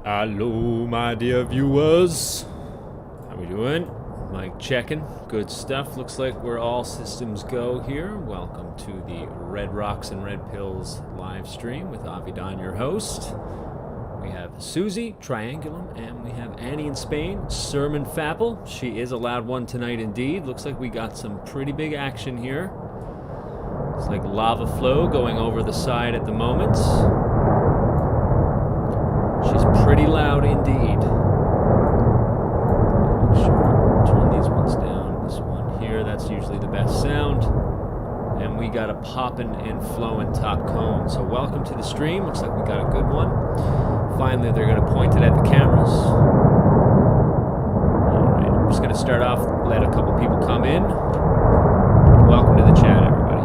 Hello, my dear viewers. How we doing? Mic checking. Good stuff. Looks like we're all systems go here. Welcome to the Red Rocks and Redpills live stream with Avidan, your host. We have Susie, Triangulum, and we have Annie in Spain, Sermon Fapple. She is a loud one tonight indeed. Looks like we got some pretty big action here. It's like lava flow going over the side at the moment. She's pretty loud indeed. Make sure turn these ones down. This one here, that's usually the best sound. And we got a poppin' and flowin' top cone. So welcome to the stream. Looks like we got a good one. Finally, they're going to point it at the cameras. Alright, I'm just going to start off, let a couple people come in. Welcome to the chat, everybody.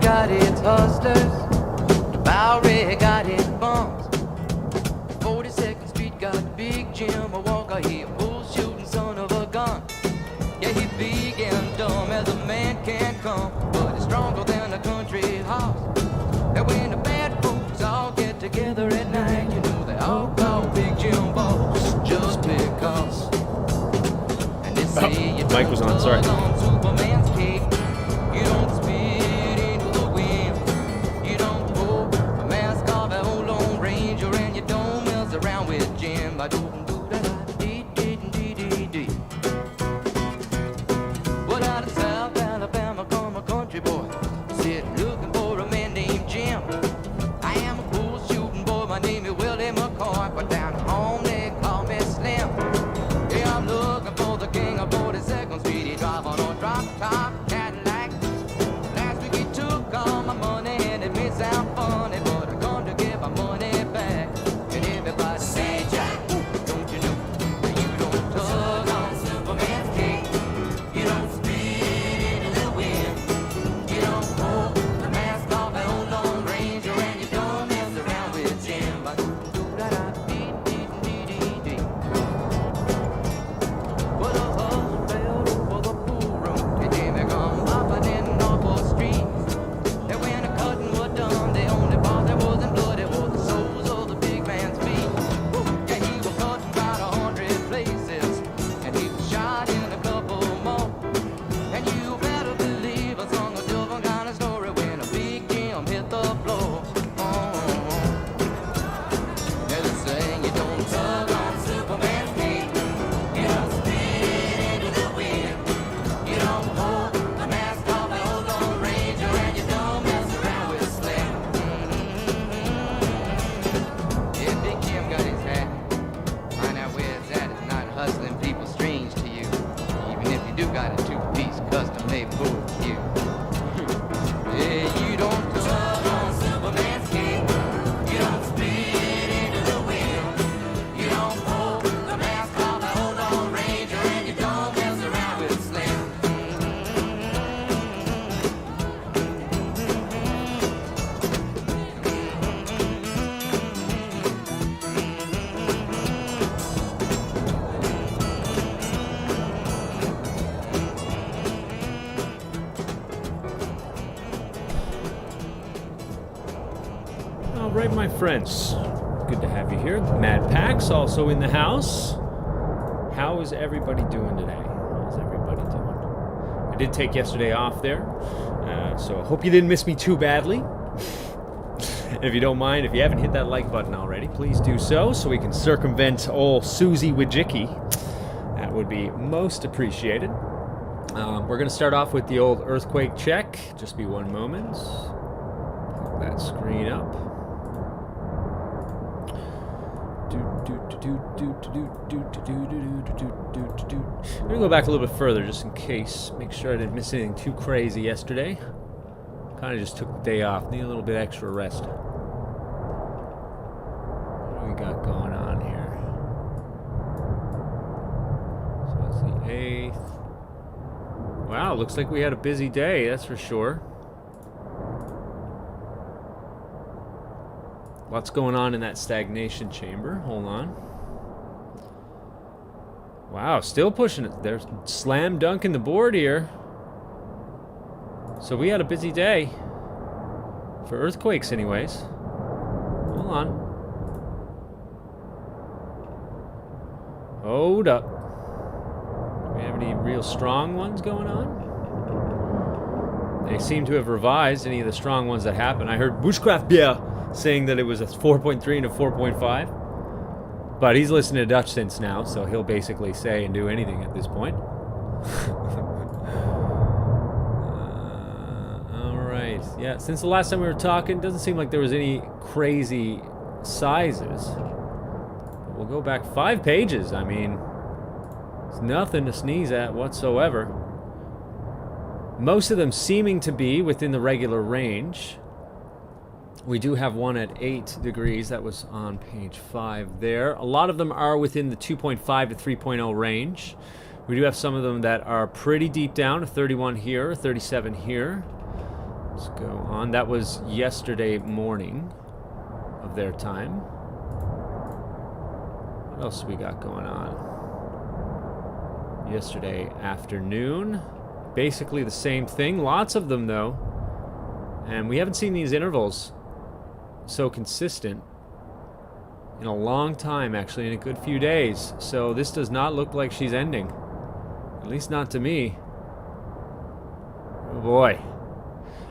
Got its hustlers, the Bowery got its bums. 42nd Street got Big Jim, a walker, he a bull shooting son of a gun. Yeah, he big and dumb as a man can come, but he's stronger than a country house. And when the bad folks all get together at night, you know they all call Big Jim boss just because. And they say you mic was on, sorry. On Superman's cake, you don't speak. Around with Jim, I do What out of South Alabama come a country boy, sit looking for a man named Jim. I am a bull shooting boy, my name is Willie McCoy, but down home they call me Slim. Yeah, I'm looking for the king of 42nd Street. He drive on a drop top Cadillac. Last week he took all my money and it may sound funny, but I'm going to give my money back. Everybody say, Jack, don't you know that you don't tug on Superman's cape? You don't spit into the wind. You don't pull the mask off an old Lone Ranger, and you don't mess around with Jim. Well, the hustle fell over the pool room, and Jimmy come popping in Norfolk Street. And when the cutting was done, the only part that wasn't bloody was the soles of the big man's feet. Shot in a couple more, and you better believe a song a different kind of story when a big Jim hit the floor. They're saying you don't tug on Superman's cape, you don't spit into the wind, you don't pull the mask off an old Lone Ranger, and you don't mess around with Slim. Yeah, Big Jim got his hat. Find out where it's at. It's not hustling people strange to you, even if you do got a two-piece custom-made boot with you. Yeah, you don't tug on Superman's cape, you don't spit into the wind, you don't pull the mask off an old Lone Ranger, and you don't mess around with Slim. All right, my friends. Good to have you here. Mad Pax also in the house. How is everybody doing today? How's everybody doing? I did take yesterday off there, so I hope you didn't miss me too badly. If you don't mind, if you haven't hit that like button already, please do so we can circumvent old Susie Wojcicki. That would be most appreciated. We're going to start off with the old earthquake check. Just be one moment. Put that screen up. I'm going to go back a little bit further just in case. Make sure I didn't miss anything too crazy yesterday. Kind of just took the day off. Need a little bit extra rest. What do we got going on here? So it's the 8th. Wow, looks like we had a busy day, that's for sure. Lots going on in that stagnation chamber. Hold on. Wow, still pushing it. They're slam dunking the board here. So we had a busy day. For earthquakes, anyways. Hold on. Hold up. Do we have any real strong ones going on? They seem to have revised any of the strong ones that happened. I heard Bushcraft Bear saying that it was a 4.3 and a 4.5. But he's listening to Dutch since now, so he'll basically say and do anything at this point. Alright, yeah, since the last time we were talking, it doesn't seem like there was any crazy sizes. But we'll go back 5 pages. I mean, it's nothing to sneeze at whatsoever. Most of them seeming to be within the regular range. We do have one at 8 degrees. That was on page 5 there. A lot of them are within the 2.5 to 3.0 range. We do have some of them that are pretty deep down, a 31 here, a 37 here. Let's go on. That was yesterday morning of their time. What else we got going on? Yesterday afternoon. Basically the same thing. Lots of them, though. And we haven't seen these intervals so consistent in a long time, actually, in a good few days. So this does not look like she's ending. At least not to me. Oh boy.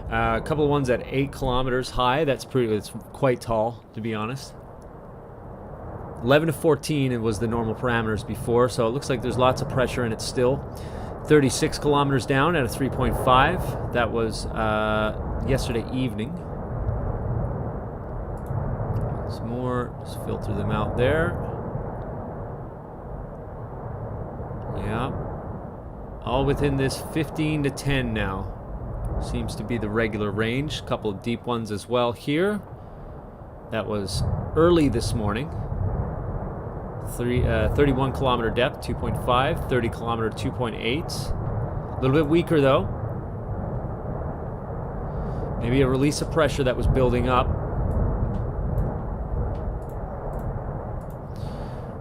A couple of ones at 8 kilometers high. It's quite tall, to be honest. 11 to 14, it was the normal parameters before, so it looks like there's lots of pressure in it still. 36 kilometers down at a 3.5. That was yesterday evening. Some more. Just filter them out there. Yeah. All within this 15 to 10 now. Seems to be the regular range. A couple of deep ones as well here. That was early this morning. 31 kilometer depth, 2.5. 30 kilometer, 2.8. A little bit weaker though. Maybe a release of pressure that was building up.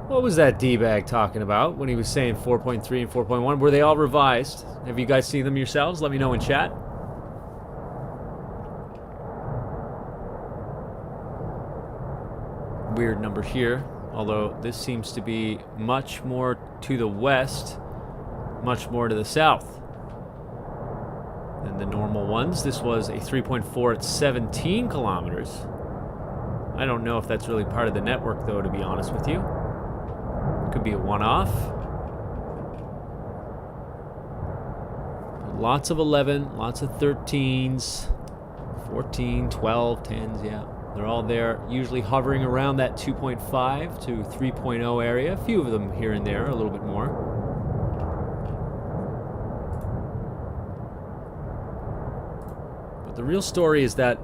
What was that D-bag talking about when he was saying 4.3 and 4.1? Were they all revised? Have you guys seen them yourselves? Let me know in chat. Weird number here, although this seems to be much more to the west, much more to the south than the normal ones. This was a 3.4 at 17 kilometers. I don't know if that's really part of the network, though, to be honest with you. Could be a one-off. Lots of 11, lots of 13s, 14, 12, 10s, yeah. They're all there, usually hovering around that 2.5 to 3.0 area. A few of them here and there, a little bit more. But the real story is that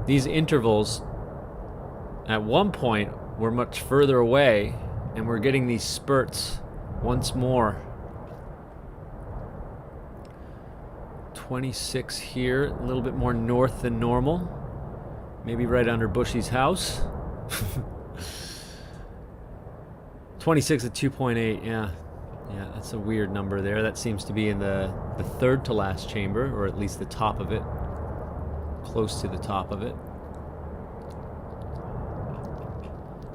these intervals at one point were much further away, and we're getting these spurts once more. 26 here, a little bit more north than normal. Maybe right under Bushy's house. 26 at 2.8, yeah. Yeah, that's a weird number there. That seems to be in the third to last chamber, or at least the top of it. Close to the top of it.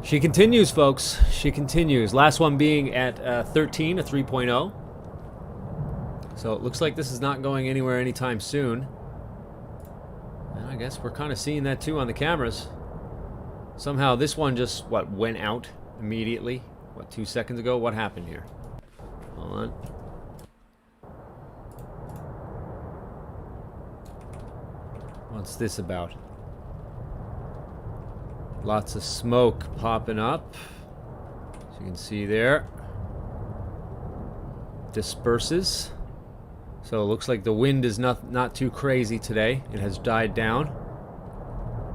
She continues, folks. She continues. Last one being at 13, a 3.0. So it looks like this is not going anywhere anytime soon. And I guess we're kind of seeing that too on the cameras. Somehow this one just, went out immediately? 2 seconds ago? What happened here? Hold on. What's this about? Lots of smoke popping up, as you can see there. Disperses. So it looks like the wind is not too crazy today. It has died down.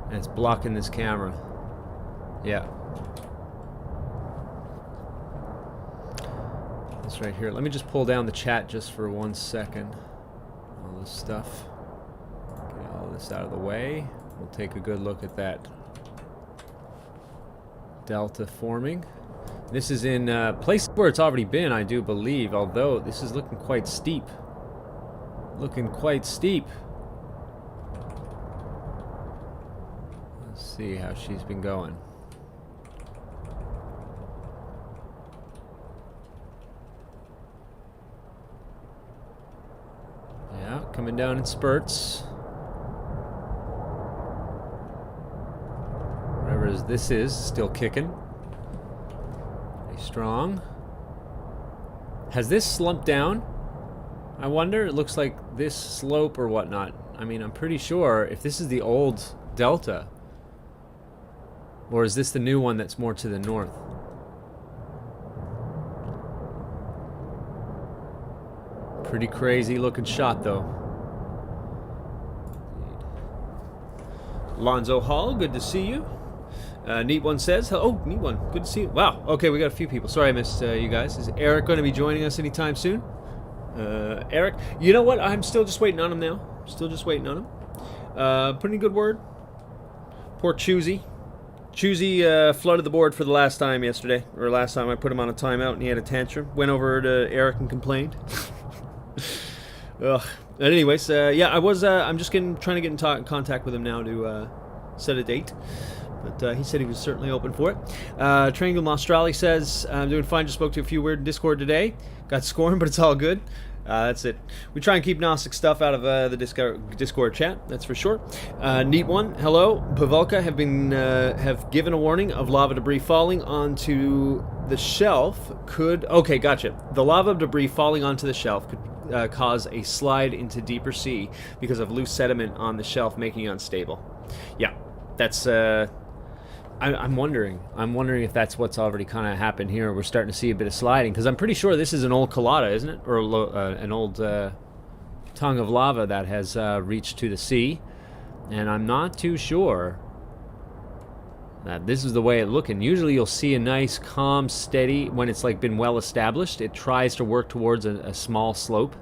And it's blocking this camera. Yeah. This right here. Let me just pull down the chat just for 1 second. All this stuff. Get all this out of the way. We'll take a good look at that. delta forming. This is in places where it's already been, I do believe, although this is looking quite steep. Looking quite steep. Let's see how she's been going. Yeah, coming down in spurts. Whatever this is, still kicking. Pretty strong. Has this slumped down? I wonder. It looks like this slope or whatnot. I mean, I'm pretty sure if this is the old delta, or is this the new one that's more to the north? Pretty crazy looking shot, though. Lonzo Hall, good to see you. Neat One says, oh, Neat One, good to see you. Wow, okay, we got a few people. Sorry I missed you guys. Is Eric going to be joining us anytime soon? Eric, you know what? I'm still just waiting on him now. Still just waiting on him. Pretty good word. Poor Choosy. Choosy flooded the board for the last time yesterday, or last time I put him on a timeout and he had a tantrum. Went over to Eric and complained. Ugh. But anyways, yeah, I'm just trying to get in contact with him now to set a date. But he said he was certainly open for it. Triangle Australia says, I'm doing fine, just spoke to a few weird in Discord today. Got scoring, but it's all good. That's it. We try and keep Gnostic stuff out of the Discord chat, that's for sure. Neat One, hello. Pavelka have given a warning of lava debris falling onto the shelf could... Okay, gotcha. The lava debris falling onto the shelf could cause a slide into deeper sea because of loose sediment on the shelf, making it unstable. Yeah, that's... I'm wondering if that's what's already kind of happened here. We're starting to see a bit of sliding, because I'm pretty sure this is an old colada, isn't it? Or an old tongue of lava that has reached to the sea. And I'm not too sure that this is the way it's looking. Usually you'll see a nice, calm, steady, when it's like been well established, it tries to work towards a small slope.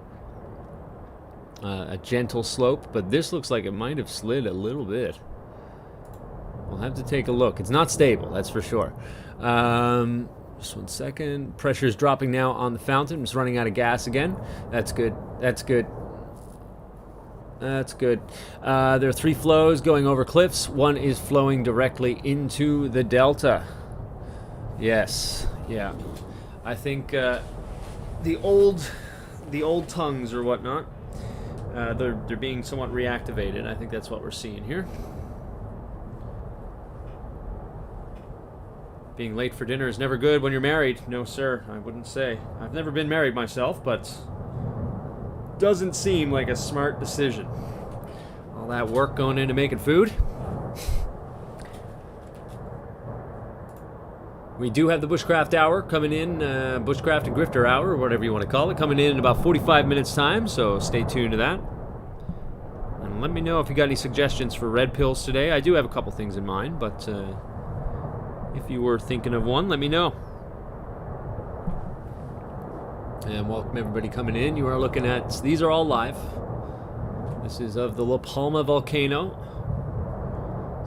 A gentle slope, but this looks like it might have slid a little bit. We'll have to take a look. It's not stable, that's for sure. Just 1 second. Pressure's dropping now on the fountain. It's running out of gas again. That's good. That's good. That's good. There are 3 flows going over cliffs. One is flowing directly into the delta. Yes. Yeah. I think the old tongues or whatnot, they're being somewhat reactivated. I think that's what we're seeing here. Being late for dinner is never good when you're married. No, sir, I wouldn't say. I've never been married myself, but doesn't seem like a smart decision. All that work going into making food. We do have the Bushcraft Hour coming in, Bushcraft and Grifter Hour, or whatever you want to call it, coming in about 45 minutes time, so stay tuned to that. And let me know if you got any suggestions for Redpills today. I do have a couple things in mind, but... if you were thinking of one, let me know. And welcome everybody coming in. You are looking at... These are all live. This is of the La Palma Volcano.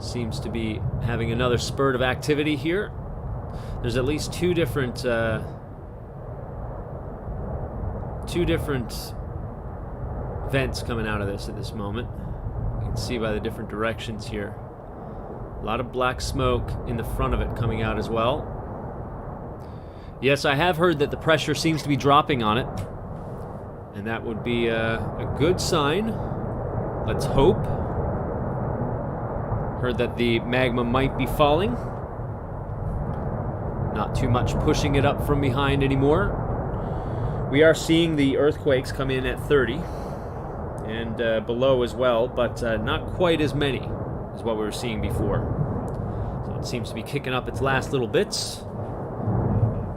Seems to be having another spurt of activity here. There's at least two different vents coming out of this at this moment. You can see by the different directions here. A lot of black smoke in the front of it coming out as well. Yes, I have heard that the pressure seems to be dropping on it. And that would be a good sign. Let's hope. Heard that the magma might be falling. Not too much pushing it up from behind anymore. We are seeing the earthquakes come in at 30. And below as well, but not quite as many is what we were seeing before. So it seems to be kicking up its last little bits.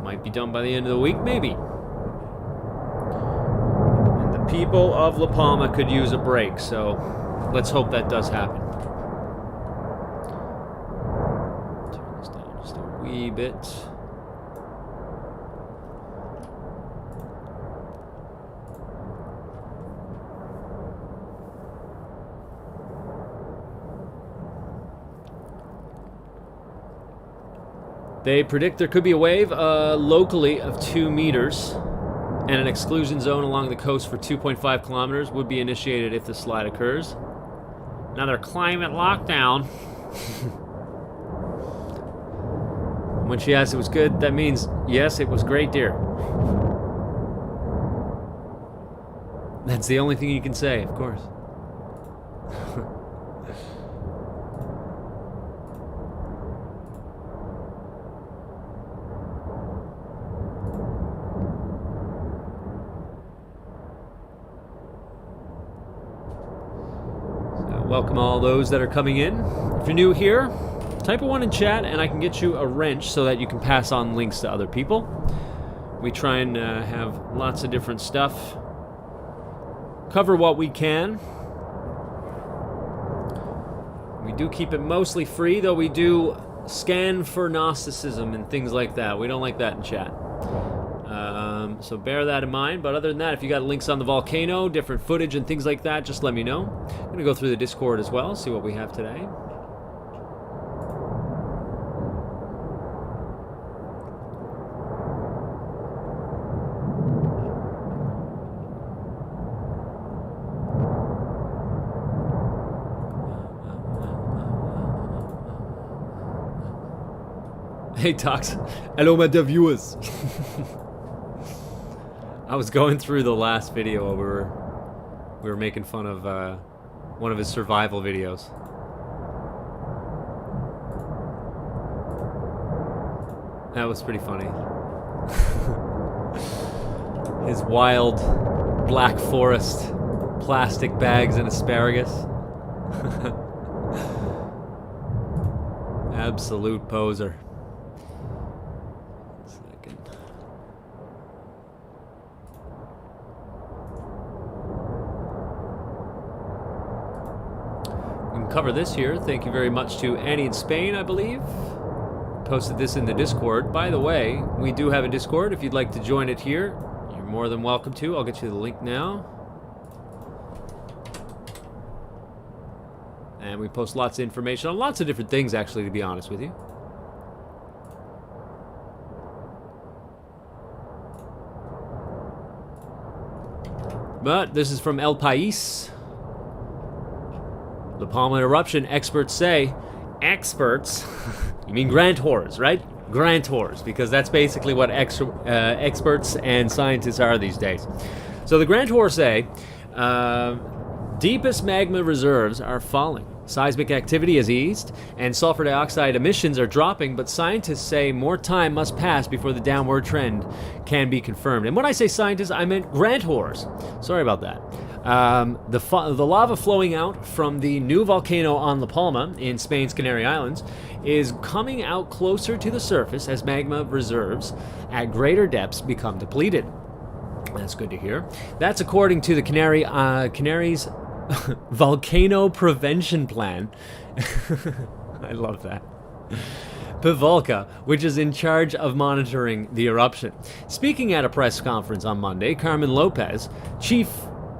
Might be done by the end of the week, maybe. And the people of La Palma could use a break, so let's hope that does happen. Turn this down just a wee bit. They predict there could be a wave locally of 2 meters, and an exclusion zone along the coast for 2.5 kilometers would be initiated if the slide occurs. Another climate lockdown. When she asked it was good, that means yes, it was great, dear. That's the only thing you can say, of course. Welcome all those that are coming in. If you're new here, type a 1 in chat and I can get you a wrench so that you can pass on links to other people. We try and have lots of different stuff. Cover what we can. We do keep it mostly free, though we do scan for Gnosticism and things like that. We don't like that in chat. So bear that in mind. But other than that, if you got links on the volcano, different footage and things like that, just let me know. I'm going to go through the Discord as well, see what we have today. Hey, Tox. Hello, my dear viewers. I was going through the last video where we were making fun of one of his survival videos. That was pretty funny. His wild black forest, plastic bags and asparagus. Absolute poser. Cover this here. Thank you very much to Annie in Spain, I believe. Posted this in the Discord. By the way, we do have a Discord. If you'd like to join it here, you're more than welcome to. I'll get you the link now. And we post lots of information on lots of different things, actually, to be honest with you. But this is from El País. The Palma Eruption, experts say, experts, you mean grantors, right? Grantors, because that's basically what experts and scientists are these days. So the grantors say, deepest magma reserves are falling. Seismic activity has eased, and sulfur dioxide emissions are dropping, but scientists say more time must pass before the downward trend can be confirmed. And when I say scientists, I meant grantors. Sorry about that. The lava flowing out from the new volcano on La Palma in Spain's Canary Islands is coming out closer to the surface as magma reserves at greater depths become depleted. That's good to hear. That's according to the Canaries Volcano Prevention Plan. I love that. Pavolka, which is in charge of monitoring the eruption. Speaking at a press conference on Monday, Carmen Lopez,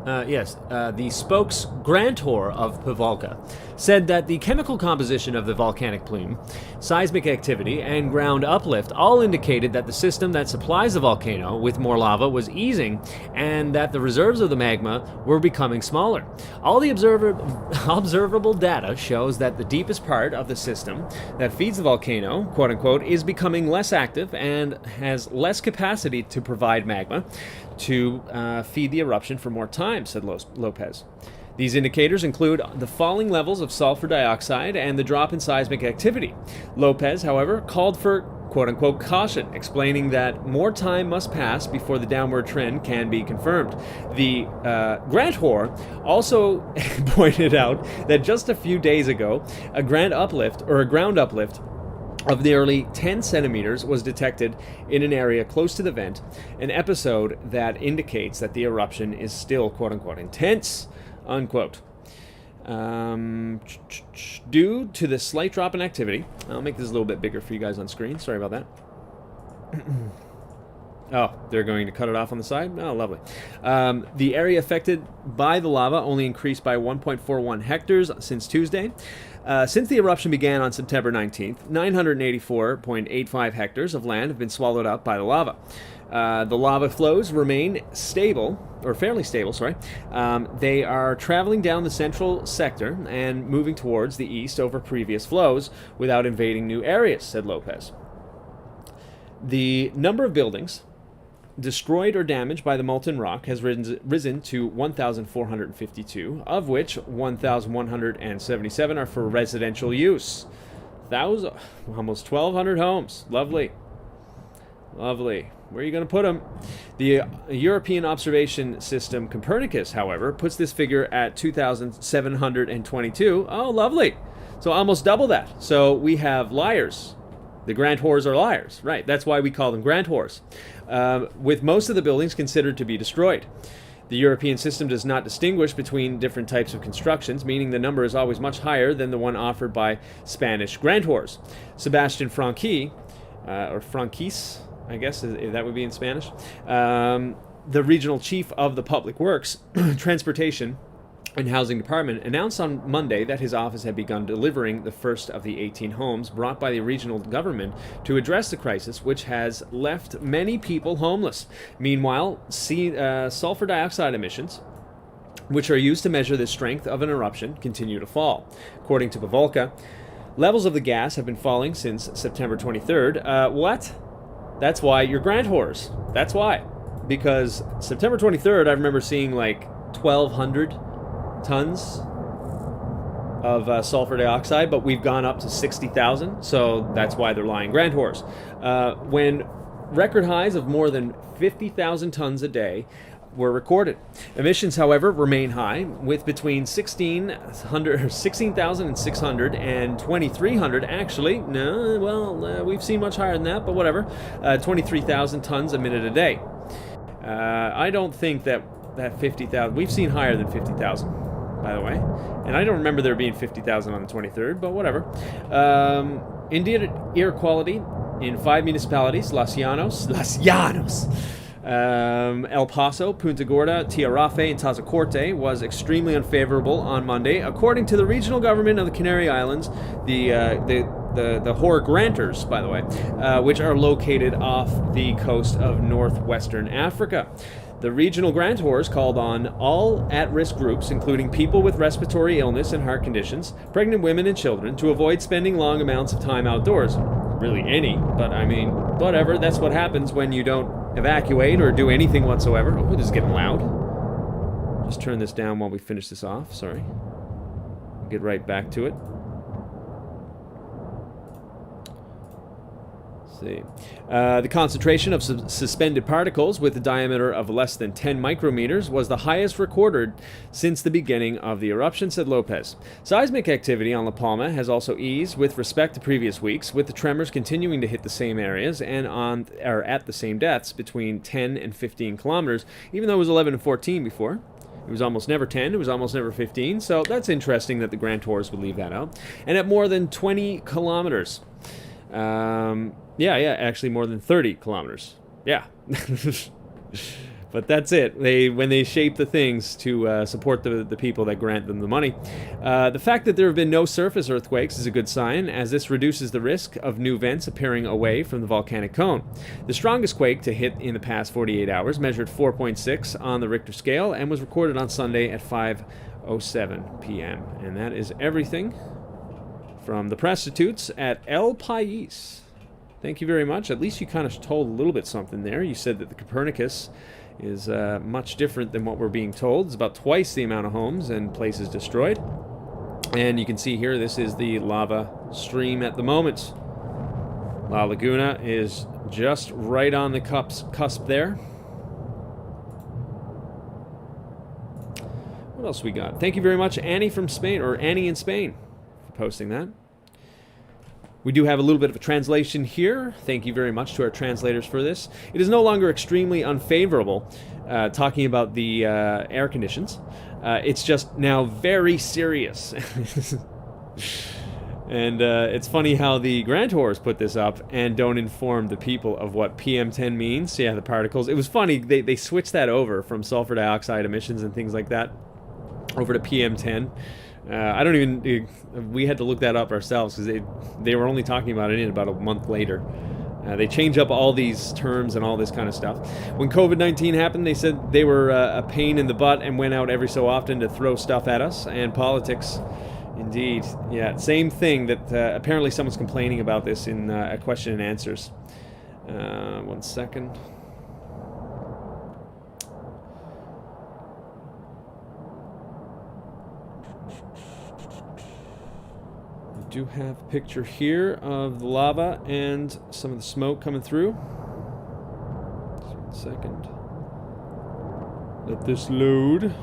the spokes grantor of Pavolka, said that the chemical composition of the volcanic plume, seismic activity, and ground uplift all indicated that the system that supplies the volcano with more lava was easing and that the reserves of the magma were becoming smaller. All the observable data shows that the deepest part of the system that feeds the volcano, quote-unquote, is becoming less active and has less capacity to provide magma to feed the eruption for more time, said Lopez. These indicators include the falling levels of sulfur dioxide and the drop in seismic activity. Lopez, however, called for quote-unquote caution, explaining that more time must pass before the downward trend can be confirmed. The grantor also pointed out that just a few days ago, a ground uplift of nearly 10 centimeters was detected in an area close to the vent, an episode that indicates that the eruption is still quote-unquote intense, unquote. Due to the slight drop in activity, I'll make this a little bit bigger for you guys on screen, sorry about that. Oh, they're going to cut it off on the side? Oh, lovely. The area affected by the lava only increased by 1.41 hectares since Tuesday. Since the eruption began on September 19th, 984.85 hectares of land have been swallowed up by the lava. The lava flows remain stable, or fairly stable, sorry. They are traveling down the central sector and moving towards the east over previous flows without invading new areas, said Lopez. The number of buildings destroyed or damaged by the molten rock has risen to 1,452, of which 1,177 are for residential use. Almost 1,200 homes. Lovely. Lovely. Where are you going to put them? The European observation system Copernicus, however, puts this figure at 2,722. Oh, lovely. So almost double that. So we have liars. The grand whores are liars. Right, that's why we call them grand whores. With most of the buildings considered to be destroyed. The European system does not distinguish between different types of constructions, meaning the number is always much higher than the one offered by Spanish grand whores. Sebastian Franqui, or Franquis, I guess that would be in Spanish, the regional chief of the Public Works, Transportation, and Housing Department, announced on Monday that his office had begun delivering the first of the 18 homes brought by the regional government to address the crisis, which has left many people homeless. Meanwhile, sulfur dioxide emissions, which are used to measure the strength of an eruption, continue to fall. According to Pavolka, levels of the gas have been falling since September 23rd. What? That's why you're grand whores. That's why. Because September 23rd, I remember seeing like 1,200 tons of sulfur dioxide, but we've gone up to 60,000, so that's why they're lying grand whores. When record highs of more than 50,000 tons a day were recorded. Emissions, however, remain high, with between 16,600 and 2,300 actually. No, well, we've seen much higher than that, but whatever. 23,000 tons a minute a day. I don't think that 50,000, we've seen higher than 50,000, by the way. And I don't remember there being 50,000 on the 23rd, but whatever. Indian air quality in 5 municipalities, Los Llanos, El Paso, Punta Gorda, Tiarafe, and Tazacorte, was extremely unfavorable on Monday. According to the regional government of the Canary Islands, the Hor Grantors, by the way, which are located off the coast of northwestern Africa. The regional grantors called on all at-risk groups, including people with respiratory illness and heart conditions, pregnant women and children, to avoid spending long amounts of time outdoors. Really any, but I mean, whatever, that's what happens when you don't evacuate or do anything whatsoever. Oh, this is getting loud. Just turn this down while we finish this off, sorry. Get right back to it. See. The concentration of suspended particles with a diameter of less than 10 micrometers was the highest recorded since the beginning of the eruption, said Lopez. Seismic activity on La Palma has also eased with respect to previous weeks, with the tremors continuing to hit the same areas and at the same depths between 10 and 15 kilometers, even though it was 11 and 14 before. It was almost never 10, it was almost never 15, so that's interesting that the Grand Tours would leave that out. And at more than 20 kilometers. Yeah, actually more than 30 kilometers. Yeah. But that's it. When they shape the things to support the people that grant them the money. The fact that there have been no surface earthquakes is a good sign, as this reduces the risk of new vents appearing away from the volcanic cone. The strongest quake to hit in the past 48 hours measured 4.6 on the Richter scale and was recorded on Sunday at 5:07 p.m. And that is everything from the prostitutes at El País. Thank you very much. At least you kind of told a little bit something there. You said that the Copernicus is much different than what we're being told. It's about twice the amount of homes and places destroyed. And you can see here, this is the lava stream at the moment. La Laguna is just right on the cusp there. What else we got? Thank you very much, Annie from Spain, or Annie in Spain, for posting that. We do have a little bit of a translation here. Thank you very much to our translators for this. It is no longer extremely unfavorable, talking about the air conditions. It's just now very serious. And it's funny how the Grantors put this up and don't inform the people of what PM10 means. Yeah, the particles. It was funny, they switched that over from sulfur dioxide emissions and things like that over to PM10. I don't even... we had to look that up ourselves because they were only talking about it in about a month later. They change up all these terms and all this kind of stuff. When COVID-19 happened, they said they were a pain in the butt and went out every so often to throw stuff at us. And politics, indeed. Yeah, same thing that apparently someone's complaining about this in a question and answers. 1 second. Do have a picture here of the lava and some of the smoke coming through. Just 1 second. Let this load.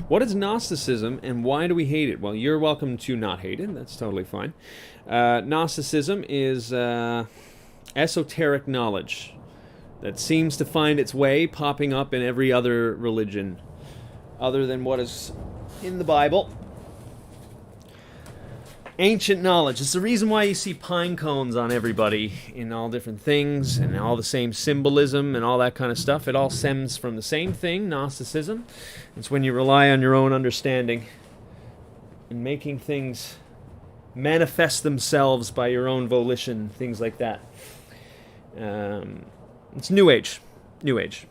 What is Gnosticism and why do we hate it? Well, you're welcome to not hate it. That's totally fine. Gnosticism is esoteric knowledge that seems to find its way popping up in every other religion other than what is in the Bible. Ancient knowledge. It's the reason why you see pine cones on everybody in all different things and all the same symbolism and all that kind of stuff. It all stems from the same thing, Gnosticism. It's when you rely on your own understanding and making things manifest themselves by your own volition, things like that. It's New Age. New Age.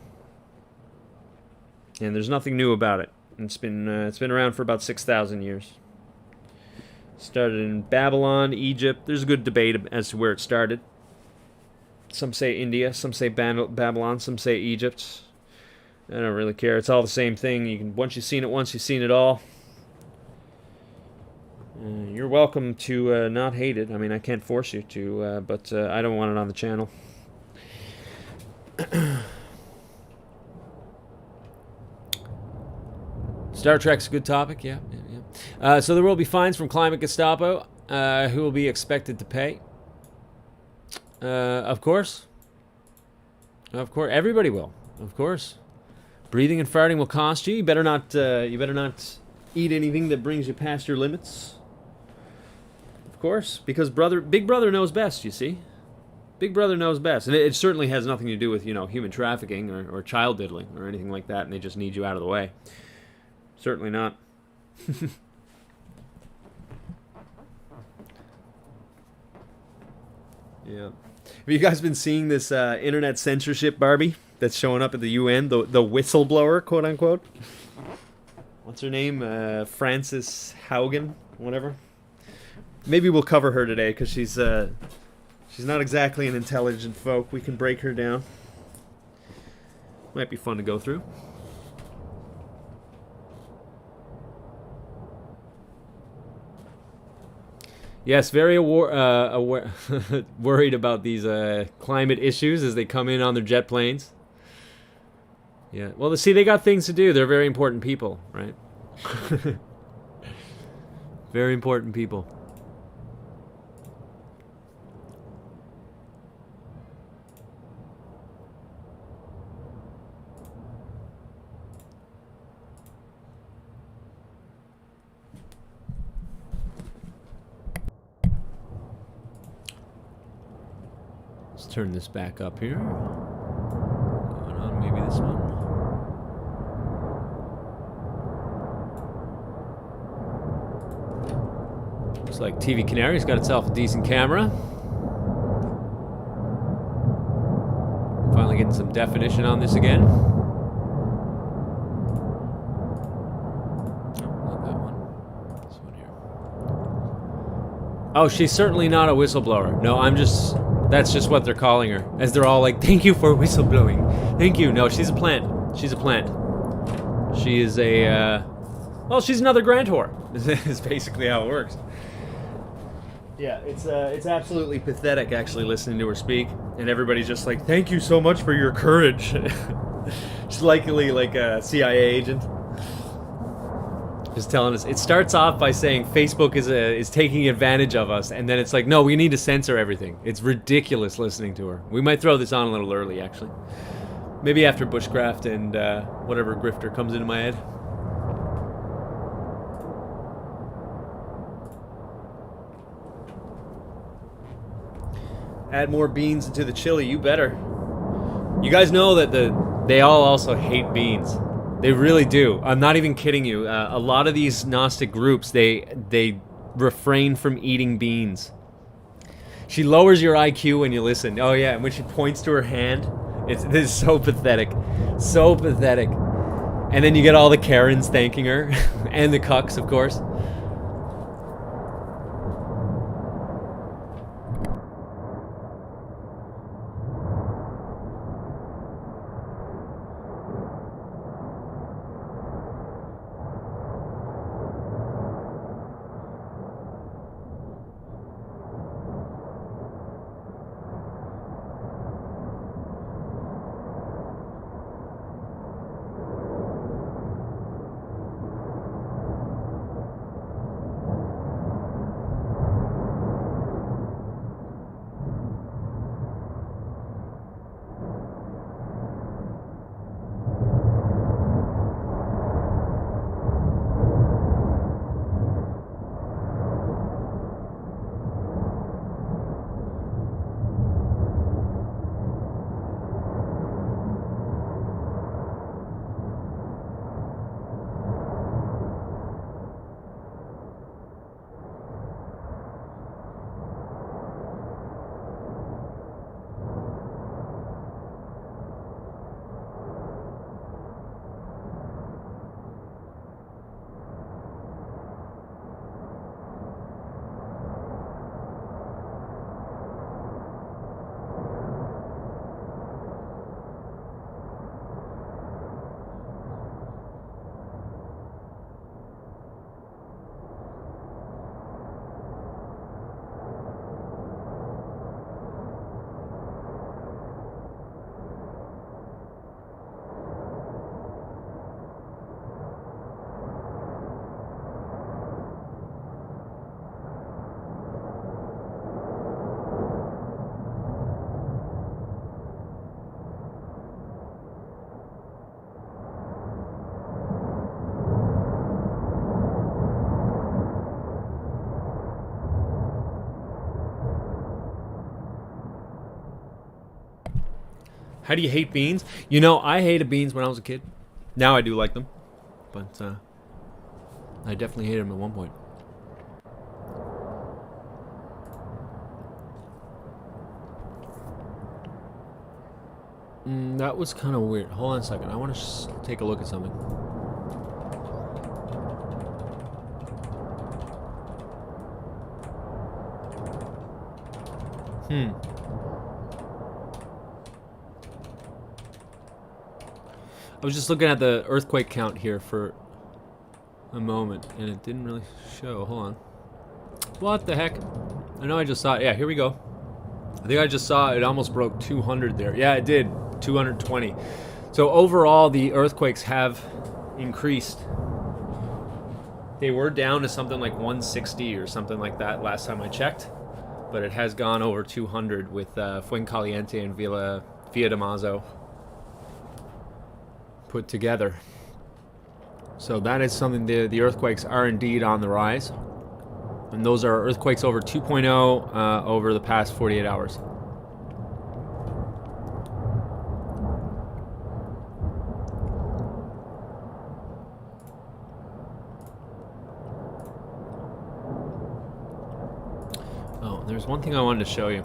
And there's nothing new about it. It's been around for about 6,000 years. Started in Babylon, Egypt. There's a good debate as to where it started. Some say India, some say Babylon, some say Egypt. I don't really care. It's all the same thing. Once you've seen it once, you've seen it all. You're welcome to not hate it. I mean, I can't force you to, but I don't want it on the channel. Star Trek's a good topic, yeah. So there will be fines from Climate Gestapo, who will be expected to pay. Of course. Of course, everybody will. Of course. Breathing and farting will cost you. You better not eat anything that brings you past your limits. Of course, because Big Brother knows best, you see. Big Brother knows best. And it certainly has nothing to do with, human trafficking or child diddling or anything like that, and they just need you out of the way. Certainly not. Yeah. Have you guys been seeing this internet censorship Barbie that's showing up at the UN? The whistleblower, quote unquote. What's her name? Frances Haugen, whatever. Maybe we'll cover her today because she's not exactly an intelligent folk. We can break her down. Might be fun to go through. Yes, very worried about these climate issues as they come in on their jet planes. Yeah, well, see, they got things to do. They're very important people, right? Very important people. Let's turn this back up here. Going on, maybe this one. Looks like TV Canary's got itself a decent camera. Finally getting some definition on this again. Oh, she's certainly not a whistleblower. No, that's just what they're calling her. As they're all like, thank you for whistleblowing. Thank you. No, she's a plant. She's a plant. She is well, she's another grant whore. Is basically how it works. Yeah, it's absolutely pathetic actually listening to her speak, and everybody's just like, "Thank you so much for your courage." She's likely like a CIA agent. Just telling us. It starts off by saying Facebook is taking advantage of us, and then it's like, no, we need to censor everything. It's ridiculous listening to her. We might throw this on a little early, actually. Maybe after Bushcraft and whatever grifter comes into my head. Add more beans into the chili. You better. You guys know that they all also hate beans. They really do. I'm not even kidding you. A lot of these Gnostic groups, they refrain from eating beans. She lowers your IQ when you listen. Oh yeah, and when she points to her hand, this is so pathetic. So pathetic. And then you get all the Karens thanking her. And the cucks, of course. How do you hate beans? You know, I hated beans when I was a kid. Now I do like them. But I definitely hated them at one point. That was kind of weird. Hold on a second. I want to take a look at something. I was just looking at the earthquake count here for a moment, and it didn't really show. Hold on. What the heck? I know I just saw it. Yeah, here we go. I think I just saw it almost broke 200 there. Yeah, it did. 220. So overall, the earthquakes have increased. They were down to something like 160 or something like that last time I checked, but it has gone over 200 with Fuencaliente and Villa Mazo put together. So that is something. The earthquakes are indeed on the rise, and those are earthquakes over 2.0 over the past 48 hours. Oh, there's one thing I wanted to show you.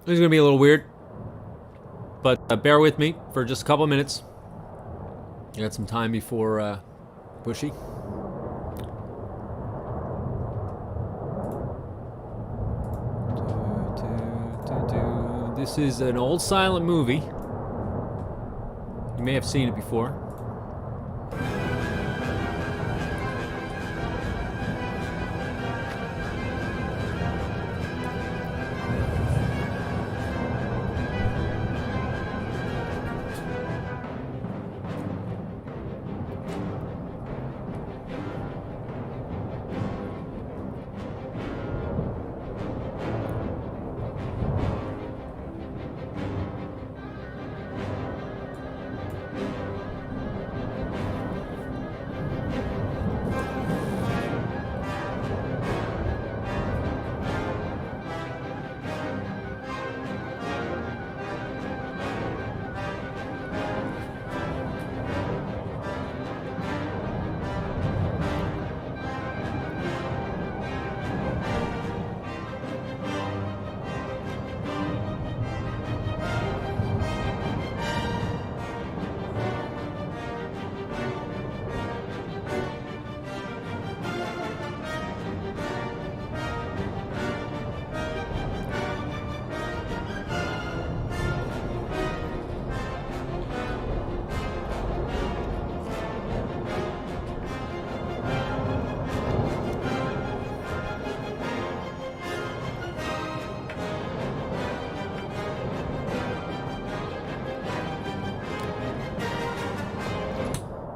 This is going to be a little weird, but bear with me for just a couple of minutes. I got some time before Bushy. This is an old silent movie. You may have seen it before.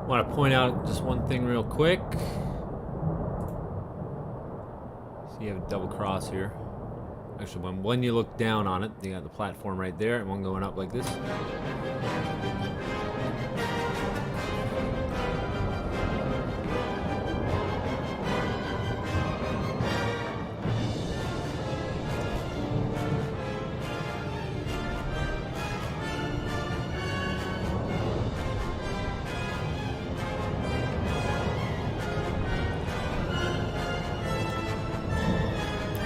I want to point out just one thing real quick. So you have a double cross here. Actually, when you look down on it, you got the platform right there, and one going up like this.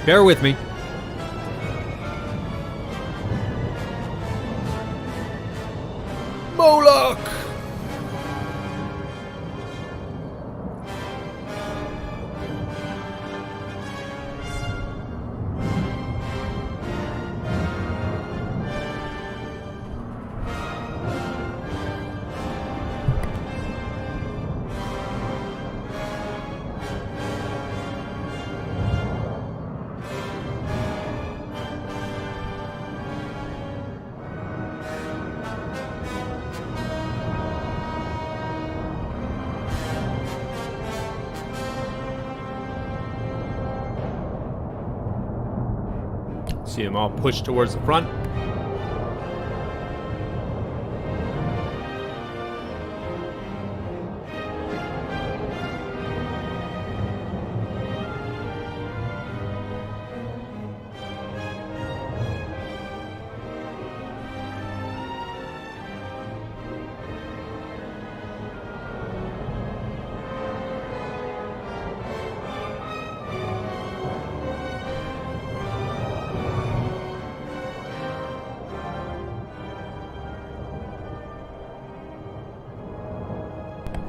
Bear with me. Moloch! See them all pushed towards the front.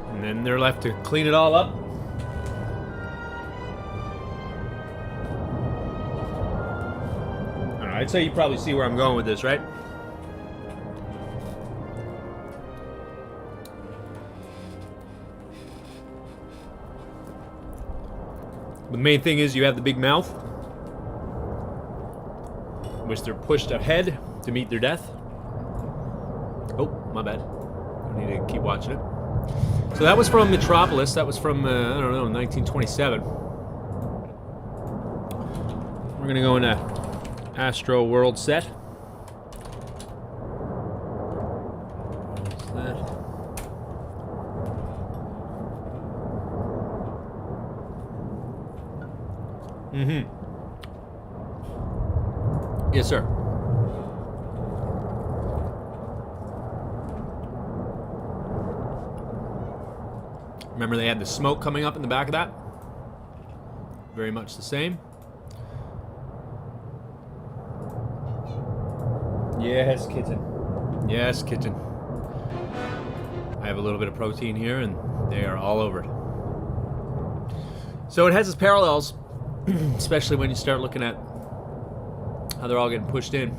And then they're left to clean it all up. I don't know, I'd say you probably see where I'm going with this, right? The main thing is you have the big mouth, which they're pushed ahead to meet their death. Oh, my bad. I need to keep watching it. So that was from Metropolis. That was from, I don't know, 1927. We're going to go into Astro World set. What's that? Mm-hmm. Yes, sir. Remember they had the smoke coming up in the back of that? Very much the same. Yes, kitten. Yes, kitten. I have a little bit of protein here, and they are all over it. So it has its parallels, especially when you start looking at how they're all getting pushed in.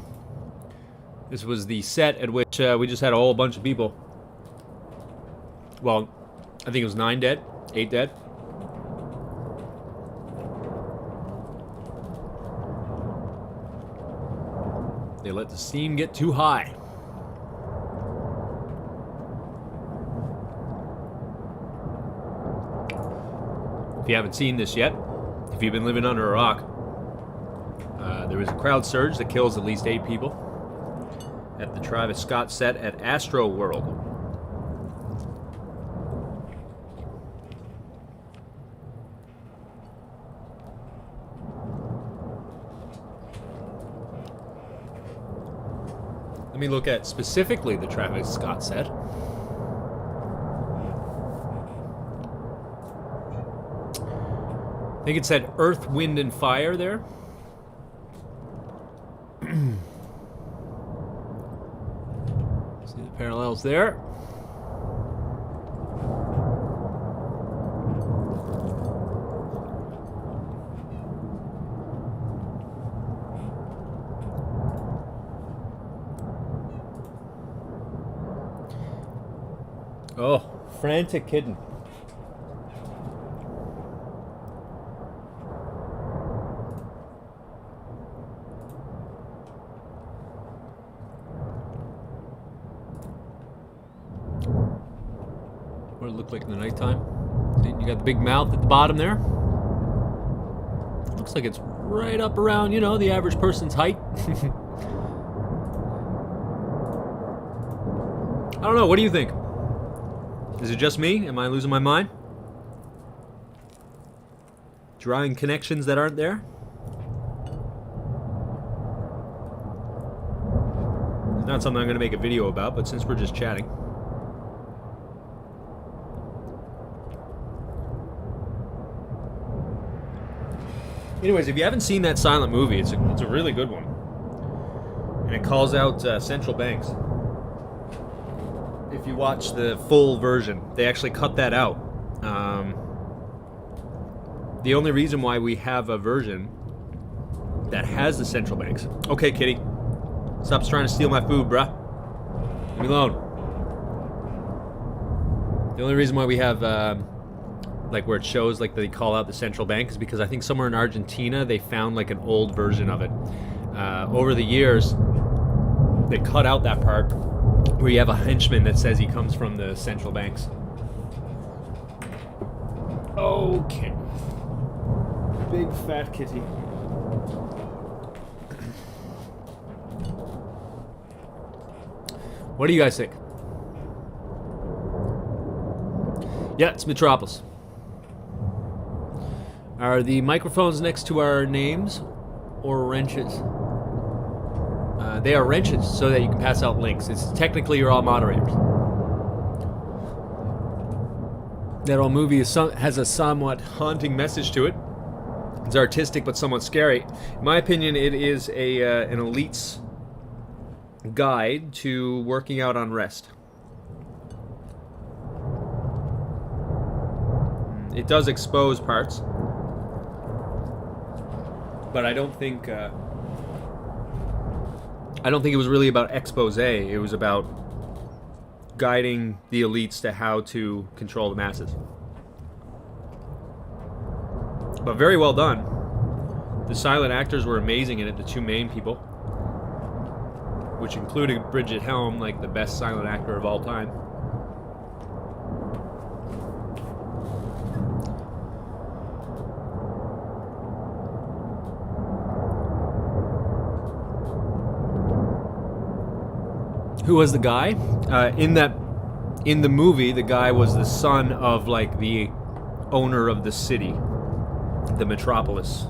This was the set at which we just had a whole bunch of people. Well, I think it was 9 dead, 8 dead. They let the steam get too high. If you haven't seen this yet, if you've been living under a rock, there was a crowd surge that kills at least 8 people at the Travis Scott set at Astro World. Let me look at specifically the Travis Scott set. I think it said Earth, Wind, and Fire there. See the parallels there. Oh, frantic kitten. What it looked like in the nighttime. See, you got the big mouth at the bottom there. Looks like it's right up around, you know, the average person's height. I don't know, what do you think? Is it just me? Am I losing my mind? Drawing connections that aren't there? It's not something I'm going to make a video about, but since we're just chatting. Anyways, if you haven't seen that silent movie, it's a really good one. And it calls out central banks. If you watch the full version, they actually cut that out. The only reason why we have a version that has the central banks. Okay, kitty. Stop trying to steal my food, bruh. Leave me alone. The only reason why we have, like where it shows like they call out the central bank is because I think somewhere in Argentina they found like an old version of it. Over the years, they cut out that part where you have a henchman that says he comes from the central banks. Okay. Big fat kitty. What do you guys think? Yeah, it's Metropolis. Are the microphones next to our names or wrenches? They are wrenches so that you can pass out links. It's technically you're all moderators. That old movie has a somewhat haunting message to it. It's artistic but somewhat scary. In my opinion, it is an elite's guide to working out on rest. It does expose parts, but I don't think it was really about expose. It was about guiding the elites to how to control the masses. But very well done. The silent actors were amazing in it, the two main people, which included Bridget Helm, like the best silent actor of all time. Who was the guy? In the movie, the guy was the son of like the owner of the city, the metropolis,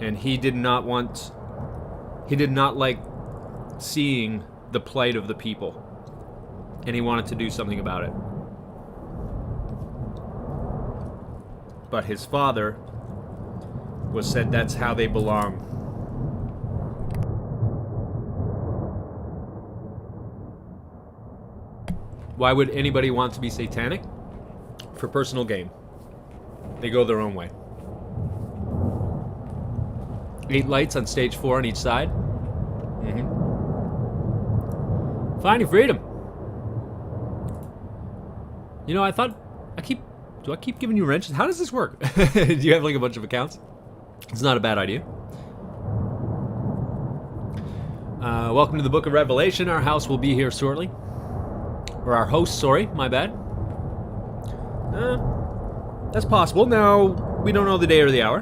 and he did not like seeing the plight of the people, and he wanted to do something about it. But his father was said that's how they belong. Why would anybody want to be satanic? For personal gain. They go their own way. 8 lights on stage 4 on each side. Finding freedom. You know, I thought do I keep giving you wrenches? How does this work? Do you have like a bunch of accounts? It's not a bad idea. Welcome to the Book of Revelation. Our house will be here shortly. Or our host, sorry, my bad. That's possible. Now, we don't know the day or the hour.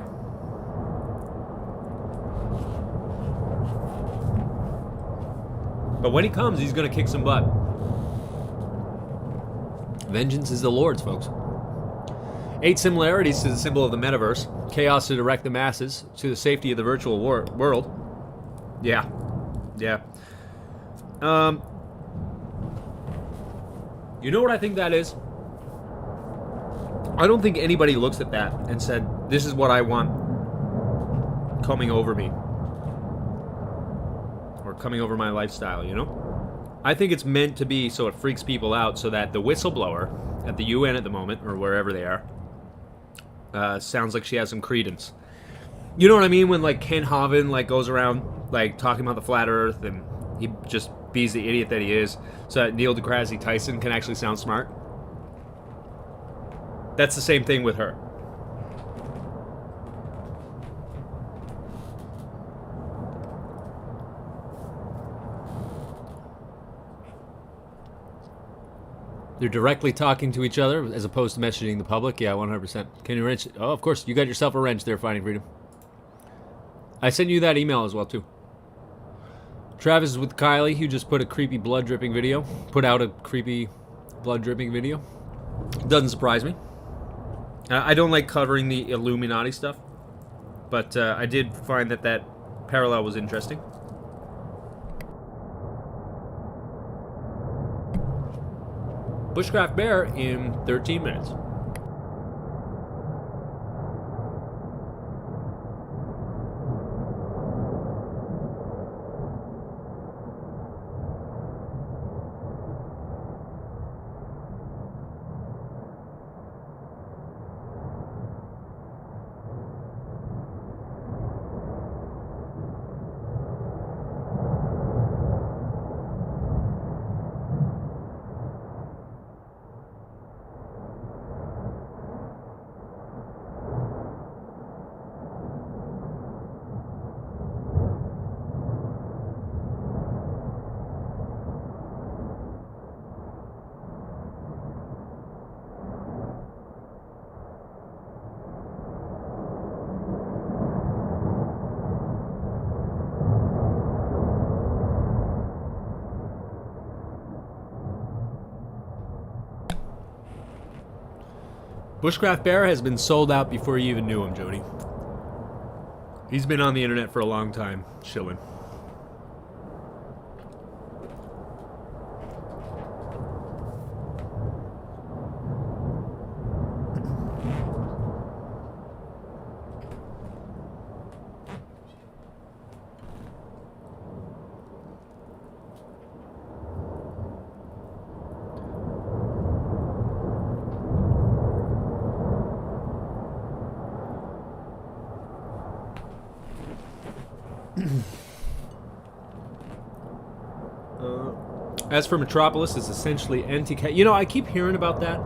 But when he comes, he's going to kick some butt. Vengeance is the Lord's, folks. 8 similarities to the symbol of the metaverse. Chaos to direct the masses to the safety of the virtual world. Yeah. You know what I think that is? I don't think anybody looks at that and said, this is what I want coming over me. Or coming over my lifestyle, you know? I think it's meant to be so it freaks people out so that the whistleblower at the UN at the moment, or wherever they are, sounds like she has some credence. You know what I mean? When like Ken Hovind like goes around like talking about the flat earth and he just be's the idiot that he is so that Neil deGrasse Tyson can actually sound smart. That's the same thing with her. They're directly talking to each other as opposed to messaging the public. Yeah, 100%. Can you wrench? Oh, of course. You got yourself a wrench there, Finding Freedom. I sent you that email as well, too. Travis is with Kylie, who just put a creepy blood dripping video. Put out a creepy blood dripping video. Doesn't surprise me. I don't like covering the Illuminati stuff. But I did find that parallel was interesting. Bushcraft Bear in 13 minutes. Bushcraft Bear has been sold out before you even knew him, Jody. He's been on the internet for a long time, chilling. As for Metropolis, it's essentially NTK. You know, I keep hearing about that,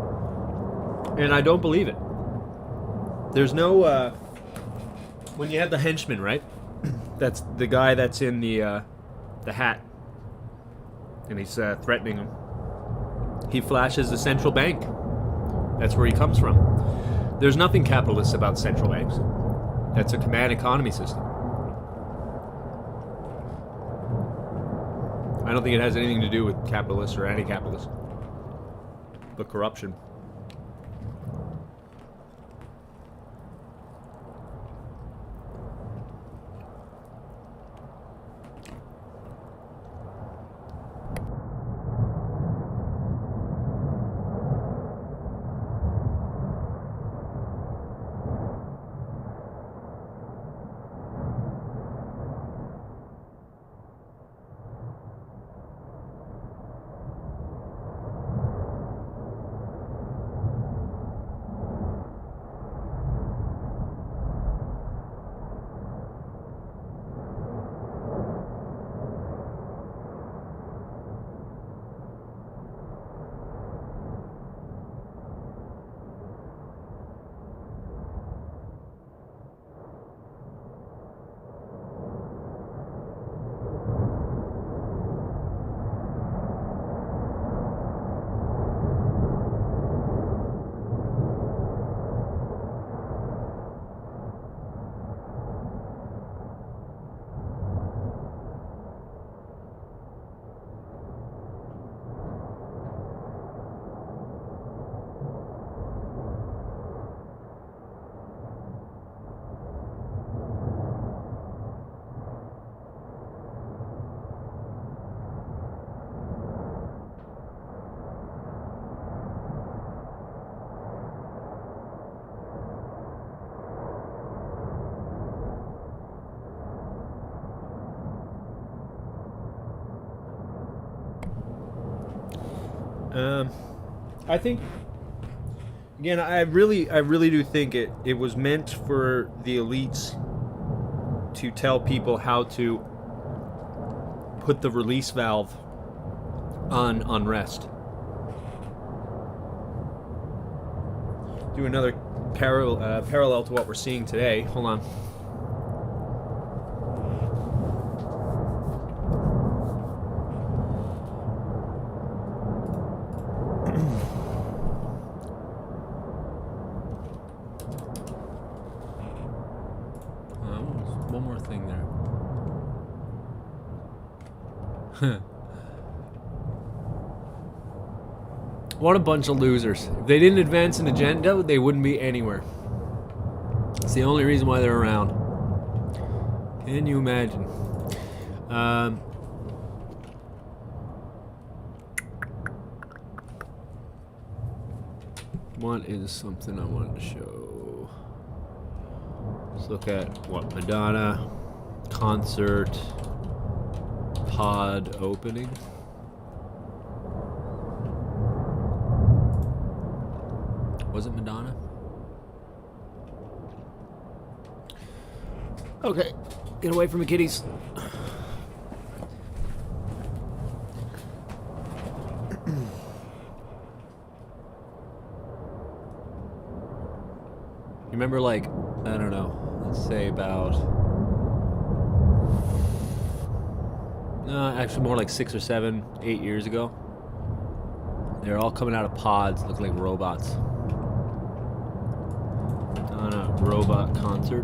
and I don't believe it. There's no, when you have the henchman, right? That's the guy that's in the hat, and he's threatening him. He flashes the central bank. That's where he comes from. There's nothing capitalist about central banks. That's a command economy system. I don't think it has anything to do with capitalists or anti-capitalists, but corruption. I think, again, I really do think it was meant for the elites to tell people how to put the release valve on unrest. Do another parallel to what we're seeing today. Hold on. One more thing there. What a bunch of losers. If they didn't advance an agenda, they wouldn't be anywhere. It's the only reason why they're around. Can you imagine? What is something I wanted to show? Let's look at what Madonna concert pod opening. Was it Madonna? Okay, get away from the kitties. You remember, like, I don't know, let's say about, actually more like 6 or 7, 8 years ago. They're all coming out of pods, look like robots. On a robot concert.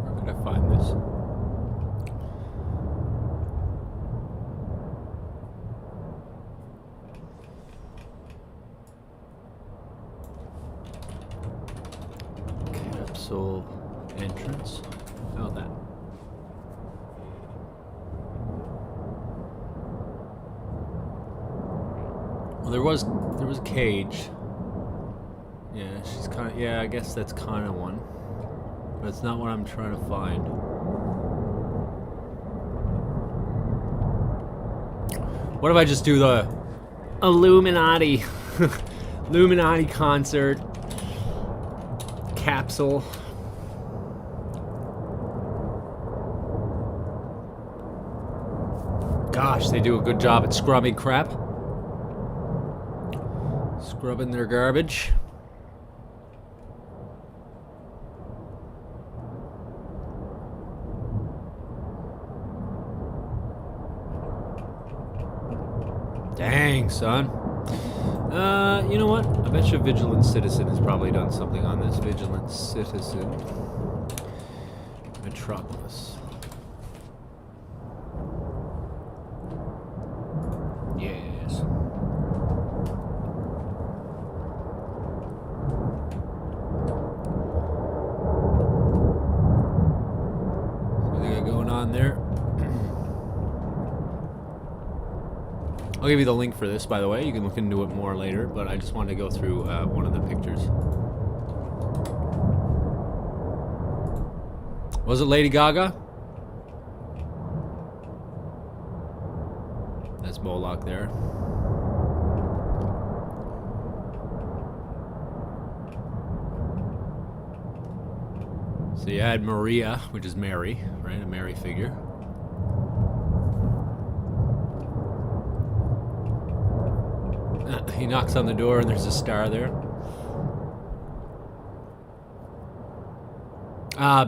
Where can I find this? Entrance. Oh, that. Well, there was a cage. Yeah, she's kind of. Yeah, I guess that's kind of one, but it's not what I'm trying to find. What if I just do the Illuminati, Illuminati concert capsule? Gosh, they do a good job at scrubbing crap. Scrubbing their garbage. Dang, son. You know what? I bet you Vigilant Citizen has probably done something on this. Vigilant Citizen. Metropolis. Yes. What they got going on there? I'll give you the link for this, by the way. You can look into it more later, but I just wanted to go through one of the pictures. Was it Lady Gaga? That's Moloch there. So you had Maria, which is Mary, right? A Mary figure. He knocks on the door and there's a star there.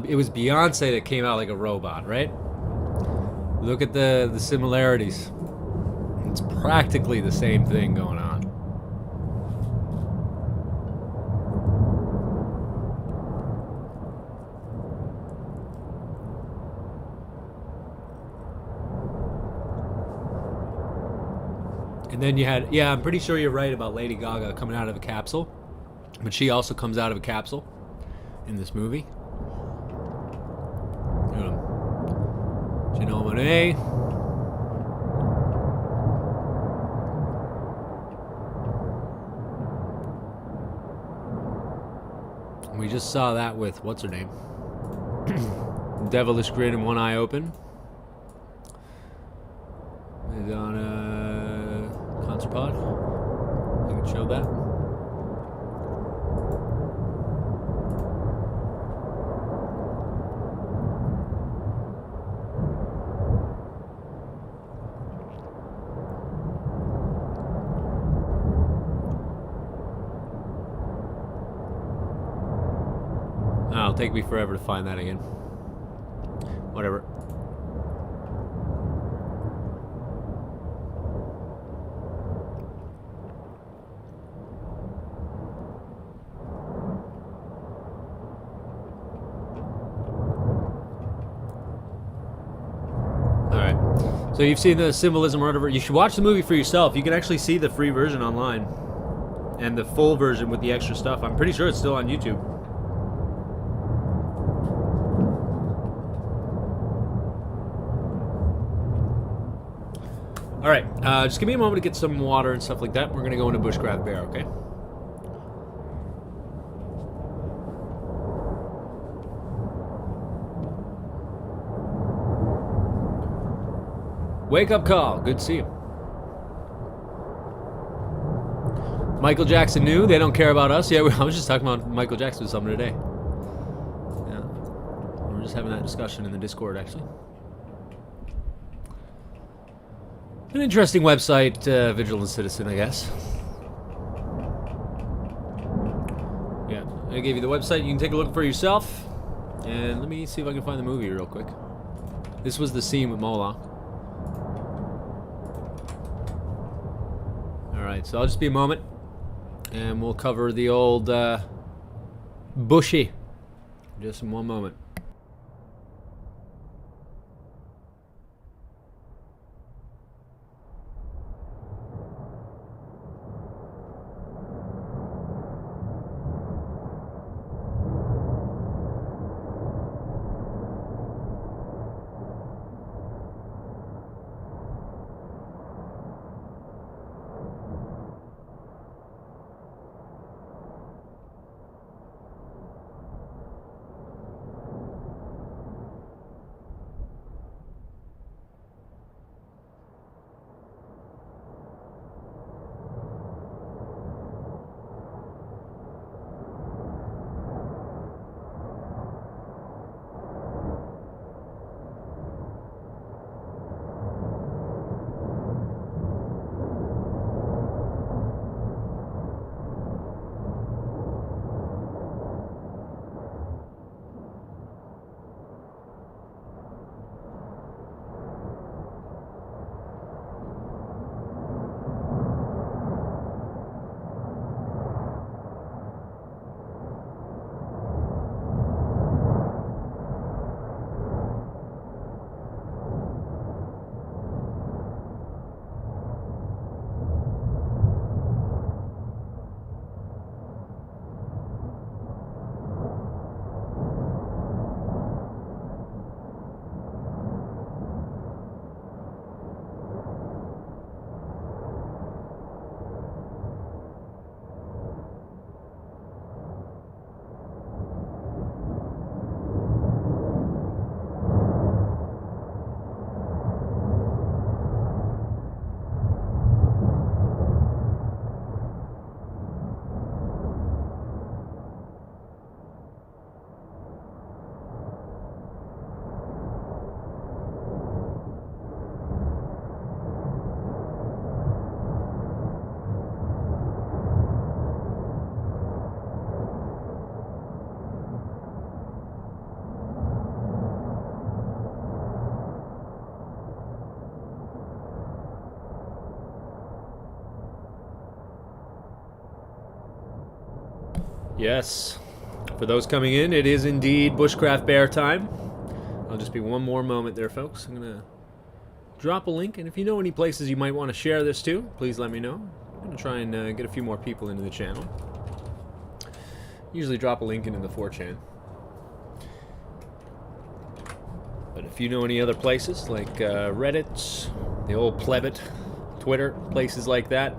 It was Beyonce that came out like a robot, right? Look at the similarities. It's practically the same thing going on. And then you had, yeah, I'm pretty sure you're right about Lady Gaga coming out of a capsule. But she also comes out of a capsule in this movie. Janelle Monáe. just saw that with, what's her name? Devilish grin and one eye open. Is on a concert pod. I can show that. It'll take me forever to find that again. Whatever. Alright. So you've seen the symbolism or whatever. You should watch the movie for yourself. You can actually see the free version online. And the full version with the extra stuff. I'm pretty sure it's still on YouTube. Alright, just give me a moment to get some water and stuff like that. We're going to go into Bushcraft Bear, okay? Wake up call. Good to see you. Michael Jackson knew. They don't care about us. Yeah, I was just talking about Michael Jackson with someone today. Yeah. We were just having that discussion in the Discord, actually. An interesting website, Vigilant Citizen, I guess. Yeah, I gave you the website. You can take a look for yourself. And let me see if I can find the movie real quick. This was the scene with Moloch. Alright, so I'll just be a moment. And we'll cover the old Bushy. Just in one moment. Yes. For those coming in, it is indeed Bushcraft Bear time. I'll just be one more moment there, folks. I'm going to drop a link, and if you know any places you might want to share this to, please let me know. I'm going to try and get a few more people into the channel. Usually drop a link into the 4chan. But if you know any other places, like Reddit, the old Plebit, Twitter, places like that,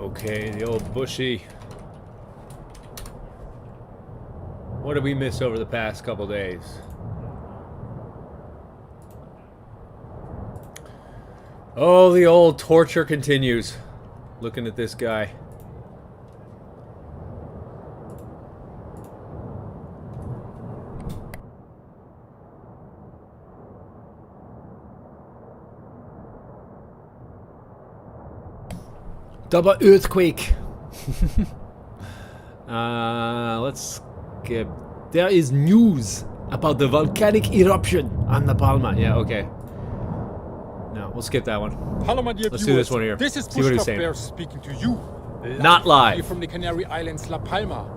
Okay, the old bushy. What did we miss over the past couple days? Oh, the old torture continues. Looking at this guy. Double earthquake. Let's skip. There is news about the volcanic eruption on the Palma. Yeah, okay. No, we'll skip that one. Hello, my dear Let's viewers. do this one here. This is See what he's Bushcraft saying. Bear speaking to you. Not live. Here from the Canary Islands, La Palma.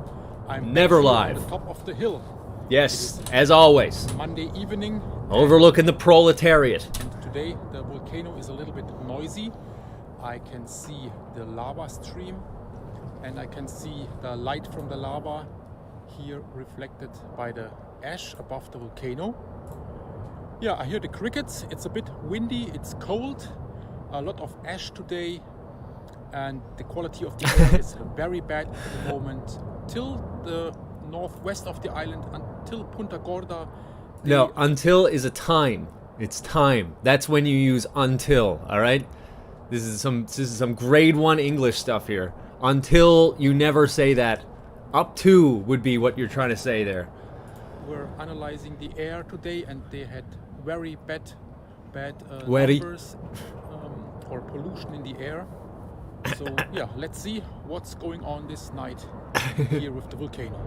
I'm Never here live. On the top of the hill. Yes, as always. Monday evening. Overlooking the proletariat. And today the volcano is a little bit noisy. I can see the lava stream and I can see the light from the lava here reflected by the ash above the volcano. Yeah, I hear the crickets. It's a bit windy, it's cold, a lot of ash today, and the quality of the air is very bad at the moment. Till the northwest of the island, until Punta Gorda. No, until is a time. It's time. That's when you use until, all right? This is some grade 1 English stuff here. Until, you never say that. Up to would be what you're trying to say there. We're analyzing the air today and they had very bad Very. numbers or pollution in the air. So yeah, let's see what's going on this night here with the volcano.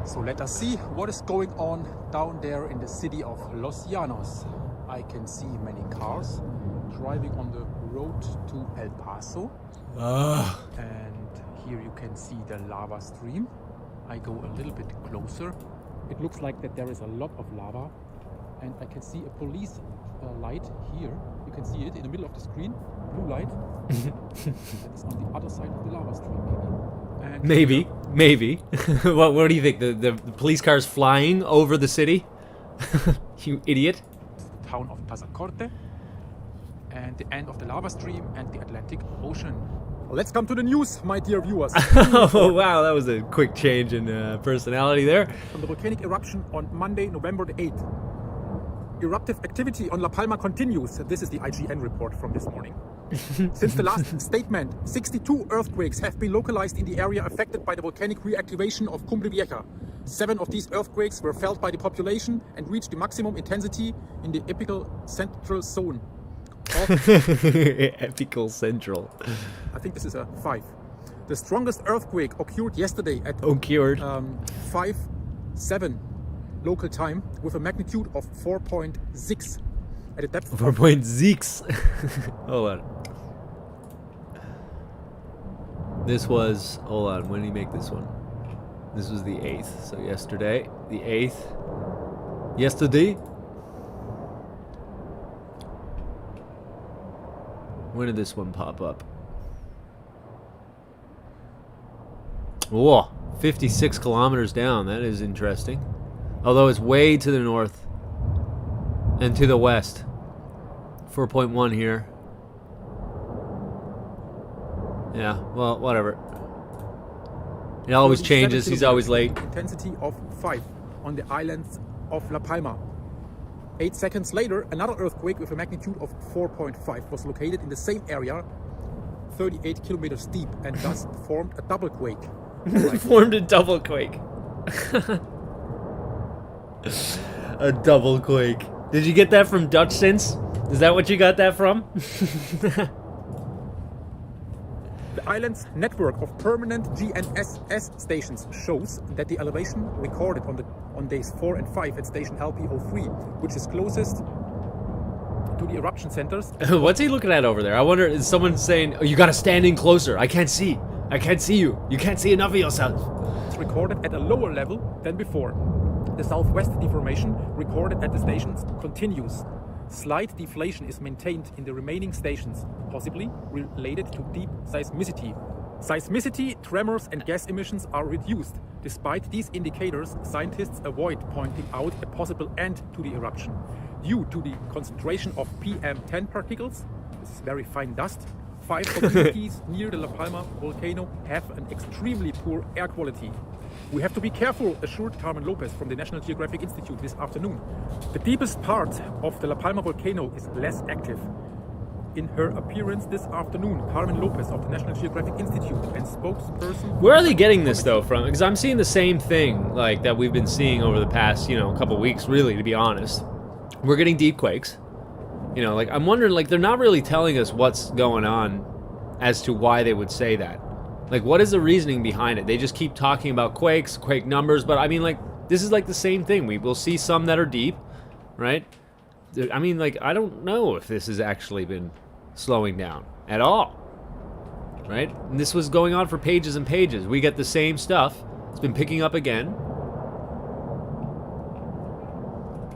So let us see what is going on down there in the city of Los Llanos. I can see many cars driving on the road to El Paso. And here you can see the lava stream. I go a little bit closer. It looks like that there is a lot of lava. And I can see a police light here. You can see it in the middle of the screen. Blue light. That is on the other side of the lava stream, maybe. And Maybe. What do you think? The police car's flying over the city? You idiot. the town of Tazacorte. And the end of the lava stream and the Atlantic Ocean. Let's come to the news, my dear viewers. Oh, wow, that was a quick change in personality there. From the volcanic eruption on Monday, November the 8th. Eruptive activity on La Palma continues. This is the IGN report from this morning. Since the last statement, 62 earthquakes have been localized in the area affected by the volcanic reactivation of Cumbre Vieja. 7 of these earthquakes were felt by the population and reached the maximum intensity in the epical central zone. Epical central. I think this is a 5. The strongest earthquake occurred yesterday at 5:7 local time with a magnitude of 4.6 at a depth of 4.6. Hold on. This was, hold on, when did he make this one? This was the 8th, so yesterday, the 8th. Yesterday? When did this one pop up? Whoa, 56 kilometers down. That is interesting. Although it's way to the north and to the west. 4.1 here. Yeah, well, whatever. It always changes. He's always late. Intensity of 5 on the islands of La Palma. 8 seconds later, another earthquake with a magnitude of 4.5 was located in the same area, 38 kilometers deep, and thus formed a double quake. Formed a double quake. A double quake. Did you get that from Dutch Sense? Is that what you got that from? The island's network of permanent GNSS stations shows that the elevation recorded on days 4 and 5 at station LP03, which is closest to the eruption centers. What's he looking at over there? I wonder, is someone saying, oh, you gotta stand in closer. I can't see. I can't see you. You can't see enough of yourself. It's recorded at a lower level than before. The southwest deformation recorded at the stations continues. Slight deflation is maintained in the remaining stations, possibly related to deep seismicity. Seismicity, tremors and gas emissions are reduced. Despite these indicators, scientists avoid pointing out a possible end to the eruption. Due to the concentration of PM10 particles, this is very fine dust, 5 communities near the La Palma volcano have an extremely poor air quality. We have to be careful, assured Carmen Lopez from the National Geographic Institute this afternoon. The deepest part of the La Palma volcano is less active. In her appearance this afternoon, Carmen Lopez of the National Geographic Institute and spokesperson... Where are they getting this though from? Because I'm seeing the same thing like that we've been seeing over the past, couple weeks, really, to be honest. We're getting deep quakes. Like I'm wondering, like they're not really telling us what's going on as to why they would say that. Like what is the reasoning behind it? They just keep talking about quakes, quake numbers, but I mean like this is like the same thing. We will see some that are deep, right? I mean like I don't know if this has actually been slowing down at all, right? And this was going on for pages and pages. We get the same stuff. It's been picking up again,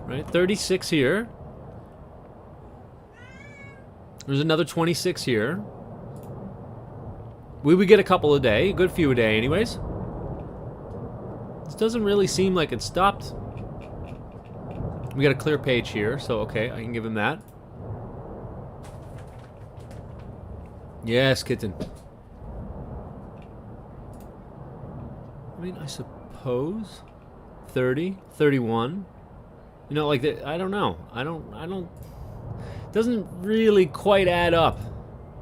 right? 36 here. There's another 26 here. We would get a couple a day, a good few a day anyways. This doesn't really seem like it stopped. We got a clear page here, so okay, I can give him that. Yes, kitten. I mean, I suppose 30, 31. Like that. I don't know. I don't. Doesn't really quite add up.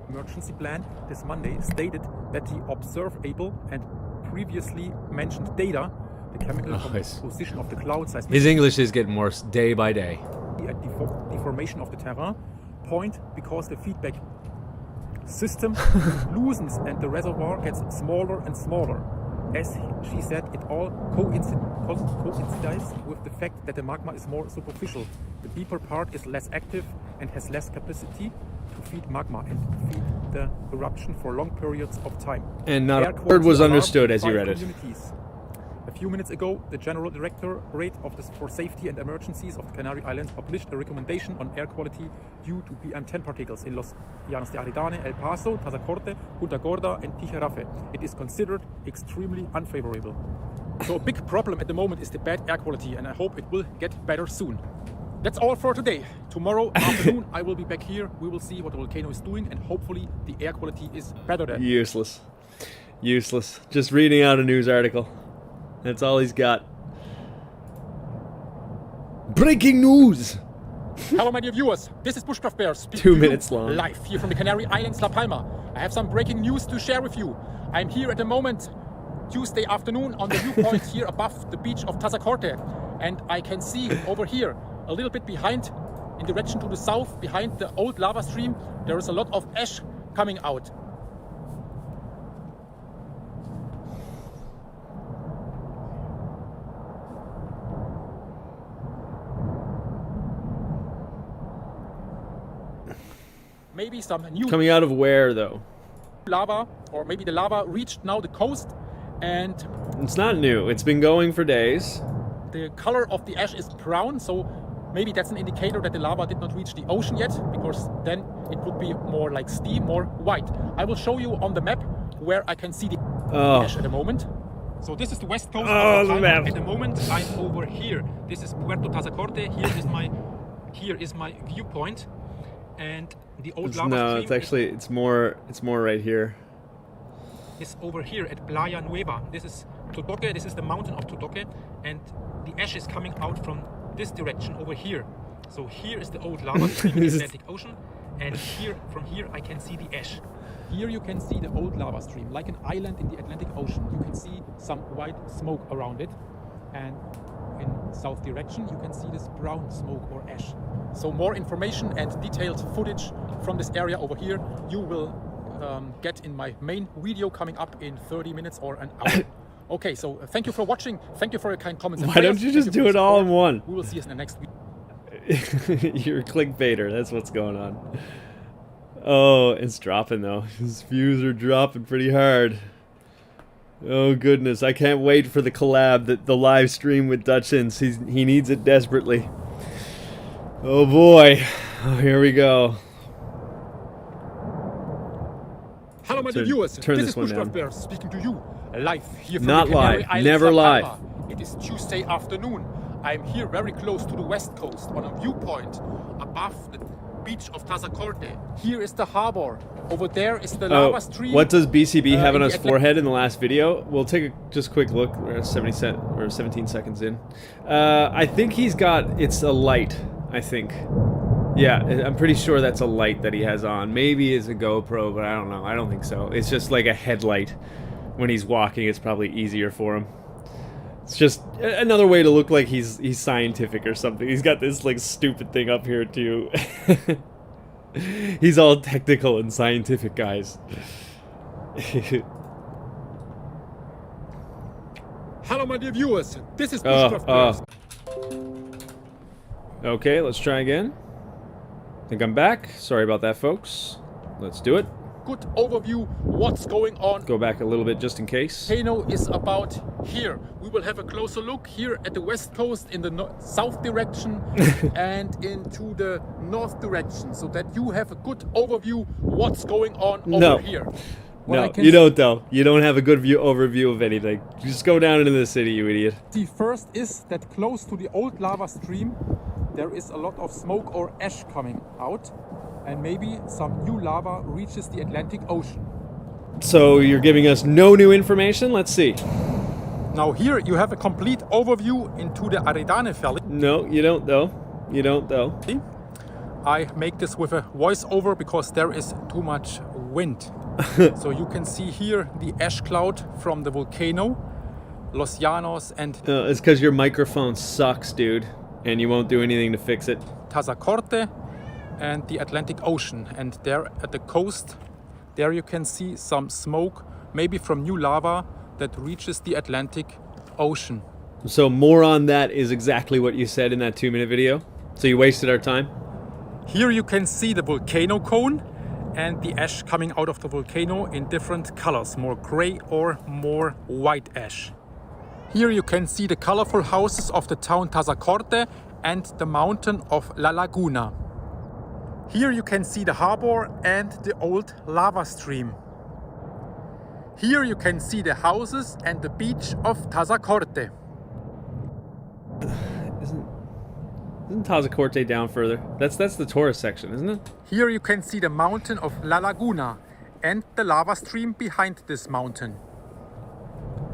Emergency plan this Monday stated that the observable and previously mentioned data, the chemical composition of the cloud size, his English is getting worse day by day. At deformation of the terrain point because the feedback system loosens and the reservoir gets smaller and smaller. As she said, it all coincides with the fact that the magma is more superficial. The deeper part is less active and has less capacity to feed magma and feed the eruption for long periods of time. And not a word was understood as you read it. A few minutes ago, the General Directorate for Safety and Emergencies of the Canary Islands published a recommendation on air quality due to PM10 particles in Los Llanos de Aridane, El Paso, Tazacorte, Punta Gorda, and Tijerafe. It is considered extremely unfavorable. So a big problem at the moment is the bad air quality, and I hope it will get better soon. That's all for today. Tomorrow afternoon, I will be back here. We will see what the volcano is doing, and hopefully the air quality is better then. Useless. Useless. Just reading out a news article. That's all he's got. Breaking news! Hello, my dear viewers. This is Bushcraft Bear speaking 2 to minutes you long. live here from the Canary Islands, La Palma. I have some breaking news to share with you. I'm here at the moment, Tuesday afternoon, on the viewpoint here above the beach of Tazacorte. And I can see over here, a little bit behind, in direction to the south, behind the old lava stream, there is a lot of ash coming out. Maybe some new Coming out of where, though? lava, or maybe the lava reached now the coast, and It's not new. It's been going for days. the color of the ash is brown, so maybe that's an indicator that the lava did not reach the ocean yet, because then it would be more like steam, more white. I will show you on the map where I can see the ash at the moment. So this is the west coast of the map. At the moment I'm over here. This is Puerto Tazacorte. Here is my viewpoint, and the old lava No, stream it's actually it's more right here. is over here at Playa Nueva. This is Totoque, this is the mountain of Totoque, and the ash is coming out from this direction over here. So here is the old lava stream in the Atlantic Ocean, and from here I can see the ash. Here you can see the old lava stream, like an island in the Atlantic Ocean. You can see some white smoke around it, and in south direction you can see this brown smoke or ash. So more information and detailed footage from this area over here you will get in my main video coming up in 30 minutes or an hour. Okay, so thank you for watching. Thank you for your kind comments. Why don't you just do it all in one? We will see us in the next video. You're a clickbaiter. That's what's going on. Oh, it's dropping though. His views are dropping pretty hard. Oh goodness, I can't wait for the collab, the live stream with Dutchins. He needs it desperately. Oh boy. Oh, here we go. Hello, my dear viewers. Turn this this is one Bushcraft down. Bear speaking to you live here from Not the Canary live. Islands, Never La live. Palma. It is Tuesday afternoon. I'm here very close to the west coast on a viewpoint above the beach of Tazacorte. Here is the harbor. Over there is the lava stream. What does BCB have on in his the forehead in the last video? We'll take a just quick look. We're 17 seconds in. I think he's got, it's a light, I think. Yeah, I'm pretty sure that's a light that he has on. Maybe it's a GoPro, but I don't know. I don't think so. It's just like a headlight. When he's walking, it's probably easier for him. It's just another way to look like he's scientific or something. He's got this like stupid thing up here too. He's all technical and scientific, guys. Hello, my dear viewers. This is Bushcraft Bear. Okay, let's try again. I think I'm back. Sorry about that, folks. Let's do it. Good overview what's going on. Go back a little bit just in case. Volcano is about here. We will have a closer look here at the west coast in the south direction and into the north direction, so that you have a good overview what's going on over here. No, you don't though. You don't have a good overview of anything. You just go down into the city, you idiot. The first is that close to the old lava stream there is a lot of smoke or ash coming out, and maybe some new lava reaches the Atlantic Ocean. So you're giving us no new information? Let's see. Now here you have a complete overview into the Avidan Valley. No, you don't though. You don't though. I make this with a voiceover because there is too much wind. So you can see here the ash cloud from the volcano, Los Llanos, and it's because your microphone sucks, dude, and you won't do anything to fix it. Tazacorte and the Atlantic Ocean. And there at the coast, there you can see some smoke, maybe from new lava that reaches the Atlantic Ocean. So more on that is exactly what you said in that 2-minute video. So you wasted our time. Here you can see the volcano cone and the ash coming out of the volcano in different colors, more gray or more white ash. Here you can see the colorful houses of the town Tazacorte and the mountain of La Laguna. Here you can see the harbor and the old lava stream. Here you can see the houses and the beach of Tazacorte. Isn't Tazacorte down further? That's the tourist section, isn't it? Here you can see the mountain of La Laguna and the lava stream behind this mountain.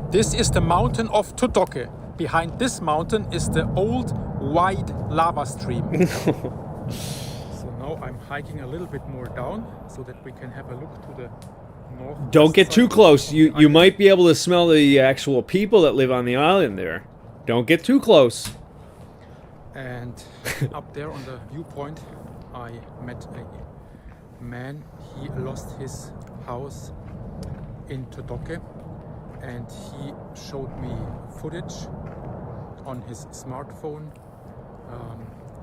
This is the mountain of Totoque. Behind this mountain is the old wide lava stream. So now I'm hiking a little bit more down so that we can have a look to the north. Don't get too close. You might be able to smell the actual people that live on the island there. Don't get too close. And up there on the viewpoint, I met a man. He lost his house in Totoque, and he showed me footage on his smartphone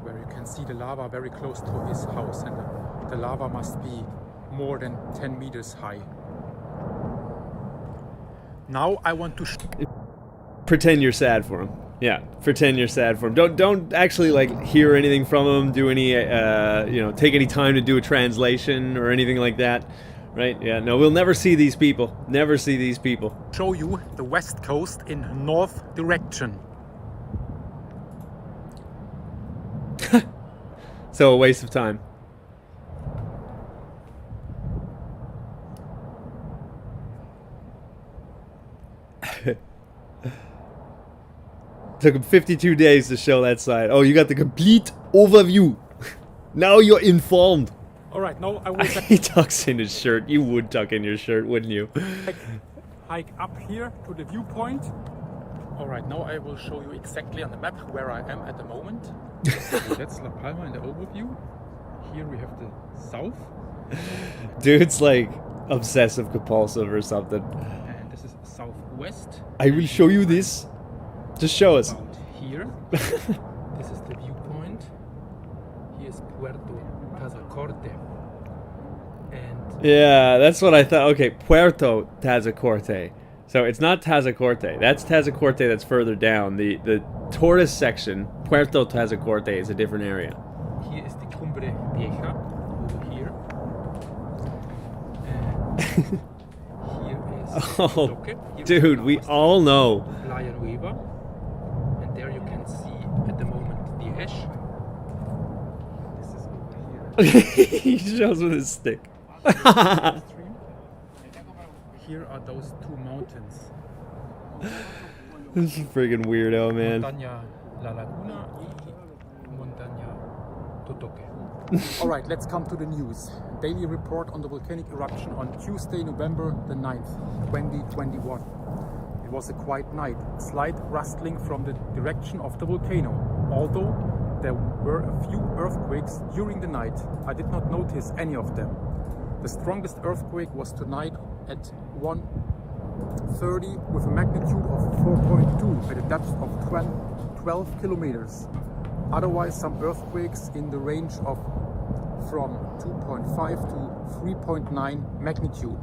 where you can see the lava very close to his house, and the lava must be more than 10 meters high. Now I want to pretend you're sad for him. Yeah, pretend you're sad for him. Don't actually like hear anything from him. Do any take any time to do a translation or anything like that, right? Yeah, no, we'll never see these people. Never see these people. Show you the west coast in north direction. So a waste of time. Took him 52 days to show that side. Oh, you got the complete overview. Now you're informed. All right, now I will He tucks in his shirt. You would tuck in your shirt, wouldn't you? hike up here to the viewpoint. All right, now I will show you exactly on the map where I am at the moment. So that's La Palma in the overview. Here we have the south. Dude's like obsessive compulsive or something. And this is southwest. I will show you this. Just show us. About here. This is the viewpoint. Here is Puerto Tazacorte. And yeah, that's what I thought. Okay, Puerto Tazacorte. So it's not Tazacorte. That's Tazacorte that's further down. The tourist section, Puerto Tazacorte, is a different area. Here is the Cumbre Vieja, over here. And here is Oh, Toque. Here dude, we all know. Playa Nueva. And there you can see at the moment the ash. This is over He shows with his stick. Here are those two mountains. This is a friggin' weirdo, man. Montaña La Laguna y Montaña Totoque. Alright, let's come to the news. Daily report on the volcanic eruption on Tuesday, November the 9th, 2021. It was a quiet night, slight rustling from the direction of the volcano. Although there were a few earthquakes during the night, I did not notice any of them. The strongest earthquake was tonight at 1:30 with a magnitude of 4.2 at a depth of 12 kilometers. Otherwise, some earthquakes in the range of from 2.5 to 3.9 magnitude.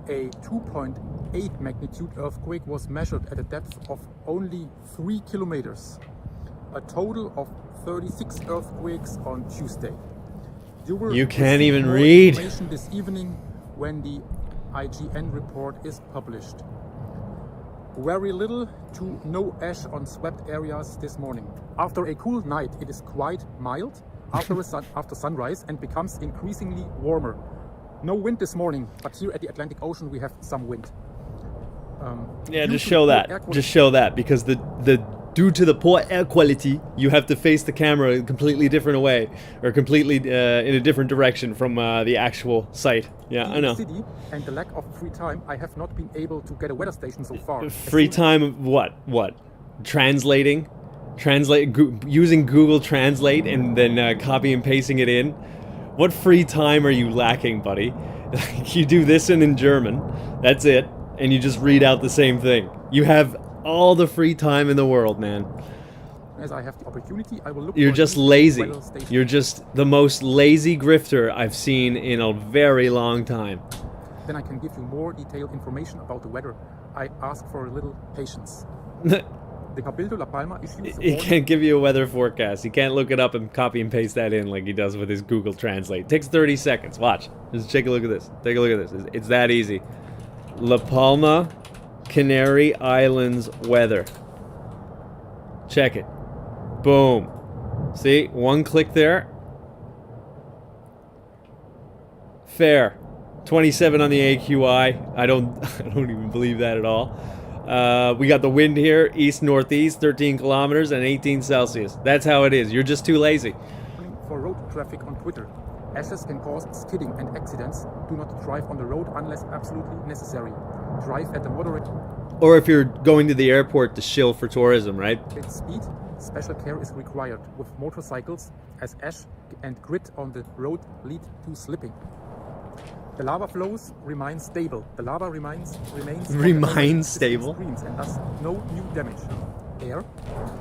A 2.8 magnitude earthquake was measured at a depth of only 3 kilometers. A total of 36 earthquakes on Tuesday. You can't even read. Information this evening when the IGN report is published. Very little to no ash on swept areas this morning. After a cool night, it is quite mild after sunrise and becomes increasingly warmer. No wind this morning, but here at the Atlantic Ocean we have some wind. Yeah, just show that. Just show that, because due to the poor air quality, you have to face the camera a completely different way, or completely in a different direction from the actual site. Yeah, I know. City and the lack of free time, I have not been able to get a weather station so far. Free time? What? Translating? Using Google Translate and then copy and pasting it in? What free time are you lacking, buddy? You do this in German, that's it, and you just read out the same thing. You have all the free time in the world, man. As I have the opportunity, I will look. You're just lazy. You're just the most lazy grifter I've seen in a very long time. Then I can give you more detailed information about the weather. I ask for a little patience. The Cabildo La Palma issues. He can't give you a weather forecast. He can't look it up and copy and paste that in like he does with his Google Translate. It takes 30 seconds. Watch. Just take a look at this. Take a look at this. It's that easy. La Palma, Canary Islands weather. Check it. Boom. See? One click there. Fair. 27 on the AQI. I don't even believe that at all. We got the wind here, east-northeast, 13 kilometers and 18 Celsius. That's how it is. You're just too lazy. For road traffic on Twitter, ashes can cause skidding and accidents. Do not drive on the road unless absolutely necessary. Drive at a moderate... Or if you're going to the airport to shill for tourism, right? Speed, special care is required with motorcycles, as ash and grit on the road lead to slipping. The lava flows remain stable. The lava remains stable. And thus no new damage. Air,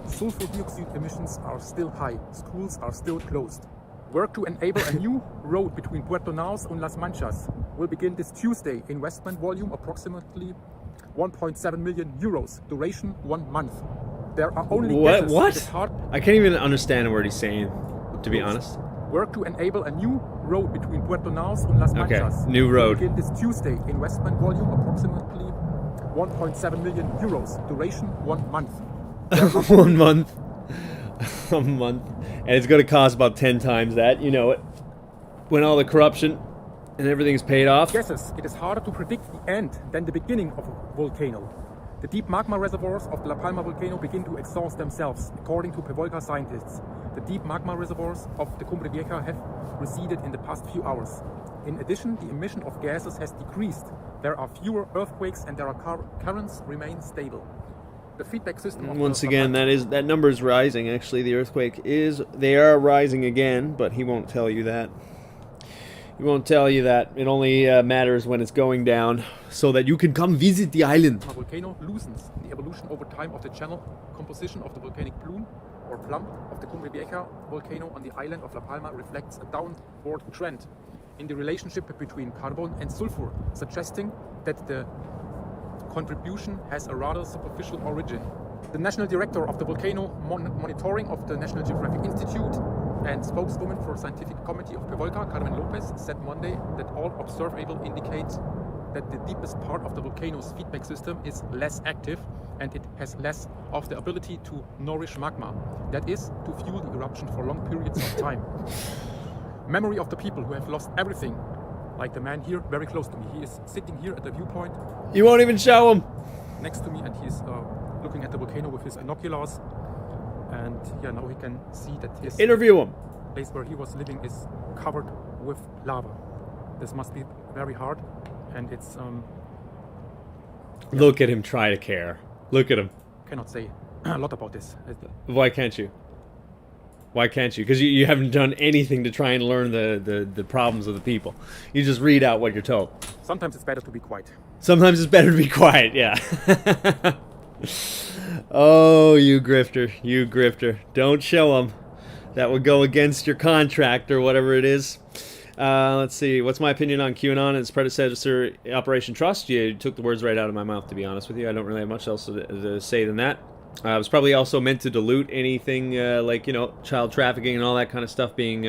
sulfur dioxide emissions are still high. Schools are still closed. Work to enable a new road between Puerto Naos and Las Manchas will begin this Tuesday. Investment volume approximately 1.7 million euros. Duration 1 month. There are only what? I can't even understand what he's saying, to be honest. Work to enable a new road between Puerto Naos and Las Manchas. Okay, new road. Begin this Tuesday. Investment volume approximately 1.7 million euros. Duration 1 month. 1 month. A month. And it's going to cost about 10 times that. You know it. When all the corruption and everything's paid off. Guesses. It is harder to predict the end than the beginning of a volcano. The deep magma reservoirs of the La Palma volcano begin to exhaust themselves, according to Pevolca scientists. The deep magma reservoirs of the Cumbre Vieja have receded in the past few hours. In addition, the emission of gases has decreased. There are fewer earthquakes and currents remain stable. The feedback system. Once again, that number is rising. Actually, they are rising again, but he won't tell you that. He won't tell you that. It only matters when it's going down, so that you can come visit the island. The volcano loosens. The evolution over time of the channel composition of the volcanic plume or plump of the Cumbre Vieja volcano on the island of La Palma reflects a downward trend in the relationship between carbon and sulfur, suggesting that the contribution has a rather superficial origin. The National Director of the Volcano Monitoring of the National Geographic Institute and spokeswoman for Scientific Committee of Pevolca, Carmen Lopez, said Monday that all observable indicate that the deepest part of the volcano's feedback system is less active and it has less of the ability to nourish magma, that is, to fuel the eruption for long periods of time. memory of the people who have lost everything. Like the man here, very close to me. He is sitting here at the viewpoint You won't even show him. next to me, and he's looking at the volcano with his binoculars. And yeah, now he can see that his Interview him. place where he was living is covered with lava. This must be very hard, and it's Look at him try to care. Look at him. cannot say a lot about this. Why can't you? Why can't you? Because you haven't done anything to try and learn the problems of the people. You just read out what you're told. Sometimes it's better to be quiet. Sometimes it's better to be quiet, yeah. Oh, you grifter. You grifter. Don't show him. That would go against your contract or whatever it is. Let's see. What's my opinion on QAnon and its predecessor, Operation Trust? You took the words right out of my mouth, to be honest with you. I don't really have much else to say than that. It was probably also meant to dilute anything like, you know, child trafficking and all that kind of stuff being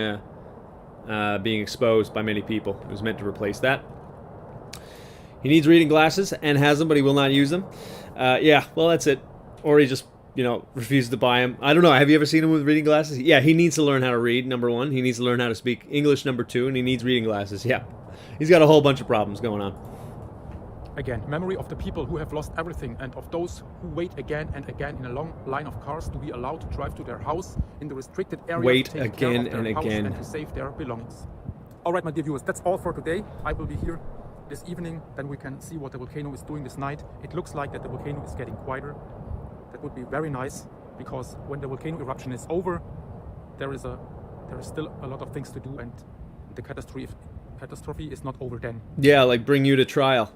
exposed by many people. It was meant to replace that. He needs reading glasses and has them, but he will not use them. Yeah, well, that's it. Or he just, you know, refuses to buy them. I don't know. Have you ever seen him with reading glasses? Yeah, he needs to learn how to read, number one. He needs to learn how to speak English, number two. And he needs reading glasses, yeah. He's got a whole bunch of problems going on. Again, memory of the people who have lost everything, and of those who wait again and again in a long line of cars to be allowed to drive to their house in the restricted area. Wait to take again care of their and house again. and to save their belongings. All right, my dear viewers, that's all for today. I will be here this evening, then we can see what the volcano is doing this night. It looks like that the volcano is getting quieter. That would be very nice, because when the volcano eruption is over, there is still a lot of things to do, and the catastrophe is not over then. Yeah, like bring you to trial.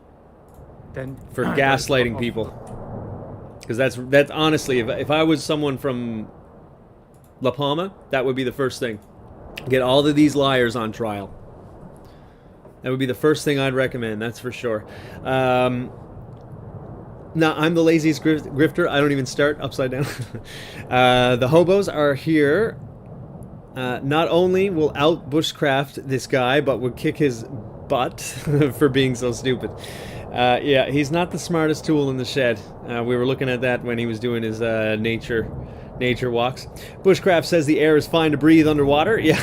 Then For there's gaslighting a lot of- people. Because that's honestly, if I was someone from La Palma, that would be the first thing. Get all of these liars on trial. That would be the first thing I'd recommend, that's for sure. Now, I'm the laziest grifter. I don't even start upside down. The hobos are here. Not only will out bushcraft this guy, but will kick his butt for being so stupid. Yeah, he's not the smartest tool in the shed. We were looking at that when he was doing his nature walks. Bushcraft says the air is fine to breathe underwater. Yeah.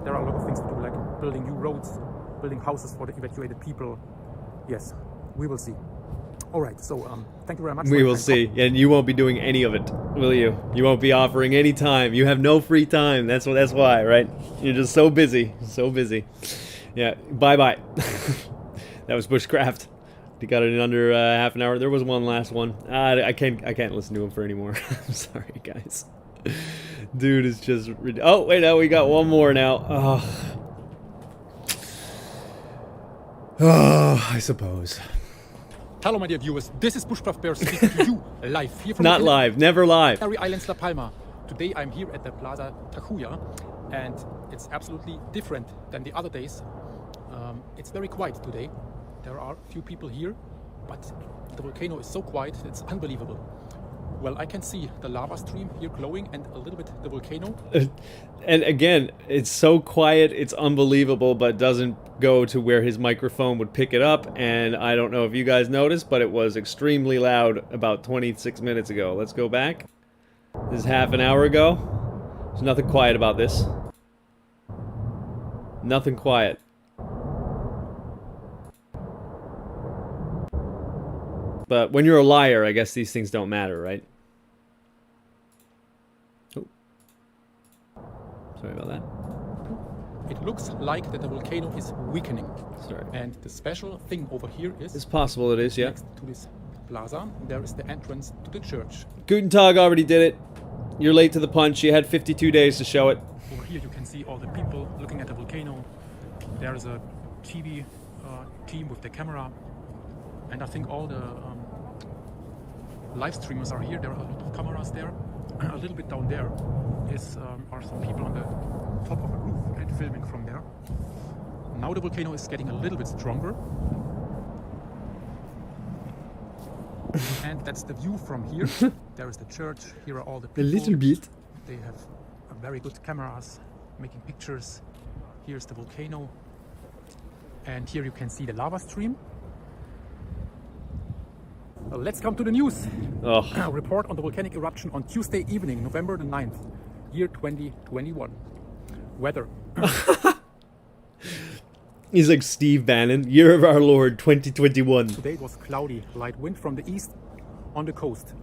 There are a lot of things to do, like building new roads, building houses for the evacuated people. Yes, we will see. All right, so thank you very much. We will see, and you won't be doing any of it, will you? You won't be offering any time. You have no free time. That's why, right? You're just so busy, so busy. Yeah, bye. That was Bushcraft. He got it in under half an hour. There was one last one. I can't listen to him for any more. I'm sorry, guys. Dude is just. Oh wait, now we got one more now. Oh, I suppose. Hello, my dear viewers. This is Bushcraft Bear speaking to you live here from Not live, never live. Canary Islands, La Palma. Today I'm here at the Plaza Tajuya, and it's absolutely different than the other days. It's very quiet today. There are a few people here, but the volcano is so quiet, it's unbelievable. Well, I can see the lava stream here glowing and a little bit the volcano. And again, it's so quiet, it's unbelievable, but doesn't go to where his microphone would pick it up. And I don't know if you guys noticed, but it was extremely loud about 26 minutes ago. Let's go back. This is half an hour ago. There's nothing quiet about this. Nothing quiet. But when you're a liar, I guess these things don't matter, right? Oh. Sorry about that. It looks like that the volcano is weakening. Sorry. And the special thing over here is It's possible it is, yeah. next to this plaza, there is the entrance to the church. Guten Tag already did it. You're late to the punch. You had 52 days to show it. Over here you can see all the people looking at the volcano. There is a TV team with the camera. And I think all the live streamers are here. There are a lot of cameras there. A little bit down there are some people on the top of a roof and filming from there. Now the volcano is getting a little bit stronger. And that's the view from here. There is the church. Here are all the people. bit. They have very good cameras making pictures. Here's the volcano. And here you can see the lava stream. Well, let's come to the news. Oh. A report on the volcanic eruption on Tuesday evening, November the 9th. year 2021. Weather. He's like Steve Bannon, year of our Lord 2021. Today it was cloudy, light wind from the east on the coast.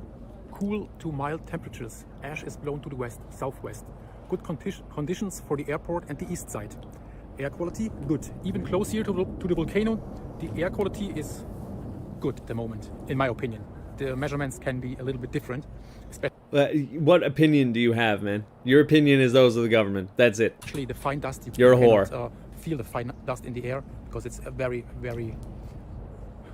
Cool to mild temperatures. Ash is blown to the west, southwest. Good conditions for the airport and the east side. Air quality, good. Even close here to the volcano, the air quality is good at the moment, in my opinion. The measurements can be a little bit different. What opinion do you have, man? Your opinion is those of the government. That's it. Actually, the fine dust, You're a whore. Cannot, feel the fine dust in the air because it's a very, very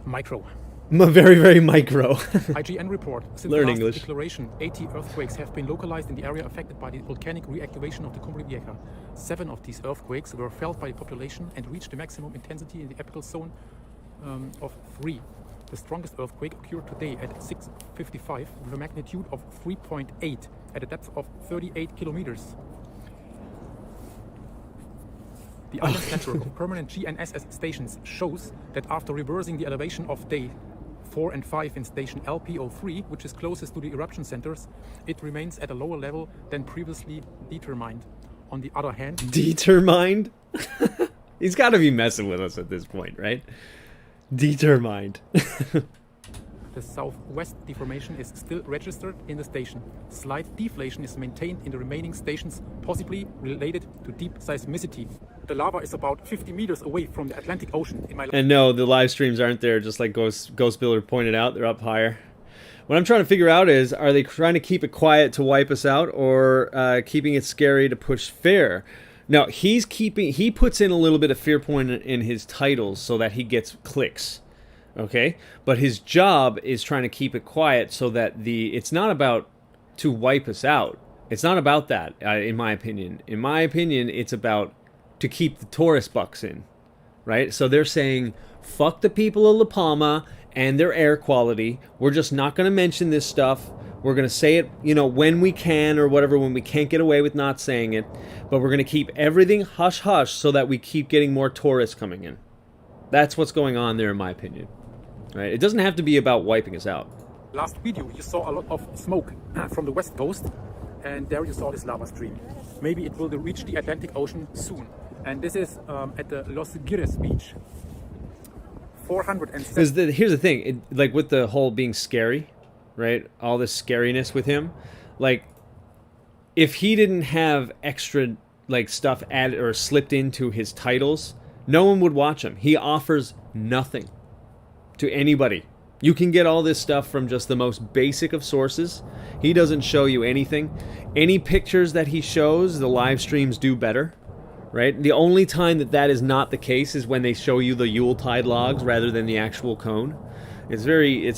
micro. Very, very micro. IGN report. Since Learn the last English. declaration, 80 earthquakes have been localized in the area affected by the volcanic reactivation of the Cumbre Vieja. 7 of these earthquakes were felt by the population and reached the maximum intensity in the epical zone of 3. The strongest earthquake occurred today at 6:55 with a magnitude of 3.8 at a depth of 38 kilometers. The island's network of permanent GNSS stations shows that after reversing the elevation of day 4 and 5 in station LP03, which is closest to the eruption centers, it remains at a lower level than previously determined. On the other hand... Determined? He's got to be messing with us at this point, right? Determined. The southwest deformation is still registered in the station. Slight deflation is maintained in the remaining stations, possibly related to deep seismicity. The lava is about 50 meters away from the Atlantic Ocean. And no, the live streams aren't there, just like Ghost Builder pointed out. They're up higher. What I'm trying to figure out is, are they trying to keep it quiet to wipe us out, or keeping it scary to push fear? No, he puts in a little bit of fear point in his titles so that he gets clicks. Okay, but his job is trying to keep it quiet so that it's not about to wipe us out. It's not about that, in my opinion. In my opinion, it's about to keep the tourist bucks in, right? So they're saying, fuck the people of La Palma and their air quality. We're just not going to mention this stuff. We're going to say it, when we can or whatever, when we can't get away with not saying it. But we're going to keep everything hush-hush so that we keep getting more tourists coming in. That's what's going on there, in my opinion. Right? It doesn't have to be about wiping us out. Last video, you saw a lot of smoke from the west coast, and there you saw this lava stream. Maybe it will reach the Atlantic Ocean soon. And this is at the Los Gires beach. 407. Here's the thing, like with the whole being scary, right? All this scariness with him, like if he didn't have extra like stuff added or slipped into his titles, no one would watch him. He offers nothing to anybody. You can get all this stuff from just the most basic of sources. He doesn't show you anything. Any pictures that he shows, the live streams do better, right? The only time that is not the case is when they show you the Yuletide logs rather than the actual cone. It's very,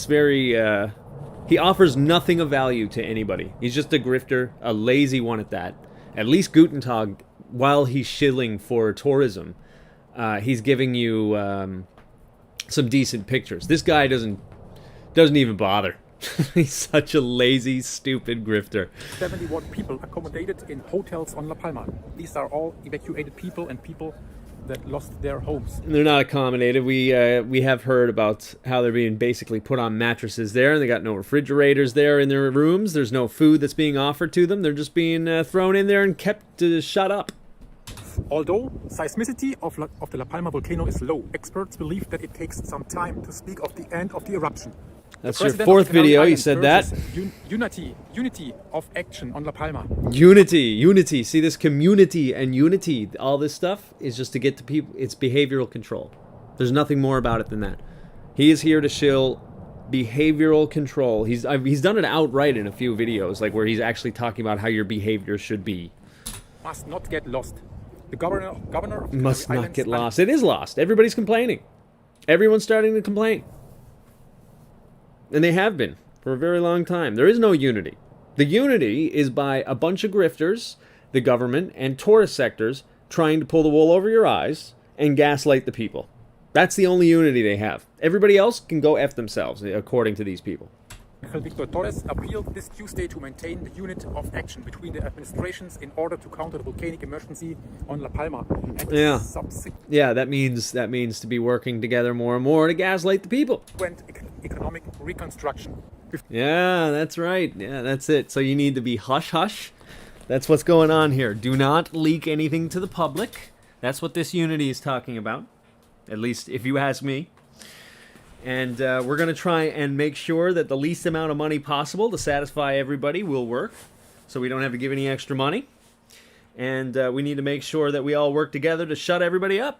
he offers nothing of value to anybody. He's just a grifter, a lazy one at that. At least Guten Tag, while he's shilling for tourism, he's giving you some decent pictures. This guy doesn't even bother. He's such a lazy, stupid grifter. 71 people accommodated in hotels on La Palma. These are all evacuated people and people that lost their homes. They're not accommodated. We have heard about how they're being basically put on mattresses there, and they got no refrigerators there in their rooms. There's no food that's being offered to them. They're just being thrown in there and kept shut up. Although seismicity of the La Palma volcano is low, experts believe that it takes some time to speak of the end of the eruption. That's your fourth video, you said that. Unity of action on La Palma. Unity. See, this community and unity, all this stuff is just to get to people. It's behavioral control. There's nothing more about it than that. He is here to shill behavioral control. He's done it outright in a few videos, like where he's actually talking about how your behavior should be. Must not get lost. The governor of the must Canary not get Islands lost. It is lost. Everybody's complaining. Everyone's starting to complain. And they have been for a very long time. There is no unity. The unity is by a bunch of grifters, the government, and tourist sectors trying to pull the wool over your eyes and gaslight the people. That's the only unity they have. Everybody else can go F themselves, according to these people. Victor Torres appealed this Tuesday to maintain the unit of action between the administrations in order to counter the volcanic emergency on La Palma. Yeah, that means to be working together more and more to gaslight the people. Economic reconstruction. Yeah, that's right. Yeah, that's it. So you need to be hush-hush That's what's going on here. Do not leak anything to the public. That's what this Unity is talking about. At least if you ask me. And we're going to try and make sure that the least amount of money possible to satisfy everybody will work. So we don't have to give any extra money. And we need to make sure that we all work together to shut everybody up.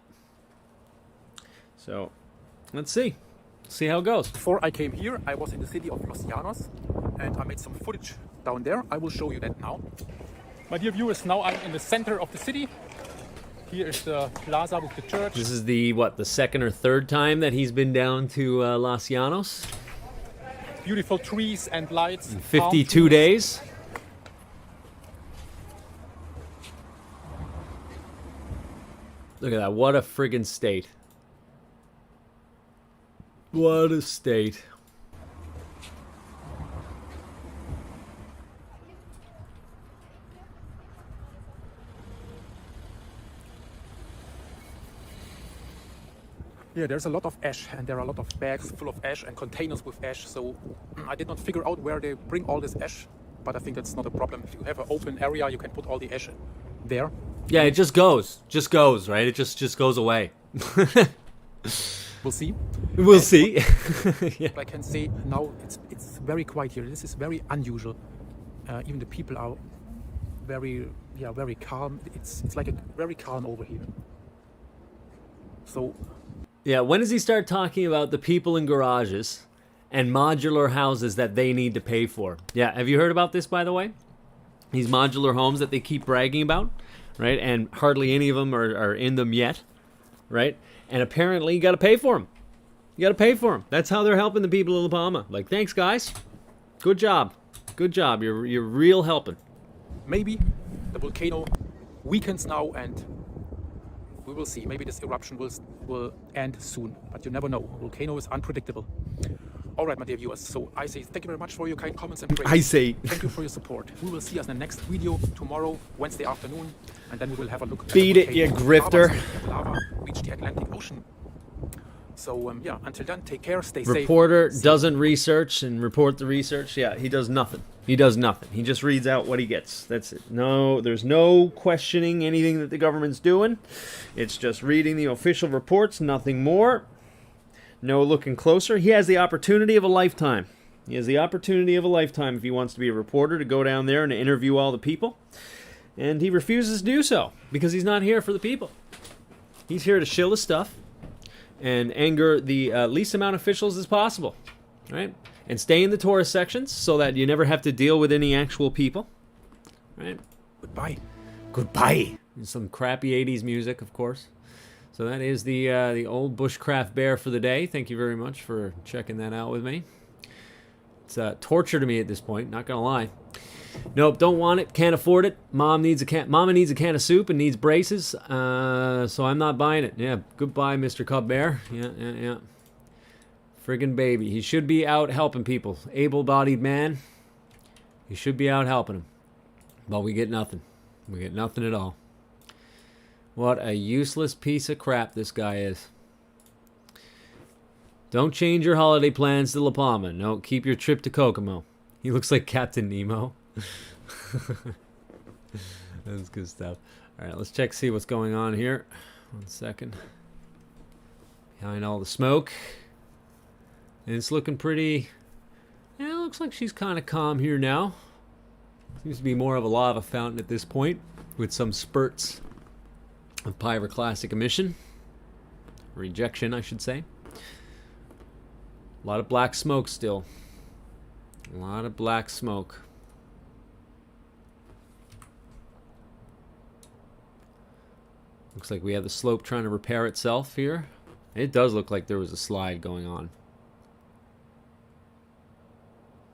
So, let's see. See how it goes. Before I came here, I was in the city of Los Llanos, and I made some footage down there. I will show you that now. My dear viewers, now I'm in the center of the city. Here is the plaza with the church. This is the, what, the second or third time that he's been down to Los Llanos? Beautiful trees and lights. In 52 days. Look at that. What a friggin' state. What a state. Yeah, there's a lot of ash, and there are a lot of bags full of ash and containers with ash. So I did not figure out where they bring all this ash, but I think that's not a problem. If you have an open area, you can put all the ash there. Yeah, it just goes, right? It just goes away. We'll see. We'll see. Yeah. I can say now it's very quiet here. This is very unusual. Even the people are very calm. It's like a very calm over here. So yeah, when does he start talking about the people in garages and modular houses that they need to pay for? Yeah, have you heard about this, by the way? These modular homes that they keep bragging about, right? And hardly any of them are in them yet, right? And apparently you got to pay for them. You got to pay for them. That's how they're helping the people of La Palma. Like, thanks, guys. Good job. Good job. You're real helping. Maybe the volcano weakens now, and we will see. Maybe this eruption will end soon, but you never know. A volcano is unpredictable. All right, my dear viewers. So I say thank you very much for your kind comments and praise. I say thank you for your support. We will see us in the next video tomorrow, Wednesday afternoon, and then we will have a look at beat it, you grifter. Lava reach the Atlantic Ocean. So yeah, until then, take care, stay safe. Reporter doesn't research and report the research. Yeah, he does nothing. He does nothing. He just reads out what he gets. That's it. No, there's no questioning anything that the government's doing. It's just reading the official reports, nothing more. No looking closer. He has the opportunity of a lifetime. He has the opportunity of a lifetime if he wants to be a reporter, to go down there and interview all the people. And he refuses to do so because he's not here for the people. He's here to shill his stuff and anger the least amount of officials as possible, right? And stay in the tourist sections so that you never have to deal with any actual people, right? Goodbye. Goodbye. And some crappy 80s music, of course. So that is the old Bushcraft Bear for the day. Thank you very much for checking that out with me. It's torture to me at this point, not gonna lie. Nope, don't want it, can't afford it. Mama needs a can of soup and needs braces, so I'm not buying it. Yeah, goodbye, Mr. Cub Bear. Yeah. Friggin' baby. He should be out helping people. Able-bodied man. He should be out helping them. But we get nothing. We get nothing at all. What a useless piece of crap this guy is. Don't change your holiday plans to La Palma. No, keep your trip to Kokomo. He looks like Captain Nemo. That's good stuff. Alright, let's check, see what's going on here. 1 second. Behind all the smoke. And it's looking pretty... Yeah, it looks like she's kind of calm here now. Seems to be more of a lava fountain at this point, with some spurts of pyroclastic emission. Rejection, I should say. A lot of black smoke still. A lot of black smoke. Looks like we have the slope trying to repair itself here. It does look like there was a slide going on.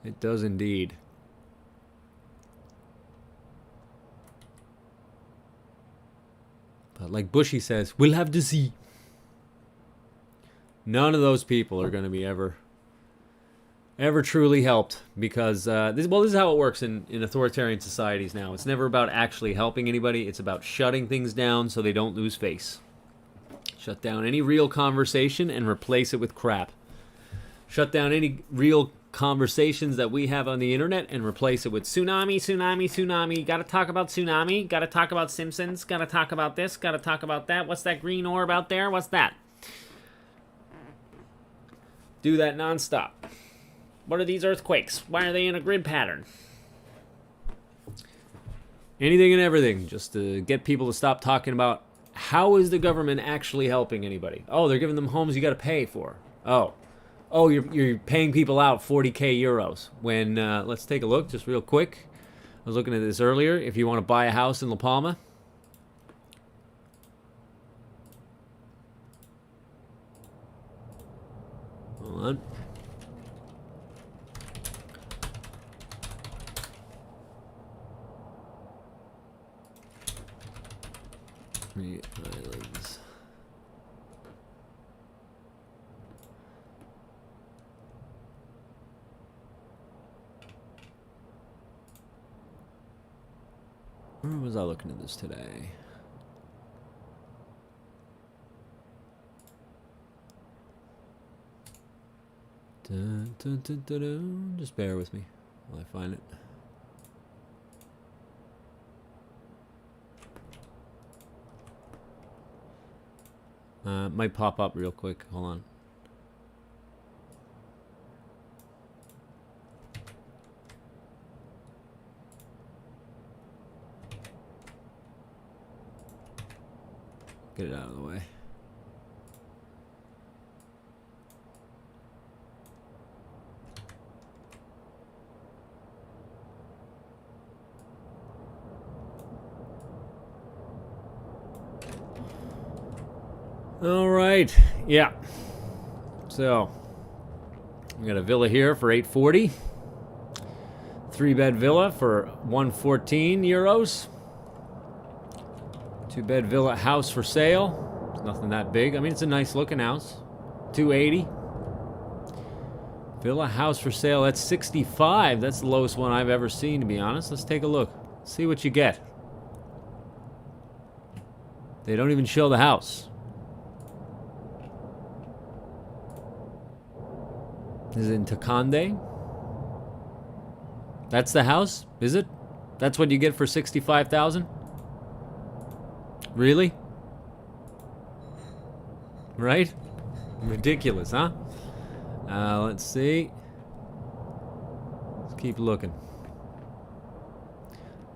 It does indeed. But like Bushy says, we'll have to see. None of those people are going to be ever truly helped, because this is how it works in authoritarian societies now. It's never about actually helping anybody. It's about shutting things down so they don't lose face. Shut down any real conversation and replace it with crap. Shut down any real conversations that we have on the internet and replace it with tsunami, tsunami, tsunami. Gotta talk about tsunami. Gotta talk about Simpsons. Gotta talk about this. Gotta talk about that. What's that green orb out there? What's that? Do that nonstop. What are these earthquakes? Why are they in a grid pattern? Anything and everything just to get people to stop talking about how is the government actually helping anybody. Oh, they're giving them homes you got to pay for. Oh, you're paying people out 40k euros. When let's take a look just real quick. I was looking at this earlier. If you want to buy a house in La Palma, hold on. The islands. Where was I looking at this today? Dun, dun, dun, dun, dun. Just bear with me while I find it. Might pop up real quick. Hold on. Get it out of the way. All right, yeah. So, we got a villa here for 840. 3-bed villa for 114 euros. 2-bed villa house for sale. It's nothing that big. I mean, it's a nice looking house. 280. Villa house for sale. That's 65. That's the lowest one I've ever seen, to be honest. Let's take a look. See what you get. They don't even show the house. Is it in Takande? That's the house? Is it? That's what you get for 65,000? Really? Right? Ridiculous, huh? Let's see. Let's keep looking.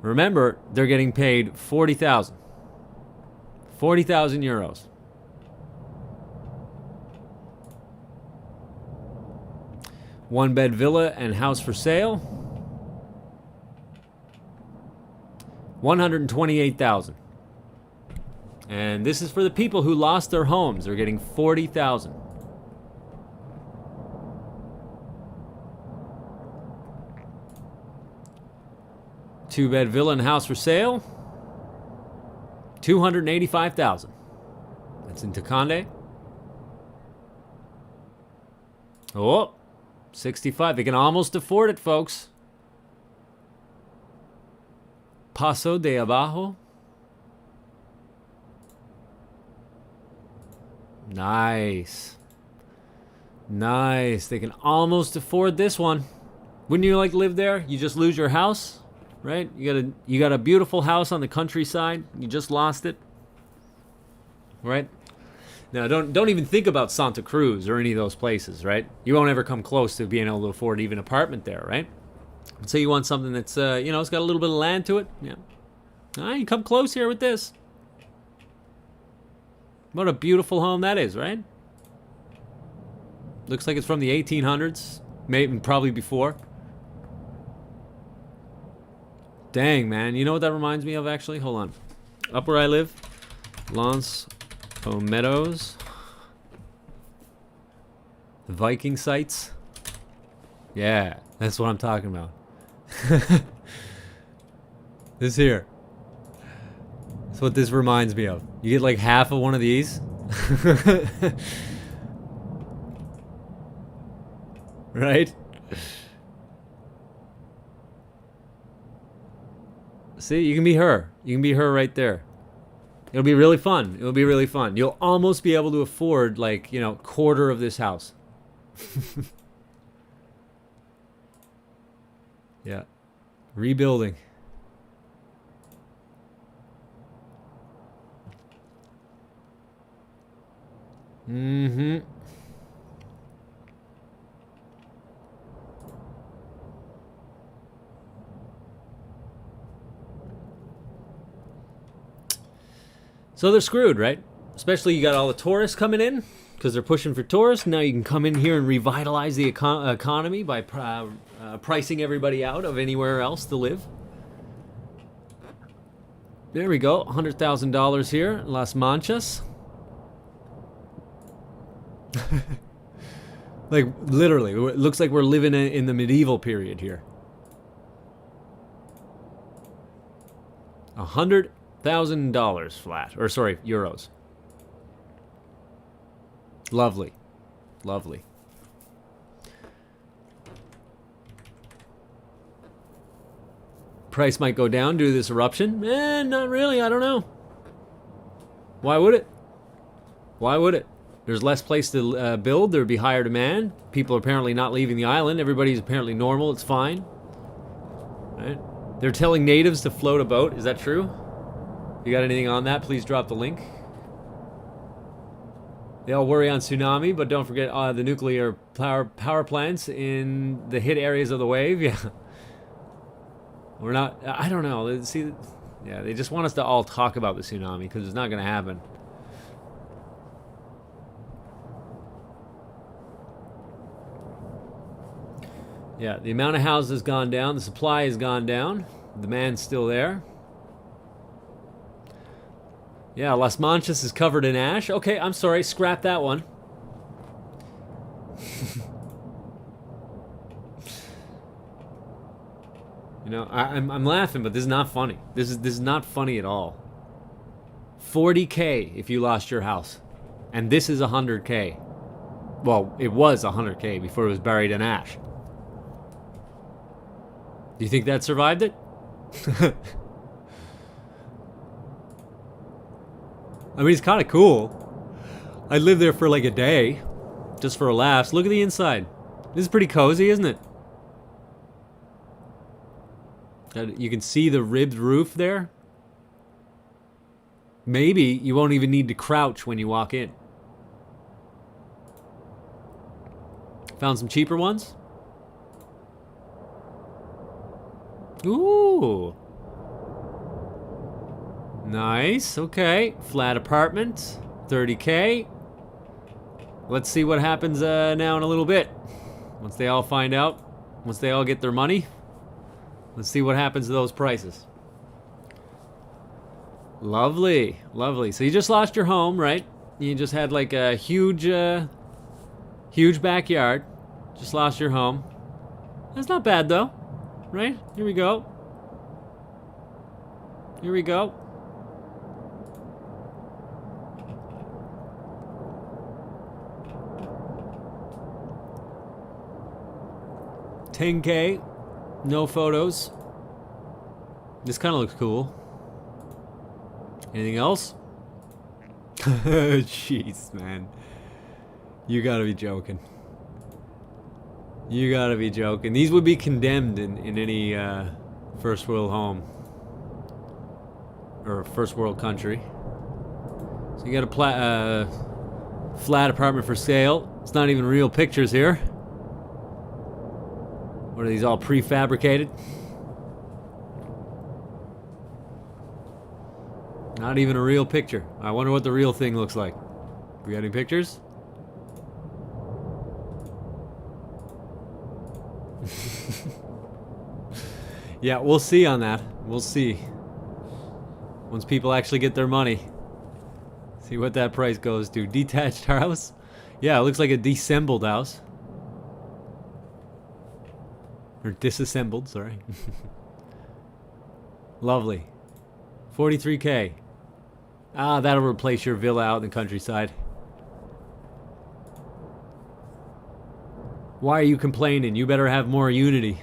Remember, they're getting paid 40,000. 40,000 euros. One-bed villa and house for sale. 128,000. And this is for the people who lost their homes. They're getting 40,000. Two-bed villa and house for sale. 285,000. That's in Takande. Oh, 65. They can almost afford it, folks. Paso de Abajo. Nice. Nice. They can almost afford this one. Wouldn't you like to live there? You just lose your house, right? You got a beautiful house on the countryside. You just lost it. Right? Now, don't even think about Santa Cruz or any of those places, right? You won't ever come close to being able to afford even an apartment there, right? So you want something that's, it's got a little bit of land to it. Yeah. You come close here with this. What a beautiful home that is, right? Looks like it's from the 1800s, maybe probably before. Dang, man. You know what that reminds me of, actually? Hold on. Up where I live, Los Meadows, the Viking sites. Yeah, that's what I'm talking about. This here. That's what this reminds me of. You get like half of one of these. Right? See, you can be her. You can be her right there. It'll be really fun. It'll be really fun. You'll almost be able to afford, like, quarter of this house. Yeah. Rebuilding. Mm-hmm. So they're screwed, right? Especially you got all the tourists coming in because they're pushing for tourists. Now you can come in here and revitalize the economy by pricing everybody out of anywhere else to live. There we go, $100,000 here, Las Manchas. Like literally, it looks like we're living in the medieval period here. $100,000 flat, or sorry, euros. Lovely, lovely. Price might go down due to this eruption. Not really, I don't know. Why would it? Why would it? There's less place to build, there'd be higher demand. People are apparently not leaving the island. Everybody's apparently normal, it's fine. Right? They're telling natives to float a boat, is that true? You got anything on that? Please drop the link. They all worry on tsunami, but don't forget the nuclear power plants in the hit areas of the wave. Yeah. We're not, I don't know. See, yeah, they just want us to all talk about the tsunami because it's not going to happen. Yeah, the amount of houses has gone down. The supply has gone down. The demand's still there. Yeah, Las Manchas is covered in ash. Okay, I'm sorry. Scrap that one. You know, I'm laughing, but this is not funny. This is not funny at all. 40K if you lost your house. And this is 100K. Well, it was 100K before it was buried in ash. Do you think that survived it? I mean, it's kind of cool. I lived there for like a day, just for a laugh. Look at the inside. This is pretty cozy, isn't it? You can see the ribbed roof there. Maybe you won't even need to crouch when you walk in. Found some cheaper ones. Ooh. Nice. Okay. Flat apartment. 30K. Let's see what happens now in a little bit. Once they all find out. Once they all get their money. Let's see what happens to those prices. Lovely. Lovely. So you just lost your home, right? You just had like a huge backyard. Just lost your home. That's not bad though. Right? Here we go. Here we go. $10K. No photos. This kind of looks cool. Anything else? Jeez, man. You gotta be joking. You gotta be joking. These would be condemned in any first world home. Or first world country. So you got a flat apartment for sale. It's not even real pictures here. What are these all prefabricated? Not even a real picture. I wonder what the real thing looks like. We got any pictures? Yeah, we'll see on that. We'll see. Once people actually get their money. See what that price goes to. Detached house? Yeah, it looks like a disassembled house. Or disassembled, sorry. Lovely. 43K. Ah, that'll replace your villa out in the countryside. Why are you complaining? You better have more unity.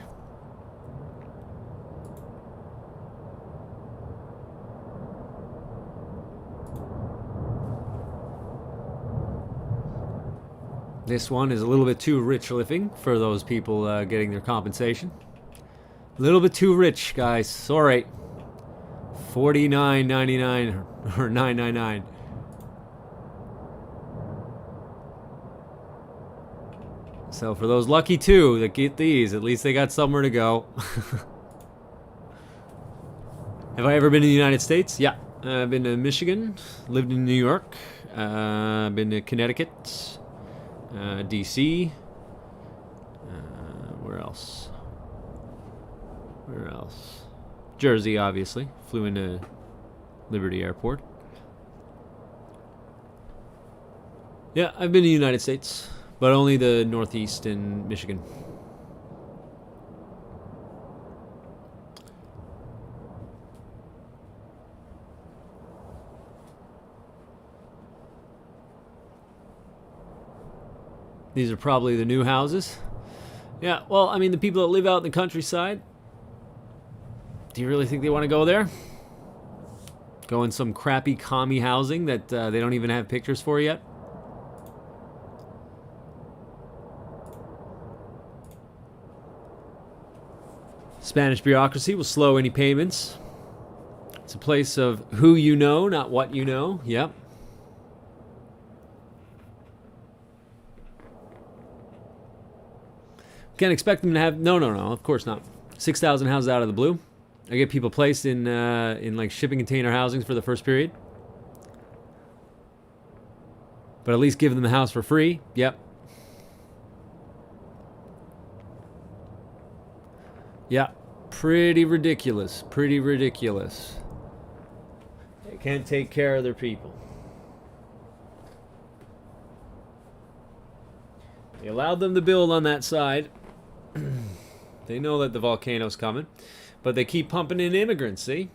This one is a little bit too rich living for those people getting their compensation. A little bit too rich, guys. Sorry. $49.99 or $9.99. So for those lucky two that get these, at least they got somewhere to go. Have I ever been in the United States? Yeah. I've been to Michigan, lived in New York, been to Connecticut, DC. Where else? Where else? Jersey, obviously. Flew into Liberty Airport. Yeah, I've been to the United States, but only the Northeast and Michigan. These are probably the new houses. Yeah, well, I mean, the people that live out in the countryside, do you really think they want to go there? Go in some crappy commie housing that they don't even have pictures for yet? Spanish bureaucracy will slow any payments. It's a place of who you know, not what you know. Yep. Can't expect them to have... No, of course not. 6,000 houses out of the blue. I get people placed in like shipping container housings for the first period. But at least give them the house for free. Yep. Yeah. Pretty ridiculous. Pretty ridiculous. They can't take care of their people. They allowed them to build on that side. They know that the volcano's coming, but they keep pumping in immigrants, see?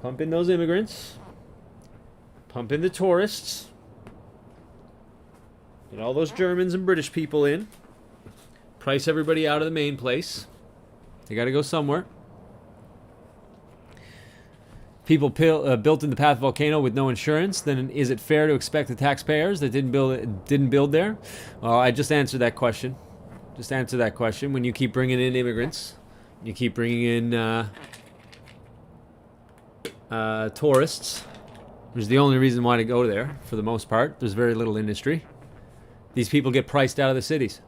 Pump in those immigrants. Pump in the tourists. Get all those Germans and British people in. Price everybody out of the main place. They got to go somewhere. People built in the path volcano with no insurance. Then is it fair to expect the taxpayers that didn't build there? Well, I just answered that question. Just answer that question. When you keep bringing in immigrants, you keep bringing in tourists, which is the only reason why to go there for the most part. There's very little industry. These people get priced out of the cities.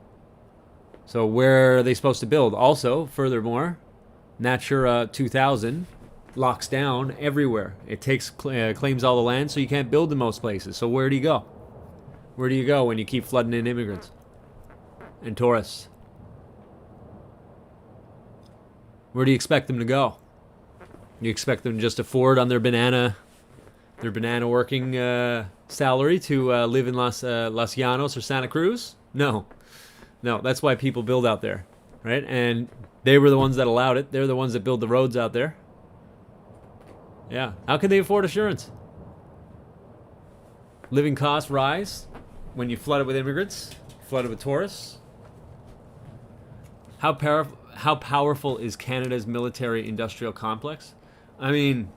So where are they supposed to build? Also, furthermore, Natura 2000 locks down everywhere. It claims all the land, so you can't build in most places. So where do you go? Where do you go when you keep flooding in immigrants and tourists? Where do you expect them to go? You expect them to just afford on their banana working salary to live in Los Llanos or Santa Cruz? No, that's why people build out there, right? And they were the ones that allowed it. They're the ones that build the roads out there. Yeah, how can they afford insurance? Living costs rise when you flood it with immigrants, flood it with tourists. How powerful is Canada's military-industrial complex? I mean,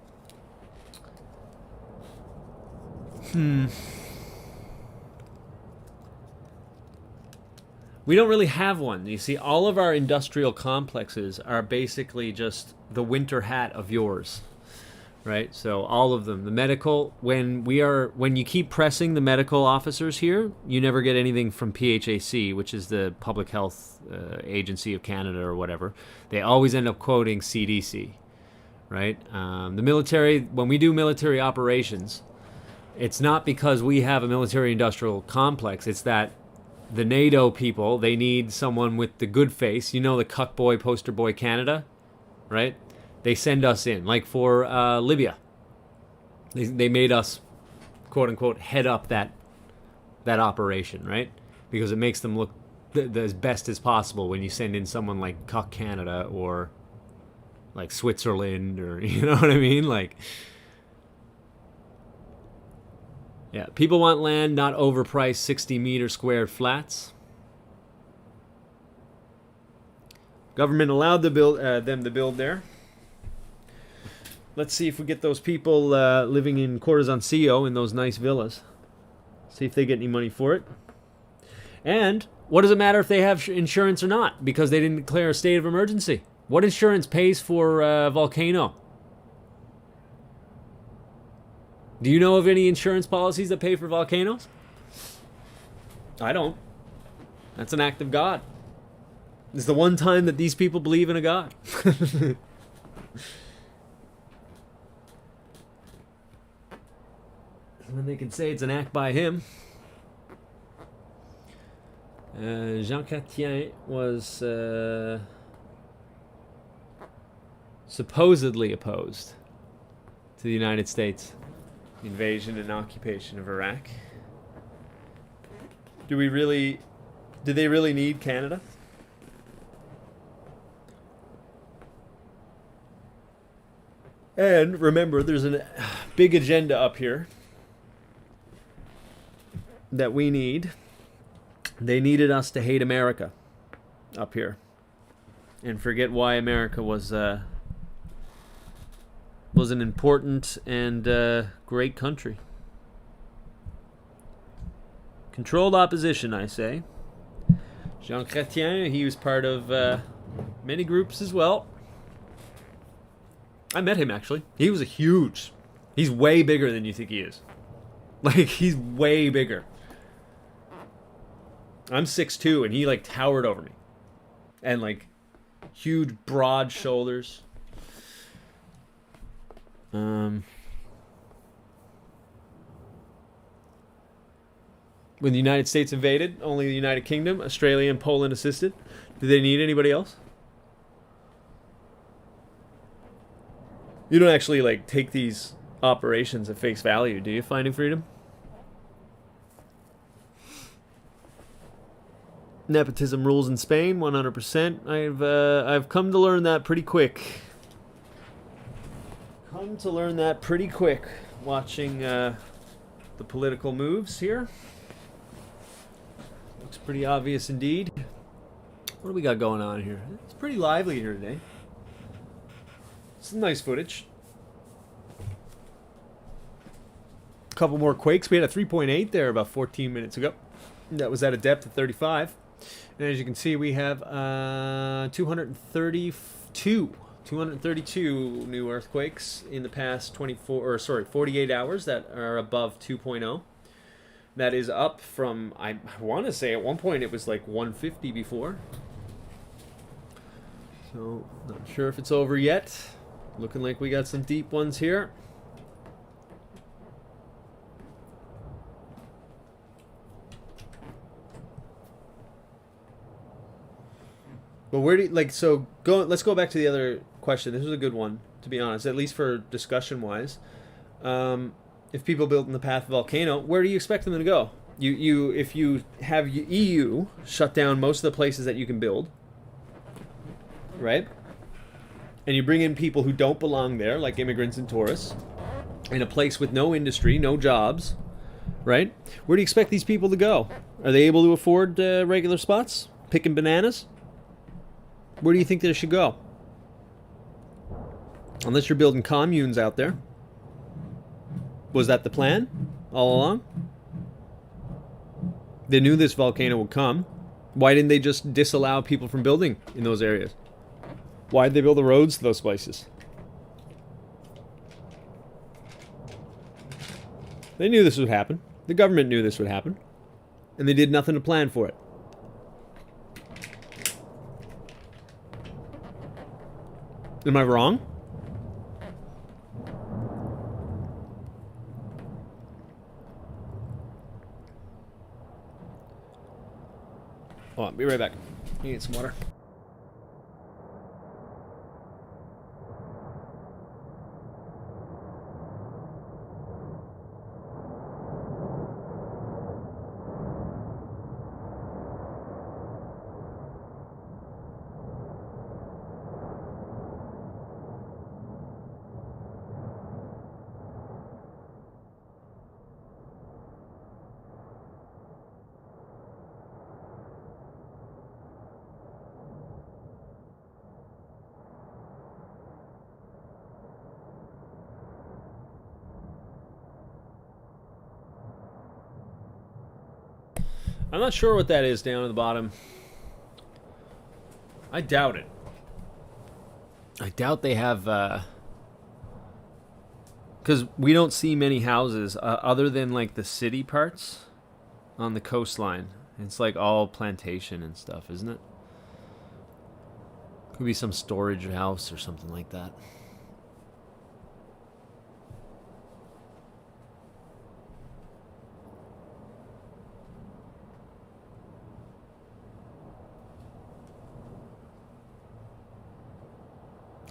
we don't really have one. You see, all of our industrial complexes are basically just the winter hat of yours. Right, so all of them. The medical, when you keep pressing the medical officers here, you never get anything from PHAC, which is the Public Health Agency of Canada or whatever. They always end up quoting CDC, right? The military, when we do military operations, it's not because we have a military-industrial complex. It's that the NATO people, they need someone with the good face. You know, the cuck boy, poster boy Canada, right? They send us in, like for Libya. They made us, quote unquote, head up that operation, right? Because it makes them look as best as possible when you send in someone like Cuck Canada or like Switzerland, or you know what I mean? Like, yeah, people want land, not overpriced 60-meter squared flats. Government allowed them to build there. Let's see if we get those people living in Corazon in those nice villas. See if they get any money for it. And what does it matter if they have insurance or not? Because they didn't declare a state of emergency. What insurance pays for volcano? Do you know of any insurance policies that pay for volcanoes? I don't. That's an act of God. It's the one time that these people believe in a God. And then they can say it's an act by him. Jean Chrétien was supposedly opposed to the United States invasion and occupation of Iraq. Do they really need Canada? And remember, there's a big agenda up here that we need. They needed us to hate America up here and forget why America was an important and great country. Controlled opposition, I say. Jean Chrétien, he was part of many groups as well. I met him, actually. He was he's way bigger than you think he is. Like, he's way bigger. I'm 6'2", and he, like, towered over me. And, like, huge, broad shoulders. When the United States invaded, only the United Kingdom, Australia, and Poland assisted. Did they need anybody else? You don't actually, like, take these operations at face value, do you, Finding Freedom? Nepotism rules in Spain, 100%. I've come to learn that pretty quick. Watching the political moves here. Looks pretty obvious indeed. What do we got going on here? It's pretty lively here today. Some nice footage. A couple more quakes. We had a 3.8 there about 14 minutes ago. That was at a depth of 35. And as you can see, we have 232 new earthquakes in the past 48 hours that are above 2.0. That is up from, I want to say at one point it was like 150 before. So, not sure if it's over yet. Looking like we got some deep ones here. But where do you, let's go back to the other question. This was a good one, to be honest, at least for discussion wise. If people build in the path of volcano, where do you expect them to go? If you have EU shut down most of the places that you can build, right? And you bring in people who don't belong there, like immigrants and tourists, in a place with no industry, no jobs, right? Where do you expect these people to go? Are they able to afford regular spots? Picking bananas? Where do you think they should go? Unless you're building communes out there. Was that the plan all along? They knew this volcano would come. Why didn't they just disallow people from building in those areas? Why did they build the roads to those places? They knew this would happen. The government knew this would happen. And they did nothing to plan for it. Am I wrong? Hold on, be right back. I need some water. I'm not sure what that is down at the bottom. I doubt it. I doubt they have, because we don't see many houses other than like the city parts on the coastline. It's like all plantation and stuff, isn't it? Could be some storage house or something like that.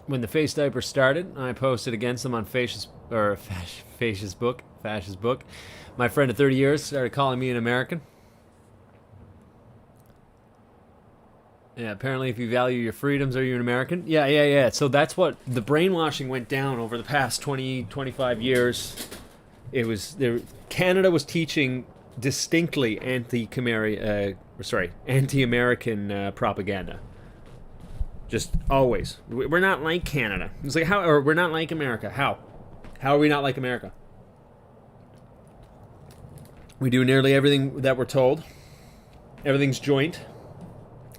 When the face diaper started, I posted against them on Fascist book. My friend of 30 years started calling me an American. Yeah, apparently if you value your freedoms, are you an American? Yeah. So that's what the brainwashing went down over the past 20, 25 years. It was there. Canada was teaching distinctly anti-American propaganda. Just always. We're not like Canada. It's like, how? Or we're not like America. How? How are we not like America? We do nearly everything that we're told. Everything's joint.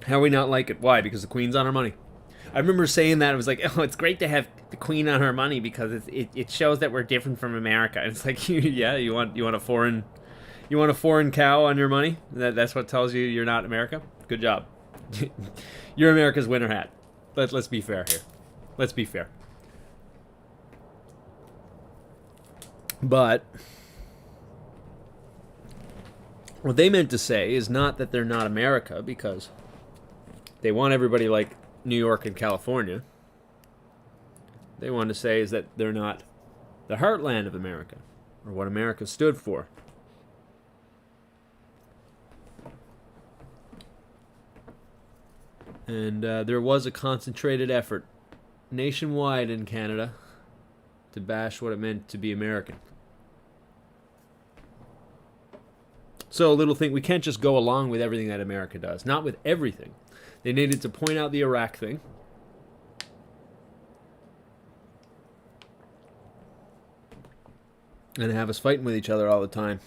How are we not like it? Why? Because the Queen's on our money. I remember saying that. It was like, oh, it's great to have the Queen on her money because it shows that we're different from America. And it's like, yeah, you want a foreign cow on your money? That's what tells you you're not America? Good job. You're America's winter hat. Let's be fair here. Let's be fair. But what they meant to say is not that they're not America, because they want everybody like New York and California. They want to say is that they're not the heartland of America, or what America stood for. And there was a concentrated effort nationwide in Canada to bash what it meant to be American. So a little thing, we can't just go along with everything that America does. Not with everything. They needed to point out the Iraq thing. And have us fighting with each other all the time.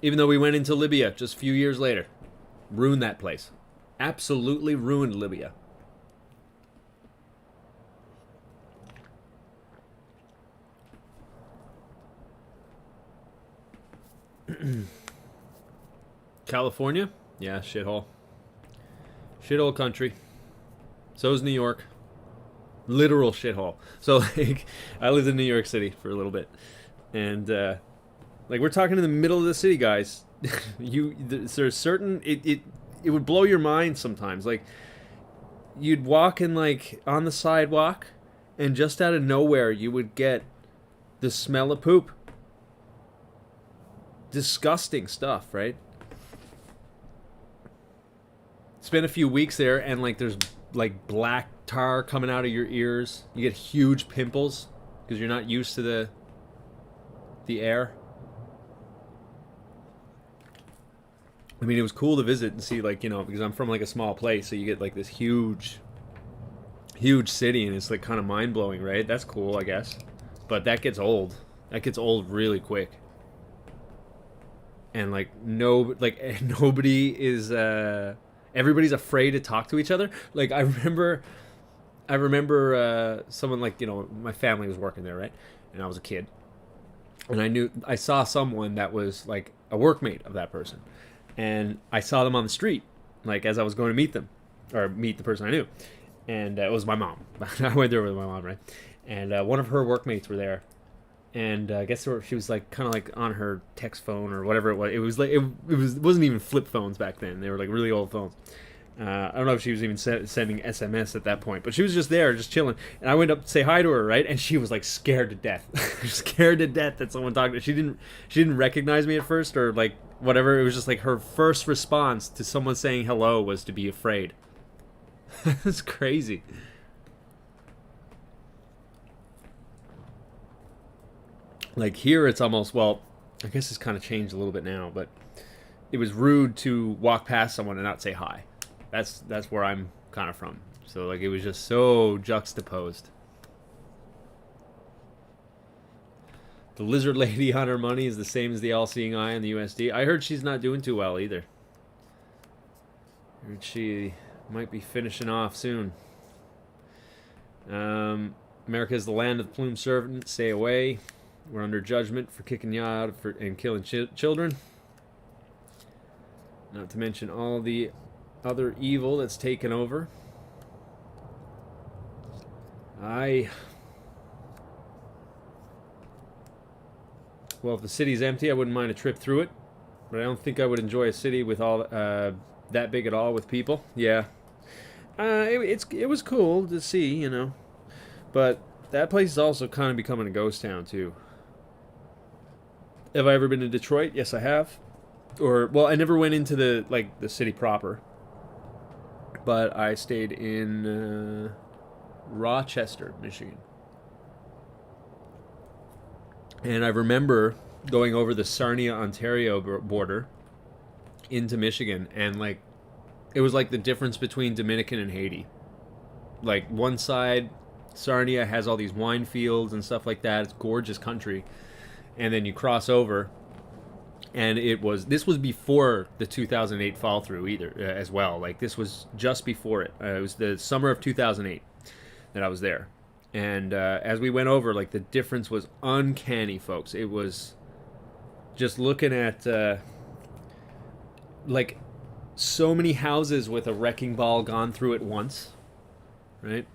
Even though we went into Libya just a few years later. Ruined that place. Absolutely ruined Libya. California? Yeah, shithole. Shithole country. So's New York. Literal shithole. So, like, I lived in New York City for a little bit. And, like, we're talking in the middle of the city, guys. There's certain... It would blow your mind sometimes. Like, you'd walk in, like, on the sidewalk, and just out of nowhere, you would get the smell of poop. Disgusting stuff, right? Spend a few weeks there, and, like, there's, like, black tar coming out of your ears. You get huge pimples, because you're not used to the air. I mean, it was cool to visit and see, like, you know, because I'm from, like, a small place, so you get, like, this huge city, and it's, like, kind of mind-blowing, right? That's cool, I guess. But that gets old. That gets old really quick. And, like, nobody is, everybody's afraid to talk to each other. Like, I remember someone, like, you know, my family was working there, right? And I was a kid. And I saw someone that was, like, a workmate of that person. And I saw them on the street, like, as I was going to meet them, or meet the person I knew. And it was my mom. I went there with my mom, right? And one of her workmates were there. And I guess she was, like, kind of, like, on her text phone or whatever it was. It was, like, it wasn't even flip phones back then. They were, like, really old phones. I don't know if she was even sending SMS at that point. But she was just there, just chilling. And I went up to say hi to her, right? And she was, like, scared to death. Scared to death that someone talked to her. She didn't recognize me at first, or, like, whatever. It was just, like, her first response to someone saying hello was to be afraid. That's crazy. Like, here it's almost, well, I guess it's kind of changed a little bit now, but it was rude to walk past someone and not say hi. That's where I'm kind of from. So, like, it was just so juxtaposed. The lizard lady on her money is the same as the all-seeing eye on the USD. I heard she's not doing too well either. I heard she might be finishing off soon. America is the land of the plume servant. Stay away. We're under judgment for kicking you out and killing children. Not to mention all the other evil that's taken over. Well, if the city's empty, I wouldn't mind a trip through it. But I don't think I would enjoy a city with all that big at all with people. Yeah. It was cool to see, you know. But that place is also kind of becoming a ghost town, too. Have I ever been to Detroit? Yes, I have. Well, I never went into the city proper. But I stayed in Rochester, Michigan. And I remember going over the Sarnia-Ontario border into Michigan, and like it was like the difference between Dominican and Haiti. Like one side, Sarnia has all these wine fields and stuff like that. It's gorgeous country. And then you cross over, and this was before the 2008 fall through either as well. Like this was just before it. It was the summer of 2008 that I was there. And as we went over, like the difference was uncanny, folks. It was just looking at like so many houses with a wrecking ball gone through it once, right?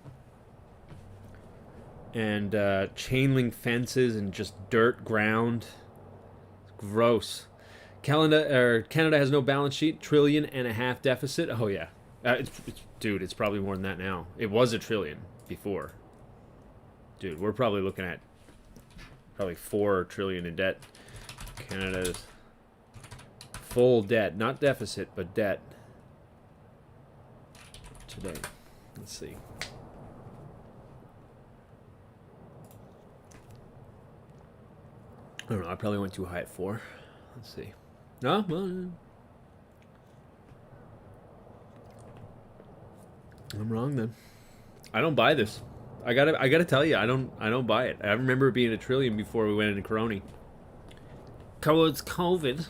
And chain link fences and just dirt ground. Gross. Canada has no balance sheet, $1.5 trillion deficit. Oh yeah, dude, it's probably more than that now. It was $1 trillion before. Dude, we're probably looking at $4 trillion in debt. Canada's full debt, not deficit, but debt today. Let's see. I don't know. I probably went too high at 4. Let's see. No, well, I'm wrong then. I don't buy this. I gotta tell you, I don't buy it. I remember it being $1 trillion before we went into Corona. It's COVID.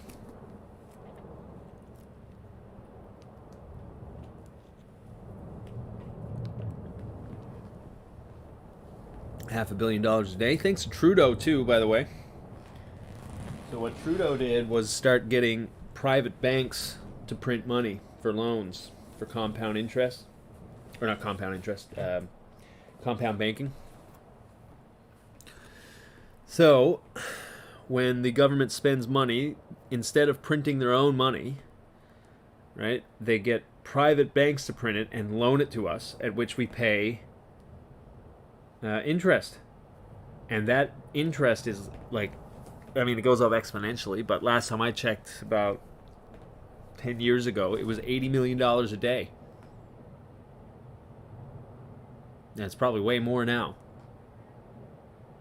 $500 million a day. Thanks to Trudeau too, by the way. So what Trudeau did was start getting private banks to print money for loans for compound interest, or not compound interest. Compound banking. So, when the government spends money, instead of printing their own money, right, they get private banks to print it and loan it to us, at which we pay interest. And that interest is like, I mean, it goes up exponentially, but last time I checked, about 10 years ago, it was $80 million a day. And it's probably way more now.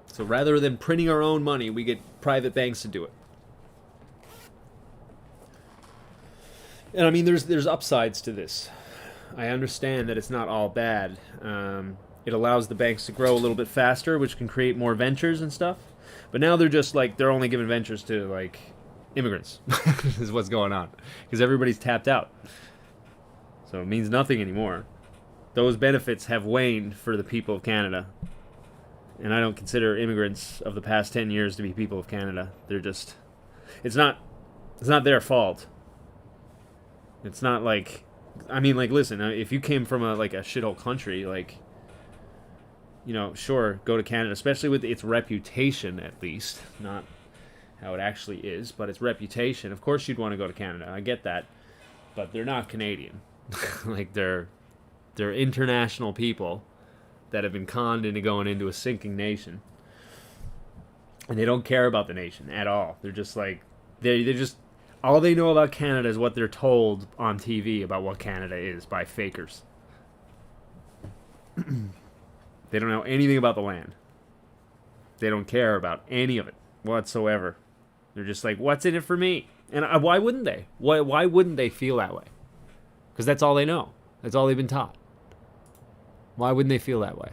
So rather than printing our own money, we get private banks to do it. And I mean, there's upsides to this. I understand that it's not all bad. It allows the banks to grow a little bit faster, which can create more ventures and stuff. But now they're just like, they're only giving ventures to like immigrants is what's going on. Because everybody's tapped out. So it means nothing anymore. Those benefits have waned for the people of Canada. And I don't consider immigrants of the past 10 years to be people of Canada. They're just, it's not their fault. It's not like, I mean, like, listen, if you came from a shithole country, like, you know, sure, go to Canada, especially with its reputation, at least. Not how it actually is, but its reputation. Of course you'd want to go to Canada. I get that. But they're not Canadian. Like, they're international people that have been conned into going into a sinking nation. And they don't care about the nation at all. They're just like, they're just, all they know about Canada is what they're told on TV about what Canada is by fakers. They don't know anything about the land. They don't care about any of it whatsoever. They're just like, what's in it for me? And why wouldn't they? Why wouldn't they feel that way? Because that's all they know. That's all they've been taught. Why wouldn't they feel that way?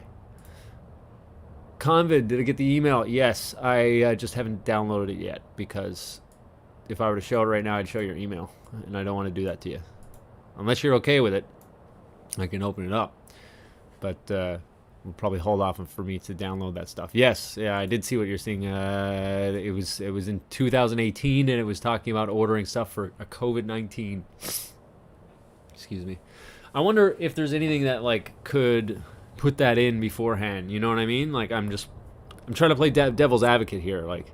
Convid, did I get the email? Yes, I just haven't downloaded it yet, because if I were to show it right now, I'd show your email, and I don't want to do that to you. Unless you're okay with it, I can open it up. But we'll probably hold off for me to download that stuff. Yes, yeah, I did see what you're seeing. It was in 2018, and it was talking about ordering stuff for a COVID-19. Excuse me. I wonder if there's anything that like could put that in beforehand. You know what I mean? Like I'm trying to play devil's advocate here. Like,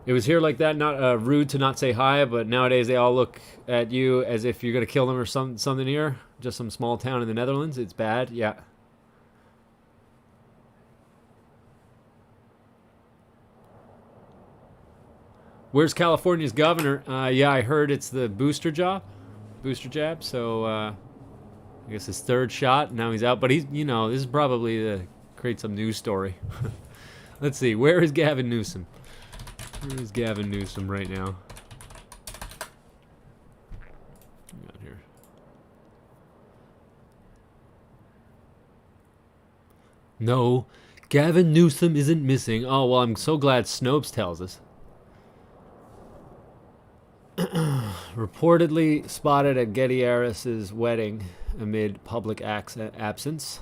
it was here like that. Not rude to not say hi, but nowadays they all look at you as if you're gonna kill them or something here. Just some small town in the Netherlands. It's bad. Yeah. Where's California's governor? Yeah, I heard it's the booster jab. So I guess his third shot. Now he's out, but he's, you know, this is probably to create some news story. Let's see. Where is Gavin Newsom? Where is Gavin Newsom right now? Hang on here. No, Gavin Newsom isn't missing. Oh well, I'm so glad Snopes tells us. Reportedly spotted at Getty Harris's wedding amid public absence.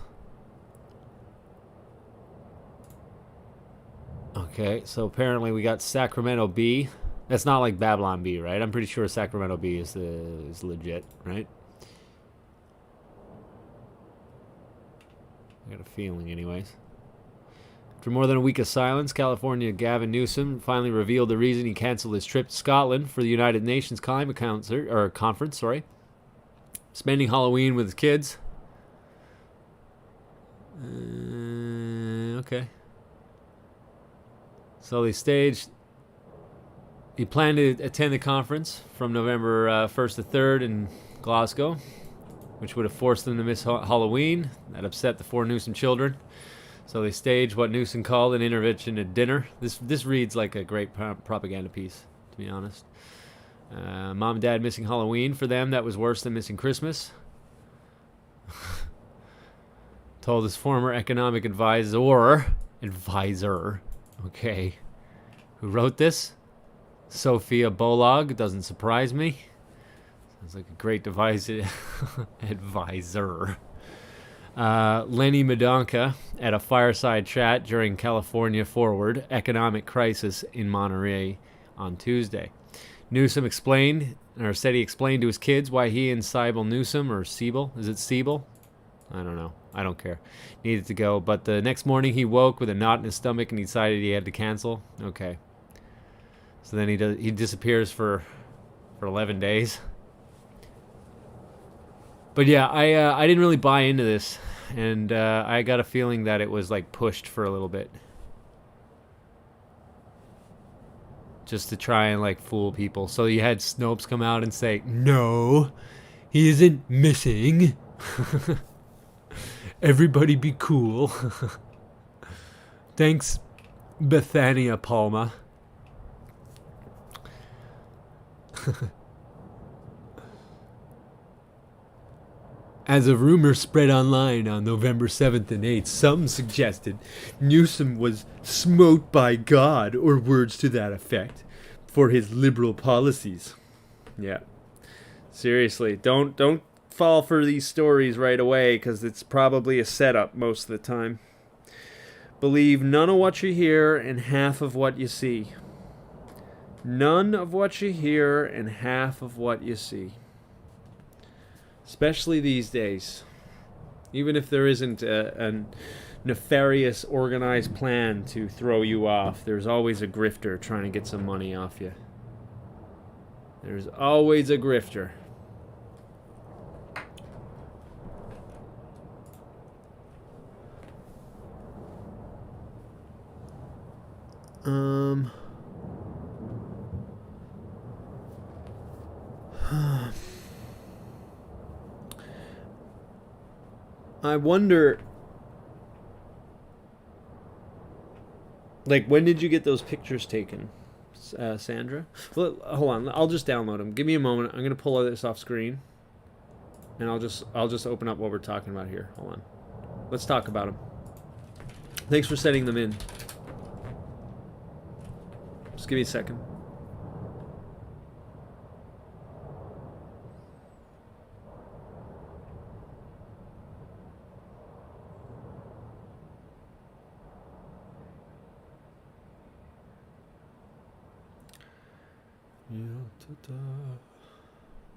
Okay, so apparently we got Sacramento B. That's not like Babylon B, right? I'm pretty sure Sacramento B is legit, right? I got a feeling, anyways. After more than a week of silence, California Gavin Newsom finally revealed the reason he canceled his trip to Scotland for the United Nations Climate Conference. Spending Halloween with his kids. Okay. So he planned to attend the conference from November 1st to 3rd in Glasgow, which would have forced them to miss Halloween. That upset the 4 Newsom children. So they staged what Newsom called an intervention at dinner. This reads like a great propaganda piece, to be honest. Mom and Dad missing Halloween. For them, that was worse than missing Christmas. Told his former economic advisor, okay, who wrote this? Sophia Bolog. Doesn't surprise me. Sounds like a great advisor. Lenny Medonka at a fireside chat during California Forward economic crisis in Monterey on Tuesday. Newsom said he explained to his kids why he and Siebel Newsom, or Siebel, is it Siebel? I don't know. I don't care. Needed to go, but the next morning he woke with a knot in his stomach and he decided he had to cancel. Okay. So then he disappears for 11 days. But yeah, I didn't really buy into this, and I got a feeling that it was like pushed for a little bit, just to try and like fool people. So you had Snopes come out and say, "No, he isn't missing. Everybody be cool." Thanks, Bethania Palma. As a rumor spread online on November 7th and 8th, some suggested Newsom was smote by God, or words to that effect, for his liberal policies. Yeah. Seriously, don't fall for these stories right away, because it's probably a setup most of the time. Believe none of what you hear and half of what you see. None of what you hear and half of what you see. Especially these days. Even if there isn't a nefarious, organized plan to throw you off, there's always a grifter trying to get some money off you. There's always a grifter. I wonder, like, when did you get those pictures taken, Sandra? Well, hold on, I'll just download them. Give me a moment. I'm gonna pull this off screen, and I'll just open up what we're talking about here. Hold on. Let's talk about them. Thanks for sending them in. Just give me a second. Yeah, ta-da.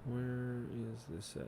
Where is this at?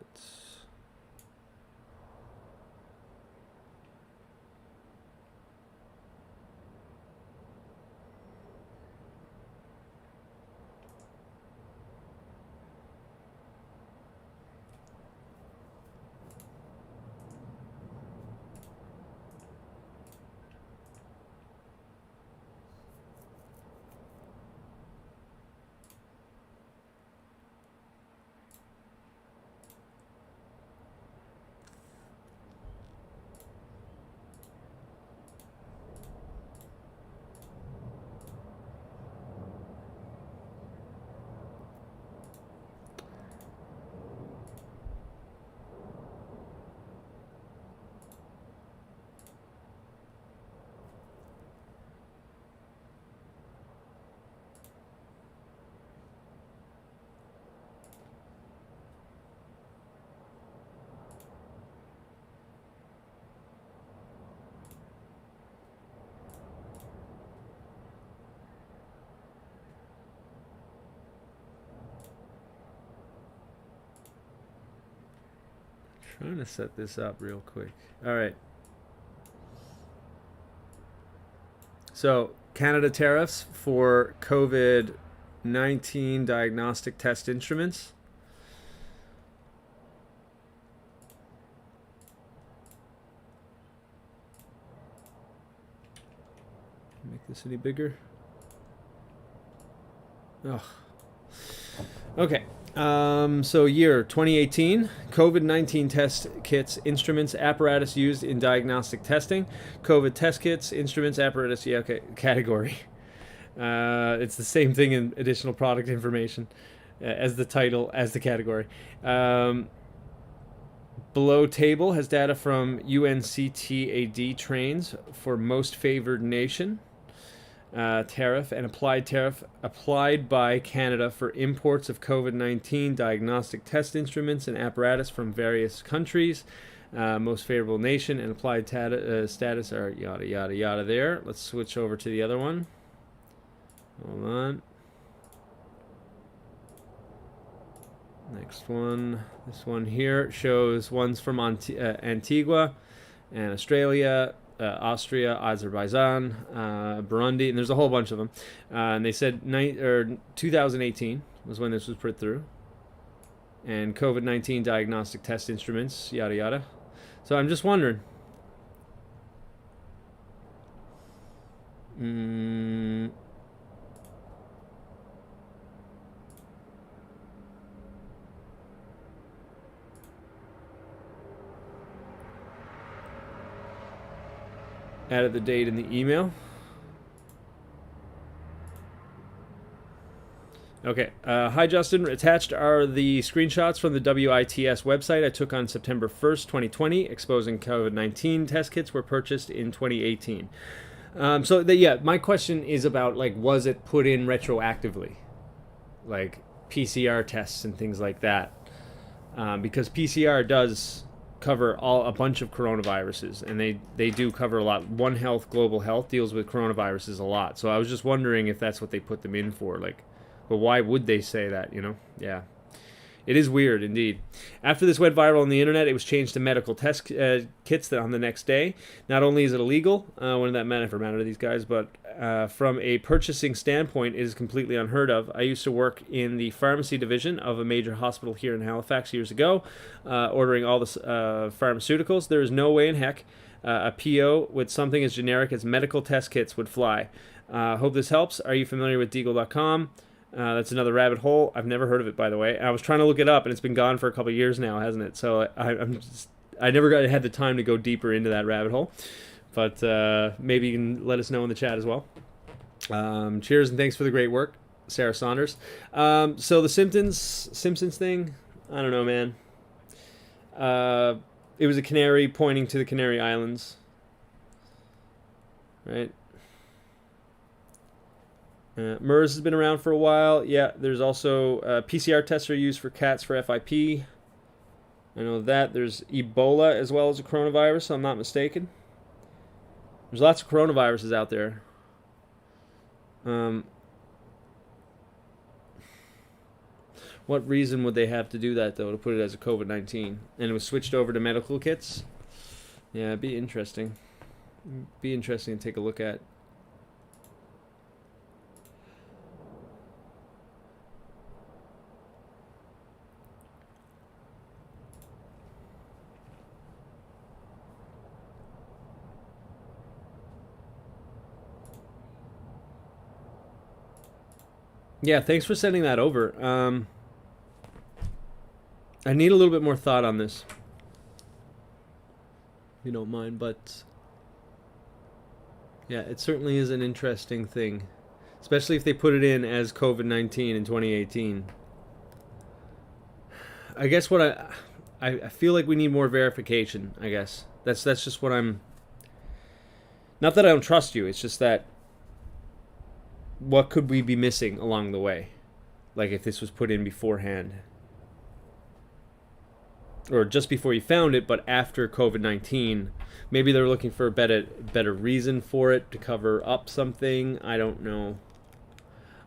Trying to set this up real quick. All right. So, Canada tariffs for COVID-19 diagnostic test instruments. Make this any bigger? Oh. Okay. So year 2018, COVID-19 test kits, instruments, apparatus used in diagnostic testing. COVID test kits, instruments, apparatus, yeah, okay, category. It's the same thing in additional product information as the title, as the category. Below table has data from UNCTAD trains for most favored nation. Tariff and applied tariff applied by Canada for imports of COVID-19 diagnostic test instruments and apparatus from various countries. Most favorable nation and applied status are yada yada yada there. Let's switch over to the other one. Hold on. Next one. This one here shows ones from Antigua and Australia, Austria, Azerbaijan, Burundi, and there's a whole bunch of them. And they said 2018 was when this was put through. And COVID-19 diagnostic test instruments, yada yada. So I'm just wondering. Added the date in the email. Okay. Hi, Justin. Attached are the screenshots from the WITS website I took on September 1st, 2020, exposing COVID-19 test kits were purchased in 2018. Yeah, my question is about, like, was it put in retroactively? Like, PCR tests and things like that. Because PCR does cover a bunch of coronaviruses, and they do cover a lot. One Health Global Health deals with coronaviruses a lot, so I was just wondering if that's what they put them in for. Like, but why would they say that, you know? Yeah, it is weird indeed. After this went viral on the internet, it was changed to medical test kits on the next day. Not only is it illegal, when that matter to these guys, but from a purchasing standpoint, it is completely unheard of. I used to work in the pharmacy division of a major hospital here in Halifax years ago, ordering all the pharmaceuticals. There is no way in heck a PO with something as generic as medical test kits would fly. Hope this helps. Are you familiar with Deagle.com? That's another rabbit hole. I've never heard of it, by the way. I was trying to look it up, and it's been gone for a couple of years now, hasn't it? So I never had the time to go deeper into that rabbit hole. But maybe you can let us know in the chat as well. Cheers and thanks for the great work, Sarah Saunders. So the Simpsons thing, I don't know, man. It was a canary pointing to the Canary Islands, right? MERS has been around for a while. Yeah, there's also PCR tests are used for cats for FIP. I know that. There's Ebola as well as a coronavirus, so I'm not mistaken. There's lots of coronaviruses out there. What reason would they have to do that, though, to put it as a COVID-19? And it was switched over to medical kits? Yeah, it'd be interesting. Be interesting to take a look at. Yeah, thanks for sending that over. I need a little bit more thought on this, if you don't mind, but yeah, it certainly is an interesting thing, especially if they put it in as COVID-19 in 2018. I guess what I feel like we need more verification, I guess. That's just what I'm... Not that I don't trust you, it's just that what could we be missing along the way? Like if this was put in beforehand. Or just before you found it, but after COVID-19. Maybe they're looking for a better reason for it, to cover up something. I don't know.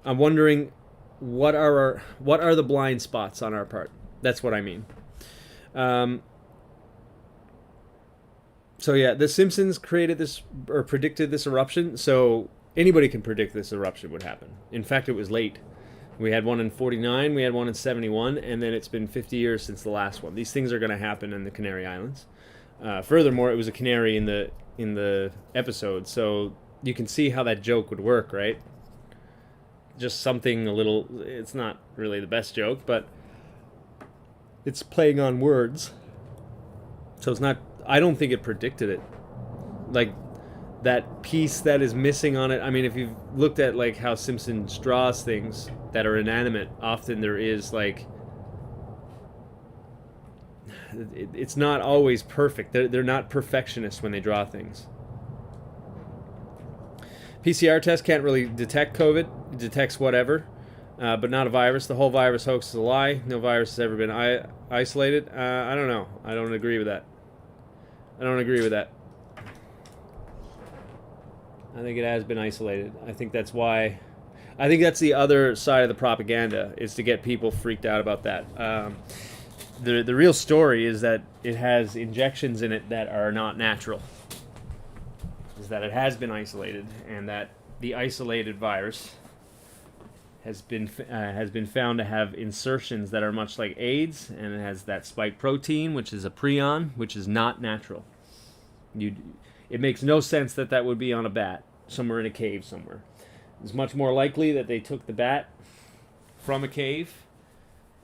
I'm wondering what are the blind spots on our part? That's what I mean. So yeah, The Simpsons created this, or predicted this eruption, so anybody can predict this eruption would happen. In fact, it was late. We had one in 49, we had one in 71, and then it's been 50 years since the last one. These things are going to happen in the Canary Islands. Furthermore, it was a canary in the episode, so you can see how that joke would work, right? Just something a little... It's not really the best joke, but it's playing on words. So it's not... I don't think it predicted it. Like, that piece that is missing on it... I mean, if you've looked at, like, how Simpsons draws things that are inanimate, often there is, like... It's not always perfect. They're not perfectionists when they draw things. PCR test can't really detect COVID. It detects whatever, but not a virus. The whole virus hoax is a lie. No virus has ever been isolated. I don't know. I don't agree with that. I don't agree with that. I think it has been isolated. I think that's why... I think that's the other side of the propaganda, is to get people freaked out about that. The real story is that it has injections in it that are not natural. Is that it has been isolated, and that the isolated virus has been found to have insertions that are much like AIDS, and it has that spike protein, which is a prion, which is not natural. It makes no sense that that would be on a bat somewhere in a cave somewhere. It's much more likely that they took the bat from a cave,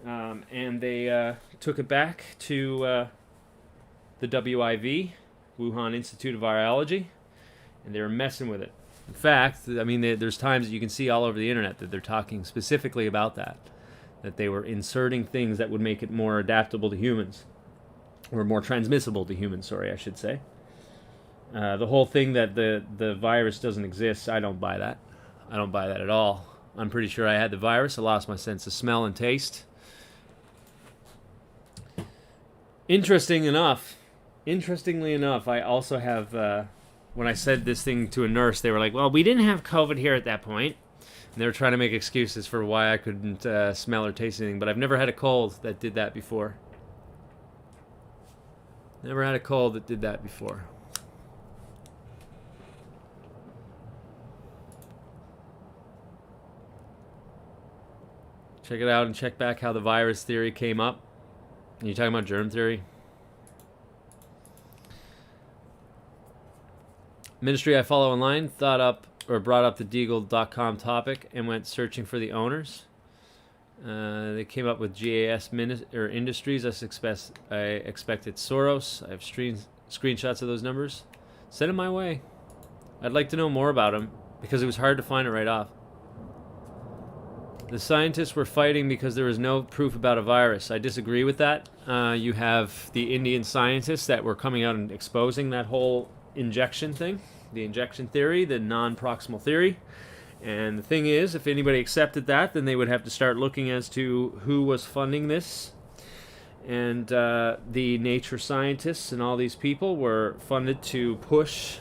and they took it back to the WIV, Wuhan Institute of Virology, and they were messing with it. In fact, I mean, there's times that you can see all over the internet that they're talking specifically about that they were inserting things that would make it more adaptable to humans, or more transmissible to humans, sorry, I should say. The whole thing that the virus doesn't exist, I don't buy that. I don't buy that at all. I'm pretty sure I had the virus. I lost my sense of smell and taste. Interestingly enough, I also have, when I said this thing to a nurse, they were like, well, we didn't have COVID here at that point. And they were trying to make excuses for why I couldn't smell or taste anything, but I've never had a cold that did that before. Never had a cold that did that before. Check it out and check back how the virus theory came up. Are you talking about germ theory? Ministry I follow online brought up the Deagle.com topic and went searching for the owners. They came up with GAS Industries. I expected Soros. I have screenshots of those numbers. Send them my way. I'd like to know more about them because it was hard to find it right off. The scientists were fighting because there was no proof about a virus. I disagree with that. You have the Indian scientists that were coming out and exposing that whole injection thing, the injection theory, the non-proximal theory. And the thing is, if anybody accepted that, then they would have to start looking as to who was funding this. And the nature scientists and all these people were funded to push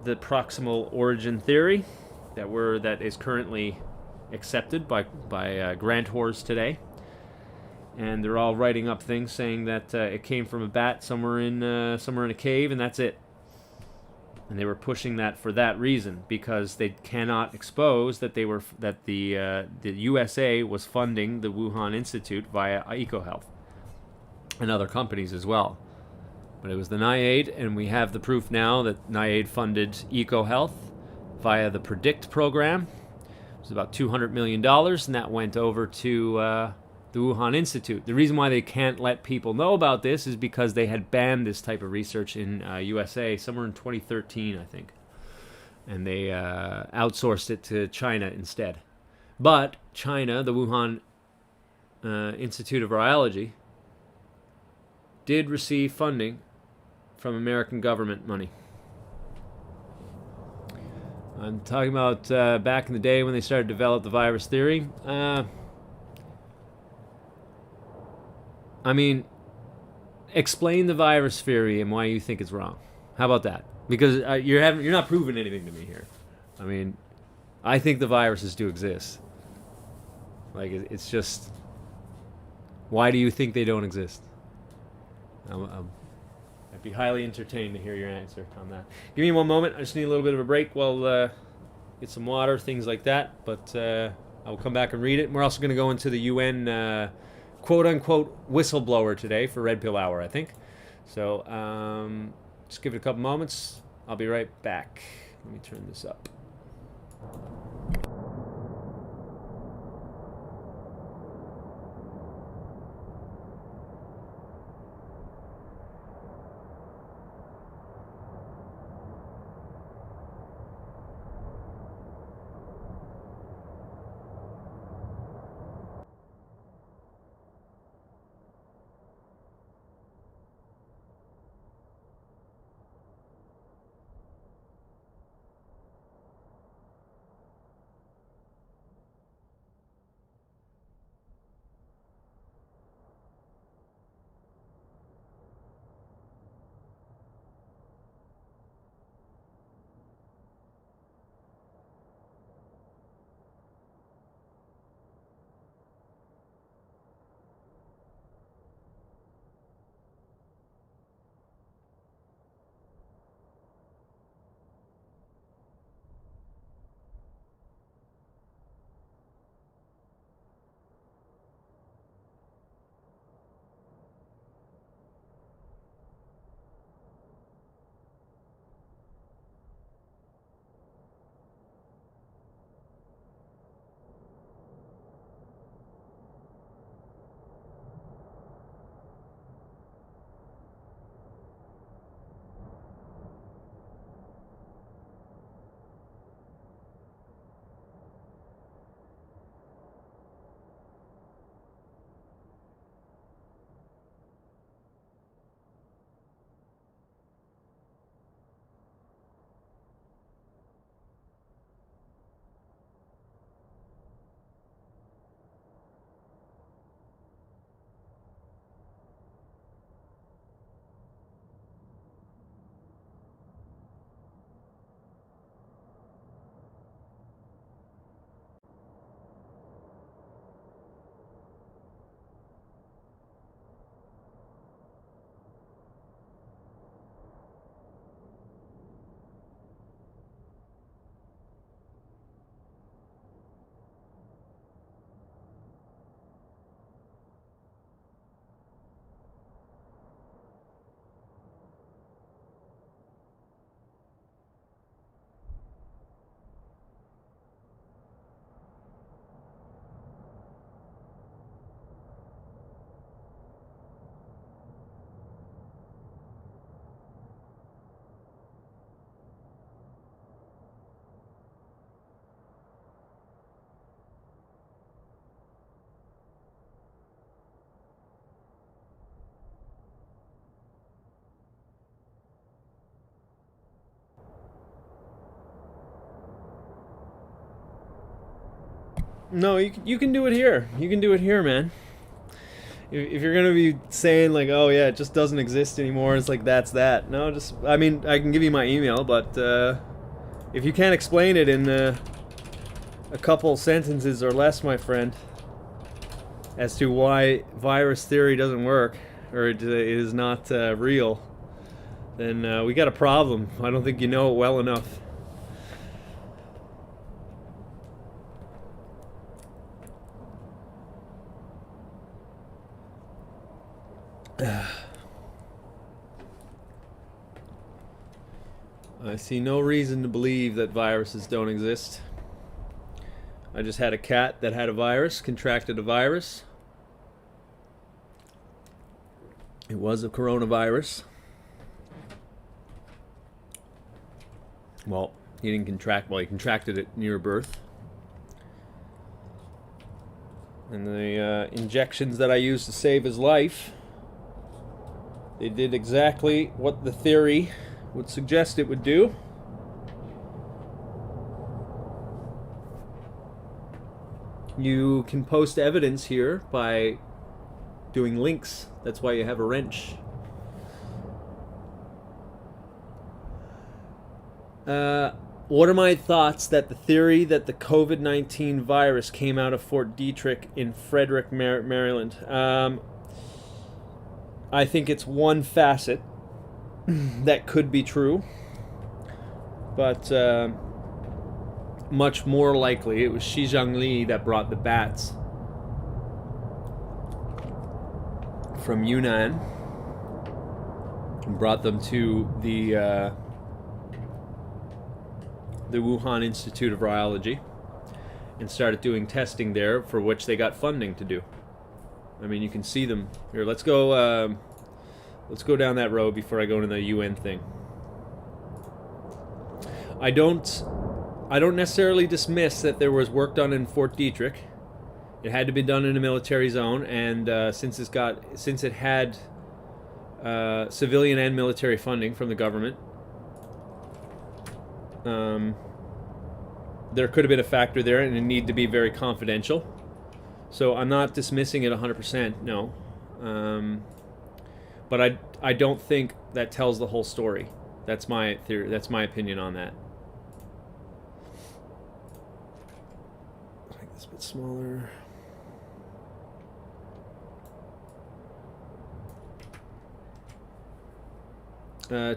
the proximal origin theory that is currently accepted by grantors today. and they're all writing up things saying that it came from a bat somewhere in a cave, and that's it. And they were pushing that for that reason, because they cannot expose that the USA was funding the Wuhan Institute via EcoHealth and other companies as well. But it was the NIAID, and we have the proof now that NIAID funded EcoHealth via the PREDICT program. It was about $200 million, and that went over to the Wuhan Institute. The reason why they can't let people know about this is because they had banned this type of research in USA somewhere in 2013, I think. And they outsourced it to China instead. But China, the Wuhan Institute of Virology, did receive funding from American government money. I'm talking about back in the day when they started to develop the virus theory. I mean, explain the virus theory and why you think it's wrong. How about that? Because you're not proving anything to me here. I mean, I think the viruses do exist. Like, it's just, why do you think they don't exist? I'd be highly entertained to hear your answer on that. Give me one moment. I just need a little bit of a break while get some water, things like that. But I will come back and read it. And we're also going to go into the UN quote-unquote whistleblower today for Red Pill Hour, I think. So just give it a couple moments. I'll be right back. Let me turn this up. No, you can do it here. You can do it here, man. If you're gonna be saying like, oh yeah, it just doesn't exist anymore, it's like that's that. No, just, I mean, I can give you my email, but if you can't explain it in a couple sentences or less, my friend, as to why virus theory doesn't work, or it is not real, then we got a problem. I don't think you know it well enough. I see no reason to believe that viruses don't exist. I just had a cat that had a virus, contracted a virus. It was a coronavirus. Well, he didn't contract, well, he contracted it near birth. And the injections that I used to save his life, they did exactly what the theory would suggest it would do. You can post evidence here by doing links. That's why you have a wrench. What are my thoughts that the theory that the COVID-19 virus came out of Fort Detrick in Frederick, Maryland? I think it's one facet that could be true, but much more likely it was Xi Zhongli that brought the bats from Yunnan and brought them to the Wuhan Institute of Virology and started doing testing there, for which they got funding to do. I mean, you can see them here. Let's go down that road before I go into the UN thing. I don't necessarily dismiss that there was work done in Fort Detrick. It had to be done in a military zone, and since it had civilian and military funding from the government, there could have been a factor there, and it needed to be very confidential. So I'm not dismissing it 100%, no. But I don't think that tells the whole story. That's my theory. That's my opinion on that. Make this a bit smaller. Yeah,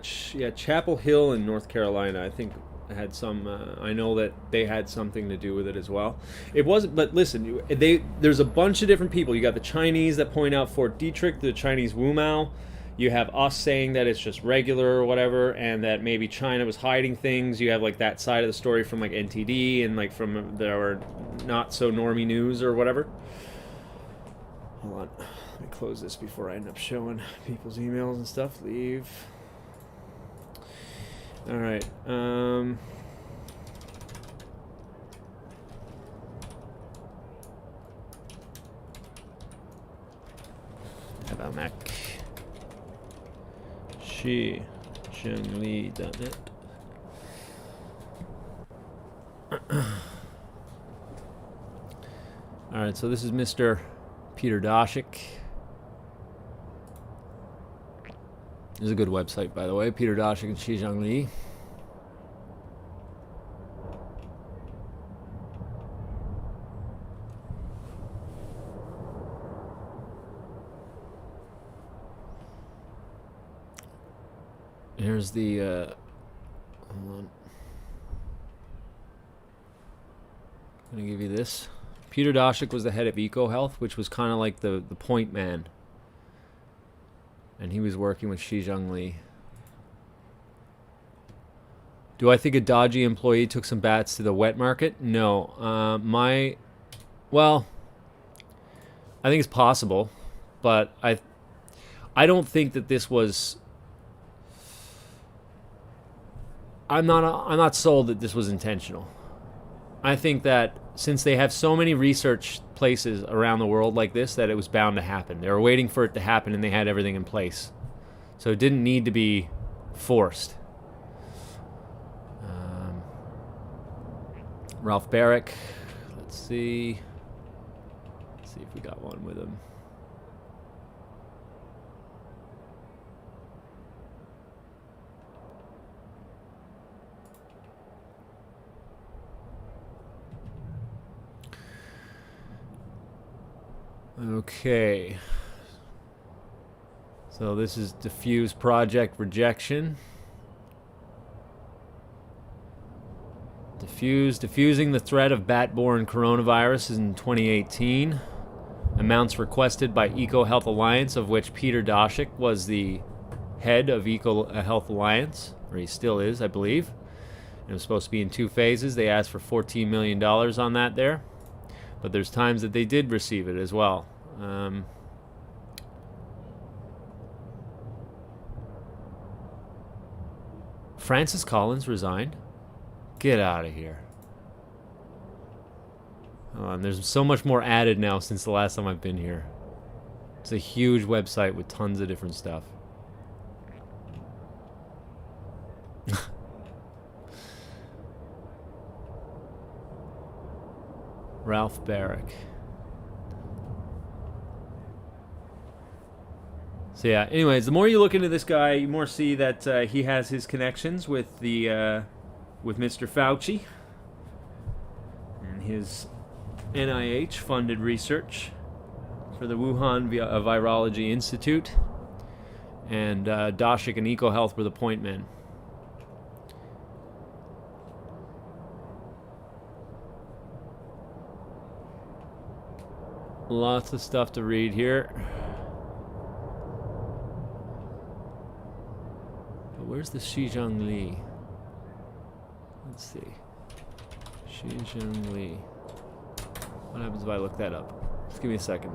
Chapel Hill in North Carolina, I think, had some. I know that they had something to do with it as well. It wasn't, but listen, there's a bunch of different people. You got the Chinese that point out Fort Detrick, the Chinese Wumao. You have us saying that it's just regular or whatever, and that maybe China was hiding things. You have like that side of the story from like NTD and like from their not so normie news or whatever. Hold on, let me close this before I end up showing people's emails and stuff. Leave. All right. How about Mac? ShiZhongli.net. All right, so this is Mr. Peter Doshik. This is a good website, by the way. Peter Doshik and Xi Zhongli. Here's the, hold on. I'm gonna give you this. Peter Doshik was the head of EcoHealth, which was kind of like the point man. And he was working with Xi Zhongli. Do I think a dodgy employee took some bats to the wet market? No. Well, I think it's possible, but I don't think that this was. I'm not sold that this was intentional. I think that since they have so many research places around the world like this, that it was bound to happen. They were waiting for it to happen, and they had everything in place. So it didn't need to be forced. Ralph Barrick. Let's see. Let's see if we got one with him. Okay. So this is diffuse project rejection. Diffusing the threat of bat-borne coronavirus in 2018. Amounts requested by EcoHealth Alliance, of which Peter Doshik was the head of EcoHealth Alliance, or he still is, I believe. It was supposed to be in 2 phases. They asked for $14 million on that there. But there's times that they did receive it as well. Francis Collins resigned. Get out of here. And there's so much more added now since the last time I've been here. It's a huge website with tons of different stuff. Ralph Barrick. So yeah, anyways, the more you look into this guy, you more see that he has his connections with the with Mr. Fauci and his NIH-funded research for the Wuhan Virology Institute, and Doshik and EcoHealth were the point men. Lots of stuff to read here. But where's the Xizhang Li? Let's see. Xizhang Li. What happens if I look that up? Just give me a second.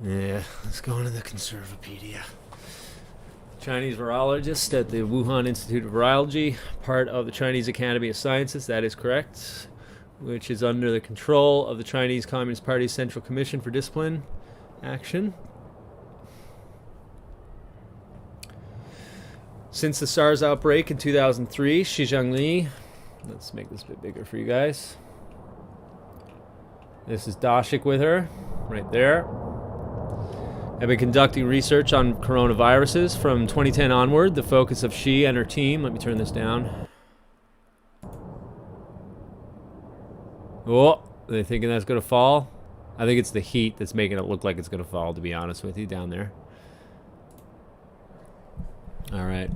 Yeah, let's go into the Conservapedia. Chinese virologist at the Wuhan Institute of Virology, part of the Chinese Academy of Sciences, that is correct, which is under the control of the Chinese Communist Party's Central Commission for Discipline Action. Since the SARS outbreak in 2003, Xizhang Li, let's make this a bit bigger for you guys. This is Doshik with her, right there. Have been conducting research on coronaviruses from 2010 onward. The focus of she and her team. Let me turn this down. Oh, are they thinking that's going to fall? I think it's the heat that's making it look like it's going to fall, to be honest with you, down there. All right.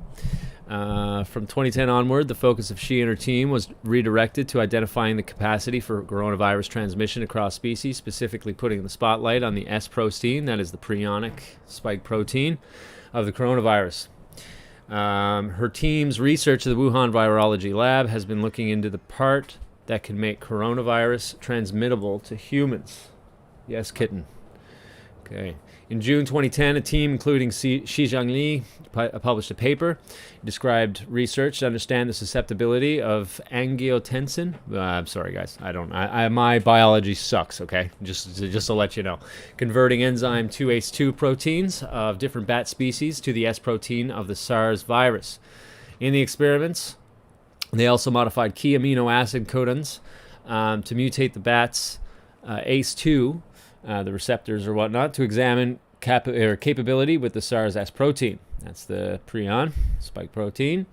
From 2010 onward, the focus of she and her team was redirected to identifying the capacity for coronavirus transmission across species, specifically putting the spotlight on the S protein, that is the prionic spike protein of the coronavirus. Her team's research at the Wuhan Virology Lab has been looking into the part that can make coronavirus transmittable to humans. Yes, kitten. Okay. In June 2010, a team including Xizhang Li published a paper. It described research to understand the susceptibility of angiotensin. I'm sorry, guys. My biology sucks, okay? Just to let you know. Converting enzyme 2ACE2 proteins of different bat species to the S protein of the SARS virus. In the experiments, they also modified key amino acid codons to mutate the bat's ACE2, the receptors or whatnot, to examine capability with the SARS S protein. That's the prion spike protein.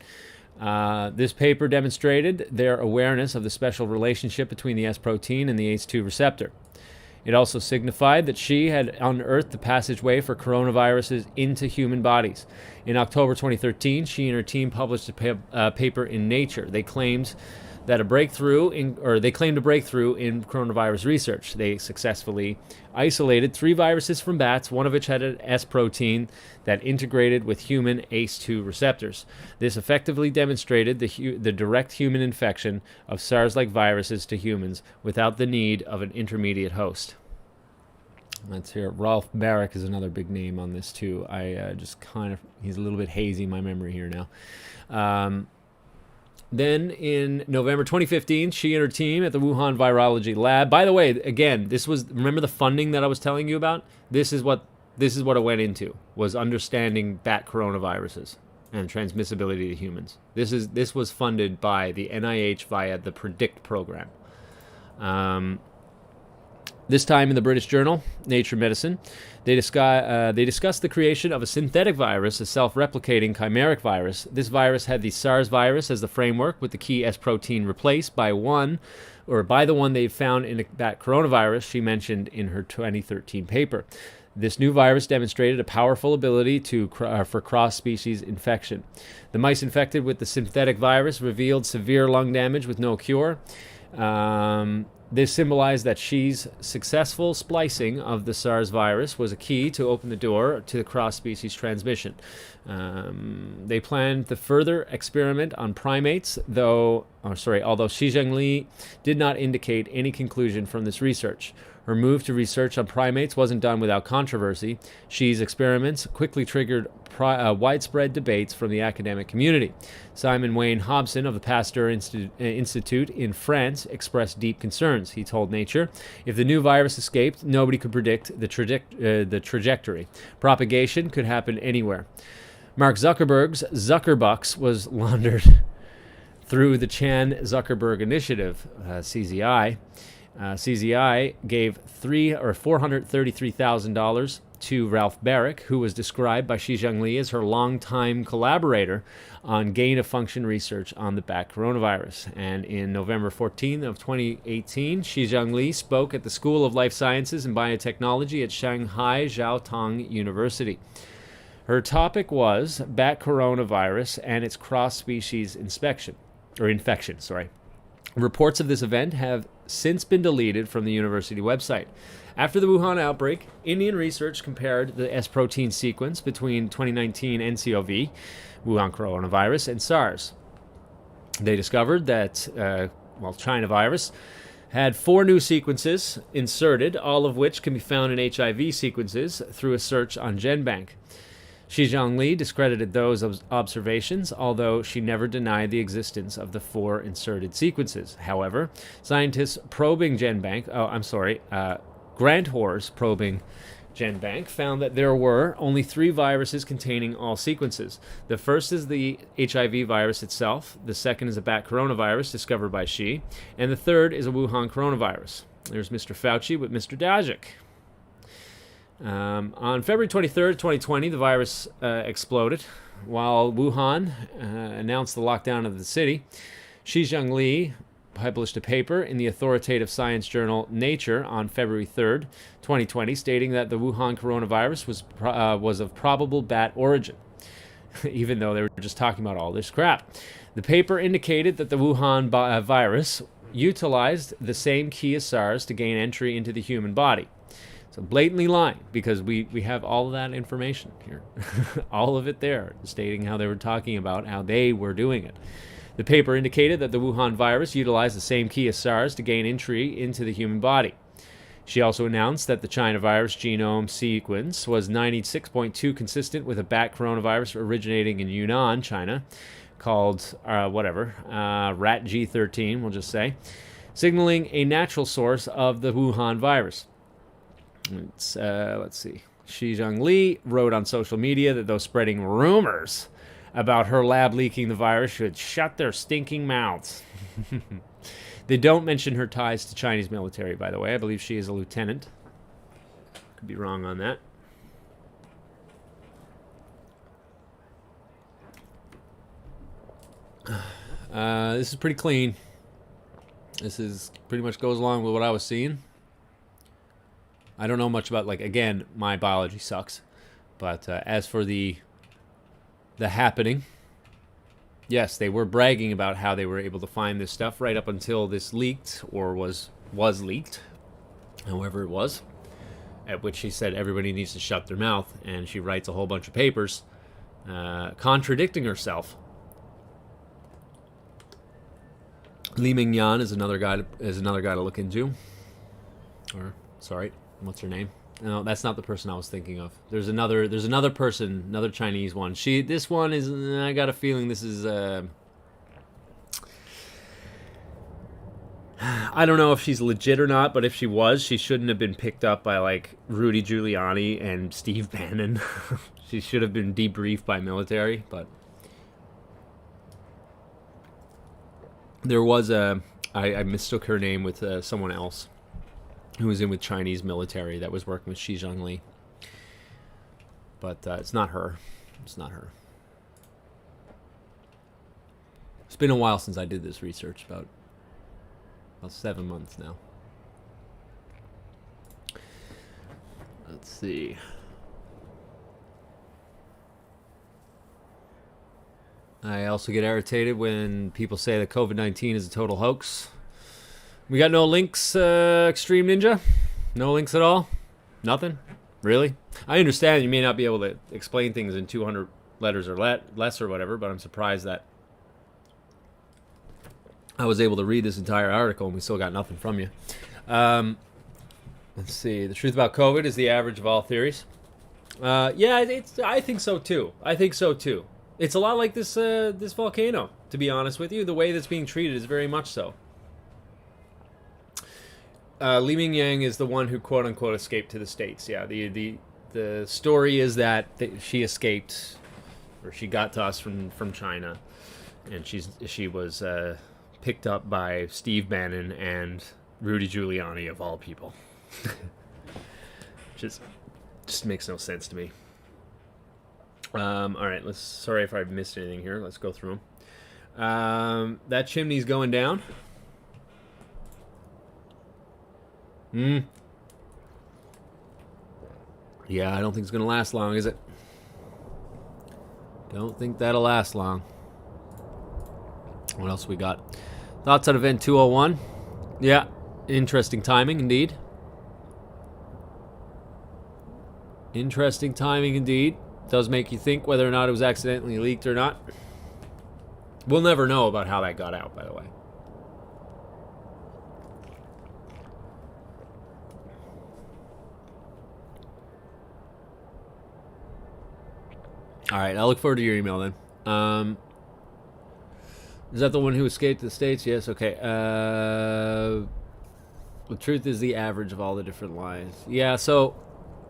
This paper demonstrated their awareness of the special relationship between the S protein and the ACE2 receptor. It also signified that she had unearthed the passageway for coronaviruses into human bodies. In October 2013, she and her team published a paper in Nature. They claimed a breakthrough in coronavirus research. They successfully isolated 3 viruses from bats, one of which had an S protein that integrated with human ACE2 receptors. This effectively demonstrated the direct human infection of SARS-like viruses to humans without the need of an intermediate host. Let's hear it. Ralph Barrick is another big name on this too. He's a little bit hazy, my memory here now. Then in November 2015, she and her team at the Wuhan Virology Lab. By the way, again, remember the funding that I was telling you about? This is what This is what it went into, was understanding bat coronaviruses and transmissibility to humans. This was funded by the NIH via the PREDICT program. This time in the British journal, Nature Medicine, they discussed the creation of a synthetic virus, a self-replicating chimeric virus. This virus had the SARS virus as the framework, with the key S protein replaced by the one they found in a bat coronavirus she mentioned in her 2013 paper. This new virus demonstrated a powerful ability for cross-species infection. The mice infected with the synthetic virus revealed severe lung damage with no cure. This symbolized that Xi's successful splicing of the SARS virus was a key to open the door to the cross-species transmission. They planned the further experiment on primates, although Xi Zhengli did not indicate any conclusion from this research. Her move to research on primates wasn't done without controversy. Xi's experiments quickly triggered widespread debates from the academic community. Simon Wayne Hobson of the Pasteur Institute in France expressed deep concerns. He told Nature, "If the new virus escaped, nobody could predict the trajectory. Propagation could happen anywhere." Mark Zuckerberg's Zuckerbucks was laundered through the Chan Zuckerberg Initiative, CZI. CZI gave $433,000 to Ralph Barrick, who was described by Xi Zhengli as her longtime collaborator on gain-of-function research on the bat coronavirus. And in November 14 of 2018, Xi Zhengli spoke at the School of Life Sciences and Biotechnology at Shanghai Jiaotong University. Her topic was bat coronavirus and its cross-species infection. Reports of this event have since been deleted from the university website. After the Wuhan outbreak, Indian research compared the S protein sequence between 2019 nCoV, Wuhan coronavirus, and SARS. They discovered that, China virus had 4 new sequences inserted, all of which can be found in HIV sequences through a search on GenBank. Xi Zhengli discredited those observations, although she never denied the existence of the 4 inserted sequences. However, scientists probing Grant Horrors probing GenBank found that there were only 3 viruses containing all sequences. The first is the HIV virus itself, the second is a bat coronavirus discovered by Xi, and the third is a Wuhan coronavirus. There's Mr. Fauci with Mr. Dajic. On February 23rd, 2020, the virus exploded. While Wuhan announced the lockdown of the city, Xi Zhengli published a paper in the authoritative science journal Nature on February 3rd, 2020, stating that the Wuhan coronavirus was of probable bat origin, even though they were just talking about all this crap. The paper indicated that the Wuhan virus utilized the same key as SARS to gain entry into the human body. So blatantly lying, because we have all of that information here. All of it there, stating how they were talking about how they were doing it. The paper indicated that the Wuhan virus utilized the same key as SARS to gain entry into the human body. She also announced that the China virus genome sequence was 96.2 consistent with a bat coronavirus originating in Yunnan, China, called rat G13, we'll just say, signaling a natural source of the Wuhan virus. Let's see. Xi Zhengli wrote on social media that those spreading rumors about her lab leaking the virus should shut their stinking mouths. They don't mention her ties to Chinese military, by the way. I believe she is a lieutenant. Could be wrong on that. This is pretty clean. This is pretty much goes along with what I was seeing. I don't know much about, again, my biology sucks. But as for the happening, yes, they were bragging about how they were able to find this stuff right up until this leaked, or was leaked, however it was, at which she said everybody needs to shut their mouth, and she writes a whole bunch of papers contradicting herself. Li Mingyan is another guy to look into. Or sorry, what's her name? No, that's not the person I was thinking of. There's another person, another Chinese one. This one is, I got a feeling this is I don't know if she's legit or not, but if she was, she shouldn't have been picked up by, like, Rudy Giuliani and Steve Bannon. She should have been debriefed by military, but... There was a... I mistook her name with someone else who was in with Chinese military that was working with Xi Zhongli. But it's not her. It's not her. It's been a while since I did this research, about 7 months now. Let's see. I also get irritated when people say that COVID-19 is a total hoax. We got no links, Extreme Ninja? No links at all? Nothing? Really? I understand you may not be able to explain things in 200 letters or less or whatever, but I'm surprised that I was able to read this entire article and we still got nothing from you. Let's see. The truth about COVID is the average of all theories. Yeah, I think so too. I think so too. It's a lot like this this volcano, to be honest with you. The way that's being treated is very much so. Li Mingyang is the one who quote unquote escaped to the States. Yeah, the story is that she escaped, or she got to us from China, and she was picked up by Steve Bannon and Rudy Giuliani of all people. just makes no sense to me. All right, sorry if I've missed anything here. Let's go through them. That chimney's going down. Yeah, I don't think it's gonna last long, is it? Don't think that'll last long. What else we got? Thoughts on event 201? Yeah, interesting timing indeed. Interesting timing indeed. Does make you think whether or not it was accidentally leaked or not. We'll never know about how that got out, by the way. All right, I'll look forward to your email then. Is that the one who escaped the States? Yes, okay. The truth is the average of all the different lies. Yeah, so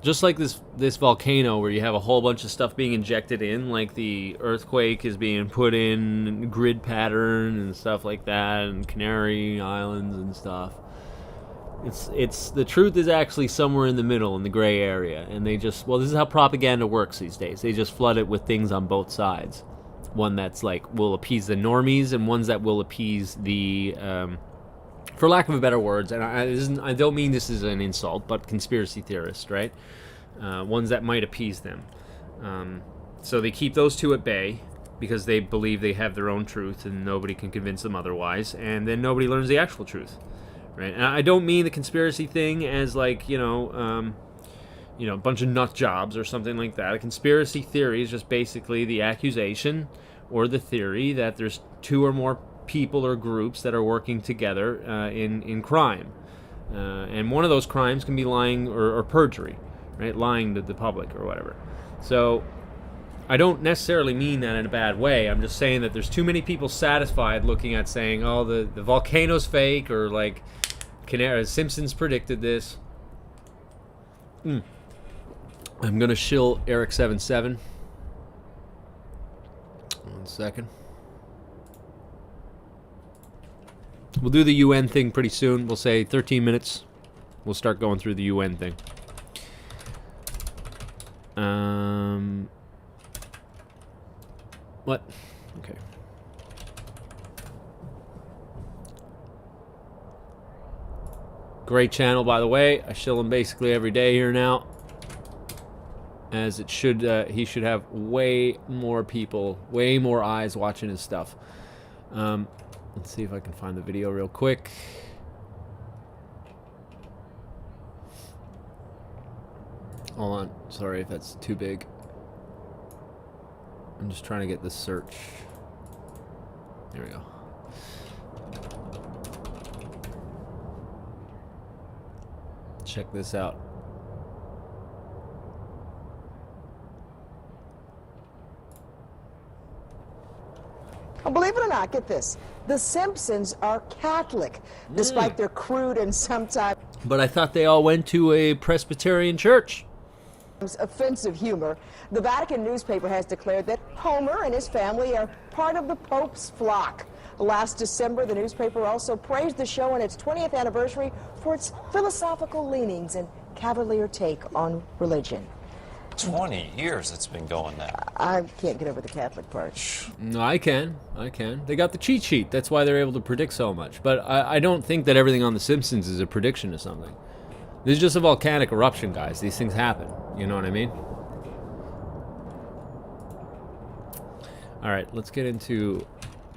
just like this volcano where you have a whole bunch of stuff being injected in, like the earthquake is being put in grid pattern and stuff like that, and Canary Islands and stuff. It's the truth is actually somewhere in the middle, in the gray area, and they just, well, this is how propaganda works these days. They just flood it with things on both sides. One that's like will appease the normies, and ones that will appease the, for lack of a better words, and I don't mean this is an insult, but conspiracy theorists, right? Ones that might appease them. So they keep those two at bay because they believe they have their own truth and nobody can convince them otherwise, and then nobody learns the actual truth. Right, and I don't mean the conspiracy thing as like, a bunch of nut jobs or something like that. A conspiracy theory is just basically the accusation or the theory that there's two or more people or groups that are working together in crime. And one of those crimes can be lying or perjury, right? Lying to the public or whatever. So I don't necessarily mean that in a bad way. I'm just saying that there's too many people satisfied looking at saying, oh, the volcano's fake, or like Simpsons predicted this. I'm going to shill Eric77. 1 second. We'll do the UN thing pretty soon. We'll say 13 minutes. We'll start going through the UN thing. What? Okay. Great channel, by the way. I shill him basically every day here now. As it should, he should have way more people, way more eyes watching his stuff. Let's see if I can find the video real quick. Hold on. Sorry if that's too big. I'm just trying to get this search. There we go. Check this out. Well, believe it or not, get this. The Simpsons are Catholic, despite their crude and sometimes But I thought they all went to a Presbyterian church. offensive humor. The Vatican newspaper has declared that Homer and his family are part of the Pope's flock. Last December, the newspaper also praised the show on its 20th anniversary for its philosophical leanings and cavalier take on religion. 20 years it's been going now. I can't get over the Catholic part. No, I can. They got the cheat sheet. That's why they're able to predict so much. But I don't think that everything on The Simpsons is a prediction of something. This is just a volcanic eruption, guys. These things happen. You know what I mean? All right, let's get into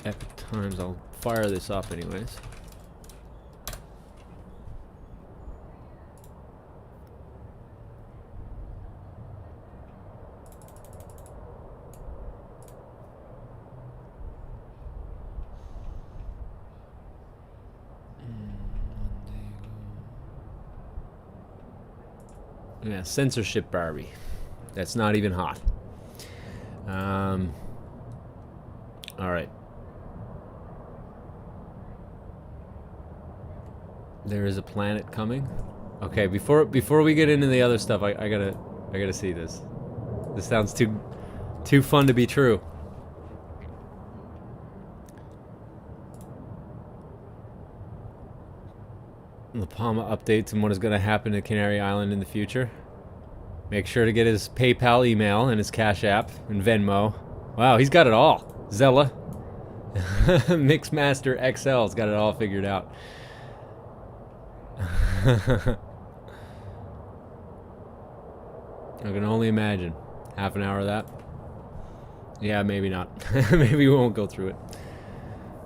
epic times. I'll fire this up anyways. Yeah, censorship Barbie. That's not even hot. All right. There is a planet coming. Okay, before we get into the other stuff, I gotta see this. This sounds too fun to be true. The Palma updates and what is going to happen to Canary Island in the future. Make sure to get his PayPal email and his Cash App and Venmo. Wow, he's got it all. Zella. Mixmaster XL's got it all figured out. I can only imagine. Half an hour of that? Yeah, maybe not. Maybe we won't go through it.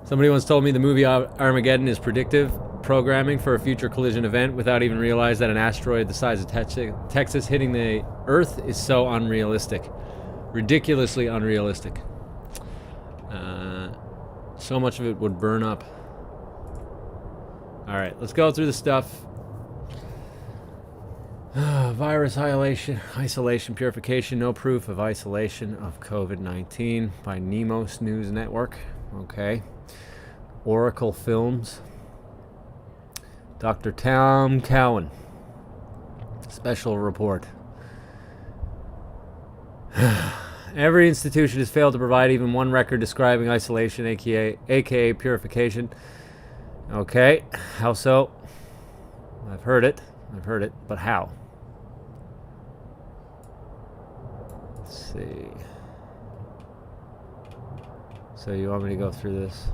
Somebody once told me the movie Armageddon is predictive programming for a future collision event without even realize that an asteroid the size of Texas hitting the Earth is so unrealistic. Ridiculously unrealistic. So much of it would burn up. Alright, let's go through the stuff. Virus isolation, purification, no proof of isolation of COVID-19 by Nemos News Network. Okay. Oracle Films. Dr. Tom Cowan. Special report. Every institution has failed to provide even one record describing isolation, aka purification. Okay, how so? I've heard it, but how? Let's see. So you want me to go through this?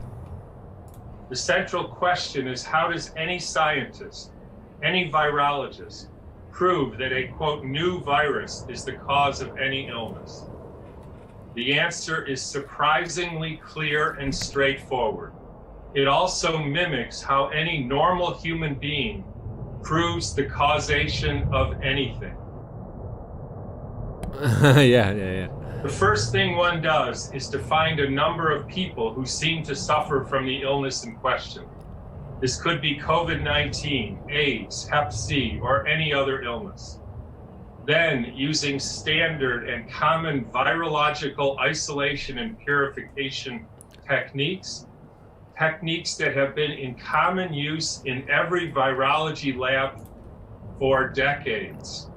The central question is, how does any scientist, any virologist, prove that a, quote, new virus is the cause of any illness? The answer is surprisingly clear and straightforward. It also mimics how any normal human being proves the causation of anything. Yeah. The first thing one does is to find a number of people who seem to suffer from the illness in question. This could be COVID-19, AIDS, Hep C, or any other illness. Then, using standard and common virological isolation and purification techniques that have been in common use in every virology lab for decades.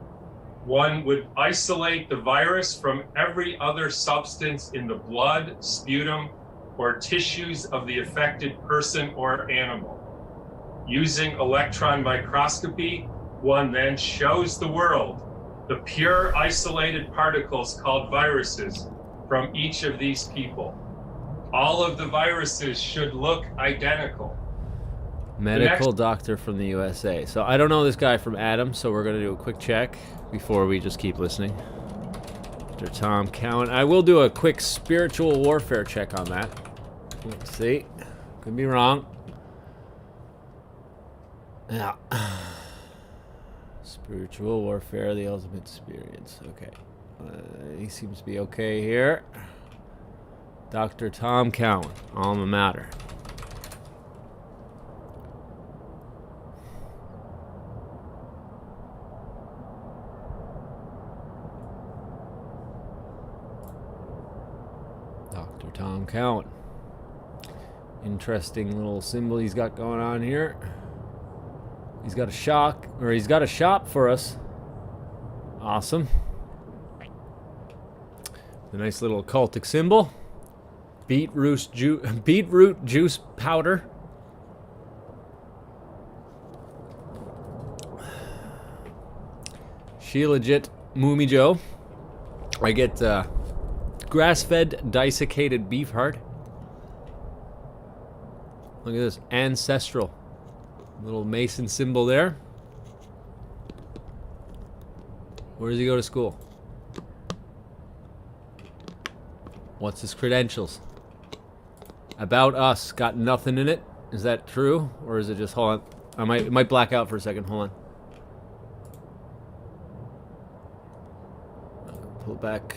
One would isolate the virus from every other substance in the blood, sputum, or tissues of the affected person or animal. Using electron microscopy, one then shows the world the pure isolated particles called viruses from each of these people. All of the viruses should look identical. Medical doctor from the USA. So I don't know this guy from Adam, so we're going to do a quick check before we just keep listening. Dr. Tom Cowan. I will do a quick spiritual warfare check on that. Let's see. Could be wrong. Yeah. Spiritual warfare, the ultimate experience. Okay. He seems to be okay here. Dr. Tom Cowan, alma mater. Dr. Tom Cowan. Interesting little symbol he's got going on here. He's got a shop for us. Awesome. A nice little occultic symbol. Beetroot juice powder. She legit Moomy Joe. I get grass-fed desiccated beef heart. Look at this, ancestral. Little Mason symbol there. Where does he go to school? What's his credentials? About us, got nothing in it. Is that true? Or is it just, hold on. It might black out for a second, hold on. Pull it back.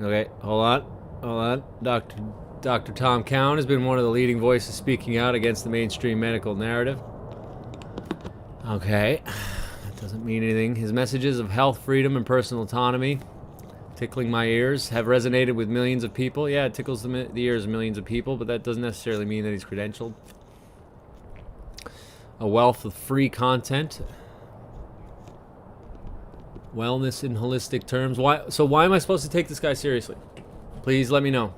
Okay, hold on. Dr. Tom Cowan has been one of the leading voices speaking out against the mainstream medical narrative. Okay, that doesn't mean anything. His messages of health, freedom, and personal autonomy, tickling my ears, have resonated with millions of people. Yeah, it tickles the ears of millions of people, but that doesn't necessarily mean that he's credentialed. A wealth of free content. Wellness in holistic terms. Why am I supposed to take this guy seriously? Please let me know.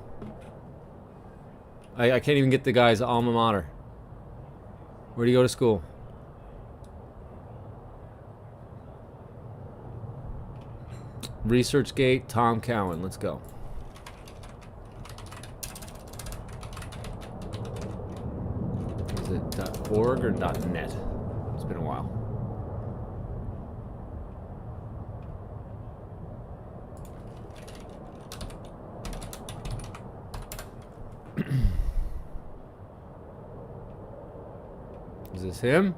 I can't even get the guy's alma mater. Where do you go to school? ResearchGate, Tom Cowan. Let's go. Is it .org or .net? It's been a while. Is this him?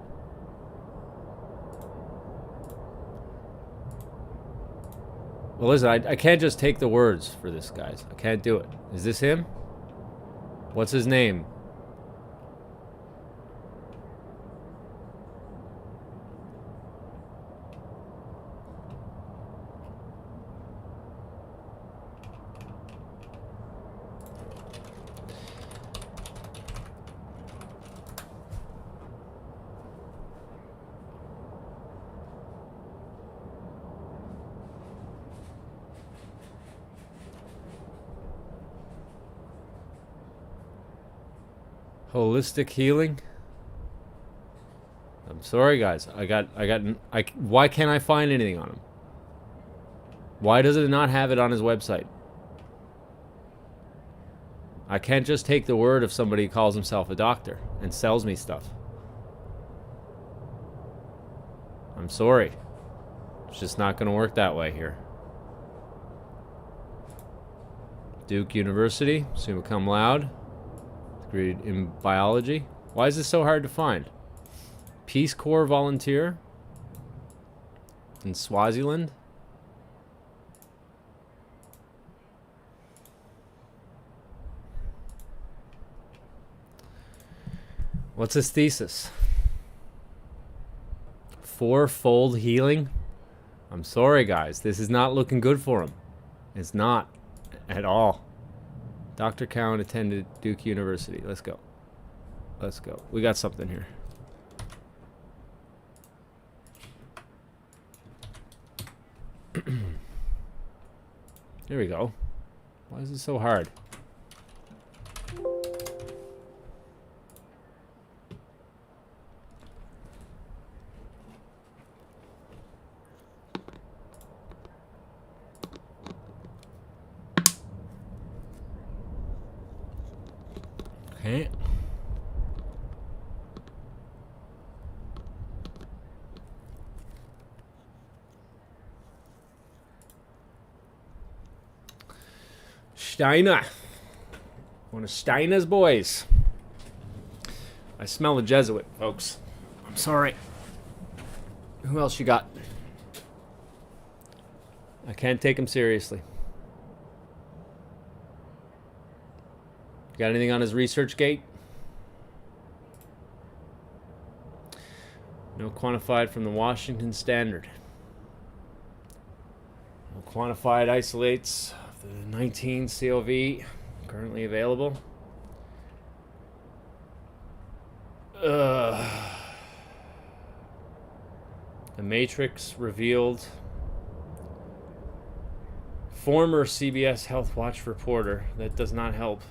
Well, listen, I can't just take the words for this, guys. I can't do it. Is this him? What's his name? Holistic healing. I'm sorry, guys. Why can't I find anything on him? Why does it not have it on his website? I can't just take the word of somebody who calls himself a doctor and sells me stuff. I'm sorry. It's just not going to work that way here. Duke University, summa cum laude. Degree in biology. Why is this so hard to find? Peace Corps volunteer in Swaziland. What's his thesis? Fourfold healing? I'm sorry, guys. This is not looking good for him. It's not at all. Dr. Cowan attended Duke University. Let's go. Let's go. We got something here. There we go. Why is it so hard? Okay. Steiner. One of Steiner's boys. I smell a Jesuit, folks. I'm sorry. Who else you got? I can't take him seriously. Got anything on his ResearchGate? No quantified from the Washington Standard. No quantified isolates of the 19 COV currently available. The Matrix revealed former CBS Health Watch reporter. That does not help.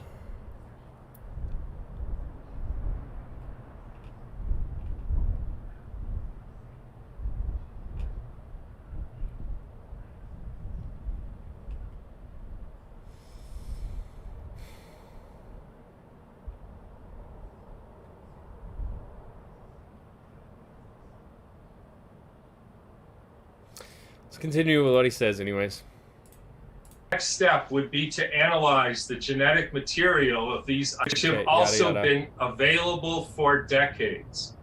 Let's continue with what he says anyways. Next step would be to analyze the genetic material of these which have also been available for decades.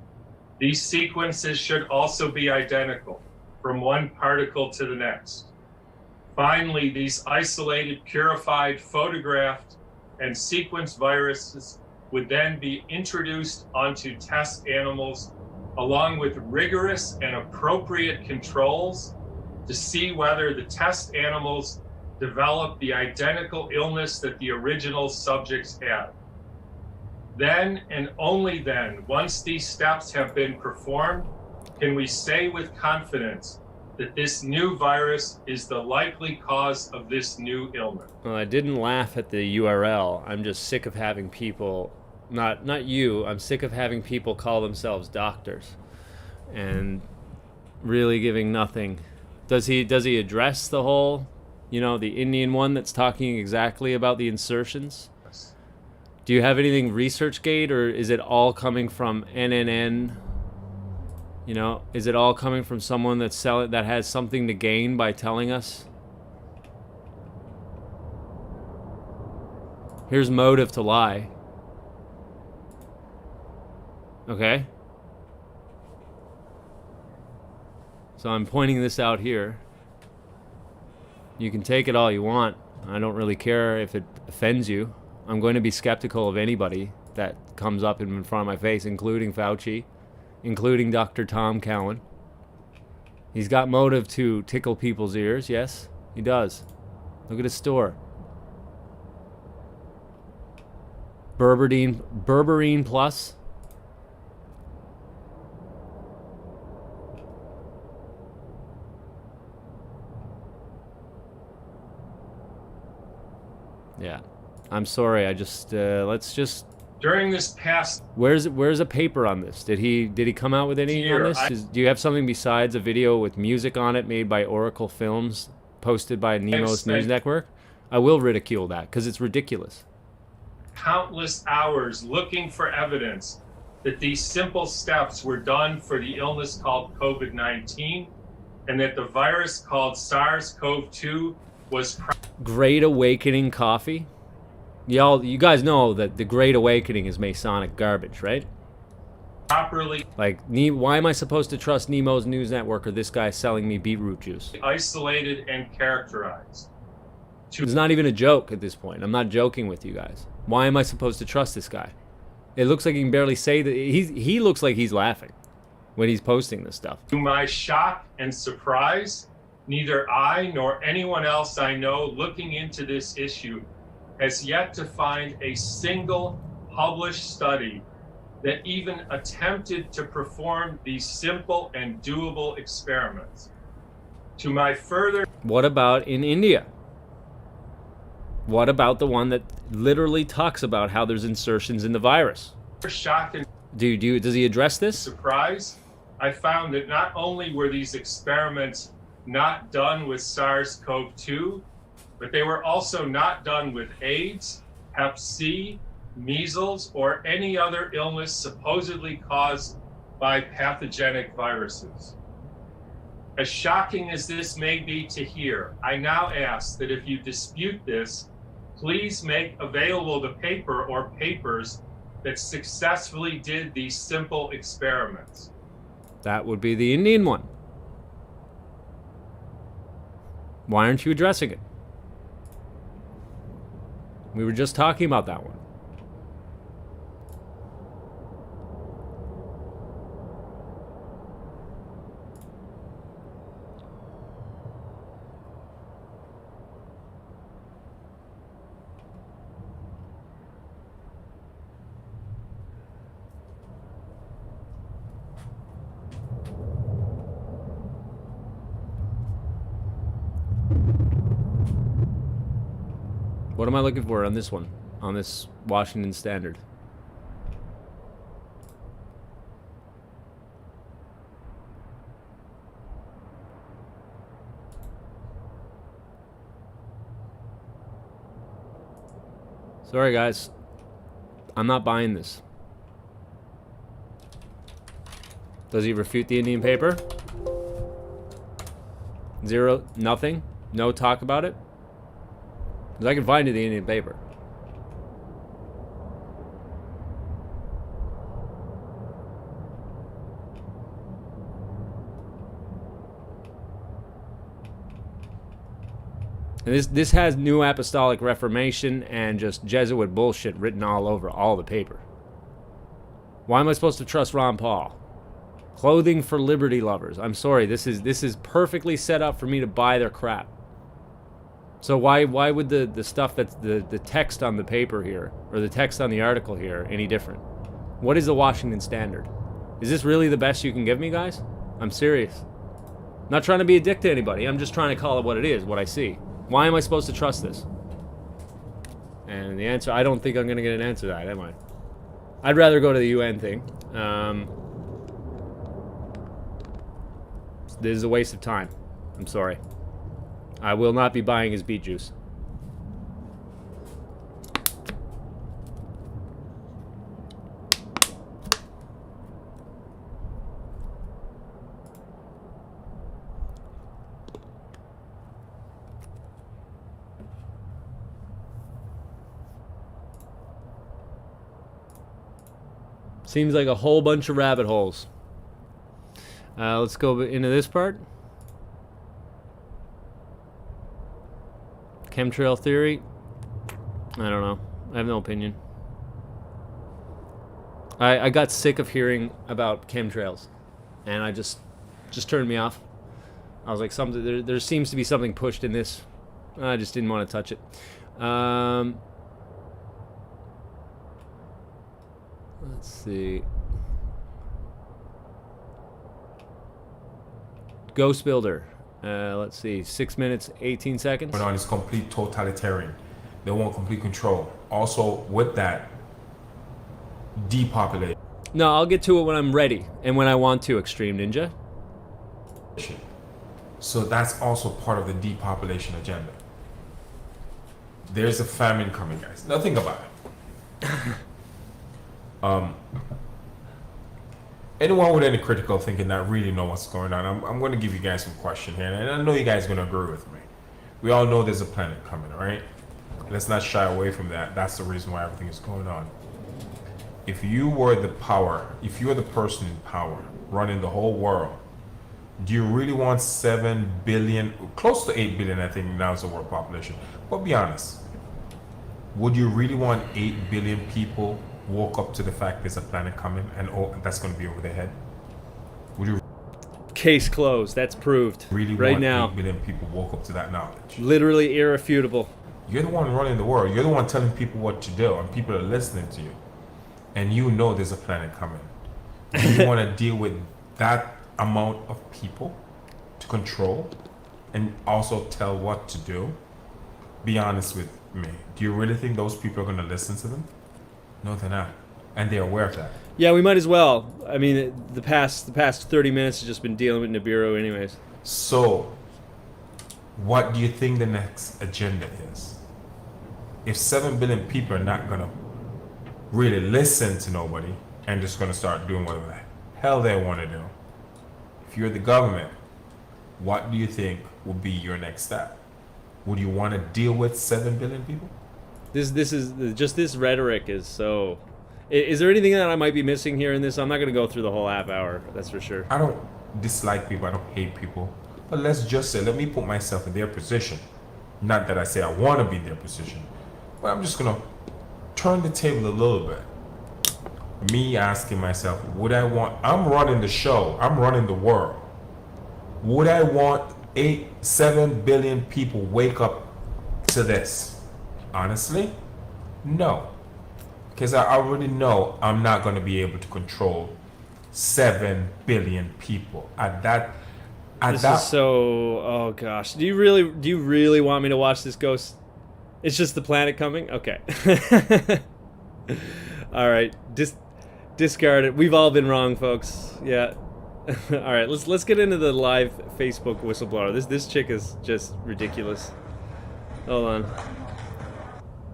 These sequences should also be identical from one particle to the next. Finally, these isolated, purified, photographed, and sequenced viruses would then be introduced onto test animals along with rigorous and appropriate controls to see whether the test animals develop the identical illness that the original subjects had. Then and only then, once these steps have been performed, can we say with confidence that this new virus is the likely cause of this new illness. Well, I didn't laugh at the URL. I'm just sick of having people, not you, I'm sick of having people call themselves doctors and really giving nothing. Does he address the whole, you know, the Indian one that's talking exactly about the insertions? Do you have anything ResearchGate, or is it all coming from NNN? You know, is it all coming from someone that's that has something to gain by telling us? Here's motive to lie. Okay? So I'm pointing this out here. You can take it all you want. I don't really care if it offends you. I'm going to be skeptical of anybody that comes up in front of my face, including Fauci, including Dr. Tom Cowan. He's got motive to tickle people's ears, yes, he does. Look at his store. Berberine Plus. Yeah, I'm sorry. I just let's just. During this past, where's a paper on this? Did he come out with anything on this? Do you have something besides a video with music on it made by Oracle Films, posted by Nemo's News Network? I will ridicule that because it's ridiculous. Countless hours looking for evidence that these simple steps were done for the illness called COVID-19, and that the virus called SARS-CoV-2 was Great Awakening coffee. You guys know that the Great Awakening is Masonic garbage, right? properly Like, why am I supposed to trust Nemo's News Network or this guy selling me beetroot juice? isolated and characterized. It's not even a joke at this point. I'm not joking with you guys. Why am I supposed to trust this guy? It looks like he can barely say that. He looks like he's laughing when he's posting this stuff. To my shock and surprise, neither I nor anyone else I know looking into this issue has yet to find a single published study that even attempted to perform these simple and doable experiments. To my further... What about in India? What about the one that literally talks about how there's insertions in the virus? shock and does he address this? surprise, I found that not only were these experiments not done with SARS-CoV-2, but they were also not done with AIDS, Hep C, measles, or any other illness supposedly caused by pathogenic viruses. As shocking as this may be to hear, I now ask that if you dispute this, please make available the paper or papers that successfully did these simple experiments. That would be the Indian one. Why aren't you addressing it? We were just talking about that one. What am I looking for on this one? On this Washington Standard? Sorry, guys. I'm not buying this. Does he refute the Indian paper? Zero, nothing? No talk about it? Because I can find you the Indian paper. And this has New Apostolic Reformation and just Jesuit bullshit written all over all the paper. Why am I supposed to trust Ron Paul? Clothing for Liberty Lovers. I'm sorry, this is perfectly set up for me to buy their crap. So why would the stuff that's the text on the paper here, or the text on the article here, any different? What is the Washington Standard? Is this really the best you can give me, guys? I'm serious. I'm not trying to be a dick to anybody. I'm just trying to call it what it is, what I see. Why am I supposed to trust this? And the answer, I don't think I'm going to get an answer to that, am I? I'd rather go to the UN thing. This is a waste of time. I'm sorry. I will not be buying his beet juice. Seems like a whole bunch of rabbit holes. Let's go into this part. Chemtrail theory. I don't know. I have no opinion. I got sick of hearing about chemtrails, and I just turned me off. I was like, something there seems to be something pushed in this. I just didn't want to touch it. Let's see. Ghost Builder. Let's see. 6 minutes, 18 seconds. On is complete totalitarian. They want complete control. Also, with that, depopulate. No, I'll get to it when I'm ready and when I want to, Extreme Ninja. So that's also part of the depopulation agenda. There's a famine coming, guys. Now think about it. Anyone with any critical thinking that really know what's going on, I'm going to give you guys some question here, and I know you guys are going to agree with me. We all know there's a planet coming, right? Let's not shy away from that. That's the reason why everything is going on. If you were the power, if you were the person in power running the whole world, do you really want 7 billion, close to 8 billion, I think now is the world population, but be honest, would you really want 8 billion people woke up to the fact there's a planet coming and that's going to be over their head? Would you Case closed. That's proved. really right want now. 8 billion people woke up to that knowledge? Literally irrefutable. You're the one running the world. You're the one telling people what to do, and people are listening to you. And you know there's a planet coming. Do you want to deal with that amount of people to control and also tell what to do? Be honest with me. Do you really think those people are going to listen to them? No, they're not. And they're aware of that. Yeah, we might as well. I mean, the past 30 minutes has just been dealing with Nibiru anyways. So, what do you think the next agenda is? If 7 billion people are not going to really listen to nobody and just going to start doing whatever the hell they want to do, if you're the government, what do you think would be your next step? Would you want to deal with 7 billion people? This is just this rhetoric is so. Is there anything that I might be missing here in this? I'm not going to go through the whole half hour. That's for sure. I don't dislike people. I don't hate people. But let's just say, let me put myself in their position. Not that I say I want to be in their position, but I'm just going to turn the table a little bit. Me asking myself, would I want, I'm running the show, I'm running the world. Would I want 7 billion people wake up to this? Honestly, no. Because I already know I'm not going to be able to control 7 billion people at that. This is so. Oh gosh, do you really want me to watch this Ghost It's just the planet coming? Okay. All right. Discard it. We've all been wrong, folks. Yeah. All right, let's get into the live Facebook whistleblower. This chick is just ridiculous. Hold on.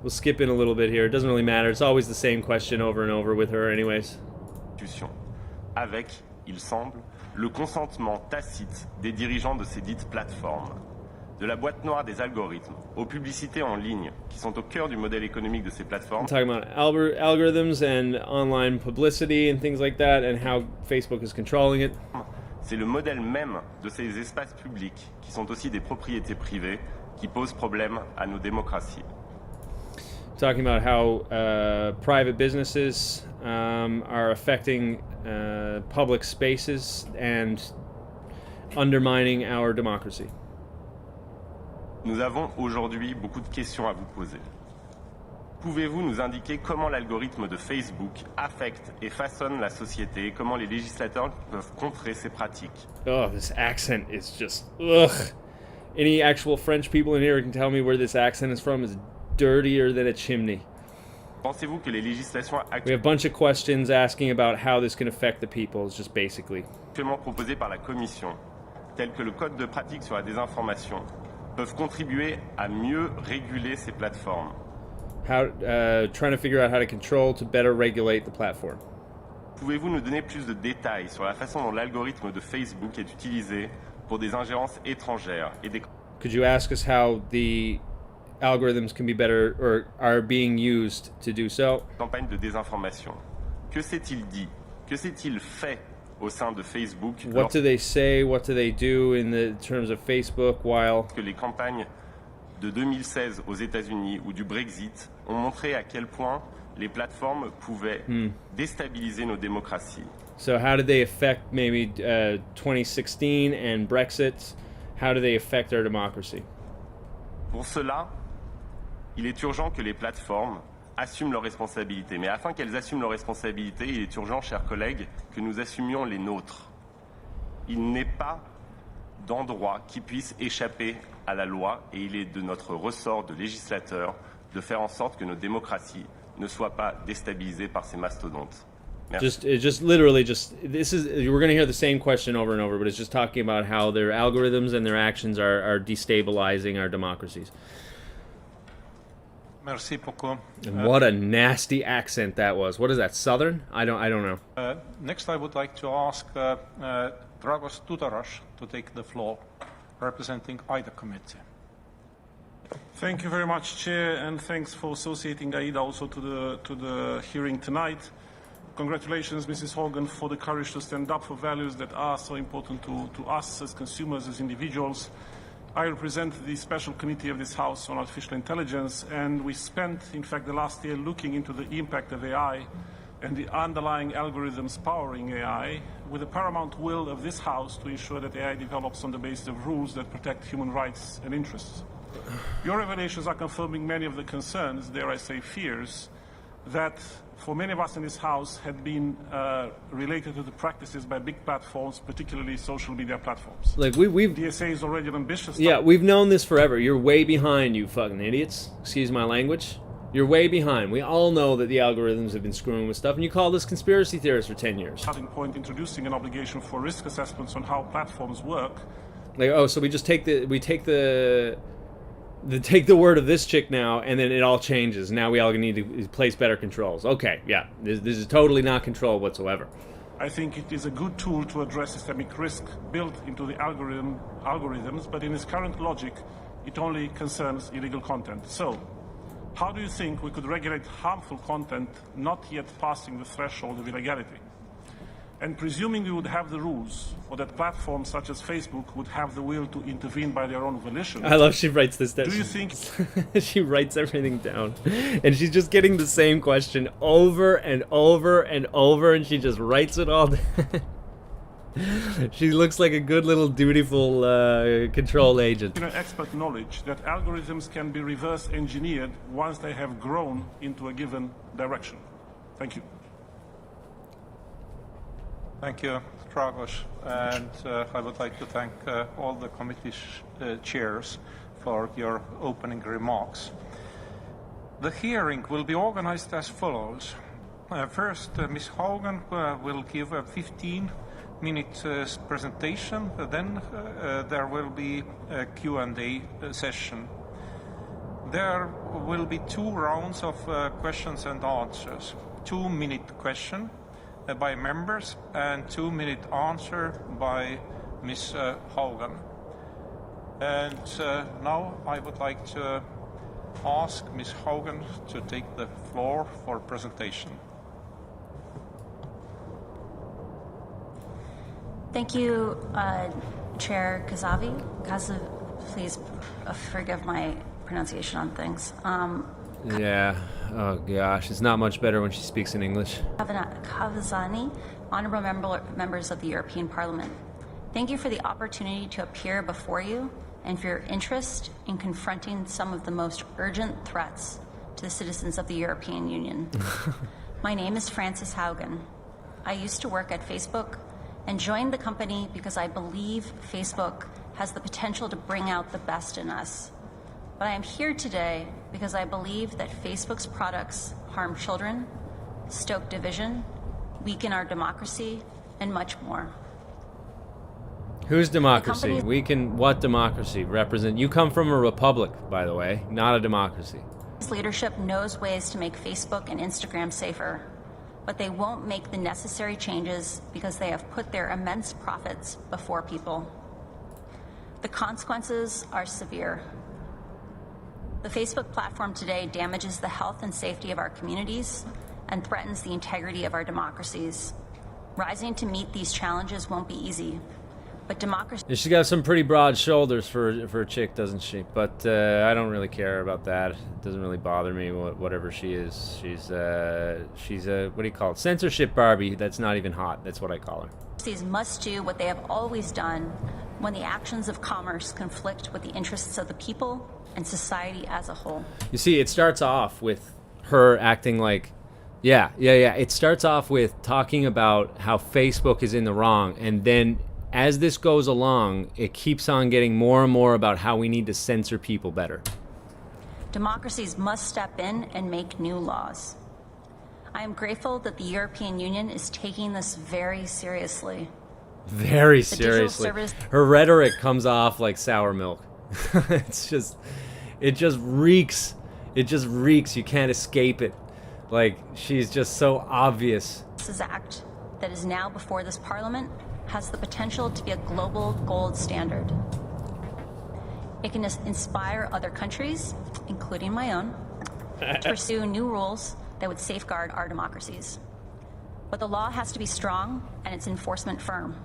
We'll skip in a little bit here. It doesn't really matter. It's always the same question over and over with her anyways. Avec, il semble, le consentement tacite des dirigeants de ces dites plateformes. De la boîte noire des algorithmes aux publicités en ligne qui sont au cœur du modèle économique de ces plateformes. I'm talking about algorithms and online publicity and things like that and how Facebook is controlling it. C'est le modèle même de ces espaces publics qui sont aussi des propriétés privées qui posent problème à nos démocraties. Talking about how private businesses are affecting public spaces and undermining our democracy. Nous avons aujourd'hui beaucoup de questions à vous poser. Pouvez-vous nous indiquer comment l'algorithme de Facebook affecte et façonne la société et comment les législateurs peuvent contrer ces pratiques? Oh, this accent is just ugh. Any actual French people in here who can tell me where this accent is from is dirtier than a chimney. Pensez-vous que les législations We have a bunch of questions asking about how this can affect the people, just basically. actuellement proposées par la Commission, telles que le Code de pratique sur la désinformation, peuvent contribuer à mieux réguler ces plateformes. How trying to figure out how to control to better regulate the platform. Pouvez-vous nous donner plus de détails sur la façon dont l'algorithme de Facebook est utilisé pour des ingérences étrangères et des Could you ask us how the algorithms can be better or are being used to do so? campagnes de désinformation? Que s'est-il dit? Que s'est-il fait au sein de Facebook What do they say? What do they do in the terms of Facebook while lorsque les campagnes de 2016 aux États-Unis ou du Brexit ont montré à quel point les plateformes pouvaient déstabiliser nos démocraties? So how did they affect maybe 2016 and Brexit? How do they affect our democracy? Pour cela, il est urgent que les plateformes assument leurs responsabilités. Mais afin qu'elles assument leurs responsabilités, il est urgent, chers collègues, que nous assumions les nôtres. Il n'est pas d'endroit qui puisse échapper à la loi et il est de notre ressort de législateur de faire en sorte que nos démocraties ne soient pas déstabilisées par ces mastodontes. Merci. We're going to hear the same question over and over, but it's just talking about how their algorithms and their actions are destabilizing our democracies. Merci beaucoup. And what a nasty accent that was. What is that, Southern? I don't know. Next, I would like to ask Dragos Tudoras to take the floor, representing AIDA committee. Thank you very much, Chair, and thanks for associating AIDA also to the hearing tonight. Congratulations, Mrs. Hogan, for the courage to stand up for values that are so important to us as consumers, as individuals. I represent the special committee of this House on artificial intelligence, and we spent, in fact, the last year looking into the impact of AI and the underlying algorithms powering AI, with the paramount will of this House to ensure that AI develops on the basis of rules that protect human rights and interests. Your revelations are confirming many of the concerns, dare I say fears, that for many of us in this House had been related to the practices by big platforms, particularly social media platforms. Like we've DSA is already an ambitious. Yeah, we've known this forever. You're way behind, you fucking idiots. Excuse my language. You're way behind. We all know that the algorithms have been screwing with stuff, and you call this conspiracy theorists for 10 years. Starting point, introducing an obligation for risk assessments on how platforms work. Like, oh, so we just take the word of this chick now, and then it all changes. Now we all need to place better controls. Okay, yeah, this is totally not control whatsoever. I think it is a good tool to address systemic risk built into the algorithms, but in its current logic, it only concerns illegal content. So, how do you think we could regulate harmful content not yet passing the threshold of illegality? And presuming we would have the rules, or that platforms such as Facebook would have the will to intervene by their own volition. I love she writes this down. Do you think she writes everything down, and she's just getting the same question over and over and over, and she just writes it all down. She looks like a good little dutiful control agent. Expert knowledge that algorithms can be reverse engineered once they have grown into a given direction? Thank you. Thank you, Dragos, and I would like to thank all the committee chairs for your opening remarks. The hearing will be organized as follows. First, Ms. Haugen will give a 15-minute presentation. Then there will be a Q&A session. There will be 2 rounds of questions and answers. 2-minute question by members and 2-minute answer by Ms. Haugen. And now I would like to ask Ms. Haugen to take the floor for presentation. Thank you, Chair Kazavi. Please forgive my pronunciation on things. Yeah. Oh gosh, it's not much better when she speaks in English. Kavazani, honorable members of the European Parliament. Thank you for the opportunity to appear before you and for your interest in confronting some of the most urgent threats to the citizens of the European Union. My name is Frances Haugen. I used to work at Facebook and joined the company because I believe Facebook has the potential to bring out the best in us. But I am here today because I believe that Facebook's products harm children, stoke division, weaken our democracy, and much more. Whose democracy? What democracy represent? You come from a republic, by the way, not a democracy. This leadership knows ways to make Facebook and Instagram safer, but they won't make the necessary changes because they have put their immense profits before people. The consequences are severe. The Facebook platform today damages the health and safety of our communities and threatens the integrity of our democracies. Rising to meet these challenges won't be easy, but democracy... She's got some pretty broad shoulders for a chick, doesn't she? But I don't really care about that. It doesn't really bother me, whatever she is. She's a, what do you call it? Censorship Barbie that's not even hot. That's what I call her. Democracies must do what they have always done when the actions of commerce conflict with the interests of the people and society as a whole. You see, it starts off with her acting like, yeah. It starts off with talking about how Facebook is in the wrong, and then as this goes along, it keeps on getting more and more about how we need to censor people better. Democracies must step in and make new laws. I am grateful that the European Union is taking this very seriously. Very seriously. Her rhetoric comes off like sour milk. It just reeks. It just reeks. You can't escape it. Like, she's just so obvious. This act that is now before this parliament has the potential to be a global gold standard. It can inspire other countries, including my own, to pursue new rules that would safeguard our democracies. But the law has to be strong and its enforcement firm.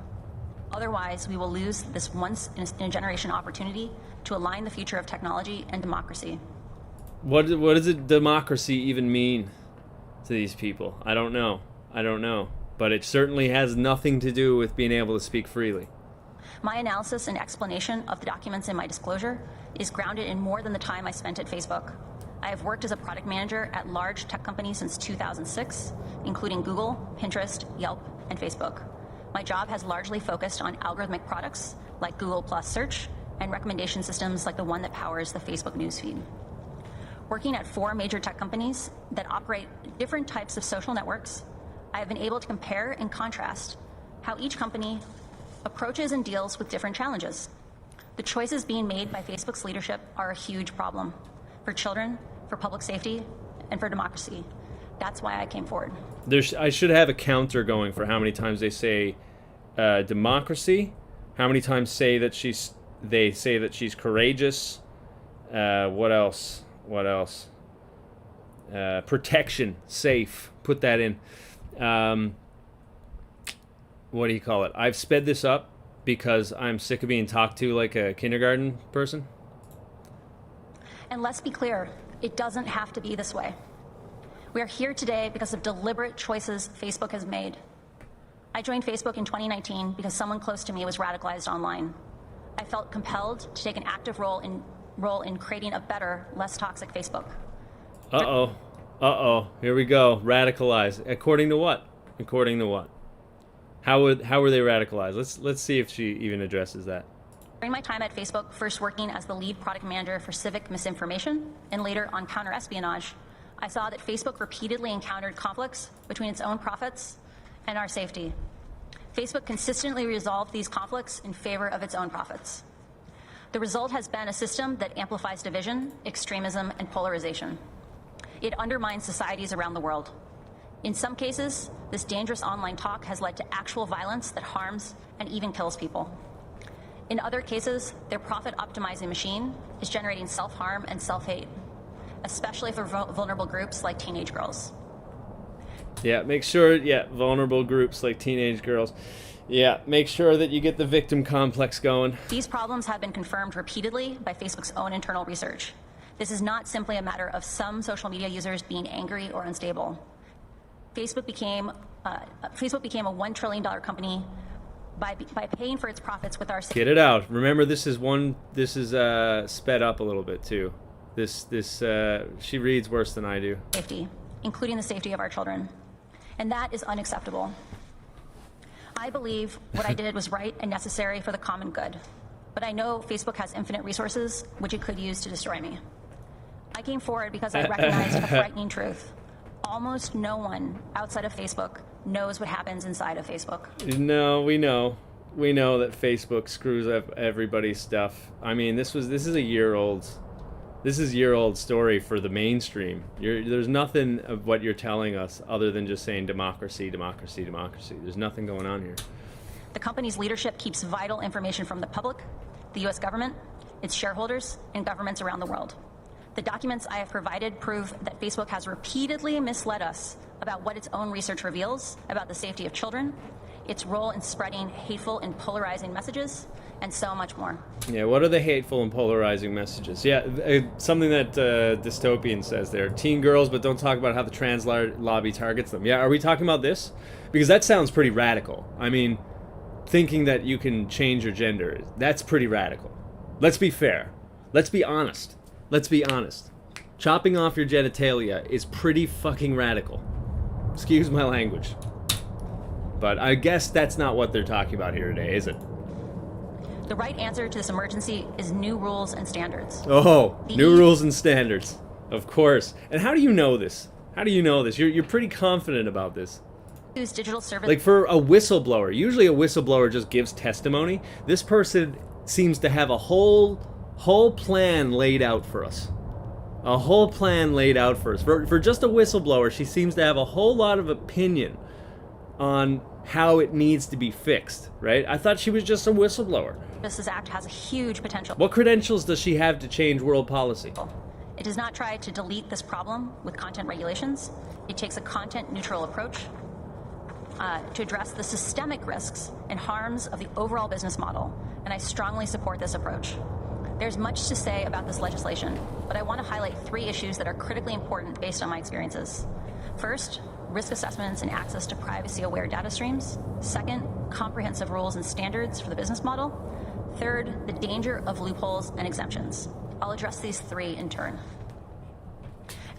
Otherwise, we will lose this once-in-a-generation opportunity to align the future of technology and democracy. What does a democracy even mean to these people? I don't know. But it certainly has nothing to do with being able to speak freely. My analysis and explanation of the documents in my disclosure is grounded in more than the time I spent at Facebook. I have worked as a product manager at large tech companies since 2006, including Google, Pinterest, Yelp, and Facebook. My job has largely focused on algorithmic products like Google Plus Search and recommendation systems like the one that powers the Facebook newsfeed. Working at 4 major tech companies that operate different types of social networks, I have been able to compare and contrast how each company approaches and deals with different challenges. The choices being made by Facebook's leadership are a huge problem for children, for public safety, and for democracy. That's why I came forward. I should have a counter going for how many times they say democracy, how many times they say that she's courageous. What else? Protection, safe. Put that in. What do you call it? I've sped this up because I'm sick of being talked to like a kindergarten person. And let's be clear, it doesn't have to be this way. We are here today because of deliberate choices Facebook has made. I joined Facebook in 2019 because someone close to me was radicalized online. I felt compelled to take an active role in creating a better, less toxic Facebook. Here we go. Radicalized. According to what? How were they radicalized? Let's see if she even addresses that. During my time at Facebook, first working as the lead product manager for civic misinformation and later on counter-espionage, I saw that Facebook repeatedly encountered conflicts between its own profits and our safety. Facebook consistently resolved these conflicts in favor of its own profits. The result has been a system that amplifies division, extremism, and polarization. It undermines societies around the world. In some cases, this dangerous online talk has led to actual violence that harms and even kills people. In other cases, their profit-optimizing machine is generating self-harm and self-hate, especially for vulnerable groups like teenage girls. Yeah, make sure, vulnerable groups like teenage girls. Yeah, make sure that you get the victim complex going. These problems have been confirmed repeatedly by Facebook's own internal research. This is not simply a matter of some social media users being angry or unstable. Facebook became a $1 trillion company by paying for its profits with our safety. Get it out. Remember, this is sped up a little bit too. She reads worse than I do. Safety, including the safety of our children. And that is unacceptable. I believe what I did was right and necessary for the common good. But I know Facebook has infinite resources which it could use to destroy me. I came forward because I recognized a frightening truth. Almost no one outside of Facebook knows what happens inside of Facebook. No, we know. We know that Facebook screws up everybody's stuff. I mean, this is a year-old story for the mainstream. There's nothing of what you're telling us other than just saying democracy, democracy, democracy. There's nothing going on here. The company's leadership keeps vital information from the public, the U.S. government, its shareholders, and governments around the world. The documents I have provided prove that Facebook has repeatedly misled us about what its own research reveals about the safety of children, its role in spreading hateful and polarizing messages, and so much more. Yeah, what are the hateful and polarizing messages? Yeah, something that Dystopian says there. Teen girls, but don't talk about how the trans lobby targets them. Yeah, are we talking about this? Because that sounds pretty radical. I mean, thinking that you can change your gender, that's pretty radical. Let's be fair. Let's be honest. Let's be honest. Chopping off your genitalia is pretty fucking radical. Excuse my language. But I guess that's not what they're talking about here today, is it? The right answer to this emergency is new rules and standards. Oh, new rules and standards. Of course. And how do you know this? How do you know this? You're pretty confident about this. Use digital service. Like for a whistleblower, usually a whistleblower just gives testimony. This person seems to have a whole plan laid out for us. A whole plan laid out for us. For just a whistleblower, she seems to have a whole lot of opinion on how it needs to be fixed, right? I thought she was just a whistleblower. This act has a huge potential. What credentials does she have to change world policy? It does not try to delete this problem with content regulations. It takes a content-neutral approach to address the systemic risks and harms of the overall business model, and I strongly support this approach. There's much to say about this legislation, but I want to highlight 3 issues that are critically important based on my experiences. First, risk assessments and access to privacy-aware data streams. Second, comprehensive rules and standards for the business model. Third, the danger of loopholes and exemptions. I'll address these 3 in turn.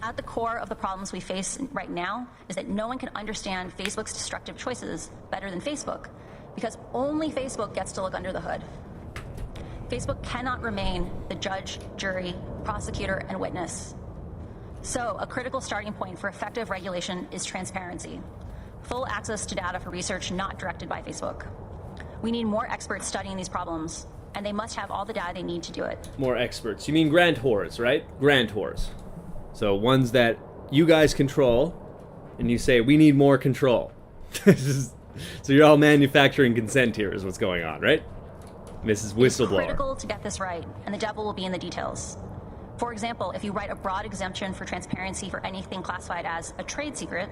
At the core of the problems we face right now is that no one can understand Facebook's destructive choices better than Facebook, because only Facebook gets to look under the hood. Facebook cannot remain the judge, jury, prosecutor, and witness. So, a critical starting point for effective regulation is transparency. Full access to data for research not directed by Facebook. We need more experts studying these problems, and they must have all the data they need to do it. More experts. You mean grantors, right? Grantors. So ones that you guys control, and you say, we need more control. So you're all manufacturing consent here is what's going on, right? Mrs. Whistleblower. It's critical to get this right, and the devil will be in the details. For example, if you write a broad exemption for transparency for anything classified as a trade secret,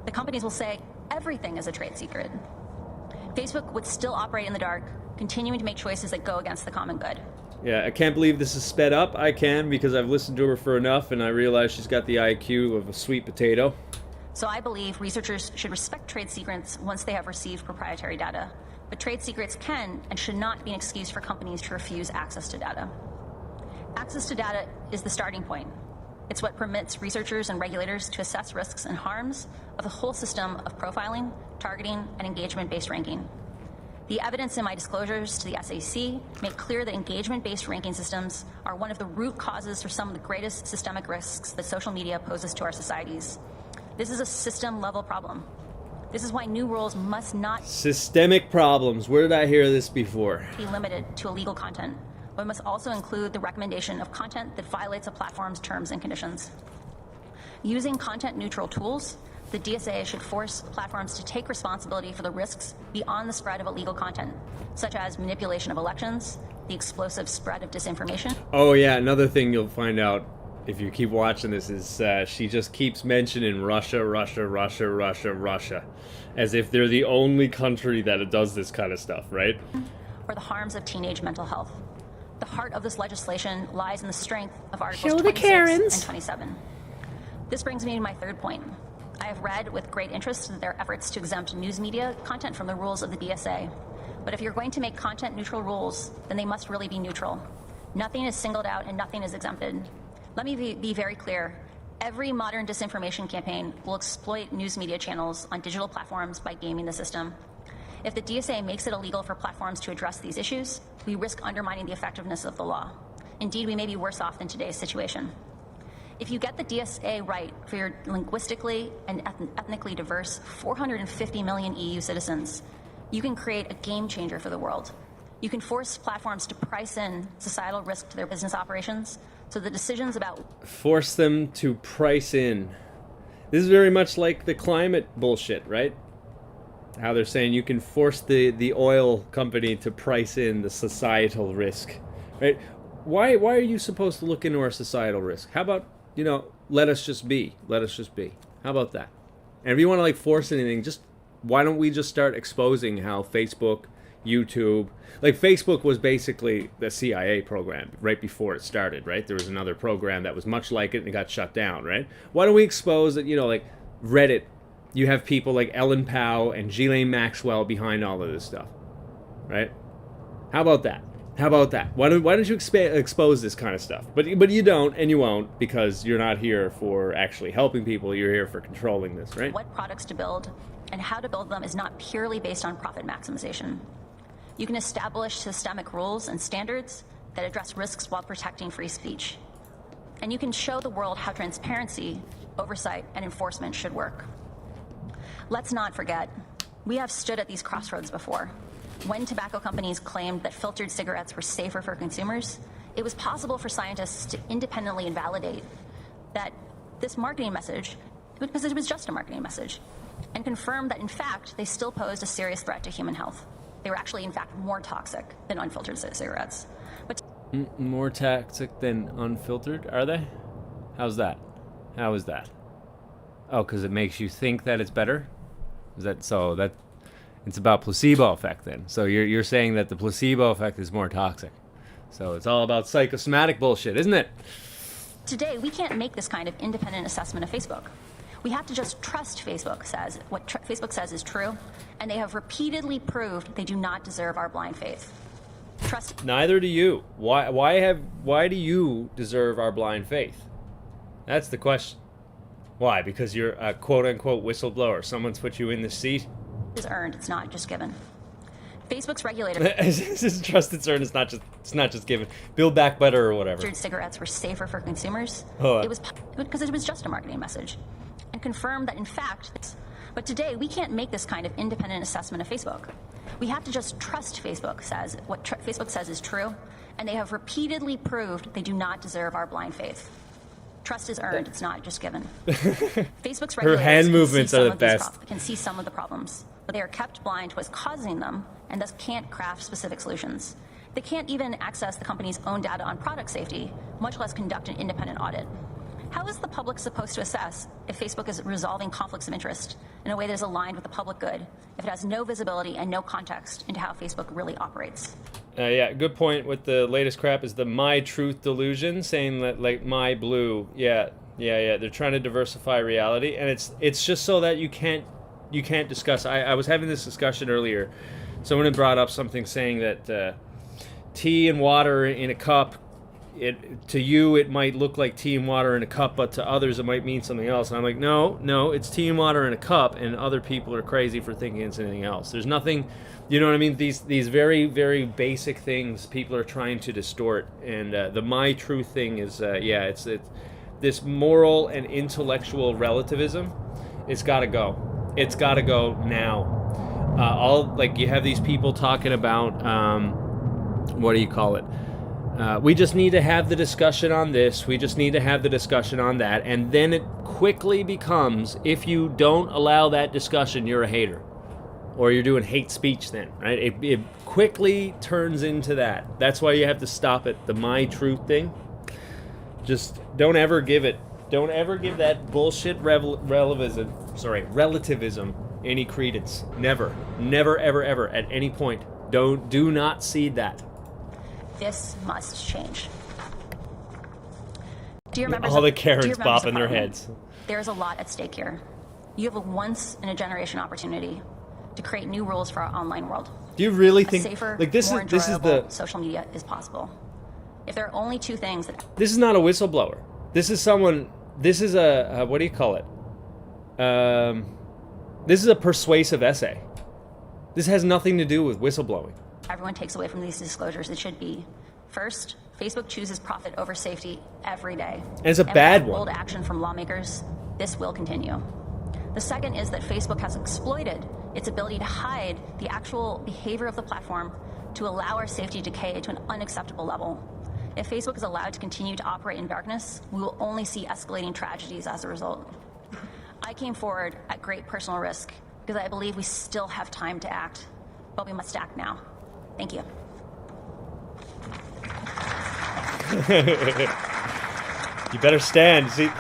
the companies will say everything is a trade secret. Facebook would still operate in the dark, continuing to make choices that go against the common good. Yeah, I can't believe this is sped up. I can, because I've listened to her for enough, and I realize she's got the IQ of a sweet potato. So I believe researchers should respect trade secrets once they have received proprietary data. But trade secrets can and should not be an excuse for companies to refuse access to data. Access to data is the starting point. It's what permits researchers and regulators to assess risks and harms of the whole system of profiling, targeting, and engagement-based ranking. The evidence in my disclosures to the SEC make clear that engagement-based ranking systems are one of the root causes for some of the greatest systemic risks that social media poses to our societies. This is a system-level problem. This is why new rules must not Systemic problems. Where did I hear this before? be limited to illegal content, but must also include the recommendation of content that violates a platform's terms and conditions. Using content-neutral tools, the DSA should force platforms to take responsibility for the risks beyond the spread of illegal content, such as manipulation of elections, the explosive spread of disinformation. Oh yeah, another thing you'll find out if you keep watching this is she just keeps mentioning Russia, as if they're the only country that does this kind of stuff, right? Or the harms of teenage mental health. The heart of this legislation lies in the strength of Articles Show the 26 Karens. and 27. This brings me to my third point. I have read with great interest their efforts to exempt news media content from the rules of the DSA. But if you're going to make content-neutral rules, then they must really be neutral. Nothing is singled out and nothing is exempted. Let me be very clear. Every modern disinformation campaign will exploit news media channels on digital platforms by gaming the system. If the DSA makes it illegal for platforms to address these issues, we risk undermining the effectiveness of the law. Indeed, we may be worse off than today's situation. If you get the DSA right for your linguistically and ethnically diverse 450 million EU citizens, you can create a game changer for the world. You can force platforms to price in societal risk to their business operations, so the decisions about... Force them to price in. This is very much like the climate bullshit, right? How they're saying you can force the oil company to price in the societal risk, right? Why are you supposed to look into our societal risk? How about, let us just be. Let us just be. How about that? And if you want to force anything, why don't we just start exposing how Facebook, YouTube, Facebook was basically the CIA program right before it started, right? There was another program that was much like it and it got shut down, right? Why don't we expose that, Reddit, you have people like Ellen Pao and Ghislaine Maxwell behind all of this stuff, right? How about that? Why don't you expose this kind of stuff? But you don't, and you won't, because you're not here for actually helping people. You're here for controlling this, right? What products to build and how to build them is not purely based on profit maximization. You can establish systemic rules and standards that address risks while protecting free speech. And you can show the world how transparency, oversight, and enforcement should work. Let's not forget, we have stood at these crossroads before. When tobacco companies claimed that filtered cigarettes were safer for consumers, it was possible for scientists to independently invalidate that this marketing message, because it was just a marketing message, and confirm that, in fact, they still posed a serious threat to human health. They were actually, in fact, more toxic than unfiltered cigarettes. But more toxic than unfiltered, are they? How's that? How is that? Oh, because it makes you think that it's better? Is that so? That it's about placebo effect then. So you're saying that the placebo effect is more toxic. So it's all about psychosomatic bullshit, isn't it? Today, we can't make this kind of independent assessment of Facebook. We have to just trust Facebook says what Facebook says is true, and they have repeatedly proved they do not deserve our blind faith. Trust. Neither do you. Why do you deserve our blind faith? That's the question. Why? Because you're a quote-unquote whistleblower. Someone's put you in the seat? Is earned. It's not just given. Facebook's regulator... Trust is earned. It's not just given. Build back better or whatever. Cigarettes were safer for consumers. It was because it was just a marketing message. And confirmed that, in fact... But today, we can't make this kind of independent assessment of Facebook. We have to just trust Facebook says what Facebook says is true, and they have repeatedly proved they do not deserve our blind faith. Trust is earned, it's not just given. Facebook's regulators Her hand movements are the best. Can see some of the problems, but they are kept blind to what's causing them, and thus can't craft specific solutions. They can't even access the company's own data on product safety, much less conduct an independent audit. How is the public supposed to assess if Facebook is resolving conflicts of interest in a way that is aligned with the public good if it has no visibility and no context into how Facebook really operates? Yeah, good point with the latest crap is the My Truth delusion, saying that My Blue, yeah. They're trying to diversify reality, and it's just so that you can't discuss. I was having this discussion earlier. Someone had brought up something saying that tea and water in a cup to you it might look like tea and water in a cup, but to others it might mean something else. And I'm like, no, it's tea and water in a cup, and other people are crazy for thinking it's anything else. There's nothing, you know what I mean? These very, very basic things people are trying to distort, and the my truth thing is, it's this moral and intellectual relativism. It's got to go. It's got to go now. You have these people talking about, what do you call it? We just need to have the discussion on this. We just need to have the discussion on that. And then it quickly becomes, if you don't allow that discussion, you're a hater. Or you're doing hate speech then, right? It quickly turns into that. That's why you have to stop it. The my truth thing. Just don't ever give that bullshit relativism any credence. Never, ever, at any point. Do not cede that. This must change. Dear members, all the Karens bopping their heads. There's a lot at stake here. You have a once-in-a-generation opportunity to create new rules for our online world. Do you really think safer, this more is enjoyable social media is possible? If there are only two things that... This is not a whistleblower. This is someone... This is a what do you call it? This is a persuasive essay. This has nothing to do with whistleblowing. Everyone takes away from these disclosures, it should be, first, Facebook chooses profit over safety every day. And it's a bad one. Bold action from lawmakers, this will continue. The second is that Facebook has exploited its ability to hide the actual behavior of the platform to allow our safety to decay to an unacceptable level. If Facebook is allowed to continue to operate in darkness, we will only see escalating tragedies as a result. I came forward at great personal risk because I believe we still have time to act, but we must act now. Thank you. You better stand. See,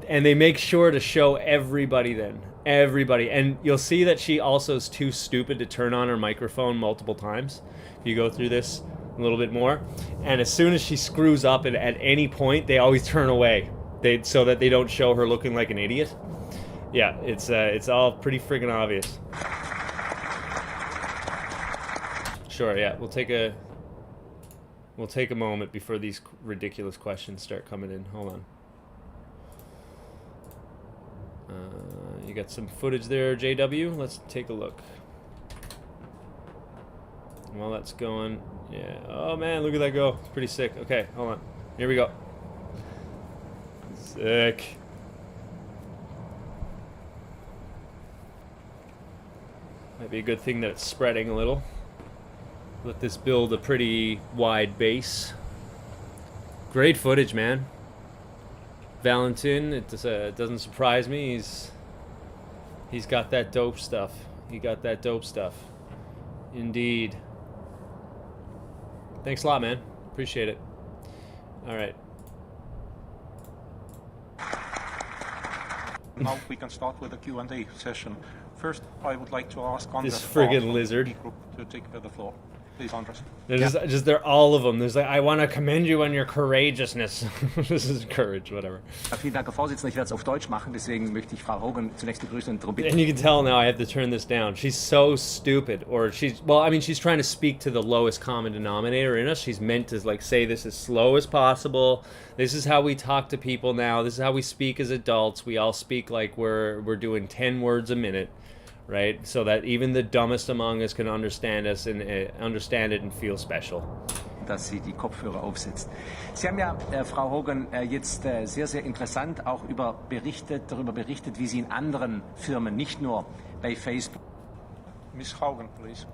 they make sure to show everybody then. Everybody. And you'll see that she also is too stupid to turn on her microphone multiple times. If you go through this a little bit more. And as soon as she screws up at any point, they always turn away. So that they don't show her looking like an idiot. Yeah, it's all pretty friggin' obvious. Sure, yeah, we'll take a moment before these ridiculous questions start coming in. Hold on. You got some footage there, JW? Let's take a look. While that's going, yeah. Oh man, look at that go. It's pretty sick. Okay, hold on. Here we go. Sick. Might be a good thing that it's spreading a little. Let this build a pretty wide base. Great footage, man. Valentin, it doesn't surprise me. He's got that dope stuff. He got that dope stuff. Indeed. Thanks a lot, man. Appreciate it. All right. Now we can start with the Q&A session. First, I would like to ask Andres this friggin' lizard to take the floor. Please, Andres. They're all of them. There's like, I want to commend you on your courageousness. This is courage, whatever. Vielen Dank, Herr Vorsitzender. Ich werde es auf Deutsch machen, deswegen möchte ich Frau Hogan zunächst begrüßen und darum bitten. And you can tell now I have to turn this down. She's so stupid, or she's trying to speak to the lowest common denominator in us. She's meant to like say this as slow as possible. This is how we talk to people now. This is how we speak as adults. We all speak like we're doing 10 words a minute. Right, so that even the dumbest among us can understand us and understand it and feel special. Dass sie die Kopfhörer aufsetzt. Sie haben ja, Frau Hogan, jetzt sehr, sehr interessant auch darüber berichtet, wie Sie in anderen Firmen, nicht nur bei Facebook. Miss Hogan, please.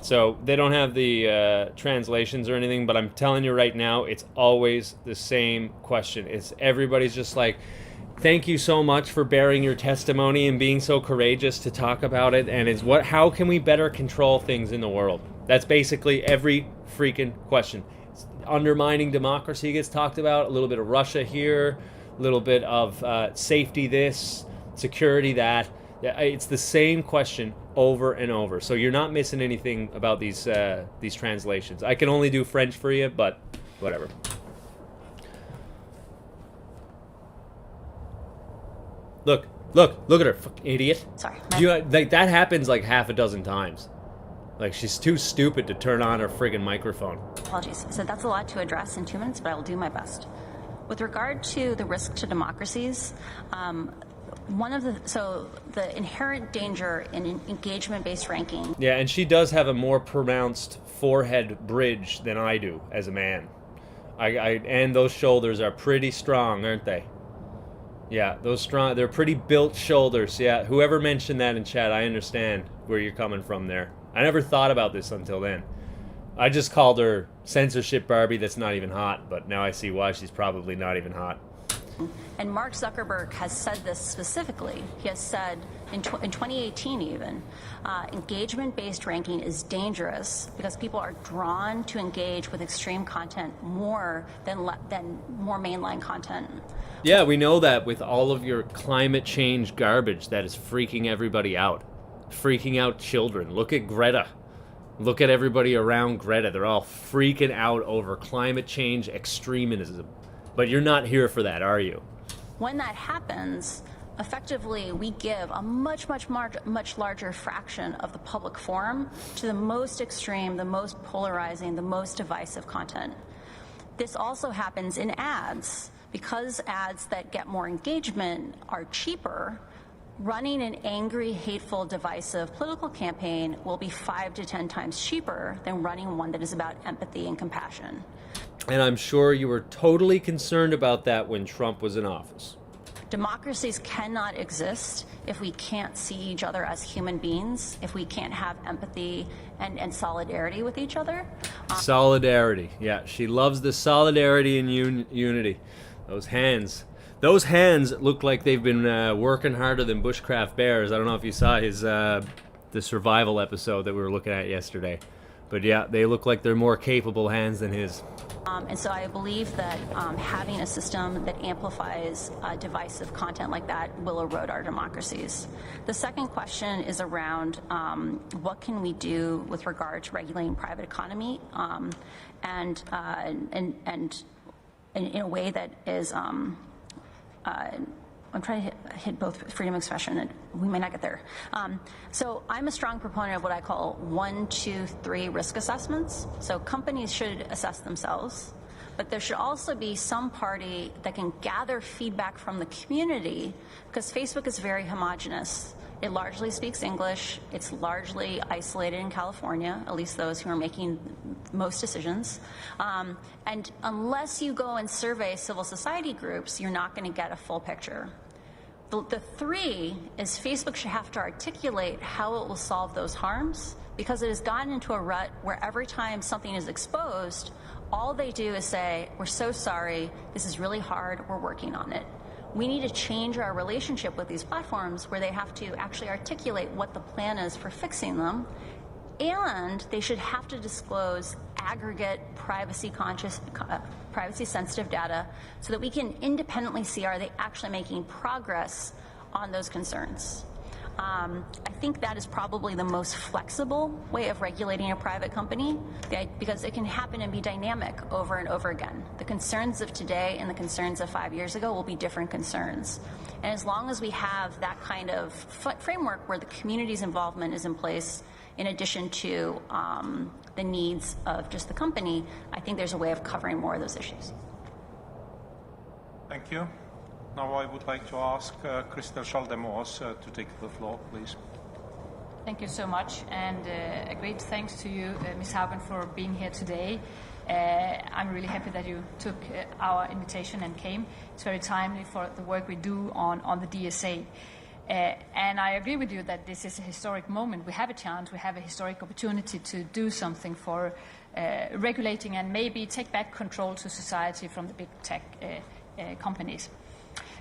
So they don't have the translations or anything, but I'm telling you right now, it's always the same question. It's everybody's just like, thank you so much for bearing your testimony and being so courageous to talk about it. And it's how can we better control things in the world? That's basically every freaking question. Undermining democracy gets talked about, a little bit of Russia here, a little bit of safety this, security that. It's the same question over and over. So you're not missing anything about these translations. I can only do French for you, but whatever. Look at her, fucking idiot. Sorry. That happens like half a dozen times. Like, she's too stupid to turn on her friggin' microphone. Apologies. So that's a lot to address in 2 minutes, but I will do my best. With regard to the risk to democracies, the inherent danger in an engagement-based ranking. Yeah, and she does have a more pronounced forehead bridge than I do as a man. And those shoulders are pretty strong, aren't they? Yeah, they're pretty built shoulders. Yeah, whoever mentioned that in chat, I understand where you're coming from there. I never thought about this until then. I just called her censorship Barbie that's not even hot, but now I see why she's probably not even hot. And Mark Zuckerberg has said this specifically. He has said in 2018 even, engagement-based ranking is dangerous because people are drawn to engage with extreme content more than more mainline content. Yeah, we know that with all of your climate change garbage that is freaking everybody out. Freaking out children. Look at Greta. Look at everybody around Greta. They're all freaking out over climate change extremism. But you're not here for that, are you? When that happens, effectively we give a much larger fraction of the public forum to the most extreme, the most polarizing, the most divisive content. This also happens in ads. Because ads that get more engagement are cheaper, running an angry, hateful, divisive political campaign will be 5 to 10 times cheaper than running one that is about empathy and compassion. And I'm sure you were totally concerned about that when Trump was in office. Democracies cannot exist if we can't see each other as human beings, if we can't have empathy and solidarity with each other. Solidarity. Yeah, she loves the solidarity and unity. Those hands look like they've been working harder than Bushcraft Bears. I don't know if you saw his the survival episode that we were looking at yesterday. But yeah, they look like they're more capable hands than his. And so I believe that having a system that amplifies divisive content like that will erode our democracies. The second question is around what can we do with regard to regulating private economy and in a way that is, I'm trying to hit both freedom of expression, and we may not get there. So I'm a strong proponent of what I call 1, 2, 3 risk assessments. So companies should assess themselves, but there should also be some party that can gather feedback from the community, because Facebook is very homogenous. It largely speaks English. It's largely isolated in California, at least those who are making most decisions. And unless you go and survey civil society groups, you're not going to get a full picture. The 3 is Facebook should have to articulate how it will solve those harms, because it has gotten into a rut where every time something is exposed, all they do is say, we're so sorry, this is really hard, we're working on it. We need to change our relationship with these platforms where they have to actually articulate what the plan is for fixing them, and they should have to disclose aggregate privacy-sensitive data so that we can independently see, are they actually making progress on those concerns. I think that is probably the most flexible way of regulating a private company, because it can happen and be dynamic over and over again. The concerns of today and the concerns of 5 years ago will be different concerns. And as long as we have that kind of framework where the community's involvement is in place, in addition to the needs of just the company, I think there's a way of covering more of those issues. Thank you. Now I would like to ask Christel Schaldemose to take the floor, please. Thank you so much, and a great thanks to you, Ms. Haugen, for being here today. I'm really happy that you took our invitation and came. It's very timely for the work we do on the DSA. And I agree with you that this is a historic moment. We have a chance, we have a historic opportunity to do something for regulating and maybe take back control to society from the big tech companies.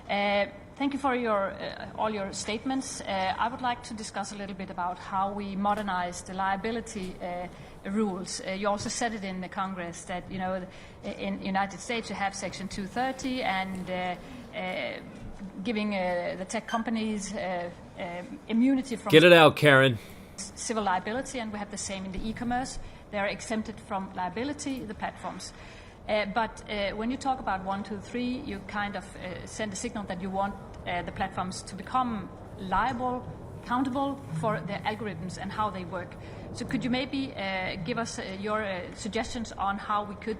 Thank you for all your statements. I would like to discuss a little bit about how we modernize the liability rules. You also said it in the Congress that, you know, in the United States you have Section 230 and giving the tech companies immunity from... Get it out, Karen. ...civil liability, and we have the same in the e-commerce. They are exempted from liability, the platforms. But when you talk about 1, 2, 3, you kind of send a signal that you want the platforms to become liable accountable for their algorithms and how they work. So could you maybe give us your suggestions on how we could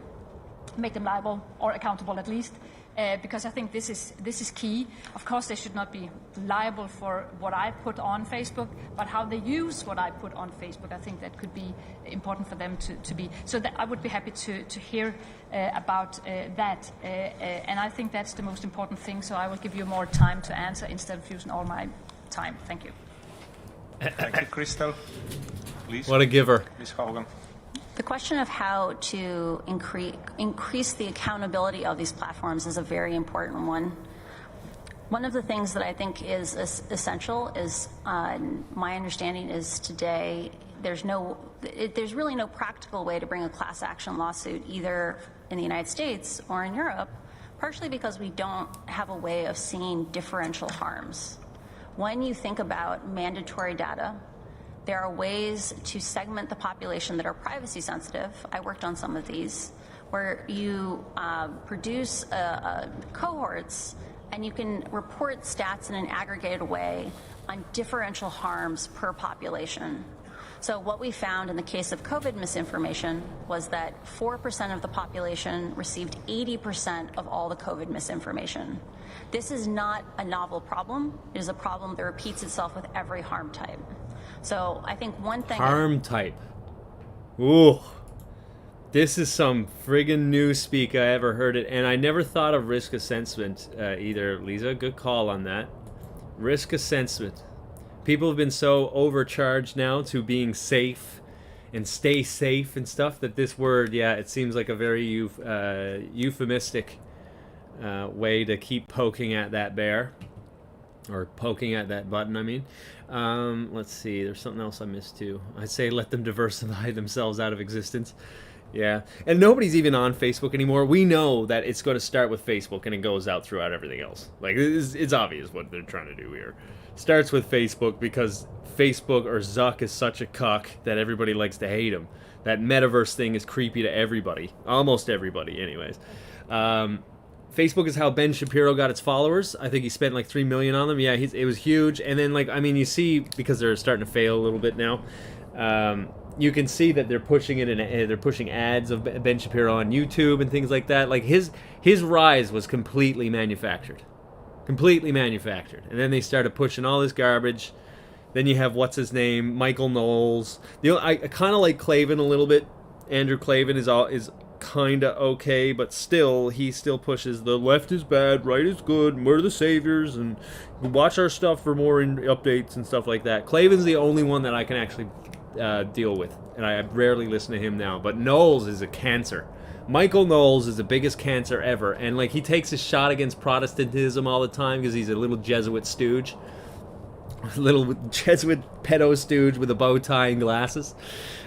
make them liable or accountable at least? Because I think this is key. Of course, they should not be liable for what I put on Facebook, but how they use what I put on Facebook, I think that could be important for them to be. So that I would be happy to hear about that. And I think that's the most important thing, so I will give you more time to answer instead of using all my time. Thank you. Thank you, Crystal. Please. What a giver. Ms. Haugen. The question of how to increase the accountability of these platforms is a very important one. One of the things that I think is essential is, my understanding is today, there's really no practical way to bring a class action lawsuit either in the United States or in Europe, partially because we don't have a way of seeing differential harms. When you think about mandatory data, there are ways to segment the population that are privacy sensitive. I worked on some of these, where you produce cohorts and you can report stats in an aggregated way on differential harms per population. So what we found in the case of COVID misinformation was that 4% of the population received 80% of all the COVID misinformation. This is not a novel problem. It is a problem that repeats itself with every harm type. So I think one thing... Harm type. Ooh. This is some friggin' new speak I ever heard it. And I never thought of risk assessment either, Lisa. Good call on that. Risk assessment. People have been so overcharged now to being safe and stay safe and stuff that this word, yeah, it seems like a very euphemistic way to keep poking at that bear. Or poking at that button, I mean. Let's see, there's something else I missed too. I'd say let them diversify themselves out of existence. Yeah, and nobody's even on Facebook anymore. We know that it's going to start with Facebook and it goes out throughout everything else. Like, it's obvious what they're trying to do here. Starts with Facebook because Facebook or Zuck is such a cuck that everybody likes to hate him. That metaverse thing is creepy to everybody. Almost everybody, anyways. Facebook is how Ben Shapiro got its followers. I think he spent like 3 million on them. Yeah, it was huge. And then, like, I mean, you see, because they're starting to fail a little bit now, you can see that they're pushing it, and they're pushing ads of Ben Shapiro on YouTube and things like that. Like, his rise was completely manufactured. Completely manufactured. And then they started pushing all this garbage. Then you have, what's his name, Michael Knowles. I kind of like Klavan a little bit. Andrew Klavan is kind of okay, but still, he still pushes the left is bad, right is good, and we're the saviors, and watch our stuff for more updates and stuff like that. Klavan's the only one that I can actually deal with, and I rarely listen to him now, but Knowles is a cancer. Michael Knowles is the biggest cancer ever, and like, he takes his shot against Protestantism all the time because he's a little Jesuit stooge. Little Jesuit pedo stooge with a bow tie and glasses.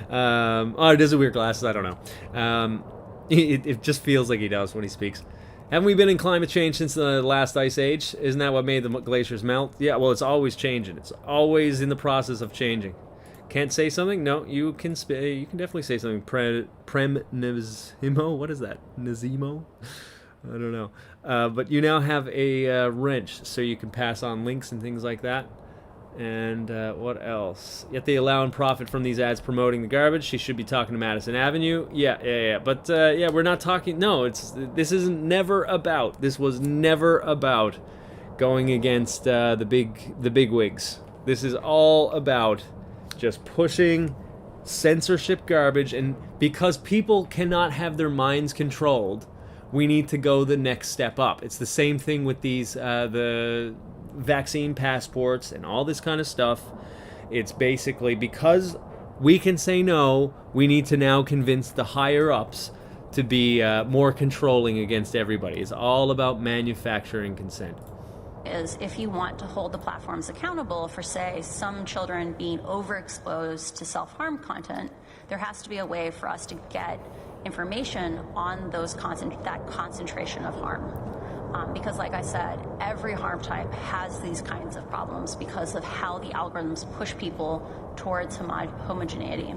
He doesn't wear glasses, I don't know. It just feels like he does when he speaks. Haven't we been in climate change since the last ice age? Isn't that what made the glaciers melt? Yeah, well, it's always changing. It's always in the process of changing. Can't say something? No, you can definitely say something. Prem Nazimo? What is that? Nazimo? I don't know. But you now have a wrench, so you can pass on links and things like that. And what else? Yet they allow and profit from these ads promoting the garbage. She should be talking to Madison Avenue. Yeah. But yeah, we're not talking. No, this was never about going against the big wigs. This is all about just pushing censorship garbage, and because people cannot have their minds controlled, we need to go the next step up. It's the same thing with these the vaccine passports and all this kind of stuff. It's basically because we can say no, we need to now convince the higher ups to be more controlling against everybody. It's all about manufacturing consent. Is if you want to hold the platforms accountable for, say, some children being overexposed to self-harm content, there has to be a way for us to get information on that concentration of harm. Because, like I said, every harm type has these kinds of problems because of how the algorithms push people towards homogeneity.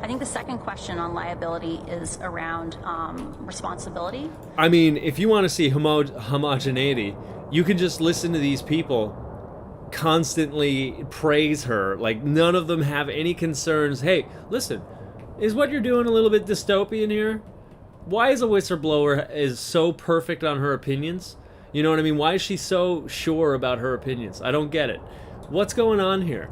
I think the second question on liability is around responsibility. I mean, if you want to see homogeneity, you can just listen to these people constantly praise her. Like, none of them have any concerns. Hey, listen, is what you're doing a little bit dystopian here? Why is a whistleblower is so perfect on her opinions? You know what I mean? Why is she so sure about her opinions? I don't get it. What's going on here?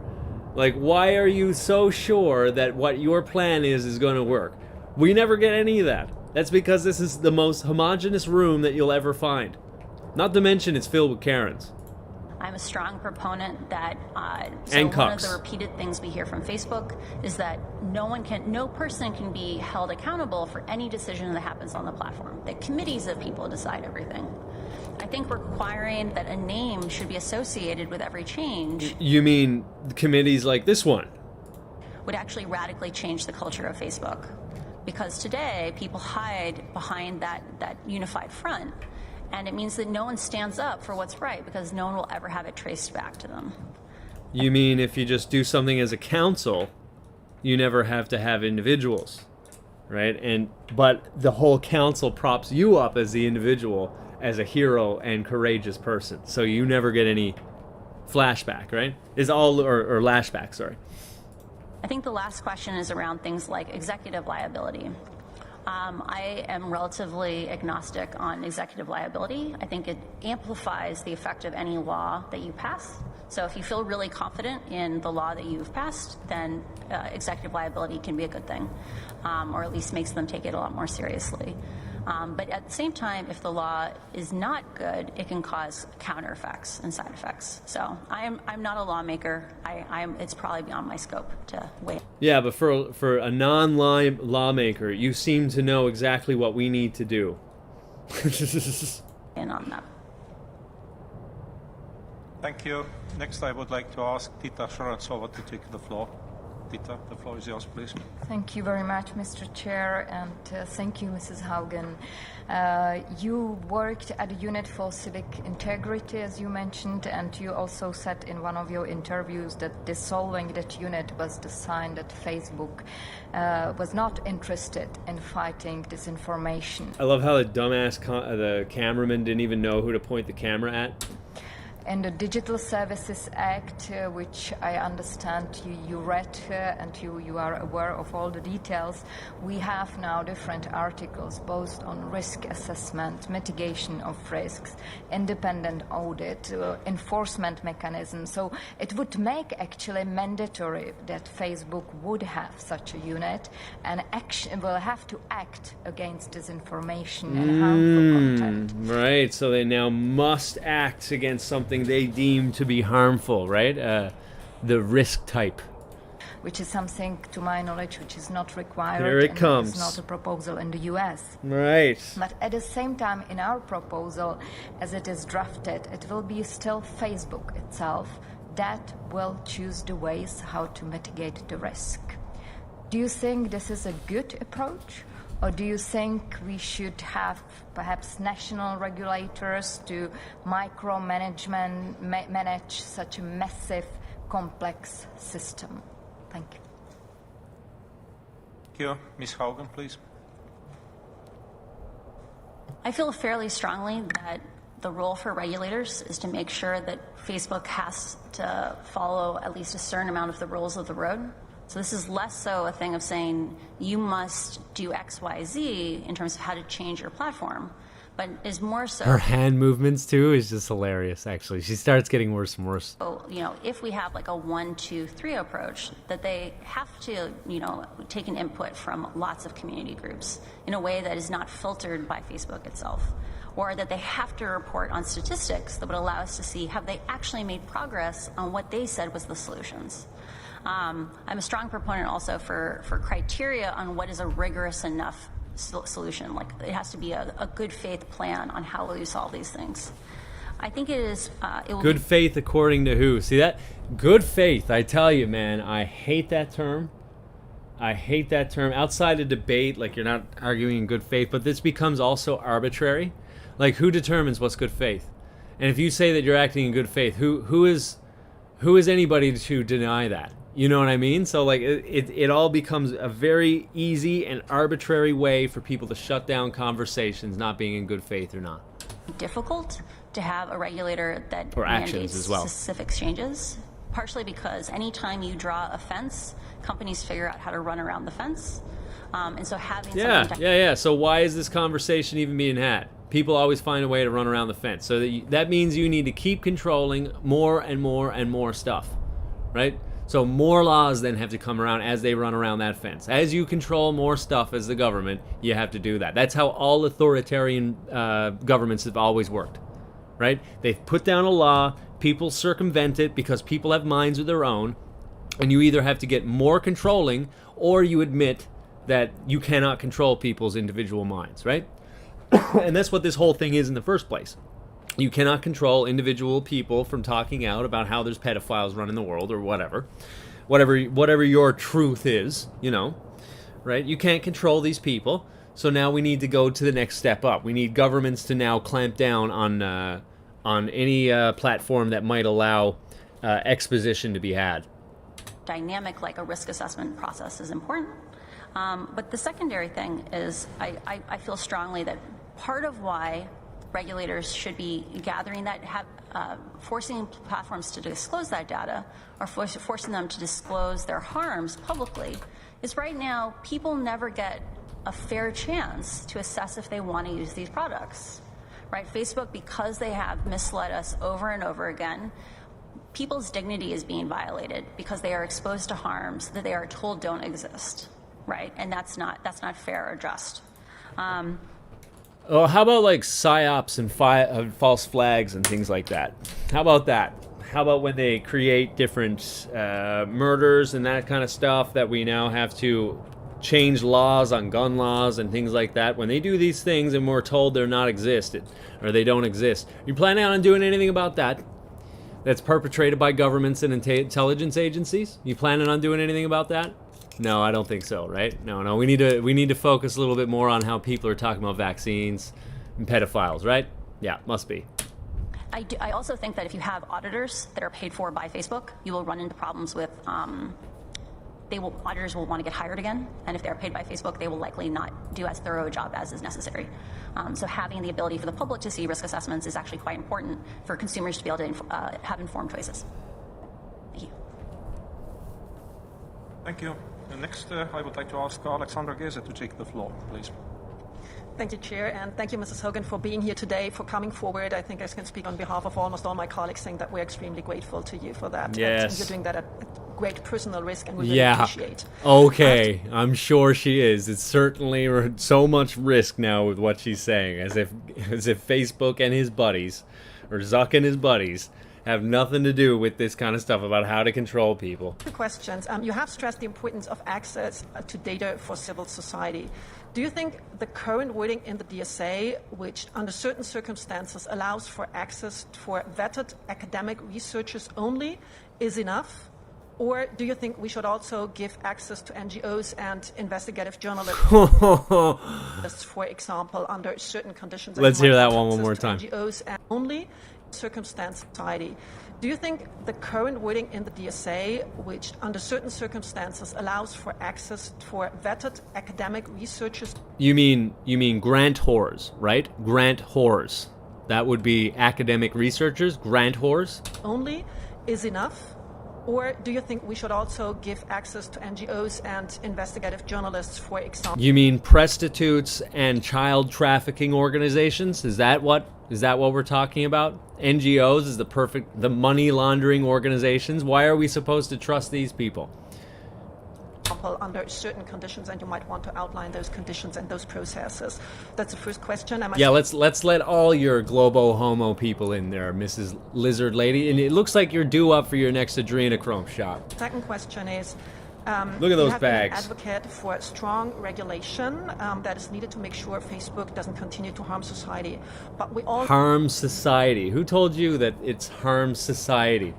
Like, why are you so sure that what your plan is going to work? We never get any of that. That's because this is the most homogenous room that you'll ever find. Not to mention it's filled with Karens. I'm a strong proponent that And one of cucks. the repeated things we hear from Facebook is that no person can be held accountable for any decision that happens on the platform. That committees of people decide everything. I think requiring that a name should be associated with every change You mean committees like this one? would actually radically change the culture of Facebook. Because today, people hide behind that unified front. And it means that no one stands up for what's right because no one will ever have it traced back to them. You mean if you just do something as a council, you never have to have individuals, right? But the whole council props you up as the individual, as a hero and courageous person. So you never get any flashback, right? Or lashback, sorry. I think the last question is around things like executive liability. I am relatively agnostic on executive liability. I think it amplifies the effect of any law that you pass. So if you feel really confident in the law that you've passed, then executive liability can be a good thing, or at least makes them take it a lot more seriously. But at the same time, if the law is not good, it can cause counter effects and side effects. So I'm not a lawmaker. It's probably beyond my scope to weigh. Yeah, but for a non-lawmaker, you seem to know exactly what we need to do. In on that. Thank you. Next, I would like to ask Tita Sharantsova to take the floor. Tita, the floor is yours, please. Thank you very much, Mr. Chair, and thank you, Mrs. Haugen. You worked at a unit for civic integrity, as you mentioned, and you also said in one of your interviews that dissolving that unit was the sign that Facebook was not interested in fighting disinformation. I love how the dumbass the cameraman didn't even know who to point the camera at. In the Digital Services Act, which I understand you read and you are aware of all the details, we have now different articles both on risk assessment, mitigation of risks, independent audit, enforcement mechanism. So it would make actually mandatory that Facebook would have such a unit and will have to act against disinformation and harmful content. Right, so they now must act against something they deem to be harmful, right? The risk type. Which is something, to my knowledge, which is not required. Here it and comes. It's not a proposal in the US. Right. But at the same time, in our proposal, as it is drafted, it will be still Facebook itself that will choose the ways how to mitigate the risk. Do you think this is a good approach? Or do you think we should have perhaps national regulators to manage such a massive, complex system? Thank you. Thank you. Ms. Haugen, please. I feel fairly strongly that the role for regulators is to make sure that Facebook has to follow at least a certain amount of the rules of the road. So this is less so a thing of saying you must do X, Y, Z in terms of how to change your platform, but is more so. Her hand movements too is just hilarious. Actually, she starts getting worse and worse. So, if we have like a 1, 2, 3 approach, that they have to, take an input from lots of community groups in a way that is not filtered by Facebook itself, or that they have to report on statistics that would allow us to see have they actually made progress on what they said was the solutions. I'm a strong proponent also for criteria on what is a rigorous enough solution. Like, it has to be a good faith plan on how will you solve these things. I think it is. Good faith according to who? See that? Good faith. I tell you, man, I hate that term. I hate that term. Outside of debate, like, you're not arguing in good faith, but this becomes also arbitrary. Like, who determines what's good faith? And if you say that you're acting in good faith, who is anybody to deny that? You know what I mean? So, like, it all becomes a very easy and arbitrary way for people to shut down conversations not being in good faith or not. difficult to have a regulator that or actions mandates as well. specific changes, partially because anytime you draw a fence, companies figure out how to run around the fence. And so having Yeah. So why is this conversation even being had? People always find a way to run around the fence. So that means you need to keep controlling more and more and more stuff, right? So more laws then have to come around as they run around that fence. As you control more stuff as the government, you have to do that. That's how all authoritarian governments have always worked, right? They've put down a law, people circumvent it because people have minds of their own, and you either have to get more controlling or you admit that you cannot control people's individual minds, right? And that's what this whole thing is in the first place. You cannot control individual people from talking out about how there's pedophiles running the world or whatever your truth is, right? You can't control these people. So now we need to go to the next step up. We need governments to now clamp down on any platform that might allow exposition to be had. Dynamic like a risk assessment process is important. But the secondary thing is I feel strongly that part of why regulators should be gathering that, forcing platforms to disclose that data or forcing them to disclose their harms publicly is right now people never get a fair chance to assess if they want to use these products, right? Facebook, because they have misled us over and over again, people's dignity is being violated because they are exposed to harms that they are told don't exist, right? And that's not fair or just. Well, how about like psyops and false flags and things like that? How about that? How about when they create different murders and that kind of stuff that we now have to change laws on gun laws and things like that? When they do these things and we're told they're not existed or they don't exist, you planning on doing anything about that? That's perpetrated by governments and intelligence agencies? You planning on doing anything about that? No, I don't think so, right? No. We need to focus a little bit more on how people are talking about vaccines and pedophiles, right? Yeah, must be. I also think that if you have auditors that are paid for by Facebook, you will run into problems with auditors will want to get hired again, and if they're paid by Facebook, they will likely not do as thorough a job as is necessary. So having the ability for the public to see risk assessments is actually quite important for consumers to be able to have informed choices. Thank you. Thank you. And next, I would like to ask Alexandra Geze to take the floor, please. Thank you, Chair, and thank you, Mrs. Hogan, for being here today, for coming forward. I think I can speak on behalf of almost all my colleagues saying that we're extremely grateful to you for that. Yes. And you're doing that at great personal risk, and we really appreciate. Okay, I'm sure she is. It's certainly so much risk now with what she's saying, as if Facebook and his buddies, or Zuck and his buddies, have nothing to do with this kind of stuff about how to control people. Questions. You have stressed the importance of access to data for civil society. Do you think the current wording in the DSA, which under certain circumstances allows for access for vetted academic researchers only, is enough? Or do you think we should also give access to NGOs and investigative journalists, for example, under certain conditions? Let's hear that one more time. NGOs and only circumstance society. Do you think the current wording in the DSA, which under certain circumstances allows for access for vetted academic researchers? You mean grant whores, right? Grant whores. That would be academic researchers, grant whores? Only is enough? Or do you think we should also give access to NGOs and investigative journalists, for example? You mean prostitutes and child trafficking organizations? Is that what we're talking about? NGOs is the money laundering organizations. Why are we supposed to trust these people? Under certain conditions, and you might want to outline those conditions and those processes. That's the first question. Yeah, let's let all your globo homo people in there, Mrs. Lizard Lady. And it looks like you're due up for your next adrenochrome shot. Second question is, look at those you have bags. been an advocate for strong regulation that is needed to make sure Facebook doesn't continue to harm society. But we all harm society. Who told you that it's harm society?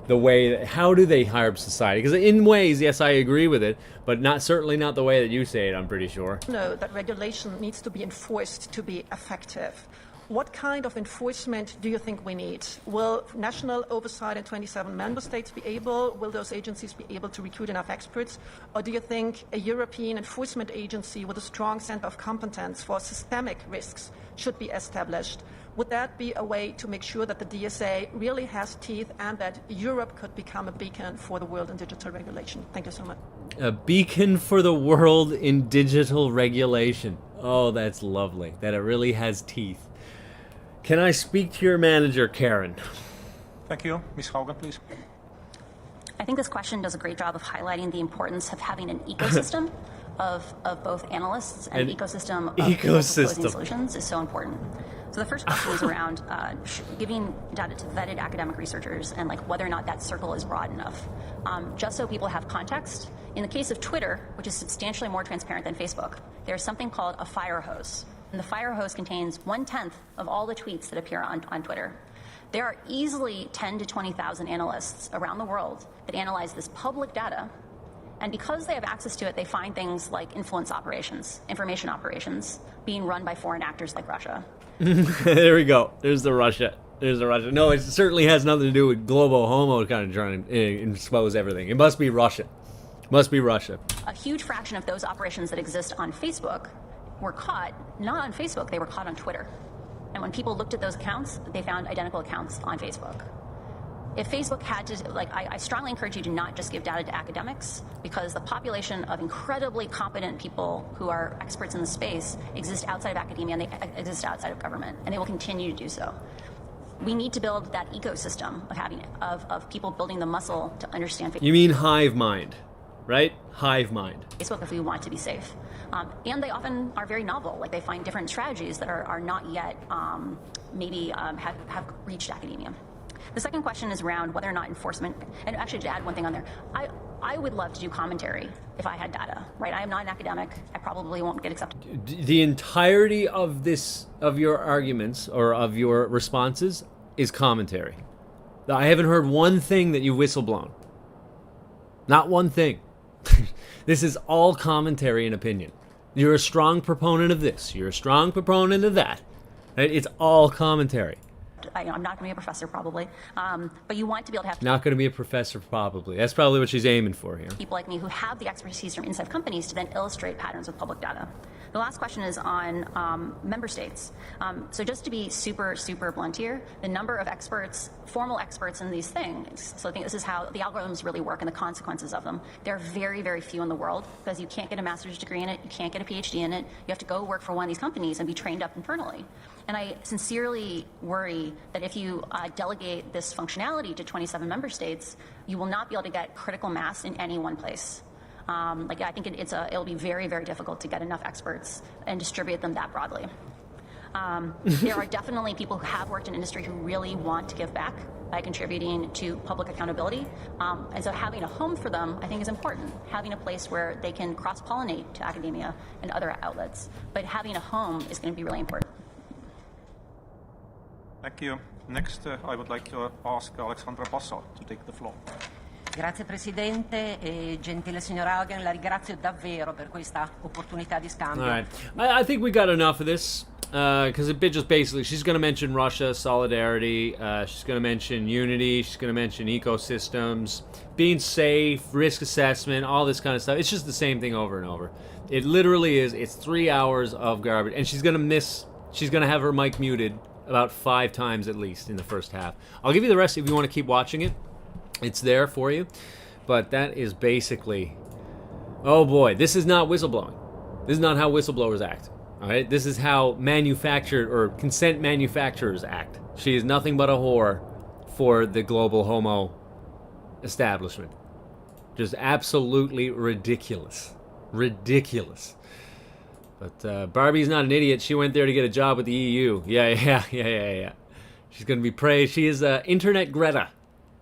How do they harm society? Because in ways, yes, I agree with it, but certainly not the way that you say it, I'm pretty sure. No, that regulation needs to be enforced to be effective. What kind of enforcement do you think we need? Will national oversight in 27 member states will those agencies be able to recruit enough experts? Or do you think a European enforcement agency with a strong center of competence for systemic risks should be established? would that be a way to make sure that the DSA really has teeth and that Europe could become a beacon for the world in digital regulation? Thank you so much. A beacon for the world in digital regulation. Oh, that's lovely. That it really has teeth. Can I speak to your manager, Karen? Thank you. Ms. Haugen, please. I think this question does a great job of highlighting the importance of having an ecosystem of both analysts and an ecosystem of proposing solutions is so important. So the first question is around giving data to vetted academic researchers and like whether or not that circle is broad enough. Just so people have context, in the case of Twitter, which is substantially more transparent than Facebook, there's something called a fire hose. And the fire hose contains 1/10 of all the tweets that appear on Twitter. There are easily 10 to 20,000 analysts around the world that analyze this public data. And because they have access to it, they find things like influence operations, information operations, being run by foreign actors like Russia. There we go. There's the Russia. No, it certainly has nothing to do with global homo kind of trying to expose everything. It must be Russia. Must be Russia. A huge fraction of those operations that exist on Facebook were caught, not on Facebook, they were caught on Twitter. And when people looked at those accounts, they found identical accounts on Facebook. If Facebook had to, I strongly encourage you to not just give data to academics, because the population of incredibly competent people who are experts in the space exist outside of academia and they exist outside of government, and they will continue to do so. We need to build that ecosystem of people building the muscle to understand Facebook. You mean hive mind, right? Hive mind. Facebook if we want to be safe. And they often are very novel, like they find different strategies that are not yet have reached academia. The second question is around whether or not enforcement, and actually to add one thing on there, I would love to do commentary if I had data, right? I am not an academic. I probably won't get accepted. The entirety of your arguments or of your responses is commentary. I haven't heard one thing that you've whistleblown. Not one thing. This is all commentary and opinion. You're a strong proponent of this. You're a strong proponent of that. Right? It's all commentary. I'm not going to be a professor probably, but you want to be able to have Not going to be a professor probably. That's probably what she's aiming for here. people like me who have the expertise from inside companies to then illustrate patterns with public data. The last question is on member states. So just to be super, super blunt here, the number of experts, formal experts in these things, so I think this is how the algorithms really work and the consequences of them. There are very, very few in the world because you can't get a master's degree in it, you can't get a PhD in it, you have to go work for one of these companies and be trained up internally. And I sincerely worry that if you delegate this functionality to 27 member states, you will not be able to get critical mass in any one place. I think it'll be very, very difficult to get enough experts and distribute them that broadly. There are definitely people who have worked in industry who really want to give back by contributing to public accountability. And so having a home for them, I think, is important. Having a place where they can cross-pollinate to academia and other outlets. But having a home is going to be really important. Thank you. Next, I would like to ask Alexandra Basso to take the floor. Grazie Presidente e gentile signor Haugen, la ringrazio davvero per questa opportunità di scambio. All right. I think we got enough of this because it just basically, she's going to mention Russia, solidarity, she's going to mention unity, she's going to mention ecosystems, being safe, risk assessment, all this kind of stuff. It's just the same thing over and over. It literally is. It's 3 hours of garbage. And she's going to have her mic muted about 5 times at least in the first half. I'll give you the rest if you want to keep watching it. It's there for you. But that is basically... Oh boy, this is not whistleblowing. This is not how whistleblowers act. All right? This is how consent manufacturers act. She is nothing but a whore for the global homo establishment. Just absolutely ridiculous. Ridiculous. But Barbie's not an idiot. She went there to get a job with the EU. Yeah. She's going to be praised. She is Internet Greta.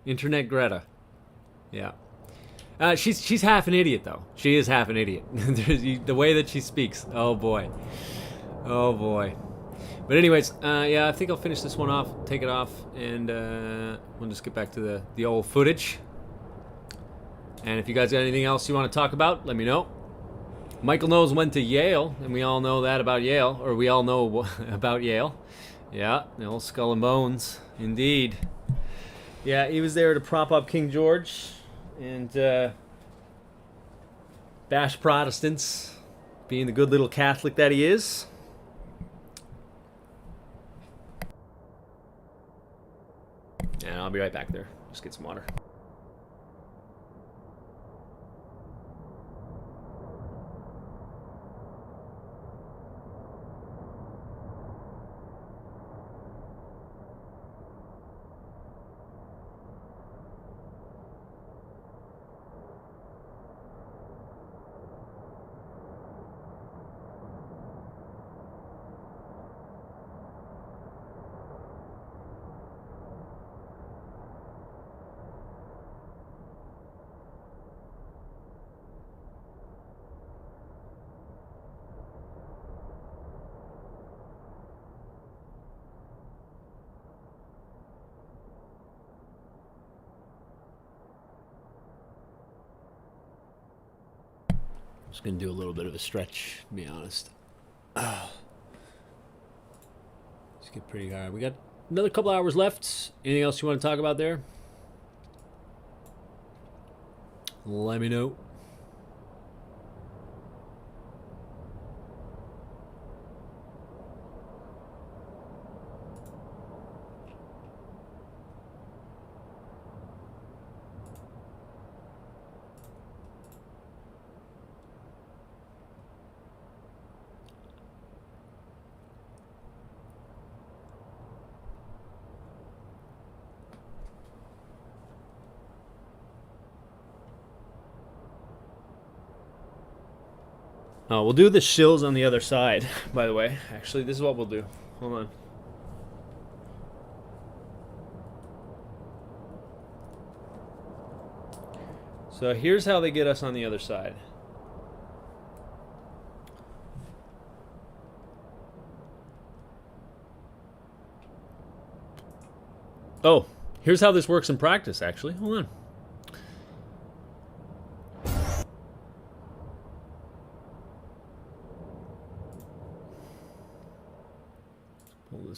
Internet Greta. Yeah. She's half an idiot, though. She is half an idiot. The way that she speaks. Oh, boy. Oh, boy. But anyways, I think I'll finish this one off, take it off, and we'll just get back to the old footage. And if you guys got anything else you want to talk about, let me know. Michael Knowles went to Yale, and we all know that about Yale, or we all know about Yale. Yeah, the old Skull and Bones, indeed. Yeah, he was there to prop up King George and bash Protestants, being the good little Catholic that he is. And I'll be right back there. Just get some water. Just gonna do a little bit of a stretch, to be honest. Just get pretty hard. We got another couple hours left. Anything else you want to talk about there? Let me know. We'll do the shills on the other side, by the way. Actually, this is what we'll do. Hold on. So here's how they get us on the other side. Oh, here's how this works in practice, actually. Hold on.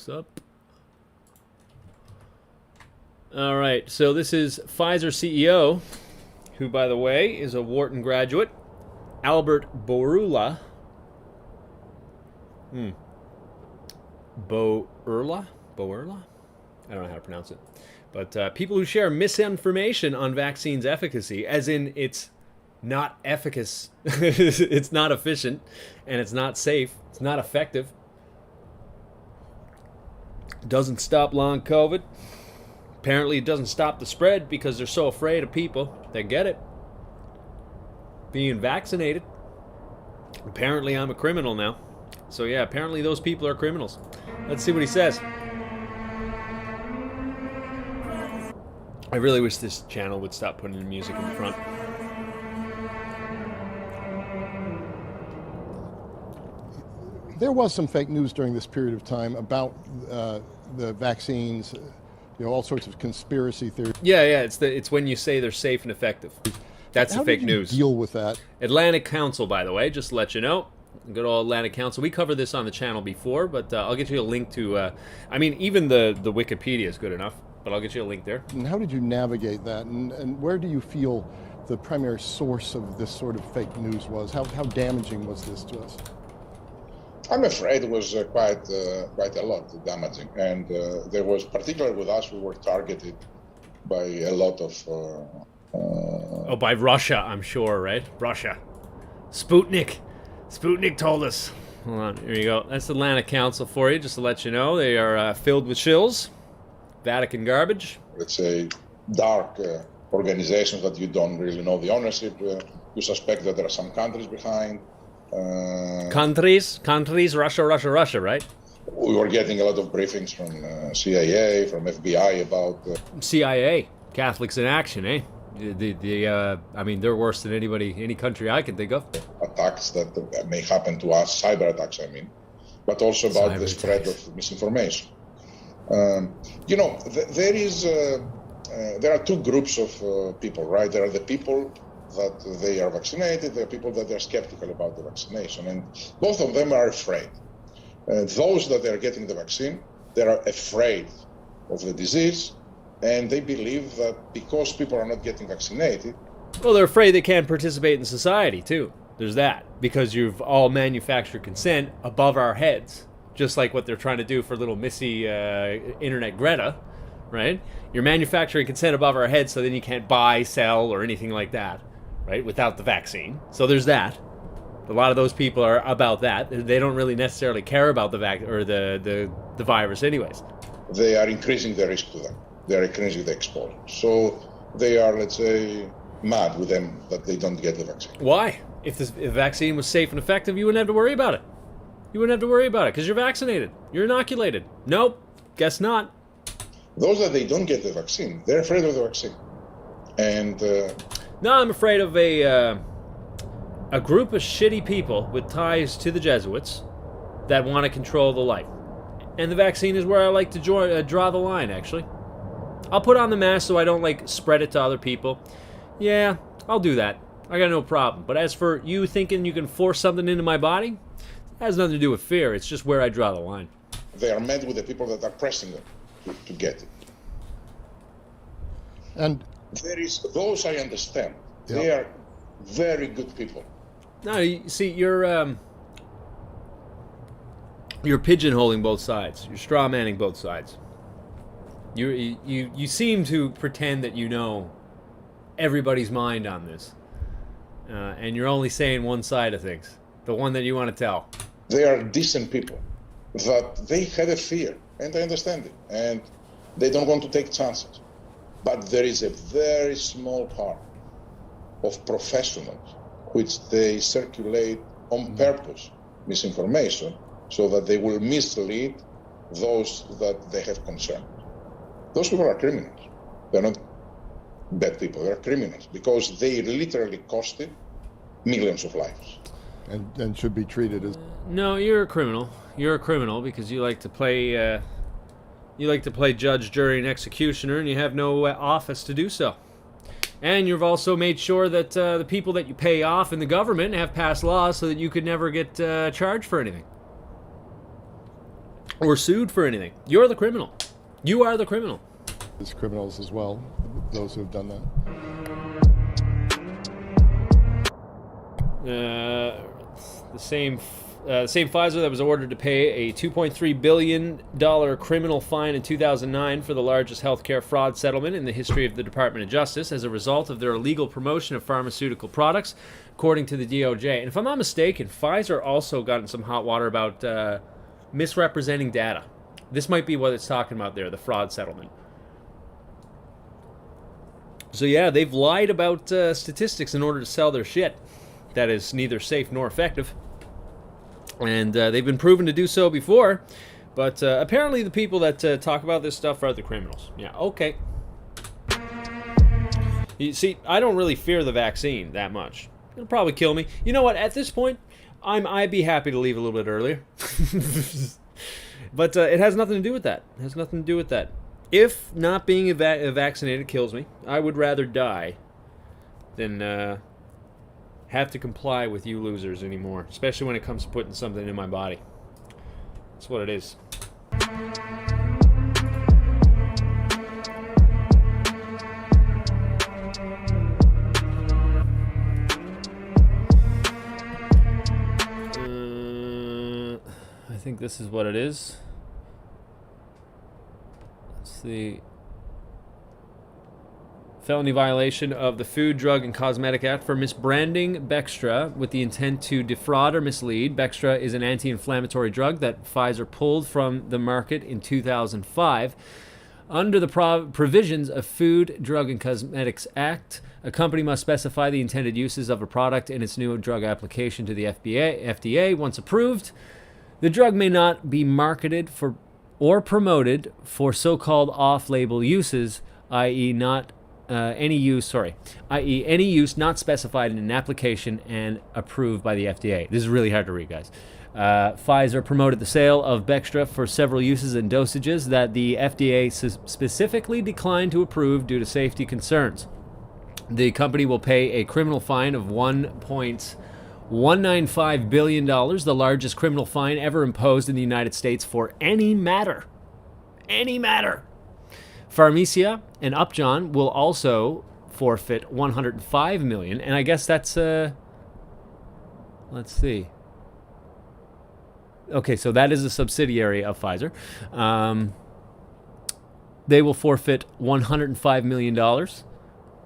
Up. All right, so this is Pfizer CEO, who, by the way, is a Wharton graduate, Albert Bourla. Bourla? I don't know how to pronounce it. But people who share misinformation on vaccines efficacy, as in it's not efficacious, it's not efficient, and it's not safe, it's not effective. Doesn't stop long COVID. Apparently it doesn't stop the spread because they're so afraid of people that get it being vaccinated. Apparently I'm a criminal now. So yeah, apparently those people are criminals. Let's see what he says. I really wish this channel would stop putting the music in the front. There was some fake news during this period of time about the vaccines, all sorts of conspiracy theories. Yeah, it's when you say they're safe and effective. That's the fake news. Deal with that. Atlantic Council, by the way, just to let you know. Good old Atlantic Council. We covered this on the channel before, but I'll get you a link to. I mean, even the Wikipedia is good enough, but I'll get you a link there. And how did you navigate that? And where do you feel the primary source of this sort of fake news was? How damaging was this to us? I'm afraid it was quite a lot damaging, and there was, particularly with us, we were targeted by a lot of. By Russia, I'm sure, right? Russia, Sputnik told us. Hold on, here you go. That's the Atlantic Council for you, just to let you know. They are filled with shills, Vatican garbage. Let's say dark organizations that you don't really know the ownership. You suspect that there are some countries behind. Countries, Russia, right? We were getting a lot of briefings from CIA, from FBI about CIA, Catholics in action, eh? I mean, they're worse than any country I can think of. Attacks that may happen to us, cyber attacks, I mean, but also about the spread of misinformation. There are two groups of people, right? There are the people that they are vaccinated, there are people that are skeptical about the vaccination, and both of them are afraid. Those that are getting the vaccine, they are afraid of the disease, and they believe that because people are not getting vaccinated... Well, they're afraid they can't participate in society, too. There's that, because you've all manufactured consent above our heads, just like what they're trying to do for little Missy Internet Greta, right? You're manufacturing consent above our heads, so then you can't buy, sell, or anything like that, right? Without the vaccine. So there's that. A lot of those people are about that. They don't really necessarily care about the the virus, anyways. They are increasing the risk to them. They are increasing the exposure. So they are, let's say, mad with them that they don't get the vaccine. Why? If the vaccine was safe and effective, you wouldn't have to worry about it. You wouldn't have to worry about it because you're vaccinated. You're inoculated. Nope. Guess not. Those that they don't get the vaccine, they're afraid of the vaccine. And no, I'm afraid of a group of shitty people with ties to the Jesuits that want to control the light. And the vaccine is where I like to draw the line, actually. I'll put on the mask so I don't, like, spread it to other people. Yeah, I'll do that. I got no problem. But as for you thinking you can force something into my body, it has nothing to do with fear. It's just where I draw the line. They are met with the people that are pressing them to get it. And there is those I understand. Yep. They are very good people. No, you see, you're pigeonholing both sides. You're straw manning both sides. You seem to pretend that you know everybody's mind on this, and you're only saying one side of things, the one that you want to tell. They are decent people, that they have a fear, and I understand it, and they don't want to take chances. But there is a very small part of professionals which they circulate on purpose misinformation so that they will mislead those that they have concern. Those people are criminals. They're not bad people, they're criminals because they literally costed millions of lives. And should be treated as... No, you're a criminal. You're a criminal because you like to play judge, jury, and executioner, and you have no office to do so. And you've also made sure that the people that you pay off in the government have passed laws so that you could never get charged for anything. Or sued for anything. You're the criminal. You are the criminal. As criminals as well, those who have done that. The same Pfizer that was ordered to pay a $2.3 billion criminal fine in 2009 for the largest healthcare fraud settlement in the history of the Department of Justice as a result of their illegal promotion of pharmaceutical products, according to the DOJ. And if I'm not mistaken, Pfizer also got in some hot water about misrepresenting data. This might be what it's talking about there, the fraud settlement. So yeah, they've lied about statistics in order to sell their shit. That is neither safe nor effective. And they've been proven to do so before. But apparently the people that talk about this stuff are the criminals. Yeah, okay. You see, I don't really fear the vaccine that much. It'll probably kill me. You know what? At this point, I'd be happy to leave a little bit earlier. But it has nothing to do with that. It has nothing to do with that. If not being vaccinated kills me, I would rather die than have to comply with you losers anymore, especially when it comes to putting something in my body. That's what it is. I think this is what it is. Let's see. Felony violation of the Food, Drug, and Cosmetic Act for misbranding Bextra with the intent to defraud or mislead. Bextra is an anti-inflammatory drug that Pfizer pulled from the market in 2005. Under the provisions of Food, Drug, and Cosmetics Act, a company must specify the intended uses of a product in its new drug application to the FDA. Once approved, the drug may not be marketed for or promoted for so-called off-label uses, i.e. any use not specified in an application and approved by the FDA. This is really hard to read, guys. Pfizer promoted the sale of Bextra for several uses and dosages that the FDA specifically declined to approve due to safety concerns. The company will pay a criminal fine of $1.195 billion, the largest criminal fine ever imposed in the United States for any matter. Any matter. Pharmacia and Upjohn will also forfeit $105 million, and I guess that's let's see. Okay, so that is a subsidiary of Pfizer. they will forfeit $105 million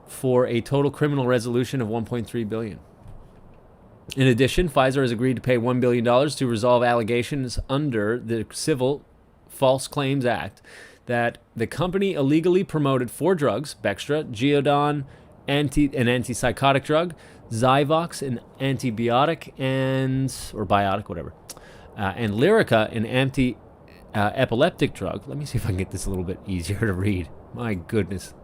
for a total criminal resolution of $1.3 billion. In addition, Pfizer has agreed to pay $1 billion to resolve allegations under the Civil False Claims Act that the company illegally promoted 4 drugs: Bextra, Geodon, an antipsychotic drug, Zyvox, an antibiotic, or biotic, whatever, and Lyrica, an anti-epileptic drug. Let me see if I can get this a little bit easier to read. My goodness.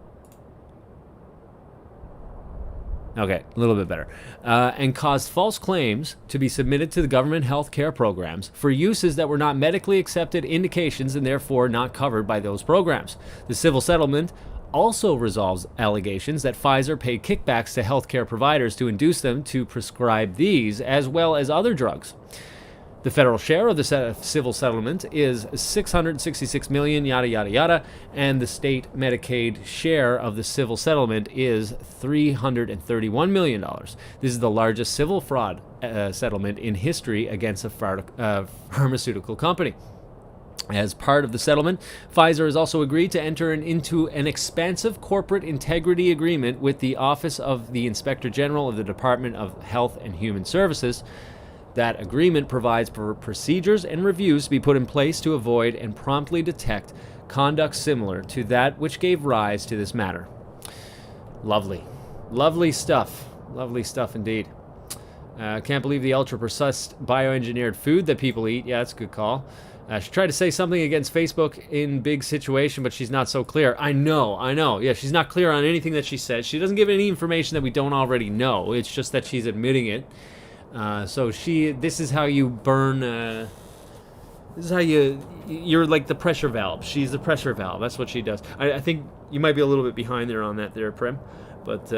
Okay, a little bit better. And caused false claims to be submitted to the government health care programs for uses that were not medically accepted indications and therefore not covered by those programs. The civil settlement also resolves allegations that Pfizer paid kickbacks to healthcare providers to induce them to prescribe these as well as other drugs. The federal share of the civil settlement is $666 million, yada, yada, yada, and the state Medicaid share of the civil settlement is $331 million. This is the largest civil fraud settlement in history against a pharmaceutical company. As part of the settlement, Pfizer has also agreed to enter into an expansive corporate integrity agreement with the Office of the Inspector General of the Department of Health and Human Services. That agreement provides for procedures and reviews to be put in place to avoid and promptly detect conduct similar to that which gave rise to this matter. Lovely. Lovely stuff. Lovely stuff indeed. Can't believe the ultra-processed bioengineered food that people eat. Yeah, that's a good call. She tried to say something against Facebook in big situation, but she's not so clear. I know. Yeah, she's not clear on anything that she said. She doesn't give any information that we don't already know. It's just that she's admitting it. So this is how you burn, this is how you're like the pressure valve. She's the pressure valve. That's what she does. I think you might be a little bit behind there on that there, Prim. But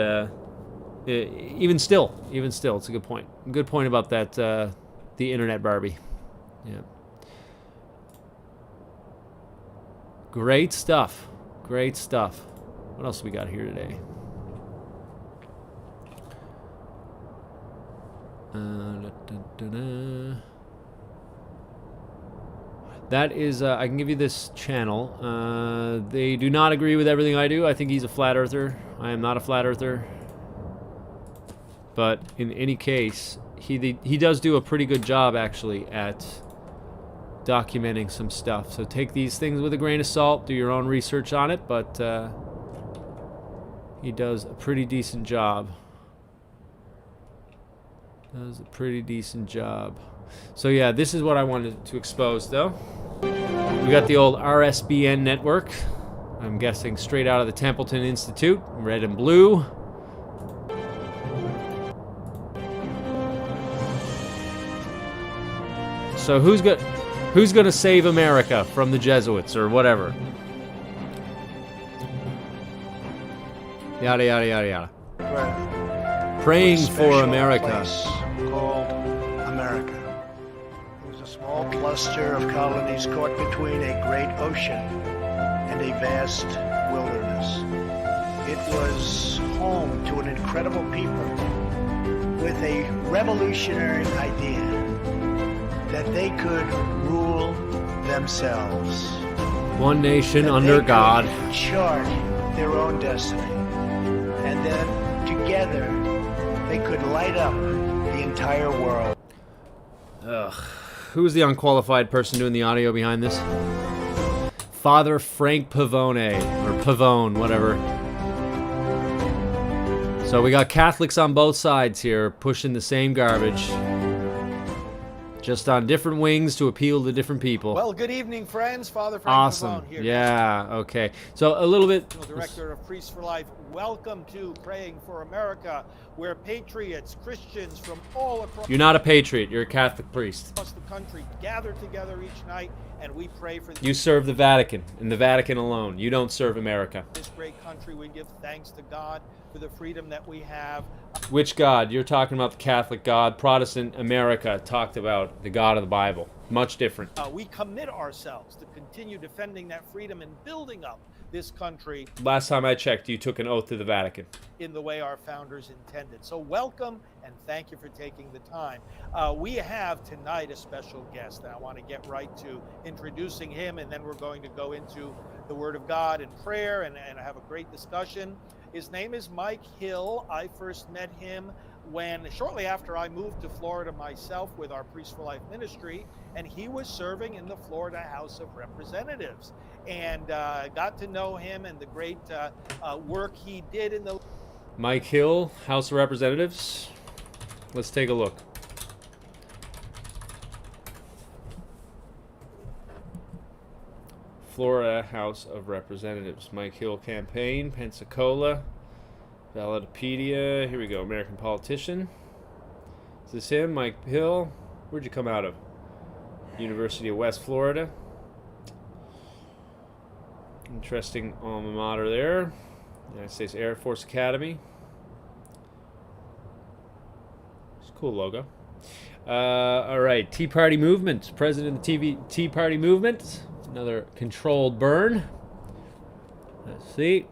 even still, it's a good point. Good point about that, the internet Barbie. Yeah. Great stuff. Great stuff. What else we got here today? That is, I can give you this channel. They do not agree with everything I do. I think he's a flat earther. I am not a flat earther. But in any case, he does do a pretty good job, actually, at documenting some stuff. So take these things with a grain of salt. Do your own research on it. But he does a pretty decent job. Does a pretty decent job. So yeah, this is what I wanted to expose, though. We got the old RSBN network. I'm guessing straight out of the Templeton Institute, red and blue. So who's gonna save America from the Jesuits or whatever? Yada yada yada yada. Right. Praying for America. Called America. It was a small cluster of colonies caught between a great ocean and a vast wilderness. It was home to an incredible people with a revolutionary idea that they could rule themselves. One nation under God. Chart their own destiny. And then together they could light up the entire world. Ugh. Who's the unqualified person doing the audio behind this? Father Frank Pavone, or Pavone, whatever. So we got Catholics on both sides here, pushing the same garbage. Just on different wings to appeal to different people. Well, good evening, friends. Father Frank Awesome. Pavone here. Yeah, okay. So a little bit... Director of Priests for Life, welcome to Praying for America, where patriots, Christians from all across... You're not a patriot. You're a Catholic priest. ...across the country gather together each night, and we pray for... You serve the Vatican, and the Vatican alone. You don't serve America. ...this great country. We give thanks to God for the freedom that we have. Which God? You're talking about the Catholic God. Protestant America talked about the God of the Bible. Much different. We commit ourselves to continue defending that freedom and building up this country. Last time I checked, you took an oath to the Vatican. In the way our founders intended. So welcome and thank you for taking the time. We have tonight a special guest, and I want to get right to introducing him, and then we're going to go into the Word of God in prayer and have a great discussion. His name is Mike Hill. I first met him shortly after I moved to Florida myself with our Priests for Life ministry, and he was serving in the Florida House of Representatives, and got to know him and the great work he did in the... Mike Hill, House of Representatives. Let's take a look. Florida House of Representatives. Mike Hill campaign, Pensacola, Ballotpedia. Here we go. American politician. Is this him? Mike Hill. Where'd you come out of? University of West Florida. Interesting alma mater there. United States Air Force Academy. It's a cool logo. All right. Tea Party movement. President of the Tea Party movement. Another controlled burn. Let's see.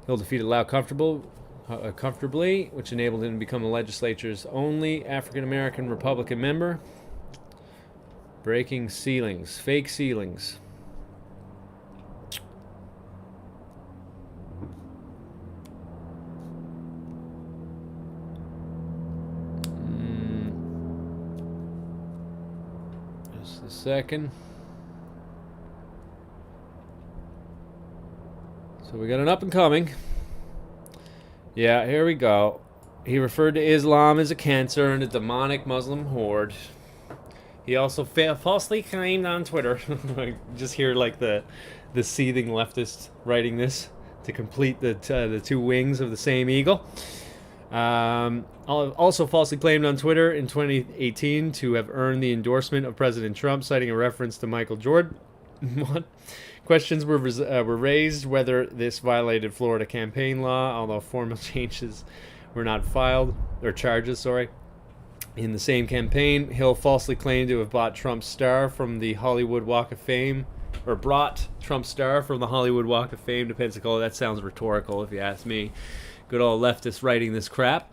Hill defeated Lau comfortably, which enabled him to become the legislature's only African-American Republican member. Breaking ceilings. Fake ceilings. Just a second. So we got an up and coming. Yeah, here we go. He referred to Islam as a cancer and a demonic Muslim horde. He also falsely claimed on Twitter. I just hear like the seething leftist writing this to complete the two wings of the same eagle. Also falsely claimed on Twitter in 2018 to have earned the endorsement of President Trump, citing a reference to Michael Jordan. What? Questions were raised whether this violated Florida campaign law, although formal charges were not filed. In the same campaign, Hill falsely claimed to have bought Trump's star from the Hollywood Walk of Fame, or brought Trump's star from the Hollywood Walk of Fame to Pensacola. That sounds rhetorical, if you ask me. Good old leftists writing this crap.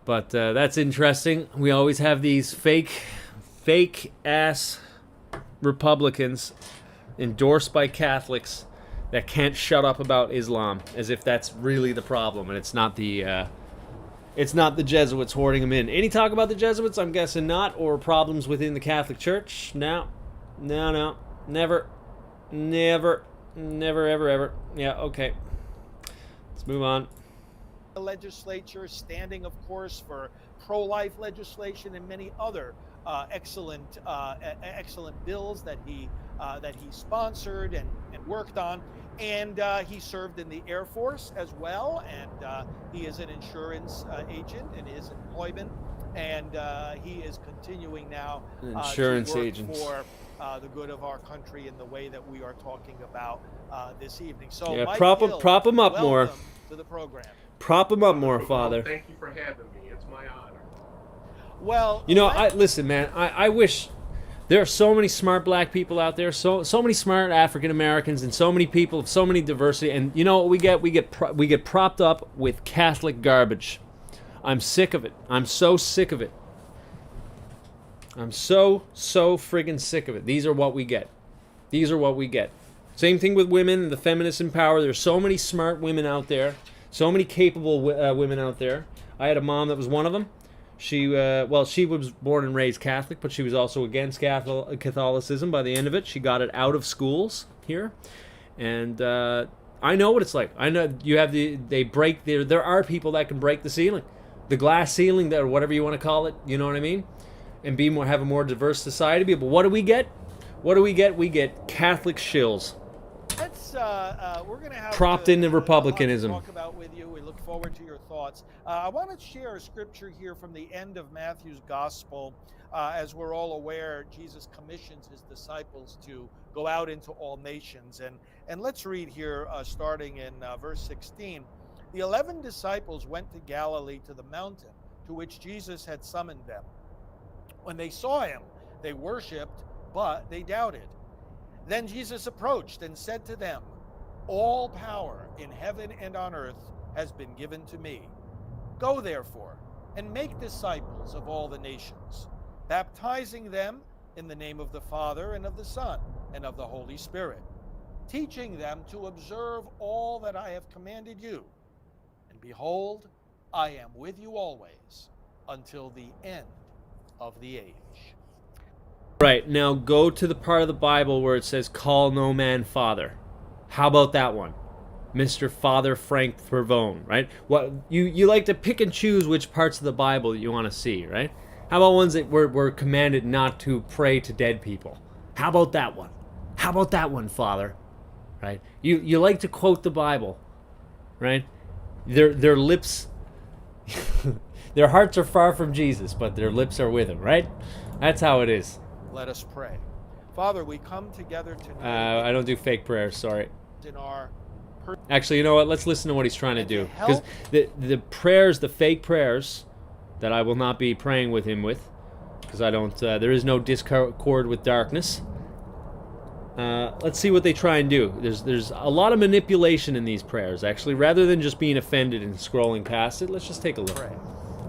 But that's interesting. We always have these fake-ass Republicans endorsed by Catholics that can't shut up about Islam, as if that's really the problem, and it's not the Jesuits hoarding them in. Any talk about the Jesuits? I'm guessing not, or problems within the Catholic Church? No, never, ever. Yeah, okay. Let's move on. The legislature standing, of course, for pro-life legislation and many other excellent bills that he sponsored and worked on, and he served in the Air Force as well, and he is an insurance agent in his employment, and he is continuing now insurance to work agent for the good of our country in the way that we are talking about this evening. So yeah, Mike prop Hill, him up more. To the program. Prop him up more, Father. Thank you for having me. It's my honor. Well, you know, listen, man. I wish there are so many smart black people out there, so many smart African Americans, and so many people of so many diversity. And you know what we get? We get propped up with Catholic garbage. I'm sick of it. I'm so sick of it. I'm so friggin' sick of it. These are what we get. Same thing with women and the feminists in power. There's so many smart women out there. So many capable women out there. I had a mom that was one of them. She was born and raised Catholic, but she was also against Catholicism. By the end of it, she got it out of schools here, and I know what it's like. I know you have there are people that can break the ceiling, the glass ceiling, or whatever you want to call it. You know what I mean? And have a more diverse society. But what do we get? We get Catholic shills. We're going to have propped into republicanism. Talk about with you. We look forward to your thoughts. I want to share a scripture here from the end of Matthew's Gospel. As we're all aware, Jesus commissions his disciples to go out into all nations. And let's read here, starting in verse 16. The 11 disciples went to Galilee to the mountain to which Jesus had summoned them. When they saw him, they worshipped, but they doubted. Then Jesus approached and said to them, "All power in heaven and on earth has been given to me. Go therefore and make disciples of all the nations, baptizing them in the name of the Father, and of the Son, and of the Holy Spirit, teaching them to observe all that I have commanded you. And behold, I am with you always, until the end of the age. Right, now go to the part of the Bible where it says, call no man father. How about that one? Mr. Father Frank Pavone, right? What you like to pick and choose which parts of the Bible you want to see, right? How about ones that we're commanded not to pray to dead people? How about that one? How about that one, Father? Right? You like to quote the Bible, right? Their lips, their hearts are far from Jesus, but their lips are with him, right? That's how it is. Let us pray. Father, we come together tonight. I don't do fake prayers, sorry. In our Actually, you know what? Let's listen to what he's trying to do. Because the prayers, the fake prayers, that I will not be praying with him with, because I don't. There is no discord with darkness. Let's see what they try and do. There's a lot of manipulation in these prayers, actually. Rather than just being offended and scrolling past it, let's just take a look. Pray.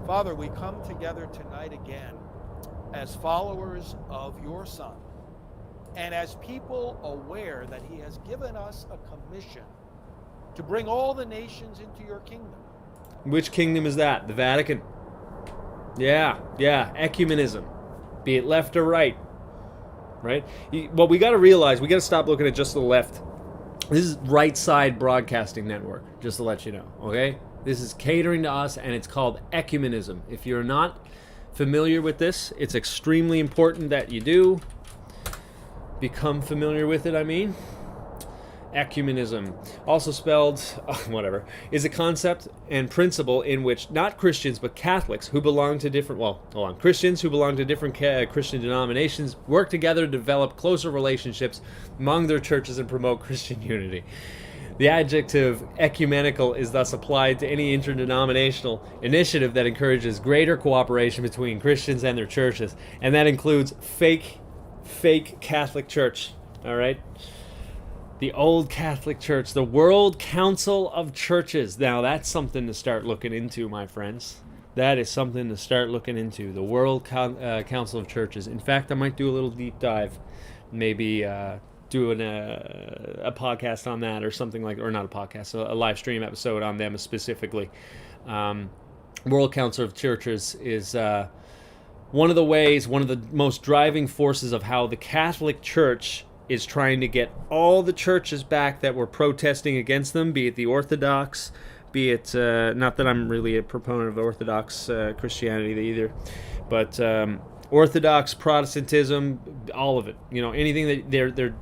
Father, we come together tonight again as followers of your Son, and as people aware that he has given us a commission to bring all the nations into your kingdom. Which kingdom is that? The Vatican. Yeah, ecumenism. Be it left or right. Right? What we got to realize, we got to stop looking at just the left. This is Right Side Broadcasting Network, just to let you know, okay? This is catering to us, and it's called ecumenism. If you're not familiar with this, it's extremely important that you do become familiar with it, I mean. Ecumenism, also spelled, whatever, is a concept and principle in which not Christians but Catholics who belong to different, Christians who belong to different Christian denominations work together to develop closer relationships among their churches and promote Christian unity. The adjective ecumenical is thus applied to any interdenominational initiative that encourages greater cooperation between Christians and their churches, and that includes fake Catholic Church, all right? The old Catholic Church, the World Council of Churches. Now, that's something to start looking into, my friends. That is something to start looking into. The World Council of Churches. In fact, I might do a little deep dive. Maybe doing a podcast on that or something like, or not a podcast, a live stream episode on them specifically. World Council of Churches is one of the most driving forces of how the Catholic Church is trying to get all the churches back that were protesting against them, be it the Orthodox, be it, not that I'm really a proponent of Orthodox Christianity either, but Orthodox Protestantism, all of it. You know, anything that they're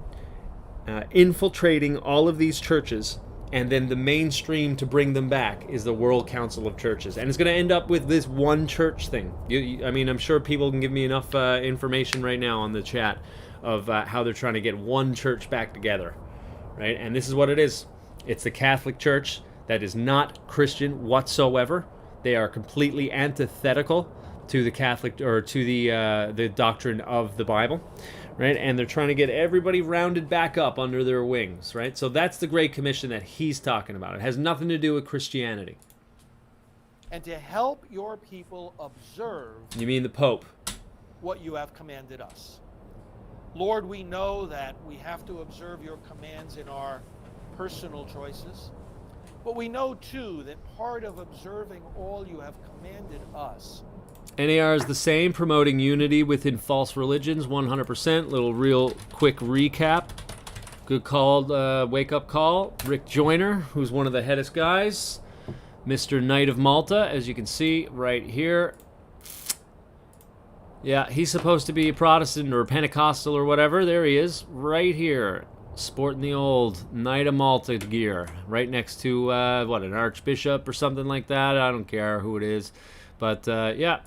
infiltrating all of these churches, and then the mainstream to bring them back is the World Council of Churches. And it's going to end up with this one church thing. I mean, I'm sure people can give me enough information right now on the chat of how they're trying to get one church back together, right? And this is what it is. It's the Catholic Church that is not Christian whatsoever. They are completely antithetical to the Catholic, or to the doctrine of the Bible, right? And they're trying to get everybody rounded back up under their wings, right? So that's the Great Commission that he's talking about. It has nothing to do with Christianity. And to help your people observe... You mean the Pope? ...what you have commanded us. Lord, we know that we have to observe your commands in our personal choices, but we know too that part of observing all you have commanded us. NAR is the same, promoting unity within false religions, 100%. Little real quick recap. Good call, wake-up call. Rick Joyner, who's one of the headest guys. Mr. Knight of Malta, as you can see right here. Yeah, he's supposed to be a Protestant or Pentecostal or whatever. There he is, right here, sporting the old Knight of Malta gear, right next to, an archbishop or something like that. I don't care who it is. But, yeah.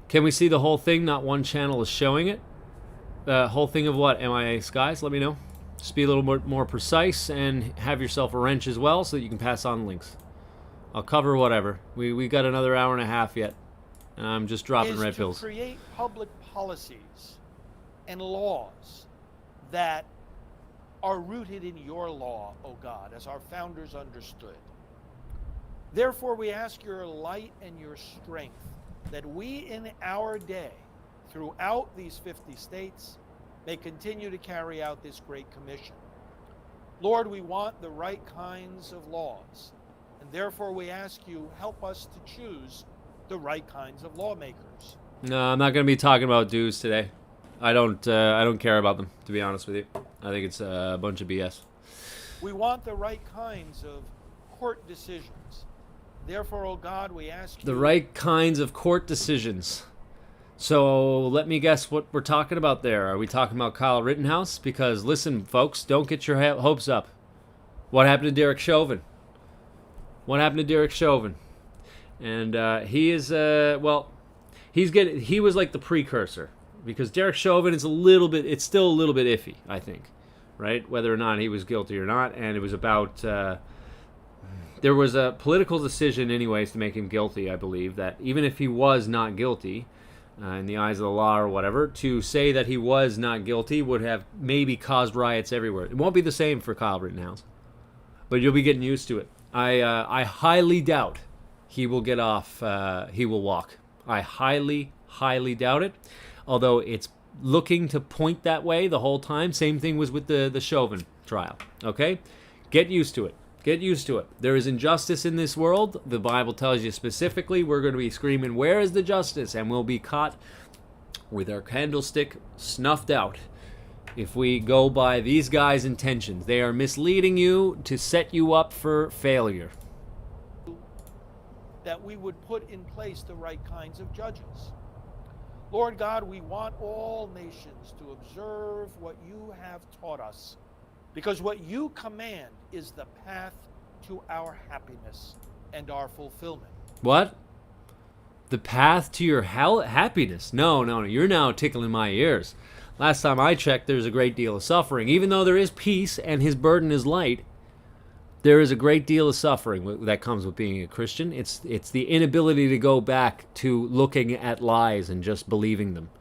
Can we see the whole thing? Not one channel is showing it. The whole thing of what? MIA Skies? Let me know. Just be a little more precise and have yourself a wrench as well so that you can pass on links. I'll cover whatever. We got another hour and a half yet. And I'm just dropping Redpills. To create public policies and laws that are rooted in your law, O God, as our founders understood. Therefore, we ask your light and your strength that we in our day, throughout these 50 states may continue to carry out this great commission. Lord, we want the right kinds of laws, and therefore we ask you, help us to choose the right kinds of lawmakers. No, I'm not going to be talking about dues today. I don't care about them, to be honest with you. I think it's a bunch of BS. We want the right kinds of court decisions. Therefore, O God, we ask you... The right kinds of court decisions. So let me guess what we're talking about there. Are we talking about Kyle Rittenhouse? Because listen, folks, don't get your hopes up. What happened to Derek Chauvin? What happened to Derek Chauvin? And he is he was like the precursor, because Derek Chauvin is it's still a little bit iffy, I think, right? Whether or not he was guilty or not, and it was about there was a political decision anyways to make him guilty, I believe, that even if he was not guilty, in the eyes of the law or whatever, to say that he was not guilty would have maybe caused riots everywhere. It won't be the same for Kyle Rittenhouse, but you'll be getting used to it. I highly doubt he will get off, he will walk. I highly, highly doubt it, although it's looking to point that way the whole time. Same thing was with the Chauvin trial, okay? Get used to it. Get used to it. There is injustice in this world. The Bible tells you specifically we're going to be screaming, where is the justice? And we'll be caught with our candlestick snuffed out if we go by these guys' intentions. They are misleading you to set you up for failure. That we would put in place the right kinds of judges. Lord God, we want all nations to observe what you have taught us, because what you command is the path to our happiness and our fulfillment. What? The path to your happiness? No. You're now tickling my ears. Last time I checked, there's a great deal of suffering. Even though there is peace and his burden is light, there is a great deal of suffering that comes with being a Christian. It's the inability to go back to looking at lies and just believing them.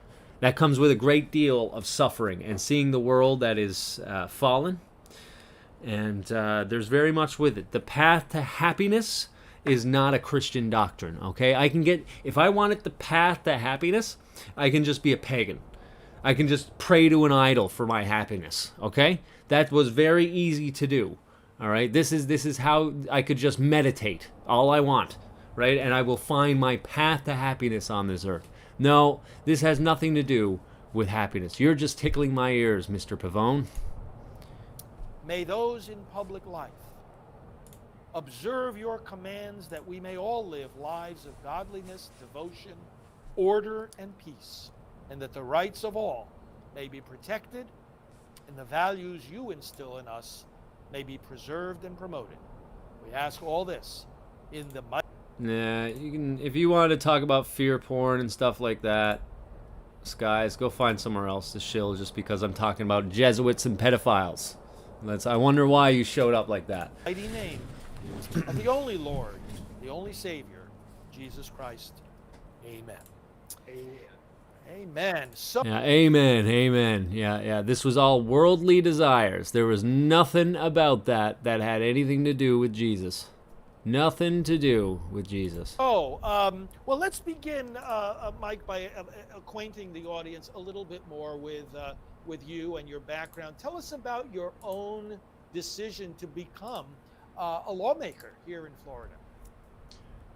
That comes with a great deal of suffering and seeing the world that is fallen. And there's very much with it. The path to happiness is not a Christian doctrine, okay? If I wanted the path to happiness, I can just be a pagan. I can just pray to an idol for my happiness, okay? That was very easy to do, all right? This is how I could just meditate all I want, right? And I will find my path to happiness on this earth. No, this has nothing to do with happiness. You're just tickling my ears, Mr. Pavone. May those in public life observe your commands, that we may all live lives of godliness, devotion, order, and peace, and that the rights of all may be protected and the values you instill in us may be preserved and promoted. We ask all this in the mighty... Nah, you can, if you want to talk about fear porn and stuff like that, Skies, go find somewhere else to shill just because I'm talking about Jesuits and pedophiles. I wonder why you showed up like that. Mighty name of the only Lord, the only Savior, Jesus Christ. Amen. Amen. Yeah, amen. Yeah. This was all worldly desires. There was nothing about that had anything to do with Jesus. Nothing to do with Jesus. Well, let's begin, Mike, by acquainting the audience a little bit more with you and your background. Tell us about your own decision to become a lawmaker here in Florida.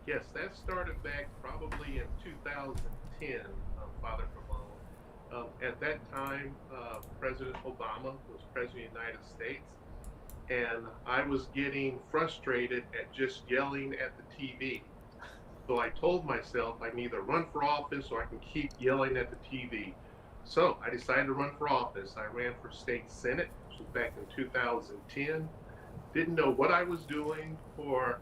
Yes, that started back probably in 2010, Father Pavone. At that time, President Obama was President of the United States, and I was getting frustrated at just yelling at the TV. So I told myself I can either run for office or I can keep yelling at the TV. So I decided to run for office. I ran for state senate, which was back in 2010. Didn't know what I was doing or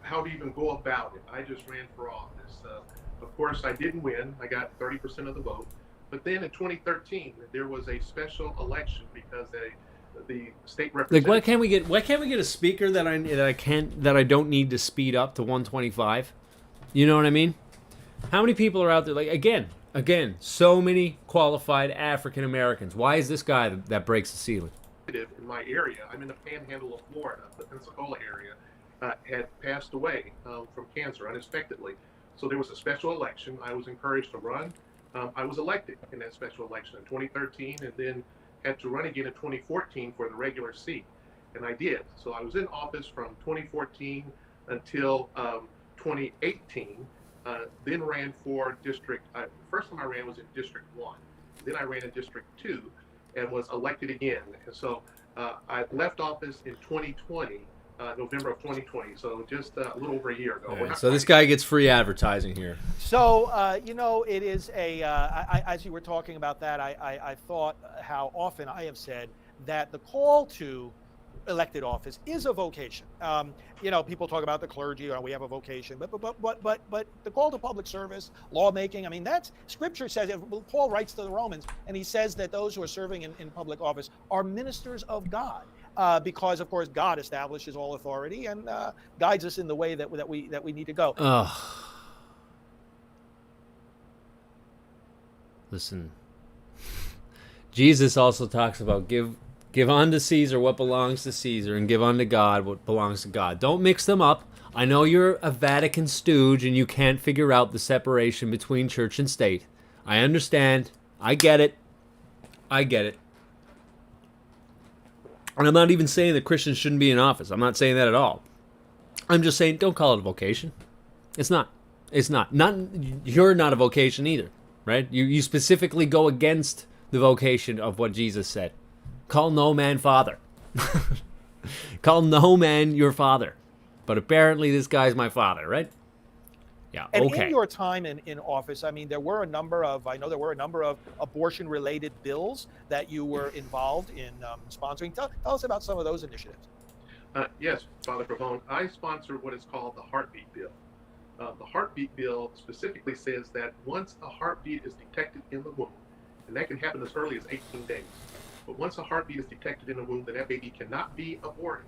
how to even go about it. I just ran for office. Of course, I didn't win. I got 30% of the vote. But then in 2013, there was a special election because the state representative. Like, why can't we get a speaker that I don't need to speed up to 125? You know what I mean? How many people are out there? Like, again, so many qualified African Americans. Why is this guy that breaks the ceiling? In my area, I'm in the panhandle of Florida, the Pensacola area, had passed away from cancer unexpectedly. So there was a special election. I was encouraged to run. I was elected in that special election in 2013 and then had to run again in 2014 for the regular seat. And I did. So I was in office from 2014 until 2018, then ran for district. First time I ran was in District 1. Then I ran in District 2 and was elected again. And so I left office in 2020, November of 2020. So just a little over a year ago. Yeah, so this guy gets free advertising here. So, you know, it is as you were talking about that, I thought how often I have said that the call to elected office is a vocation. You know, people talk about the clergy, we have a vocation, but the call to public service, lawmaking, I mean, that's Scripture says, Paul writes to the Romans, and he says that those who are serving in public office are ministers of God. Because of course God establishes all authority and guides us in the way that we need to go. Listen, Jesus also talks about give unto Caesar what belongs to Caesar and give unto God what belongs to God. Don't mix them up. I know you're a Vatican stooge and you can't figure out the separation between church and state. I understand. I get it. And I'm not even saying that Christians shouldn't be in office. I'm not saying that at all. I'm just saying don't call it a vocation. It's not. You're not a vocation either, right? You specifically go against the vocation of what Jesus said. Call no man father. Call no man your father. But apparently this guy's my father, right? Yeah, and okay. in your time in office, I mean, there were a number of abortion-related bills that you were involved in sponsoring. Tell us about some of those initiatives. Yes, Father Pavone, I sponsor what is called the Heartbeat Bill. The Heartbeat Bill specifically says that once a heartbeat is detected in the womb, and that can happen as early as 18 days, but once a heartbeat is detected in the womb, then that baby cannot be aborted.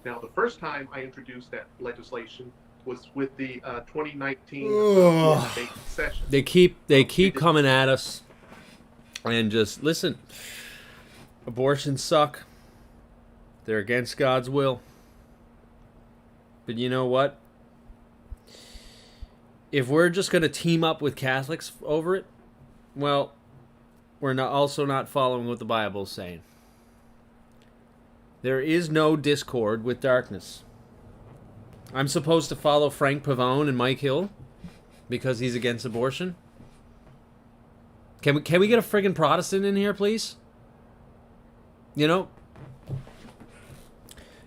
Now, the first time I introduced that legislation was with the 2019 state session. They keep coming at us, and just listen. Abortions suck. They're against God's will. But you know what? If we're just going to team up with Catholics over it, well, we're not following what the Bible's saying. There is no discord with darkness. I'm supposed to follow Frank Pavone and Mike Hill because he's against abortion? Can we get a friggin' Protestant in here, please? You know?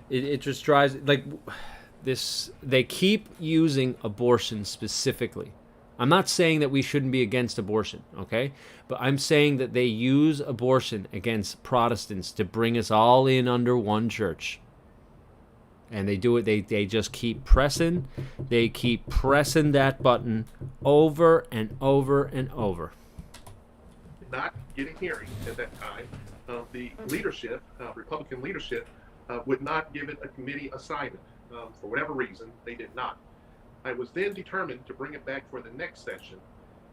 It just drives, like, this. They keep using abortion specifically. I'm not saying that we shouldn't be against abortion, okay? But I'm saying that they use abortion against Protestants to bring us all in under one church. And they do it, they just keep pressing. They keep pressing that button over and over and over. Not getting hearings at that time. The leadership, Republican leadership, would not give it a committee assignment. For whatever reason, they did not. I was then determined to bring it back for the next session.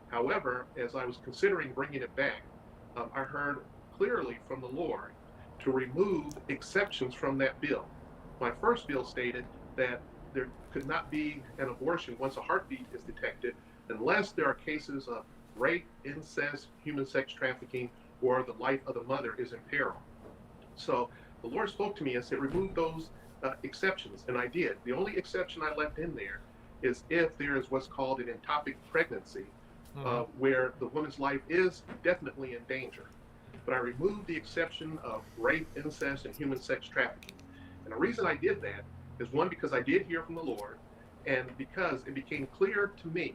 However, as I was considering bringing it back, I heard clearly from the Lord to remove exceptions from that bill. My first bill stated that there could not be an abortion once a heartbeat is detected unless there are cases of rape, incest, human sex trafficking, or the life of the mother is in peril. So the Lord spoke to me and said, remove those exceptions, and I did. The only exception I left in there is if there is what's called an ectopic pregnancy, where the woman's life is definitely in danger. But I removed the exception of rape, incest, and human sex trafficking. And the reason I did that is, one, because I did hear from the Lord, and because it became clear to me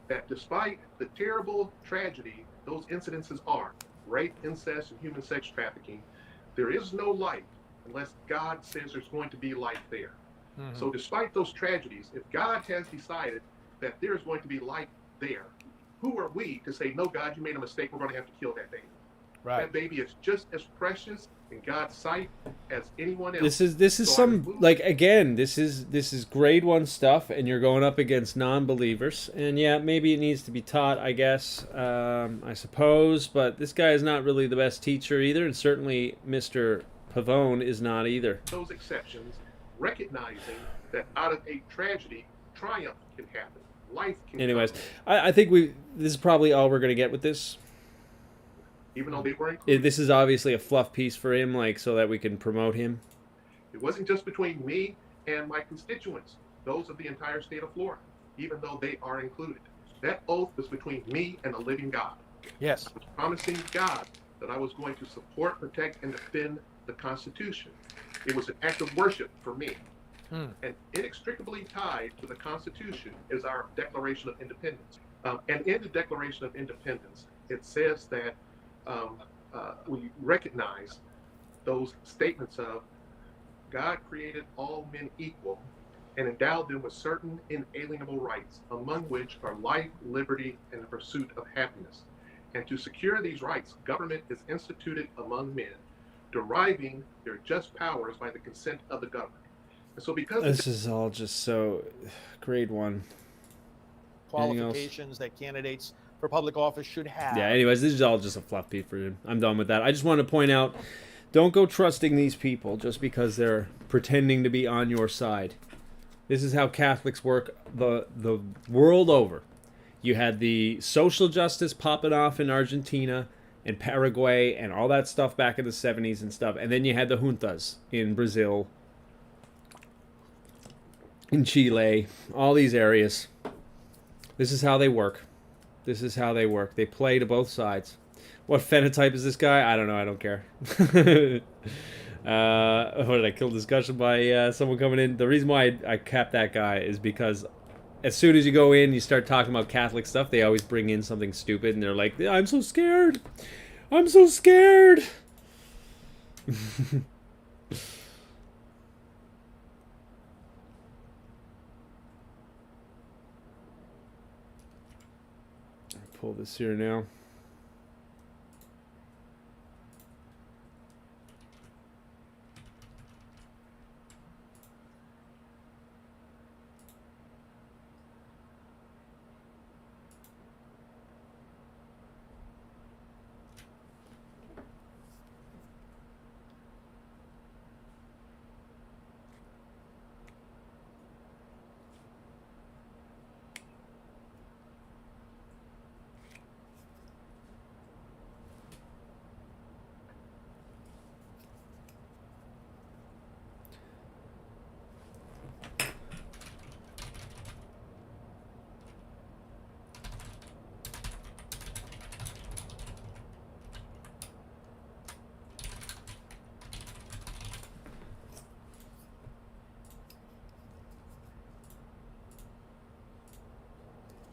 that despite the terrible tragedy those incidences are, rape, incest, and human sex trafficking, there is no life unless God says there's going to be life there. So despite those tragedies, if God has decided that there's going to be life there, who are we to say, no, God, you made a mistake, we're going to have to kill that baby? Right. That baby is just as precious in God's sight as anyone else. This is some, like, again, this is grade 1 stuff, and you're going up against non-believers, and yeah, maybe it needs to be taught, I guess, I suppose, but this guy is not really the best teacher either, and certainly Mr. Pavone is not either. Those exceptions, recognizing that out of a tragedy, triumph can happen. life can Anyways, come, I think this is probably all we're gonna get with this. even though they were included. This is obviously a fluff piece for him, like so that we can promote him. It wasn't just between me and my constituents, those of the entire state of Florida, even though they are included. That oath was between me and the living God. Yes. I was promising God that I was going to support, protect, and defend the Constitution. It was an act of worship for me. And inextricably tied to the Constitution is our Declaration of Independence. And in the Declaration of Independence, it says that we recognize those statements of God created all men equal and endowed them with certain inalienable rights, among which are life, liberty, and the pursuit of happiness. And to secure these rights, government is instituted among men, deriving their just powers by the consent of the governed. And so because This is all just so grade 1. Qualifications that candidates for public office should have. Yeah, anyways, this is all just a fluff piece for him. I'm done with that. I just want to point out, don't go trusting these people just because they're pretending to be on your side. This is how Catholics work the world over. You had the social justice popping off in Argentina and Paraguay and all that stuff back in the 70s and stuff. And then you had the juntas in Brazil, in Chile, all these areas. This is how they work. This is how they work. They play to both sides. What phenotype is this guy? I don't know. I don't care. What did I kill discussion by someone coming in? The reason why I capped that guy is because as soon as you go in, you start talking about Catholic stuff, they always bring in something stupid, and they're like, I'm so scared. I'm so scared. Pull this here now.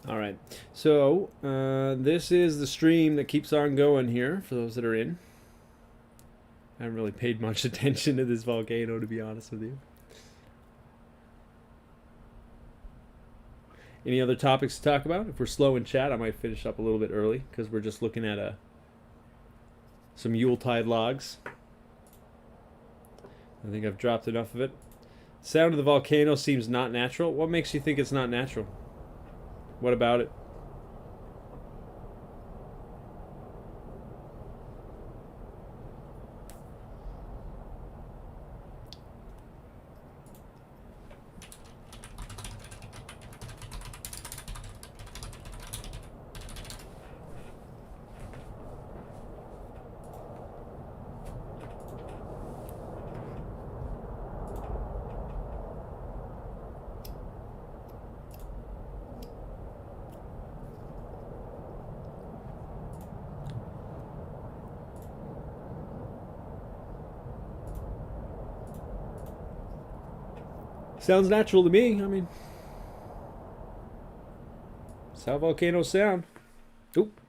All right, so this is the stream that keeps on going here for those that are in. I haven't really paid much attention to this volcano, to be honest with you. Any other topics to talk about? If we're slow in chat, I might finish up a little bit early because we're just looking at some Yuletide logs. I think I've dropped enough of it. Sound of the volcano seems not natural. What makes you think it's not natural? What about it? Sounds natural to me. I mean, that's how volcanoes sound. Oop.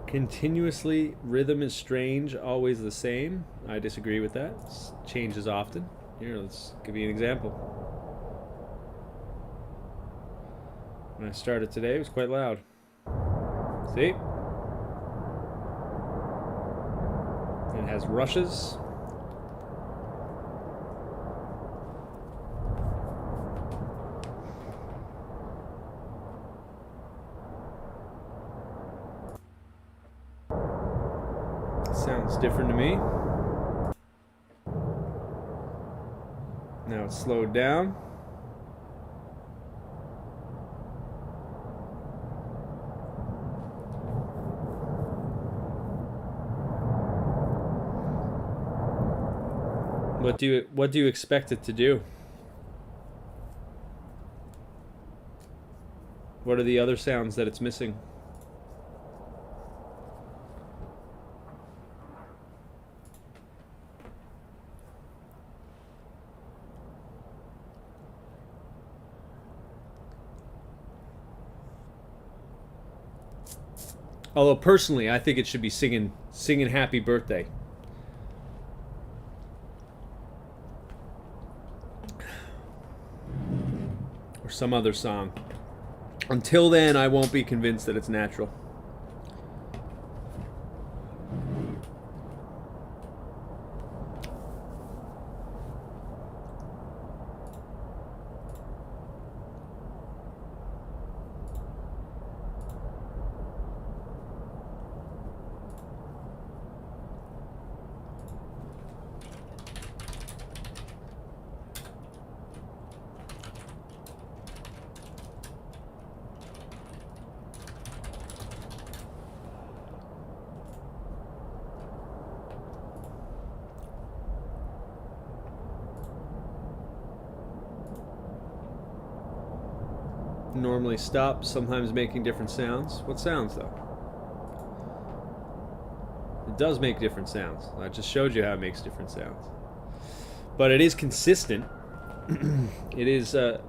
Continuously, rhythm is strange, always the same. I disagree with that. It changes often. Here, let's give you an example. When I started today, it was quite loud. See? It has rushes. Sounds different to me. Now it's slowed down. What do you expect it to do? What are the other sounds that it's missing? Although personally, I think it should be singing "Happy Birthday." Or some other song. Until then, I won't be convinced that it's natural. Normally stops, sometimes making different sounds. What sounds though? It does make different sounds. I just showed you how it makes different sounds. But it is consistent. It is a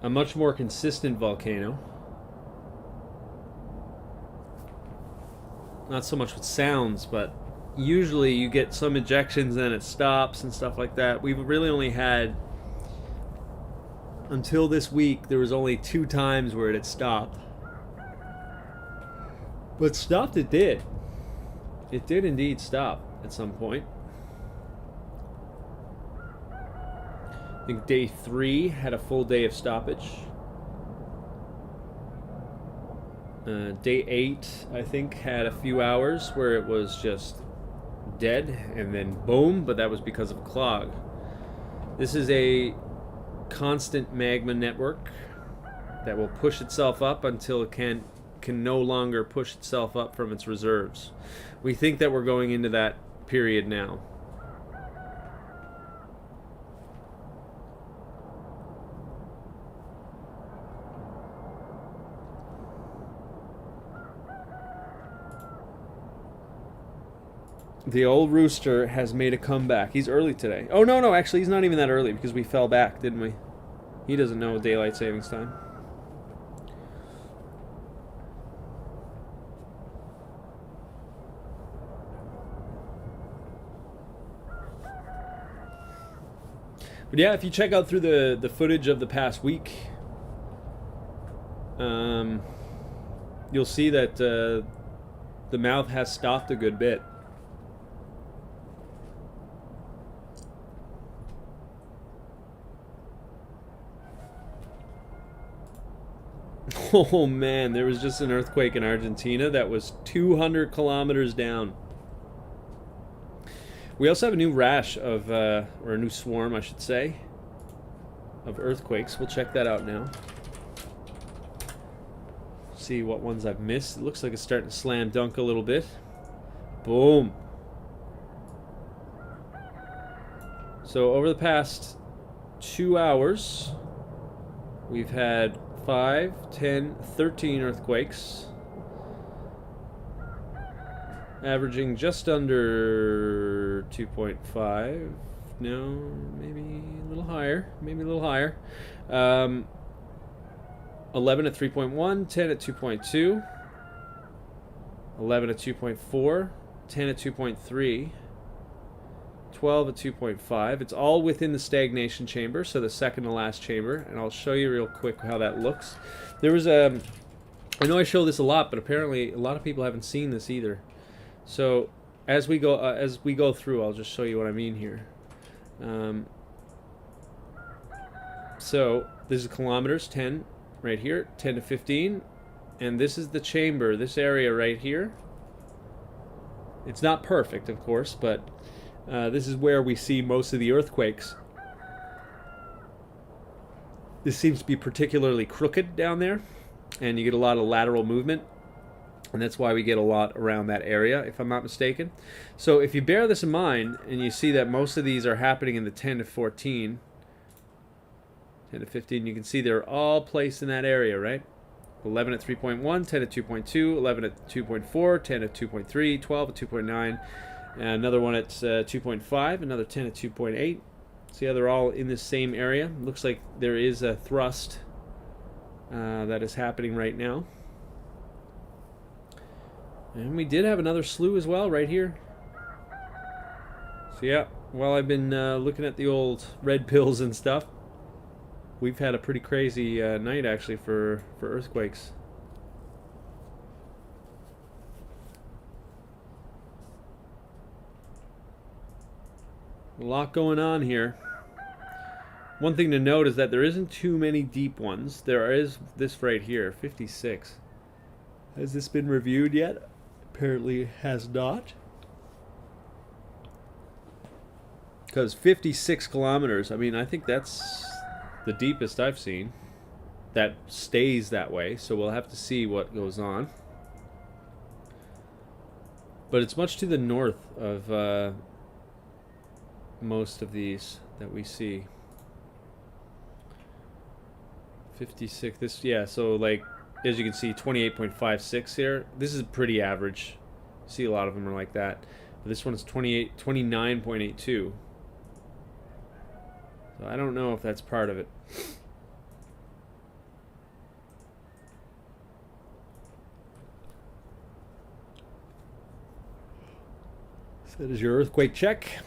much more consistent volcano. Not so much with sounds, but usually you get some ejections and it stops and stuff like that. We've really only had, until this week, there was only 2 times where it had stopped. But stopped it did. It did indeed stop at some point. I think day 3 had a full day of stoppage. Day 8, I think, had a few hours where it was just dead, and then boom, but that was because of a clog. This is a constant magma network that will push itself up until it can no longer push itself up from its reserves. We think that we're going into that period now. The old rooster has made a comeback. He's early today. Oh, no, actually, he's not even that early because we fell back, didn't we? He doesn't know daylight savings time. But yeah, if you check out through the footage of the past week, you'll see that the mouth has stopped a good bit. Oh man, there was just an earthquake in Argentina that was 200 kilometers down. We also have a new rash of, or a new swarm, I should say, of earthquakes. We'll check that out now. See what ones I've missed. It looks like it's starting to slam dunk a little bit. Boom. So over the past 2 hours, we've had 5, 10, 13 earthquakes, averaging just under 2.5. No, maybe a little higher. 11 at 3.1, 10 at 2.2, 11 at 2.4, 10 at 2.3, 12 at 2.5. It's all within the stagnation chamber, so the second to last chamber, and I'll show you real quick how that looks. There was a... I know I show this a lot, but apparently a lot of people haven't seen this either. So as we go through, I'll just show you what I mean here. So this is kilometers, 10 right here, 10 to 15, and this is the chamber, this area right here. It's not perfect, of course, but this is where we see most of the earthquakes. This seems to be particularly crooked down there, and you get a lot of lateral movement, and that's why we get a lot around that area, if I'm not mistaken. So if you bear this in mind, and you see that most of these are happening in the 10 to 14, 10 to 15, you can see they're all placed in that area, right? 11 at 3.1, 10 at 2.2, 11 at 2.4, 10 at 2.3, 12 at 2.9, and another one at 2.5, another 10 at 2.8. See how they're all in this same area? Looks like there is a thrust that is happening right now. And we did have another slew as well right here. So yeah, while I've been looking at the old Redpills and stuff, we've had a pretty crazy night actually for earthquakes. A lot going on here. One thing to note is that there isn't too many deep ones. There is this right here, 56. Has this been reviewed yet? Apparently it has not. Because 56 kilometers, I mean, I think that's the deepest I've seen. That stays that way, so we'll have to see what goes on. But it's much to the north of most of these that we see. 56, this, yeah, so like, as you can see, 28.56 here. This is pretty average. See, a lot of them are like that. But this one is 29.82. So I don't know if that's part of it. So that is your earthquake check.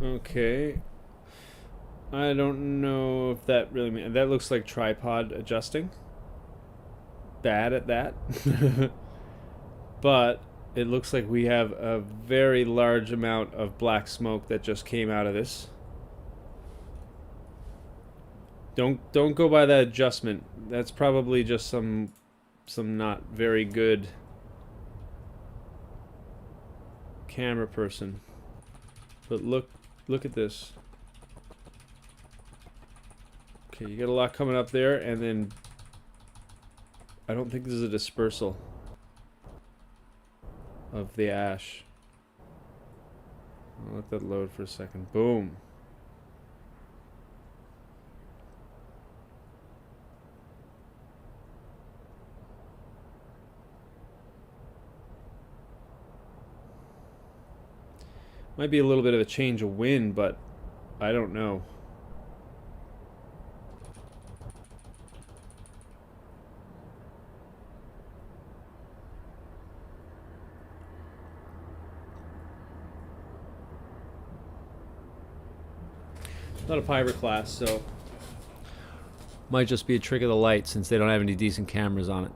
Okay. I don't know if that really means... That looks like tripod adjusting. Bad at that. But it looks like we have a very large amount of black smoke that just came out of this. Don't go by that adjustment. That's probably just some not very good camera person. But look at this. Okay, you got a lot coming up there, and then I don't think this is a dispersal of the ash. I'll let that load for a second. Boom. Might be a little bit of a change of wind, but I don't know. Not a fiberglass, so might just be a trick of the light since they don't have any decent cameras on it.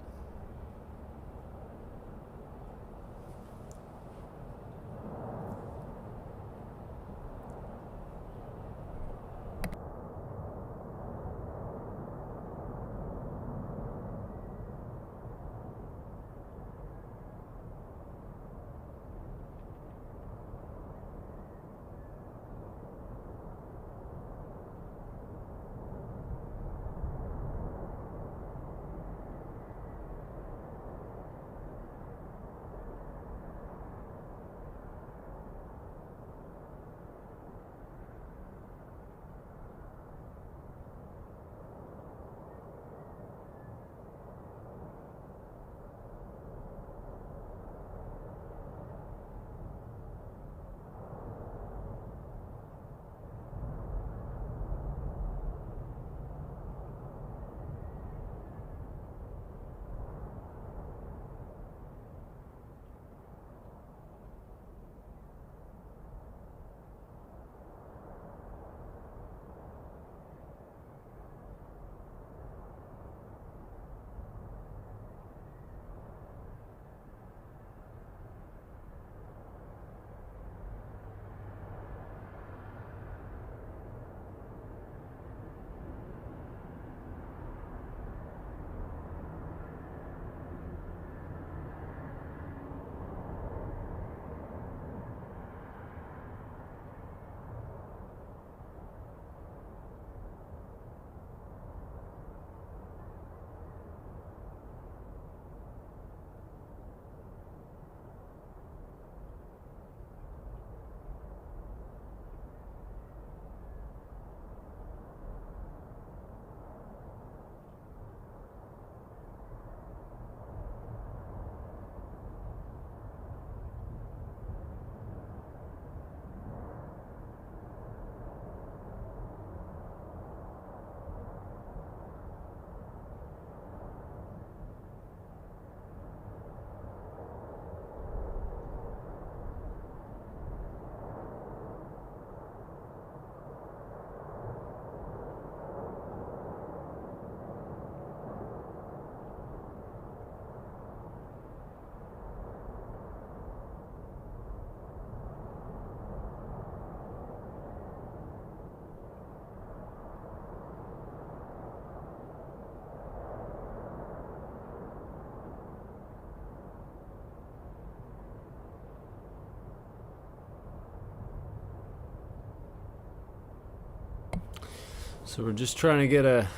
So we're just trying to get a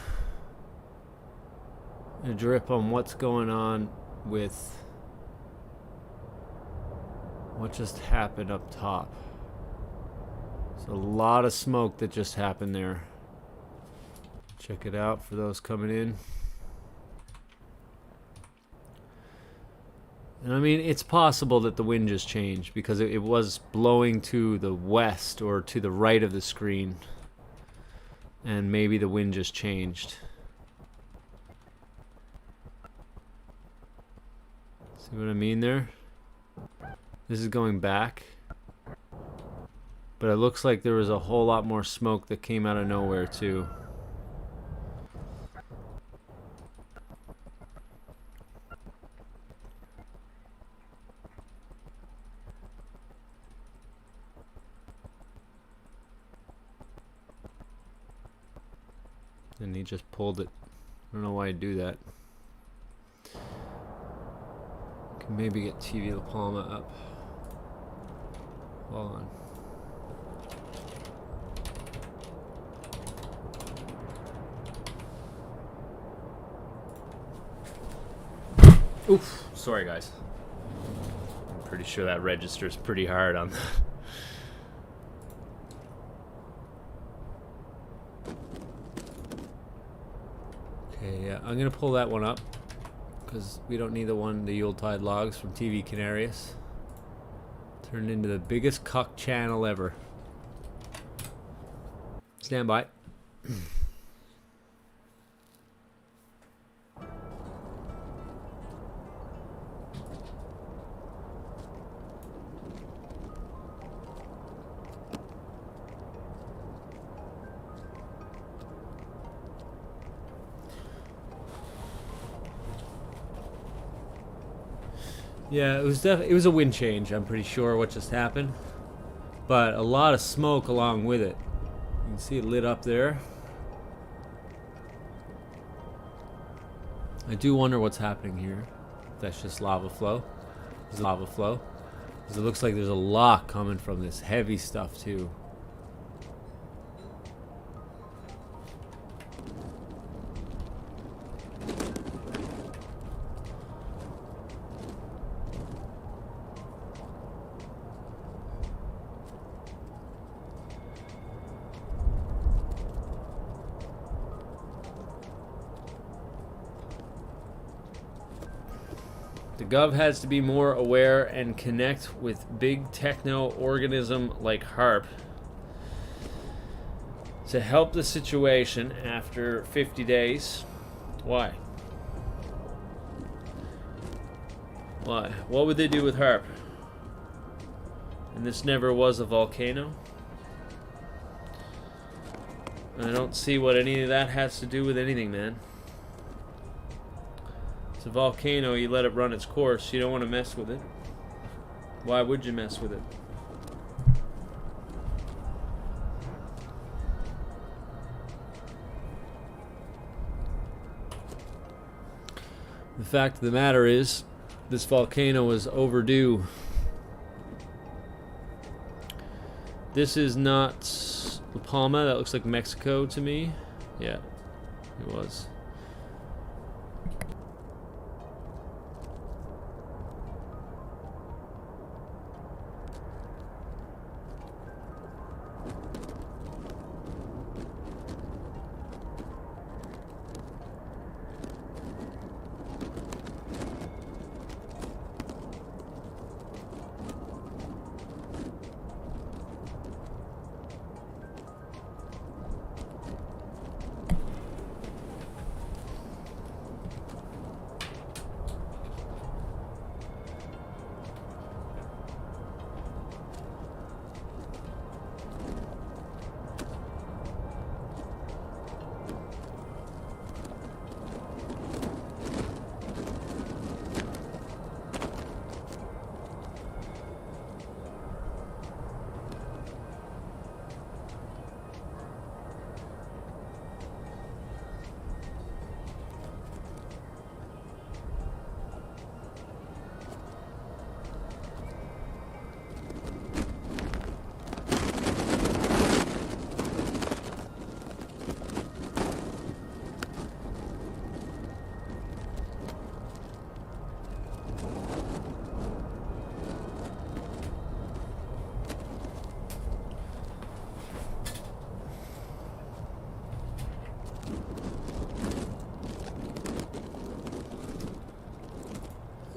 drip on what's going on with what just happened up top. There's a lot of smoke that just happened there. Check it out for those coming in. And I mean, it's possible that the wind just changed because it was blowing to the west or to the right of the screen. And maybe the wind just changed. See what I mean there? This is going back. But it looks like there was a whole lot more smoke that came out of nowhere too. And he just pulled it. I don't know why he'd do that. Can maybe get TV La Palma up. Hold on. Oof, sorry guys. I'm pretty sure that registers pretty hard on that. Okay, yeah, I'm gonna pull that one up because we don't need the Yuletide logs from TV Canarius Turned into the biggest cuck channel ever. Stand by. Yeah, it was a wind change, I'm pretty sure, what just happened. But a lot of smoke along with it. You can see it lit up there. I do wonder what's happening here. If that's just lava flow. It's lava flow. Because it looks like there's a lot coming from this heavy stuff too. The Gov has to be more aware and connect with big techno organism like HARP to help the situation after 50 days. Why? Why? What would they do with HARP? And this never was a volcano? I don't see what any of that has to do with anything, man. It's a volcano, you let it run its course, you don't want to mess with it. Why would you mess with it? The fact of the matter is, this volcano is overdue. This is not La Palma, that looks like Mexico to me. Yeah, it was.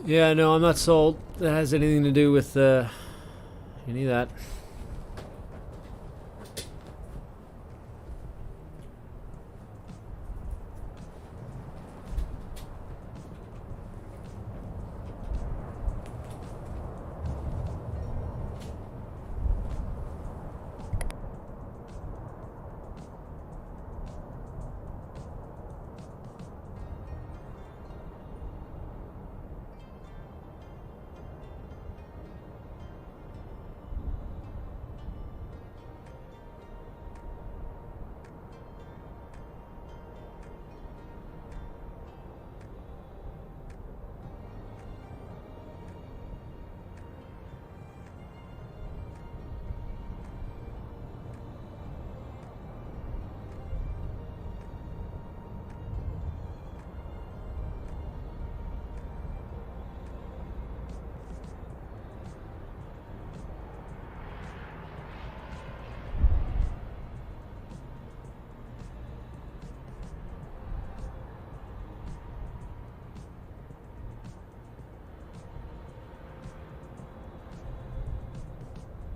Yeah, no, I'm not sold. That has anything to do with any of that.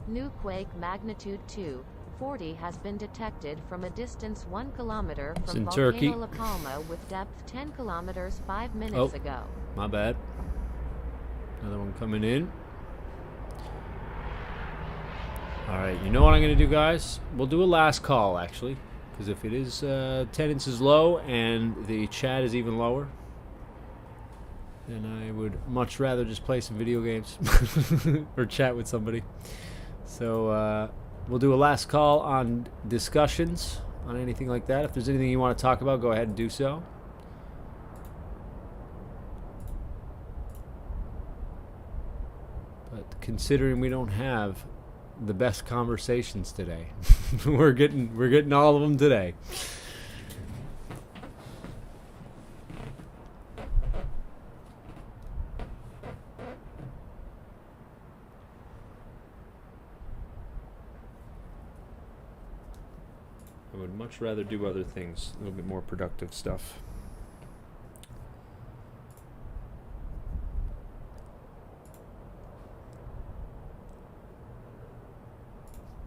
New quake magnitude 2.40 has been detected from a distance 1 kilometer It's from in Volcano Turkey. La Palma with depth 10 kilometers 5 minutes ago. My bad. Another one coming in. Alright, you know what I'm going to do, guys? We'll do a last call, actually. Because if it is 10 inches low and the chat is even lower, then I would much rather just play some video games or chat with somebody. So we'll do a last call on discussions, on anything like that. If there's anything you want to talk about, go ahead and do so. But considering we don't have the best conversations today, we're getting all of them today. I would much rather do other things, a little bit more productive stuff.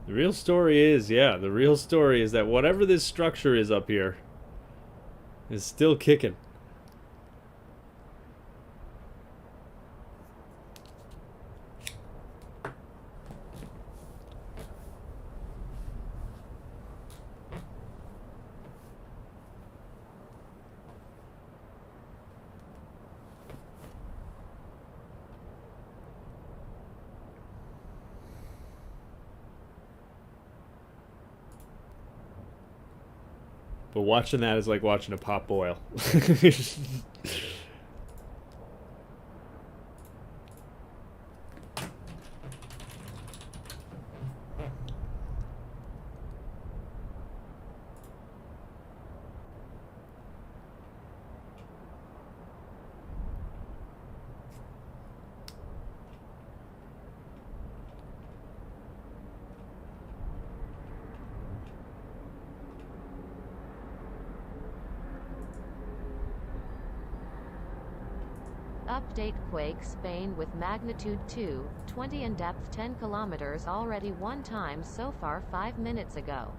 The real story is, the real story is that whatever this structure is up here is still kicking. But watching that is like watching a pot boil. Update quake Spain with magnitude 2.20 and depth 10 kilometers already one time so far 5 minutes ago.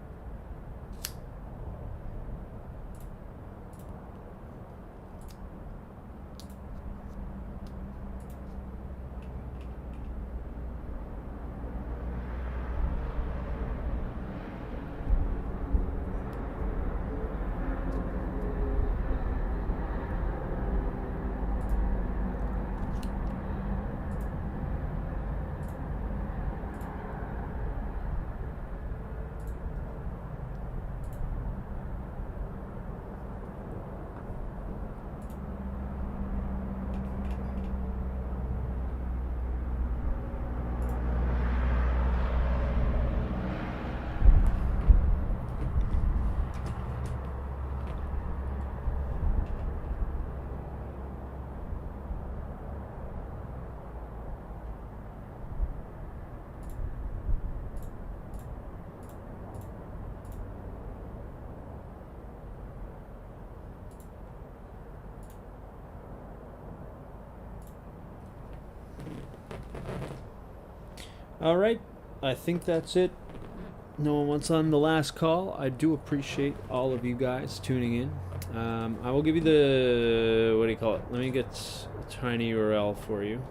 Alright, I think that's it. No one wants on the last call. I do appreciate all of you guys tuning in. I will give you the, what do you call it? Let me get a tiny URL for you.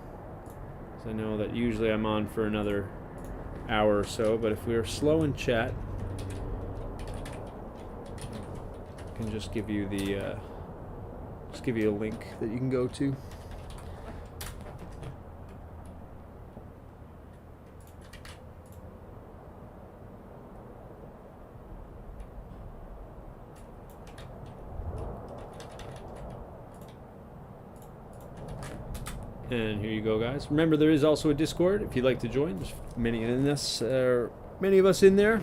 Because I know that usually I'm on for another hour or so, but if we are slow in chat, I can just give you the, just give you a link that you can go to. And here you go, guys. Remember, there is also a Discord if you'd like to join. There's many of us in there.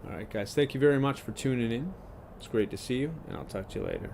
All right, guys. Thank you very much for tuning in. It's great to see you, and I'll talk to you later.